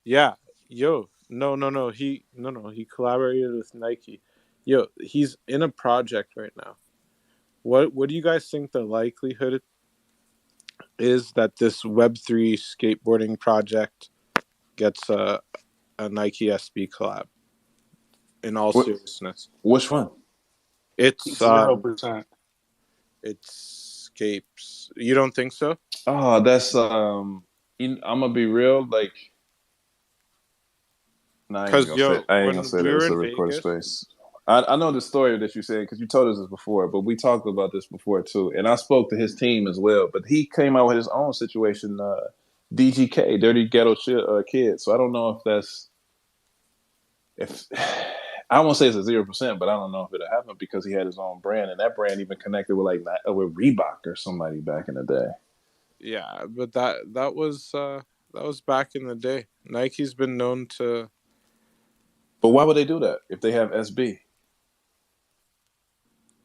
Yeah, yo, no. He collaborated with Nike. Yo, he's in a project right now. What do you guys think the likelihood is that this Web3 skateboarding project gets a Nike SB collab? In all seriousness, which one? it's 0%. escapes. You don't think so? Oh, that's I'm gonna be real. Like, no, I ain't Because gonna say. I ain't gonna when say we that were it's a in recorded Vegas, space. I know the story that you said because you told us this before, but we talked about this before too. And I spoke to his team as well, but he came out with his own situation. DGK, Dirty Ghetto Kid. So I don't know if that's if I won't say it's a 0%, but I don't know if it'll happen because he had his own brand, and that brand even connected with with Reebok or somebody back in the day. yeah, but that was back in the day. Nike's been known to. But why would they do that if they have SB?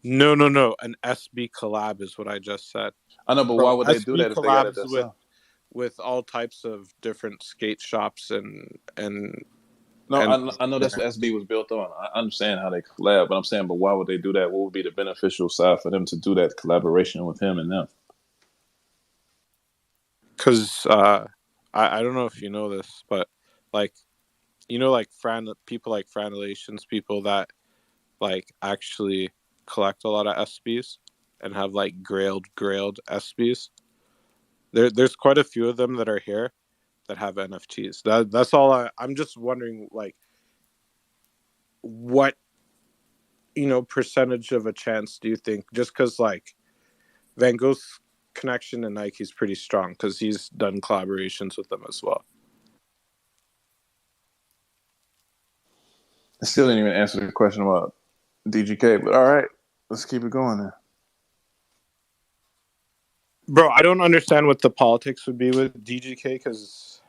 No. An SB collab is what I just said. I know, but why Bro, would they do SB that if they got it collabs themselves? with all types of different skate shops and No, I know that's what SB was built on. I understand how they collab, but I'm saying, but why would they do that? What would be the beneficial side for them to do that collaboration with him and them? because I don't know if you know this, but like like people like Franelations, people that like actually collect a lot of SBs and have like grailed SBs. There's quite a few of them that are here that have NFTs. That's all. I'm just wondering, like, what percentage of a chance do you think? Just because like Van Gogh's connection to Nike is pretty strong because he's done collaborations with them as well. I still didn't even answer the question about DGK, but all right, let's keep it going then. Bro, I don't understand what the politics would be with DGK because,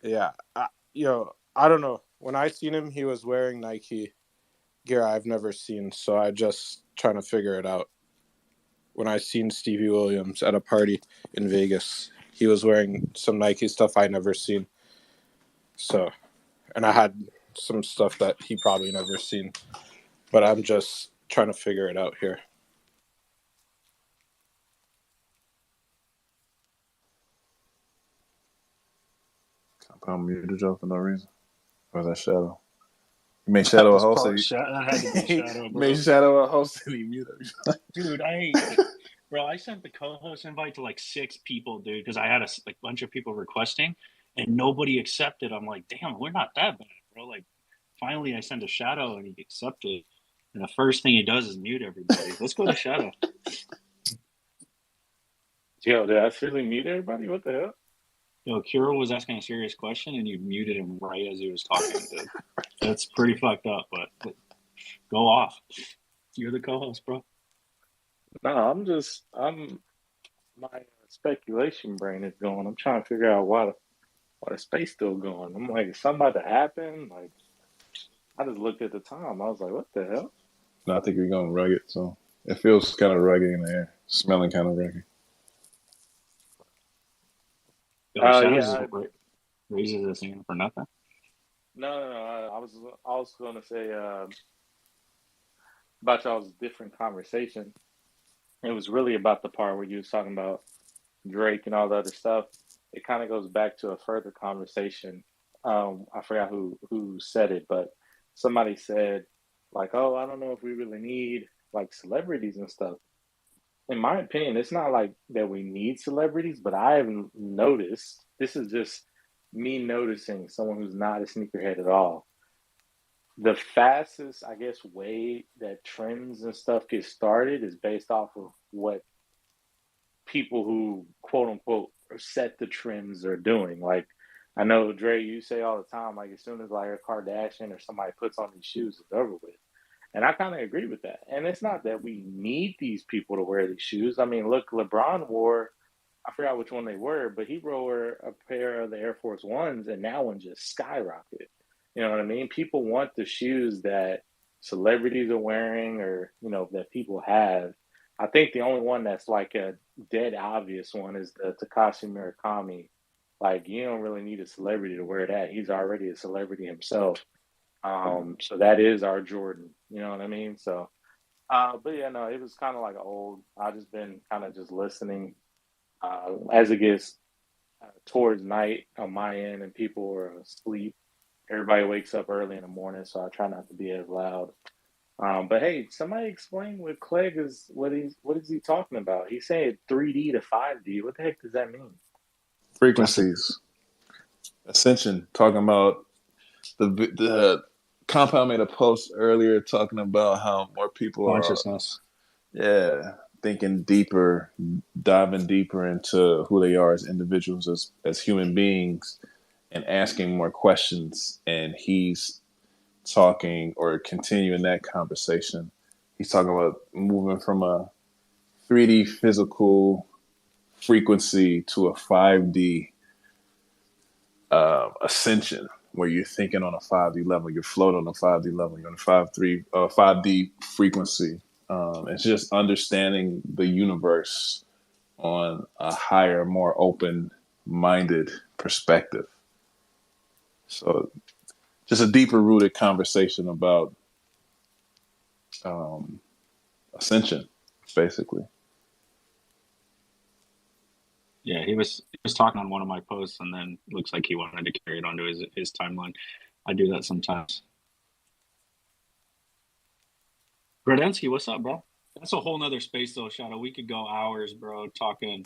yeah, I don't know. When I seen him, he was wearing Nike gear I've never seen, so I just trying to figure it out. When I seen Stevie Williams at a party in Vegas, he was wearing some Nike stuff I never seen. So, and I had some stuff that he probably never seen, but I'm just trying to figure it out here. I put on mute for no reason. Or was that Shadow? You made Shadow a host. That had to be Shadow, bro. Made Shadow a host and he muted. Dude, bro, I sent the co-host invite to like 6 people, dude, because I had a bunch of people requesting, and nobody accepted. I'm like, damn, we're not that bad, bro. Like, finally, I sent a Shadow and he accepted, and the first thing he does is mute everybody. Let's go to Shadow. Yo, did I seriously mute everybody? What the hell? Yo, Kiro was asking a serious question, and you muted him right as he was talking, dude. That's pretty fucked up, but go off. You're the co-host, bro. No, my speculation brain is going. I'm trying to figure out why the space still going. I'm like, is something about to happen? Like, I just looked at the time. I was like, what the hell? No, I think we're going rugged, so it feels kind of rugged in the air, smelling kind of rugged. Shadows raises his hand for nothing. No. I was going to say about y'all's different conversation. It was really about the part where you was talking about Drake and all the other stuff. It kind of goes back to a further conversation. I forgot who said it, but somebody said like, "Oh, I don't know if we really need like celebrities and stuff." In my opinion, it's not like that we need celebrities, but I have noticed, this is just me noticing, someone who's not a sneakerhead at all. The fastest, I guess, way that trends and stuff get started is based off of what people who quote unquote set the trends are doing. Like, I know Dre, you say all the time, like as soon as like a Kardashian or somebody puts on these shoes, it's over with. And I kind of agree with that. And it's not that we need these people to wear these shoes. I mean, look, LeBron wore, I forgot which one they were, but he wore a pair of the Air Force Ones, and that one just skyrocketed. You know what I mean? People want the shoes that celebrities are wearing, or that people have. I think the only one that's like a dead obvious one is the Takashi Murakami. Like, you don't really need a celebrity to wear that. He's already a celebrity himself. So that is our Jordan. You know what I mean? So, but yeah, no, it was kind of like old. I just been kind of just listening as it gets towards night on my end and people are asleep. Everybody wakes up early in the morning, so I try not to be as loud. But hey, somebody explain what Clegg is. What is he talking about? He's saying 3D to 5D. What the heck does that mean? Frequencies, ascension. Talking about the compound made a post earlier talking about how more people are, Consciousness. thinking deeper, diving deeper into who they are as individuals, as human beings, and asking more questions. And he's talking, or continuing that conversation. He's talking about moving from a 3D physical frequency to a 5D ascension, where you're thinking on a 5D level, you're floating on a 5D level, you're on a 5D frequency. It's just understanding the universe on a higher, more open-minded perspective. So, just a deeper rooted conversation about ascension, basically. Yeah, he was talking on one of my posts, and then looks like he wanted to carry it onto his timeline. I do that sometimes. Gradensky, what's up, bro? That's a whole nother space, though, Shadow. We could go hours, bro, talking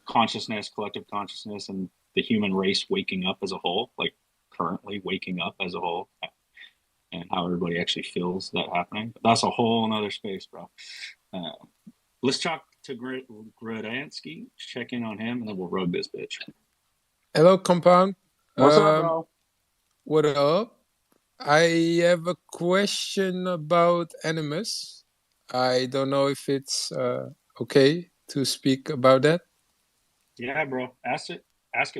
consciousness, collective consciousness, and the human race waking up as a whole, like currently waking up as a whole, and how everybody actually feels that happening. But that's a whole nother space, bro. Let's talk to Gradansky, check in on him, and then we'll rug this bitch. Hello, Compound. What's up, bro? What up? I have a question about Animus. I don't know if it's okay to speak about that. Yeah, bro. Ask it.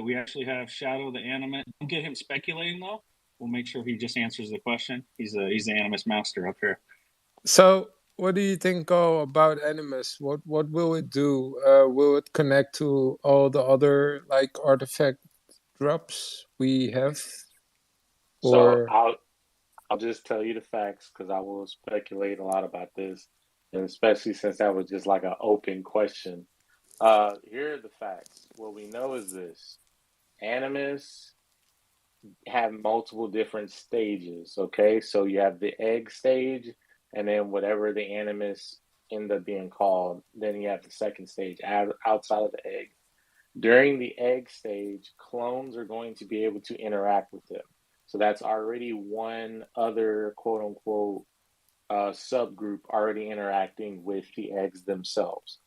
We actually have Shadow the Animate. Don't get him speculating, though. We'll make sure he just answers the question. He's the Animus master up here. So, what do you think about Animus? What will it do? Will it connect to all the other like artifact drops we have? So Or I'll just tell you the facts because I will speculate a lot about this, and especially since that was just like an open question. Here are the facts. What we know is this: Animus have multiple different stages. Okay, so you have the egg stage, and then whatever the Animus end up being called, then you have the second stage outside of the egg. During the egg stage, clones are going to be able to interact with them. So that's already one other quote unquote subgroup already interacting with the eggs themselves.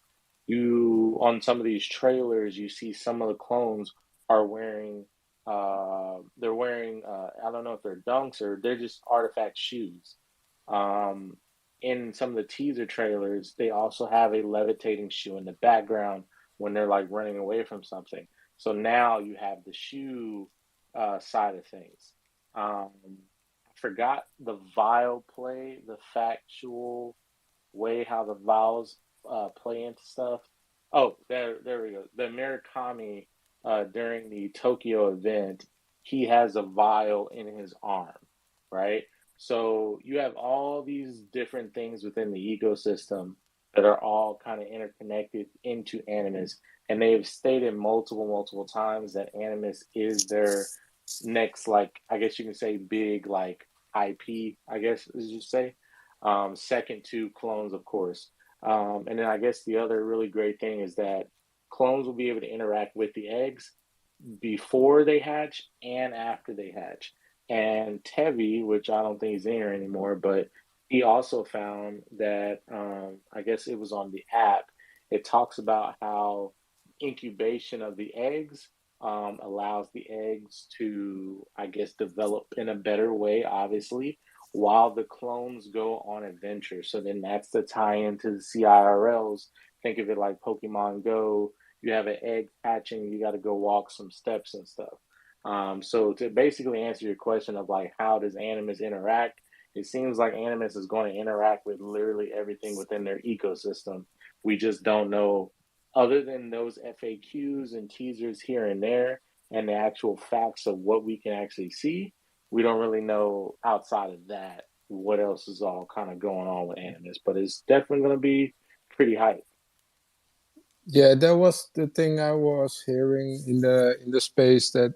You, on some of these trailers, you see some of the clones are wearing they're wearing I don't know if they're dunks or they're just artifact shoes. In some of the teaser trailers, they also have a levitating shoe in the background when they're like running away from something. So now you have the shoe side of things. I forgot the vial play, the factual way how the vials play into stuff. Oh, there we go. The Murakami during the Tokyo event, he has a vial in his arm, right? So you have all these different things within the ecosystem that are all kind of interconnected into Animus, and they've stated multiple times that Animus is their next, like, I guess you can say, big like IP, I guess as you say, second to clones, of course. And then I guess the other really great thing is that clones will be able to interact with the eggs before they hatch and after they hatch. And Tevi, which I don't think he's in here anymore, but he also found that I guess it was on the app. It talks about how incubation of the eggs allows the eggs to, I guess, develop in a better way, obviously, while the clones go on adventure. So then that's the tie into the CIRLs. Think of it like Pokemon Go. You have an egg hatching, you got to go walk some steps and stuff. So to basically answer your question of like how does Animus interact, it seems like Animus is going to interact with literally everything within their ecosystem. We just don't know, other than those FAQs and teasers here and there, and the actual facts of what we can actually see. We don't really know outside of that what else is all kind of going on with Animus, but it's definitely going to be pretty hype. yeah, that was the thing I was hearing in the space, that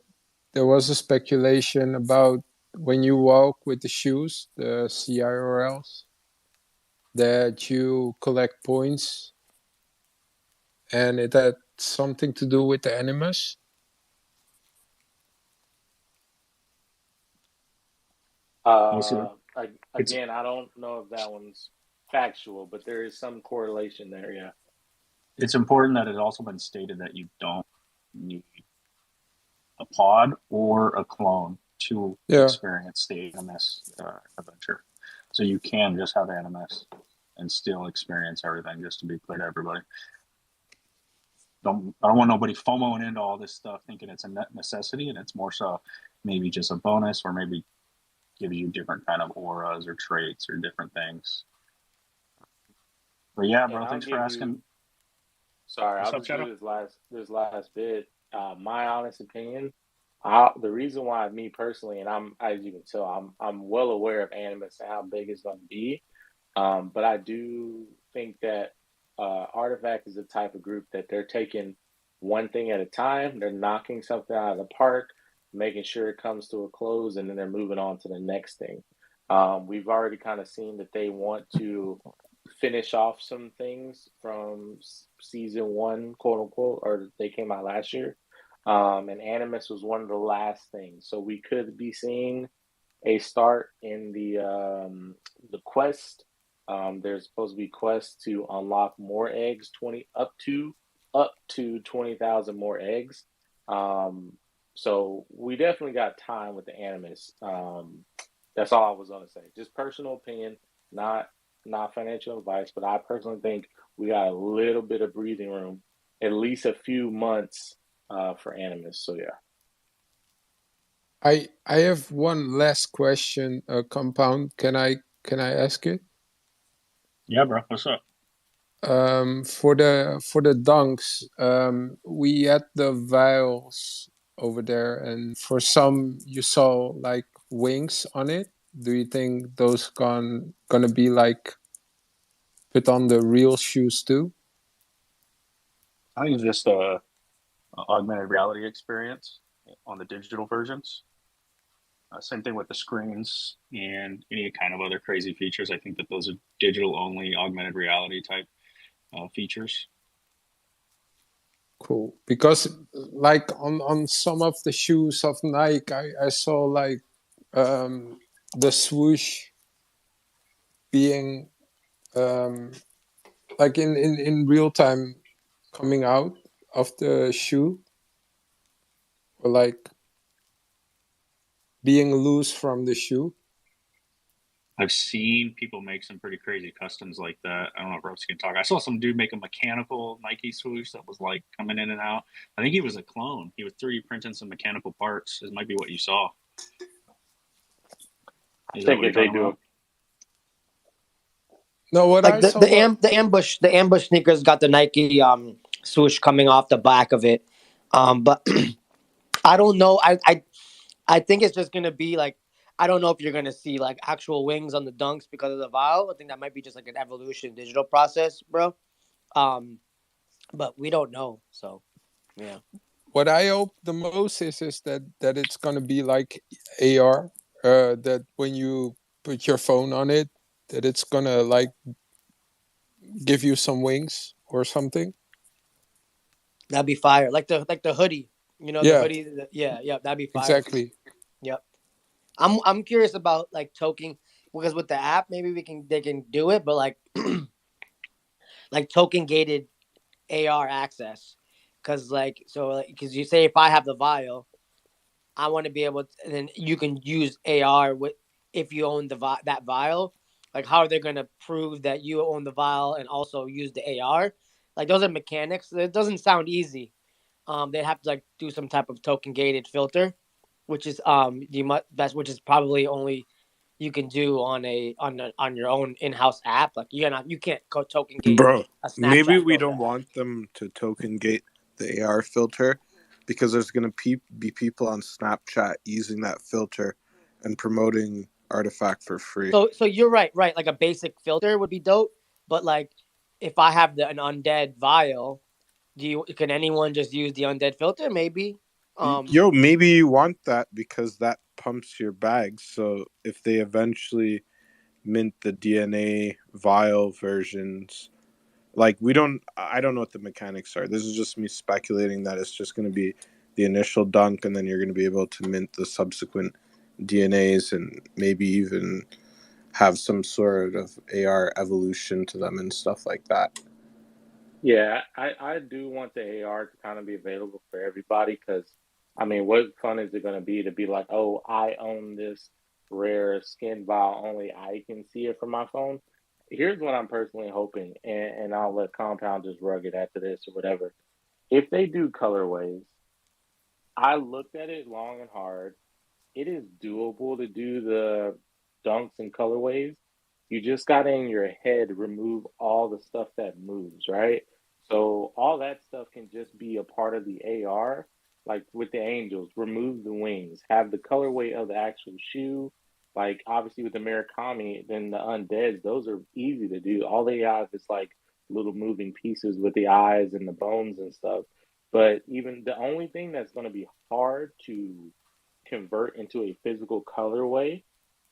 there was a speculation about when you walk with the shoes, the CIRLs, that you collect points, and it had something to do with the animus? Again, I don't know if that one's factual, but there is some correlation there. Yeah. It's important that it also been stated that you don't need a pod or a clone to experience the Animus adventure. So you can just have Animus and still experience everything, just to be clear to everybody. I don't want nobody FOMOing into all this stuff thinking it's a necessity, and it's more so maybe just a bonus, or maybe gives you different kind of auras or traits or different things. But yeah, bro, thanks for asking. Sorry, What's I'll up, just Shadow? do this last bit. My honest opinion, the reason why me personally, and I'm, as you can tell, I'm well aware of Animus and how big it's going to be. But I do think that Artifact is the type of group that they're taking one thing at a time. They're knocking something out of the park, making sure it comes to a close, and then they're moving on to the next thing. We've already kind of seen that they want to finish off some things from season 1, quote unquote, or they came out last year. And Animus was one of the last things. So we could be seeing a start in the quest. There's supposed to be quests to unlock more eggs, up to 20,000 more eggs. So we definitely got time with the Animus. That's all I was gonna say. Just personal opinion, not financial advice, but I personally think we got a little bit of breathing room, at least a few months for Animus. So yeah. I have one last question, Compound. Can I ask it? Yeah, bro. What's up? For the dunks, we had the vials over there, and for some you saw like wings on it. Do you think those gonna be like put on the real shoes too? I think it's just a augmented reality experience on the digital versions. Same thing with the screens and any kind of other crazy features. I think that those are digital only augmented reality type features. Cool, because like on some of the shoes of Nike, I saw like the swoosh being like in real time coming out of the shoe, or like being loose from the shoe. I've seen people make some pretty crazy customs like that. I don't know if Ropes can talk. I saw some dude make a mechanical Nike swoosh that was like coming in and out. I think he was a clone. He was 3D printing some mechanical parts. This might be what you saw. I think if they do it. No, what like I the saw the ambush sneakers got the Nike swoosh coming off the back of it, but I don't know. I think it's just gonna be like, I don't know if you're gonna see like actual wings on the dunks because of the vial. I think that might be just like an evolution digital process, bro. But we don't know. So yeah. what I hope the most is that it's gonna be like AR. That when you put your phone on it, that it's gonna like give you some wings or something. That'd be fire. Like the hoodie. You know, the hoodie. Yeah, that'd be fire. Exactly. Yep. I'm curious about like token, because with the app maybe they can do it, but like like token gated AR access, because because you say if I have the vial, I want to be able to, and then you can use AR with if you own that vial. Like how are they going to prove that you own the vial and also use the AR? Like those are mechanics. It doesn't sound easy. They'd have to like do some type of token gated filter, which is which is probably only you can do on your own in-house app. Like you can't token gate Bro, a Snapchat maybe we filter. don't want them to token gate the AR filter because there's going to be people on Snapchat using that filter and promoting Artifact for free. So you're right. Like a basic filter would be dope, but like if I have an undead vial, can anyone just use the undead filter? Maybe. Maybe you want that because that pumps your bags. So if they eventually mint the DNA vial versions, like I don't know what the mechanics are. This is just me speculating that it's just going to be the initial dunk, and then you're going to be able to mint the subsequent DNAs and maybe even have some sort of AR evolution to them and stuff like that. Yeah, I do want the AR to kind of be available for everybody because, I mean, what fun is it going to be like, oh, I own this rare skin vial, only I can see it from my phone? Here's what I'm personally hoping, and I'll let Compound just rug it after this or whatever. If they do colorways, I looked at it long and hard. It is doable to do the dunks and colorways. You just got to in your head remove all the stuff that moves, right? So all that stuff can just be a part of the AR, like with the Angels, remove the wings, have the colorway of the actual shoe. Like obviously with the Murakami, then the Undeads, those are easy to do. All they have is like little moving pieces with the eyes and the bones and stuff. But even the only thing that's going to be hard to convert into a physical colorway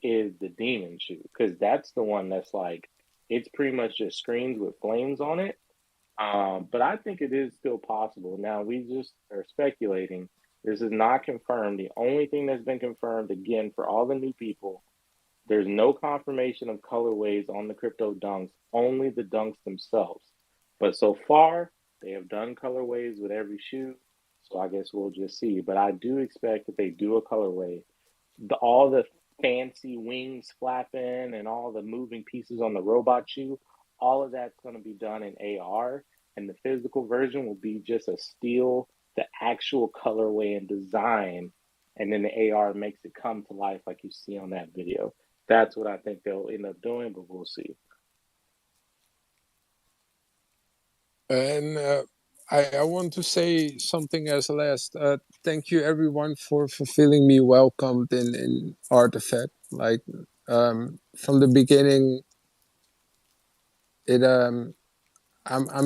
is the demon shoe because that's the one that's like it's pretty much just screens with flames on it. But I think it is still possible. Now we just are speculating. This is not confirmed. The only thing that's been confirmed again for all the new people, there's no confirmation of colorways on the crypto dunks, only the dunks themselves. But so far, they have done colorways with every shoe. So I guess we'll just see. But I do expect that they do a colorway. All the fancy wings flapping and all the moving pieces on the robot shoe, all of that's going to be done in AR. And the physical version will be just a steal the actual colorway and design. And then the AR makes it come to life like you see on that video. That's what I think they'll end up doing, but we'll see. And I want to say something as last. Thank you everyone for feeling me welcomed in Artifact. Like from the beginning, I'm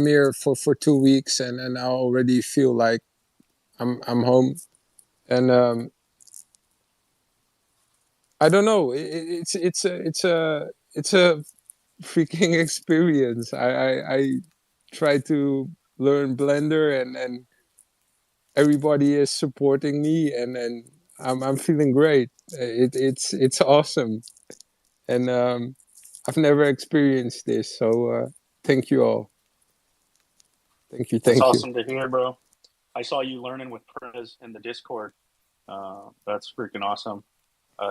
here for 2 weeks, and I already feel like I'm home. And I don't know. It's a freaking experience. I try to learn Blender, and everybody is supporting me, and I'm feeling great. It's awesome, and I've never experienced this. So thank you all. Thank you. That's Thank you. awesome to hear, bro. I saw you learning with Prez in the Discord. That's freaking awesome.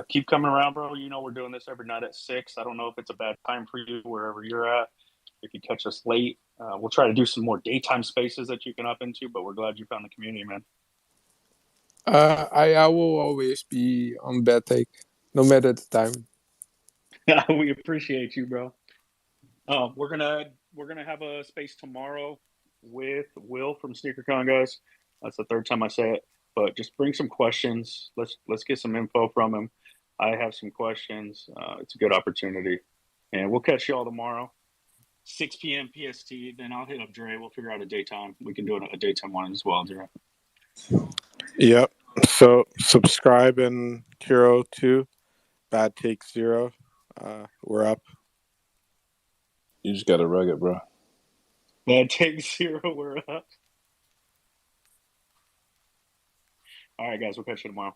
Keep coming around, bro. You know we're doing this every night at 6. I don't know if it's a bad time for you wherever you're at. If you catch us late, we'll try to do some more daytime spaces that you can up into, but we're glad you found the community, man. I will always be on bed take, no matter the time. We appreciate you, bro. We're gonna have a space tomorrow with Will from SneakerCon, guys. That's the third time I say it, but just bring some questions. Let's get some info from him. I have some questions. It's a good opportunity, and we'll catch you all tomorrow, 6 p.m. PST. Then I'll hit up Dre. We'll figure out a daytime. We can do a daytime one as well, Dre. Yep. So subscribe and Kiro too. Bad Take 0. We're up. You just got to rug it, bro. Bad Take 0. We're up. All right, guys. We'll catch you tomorrow.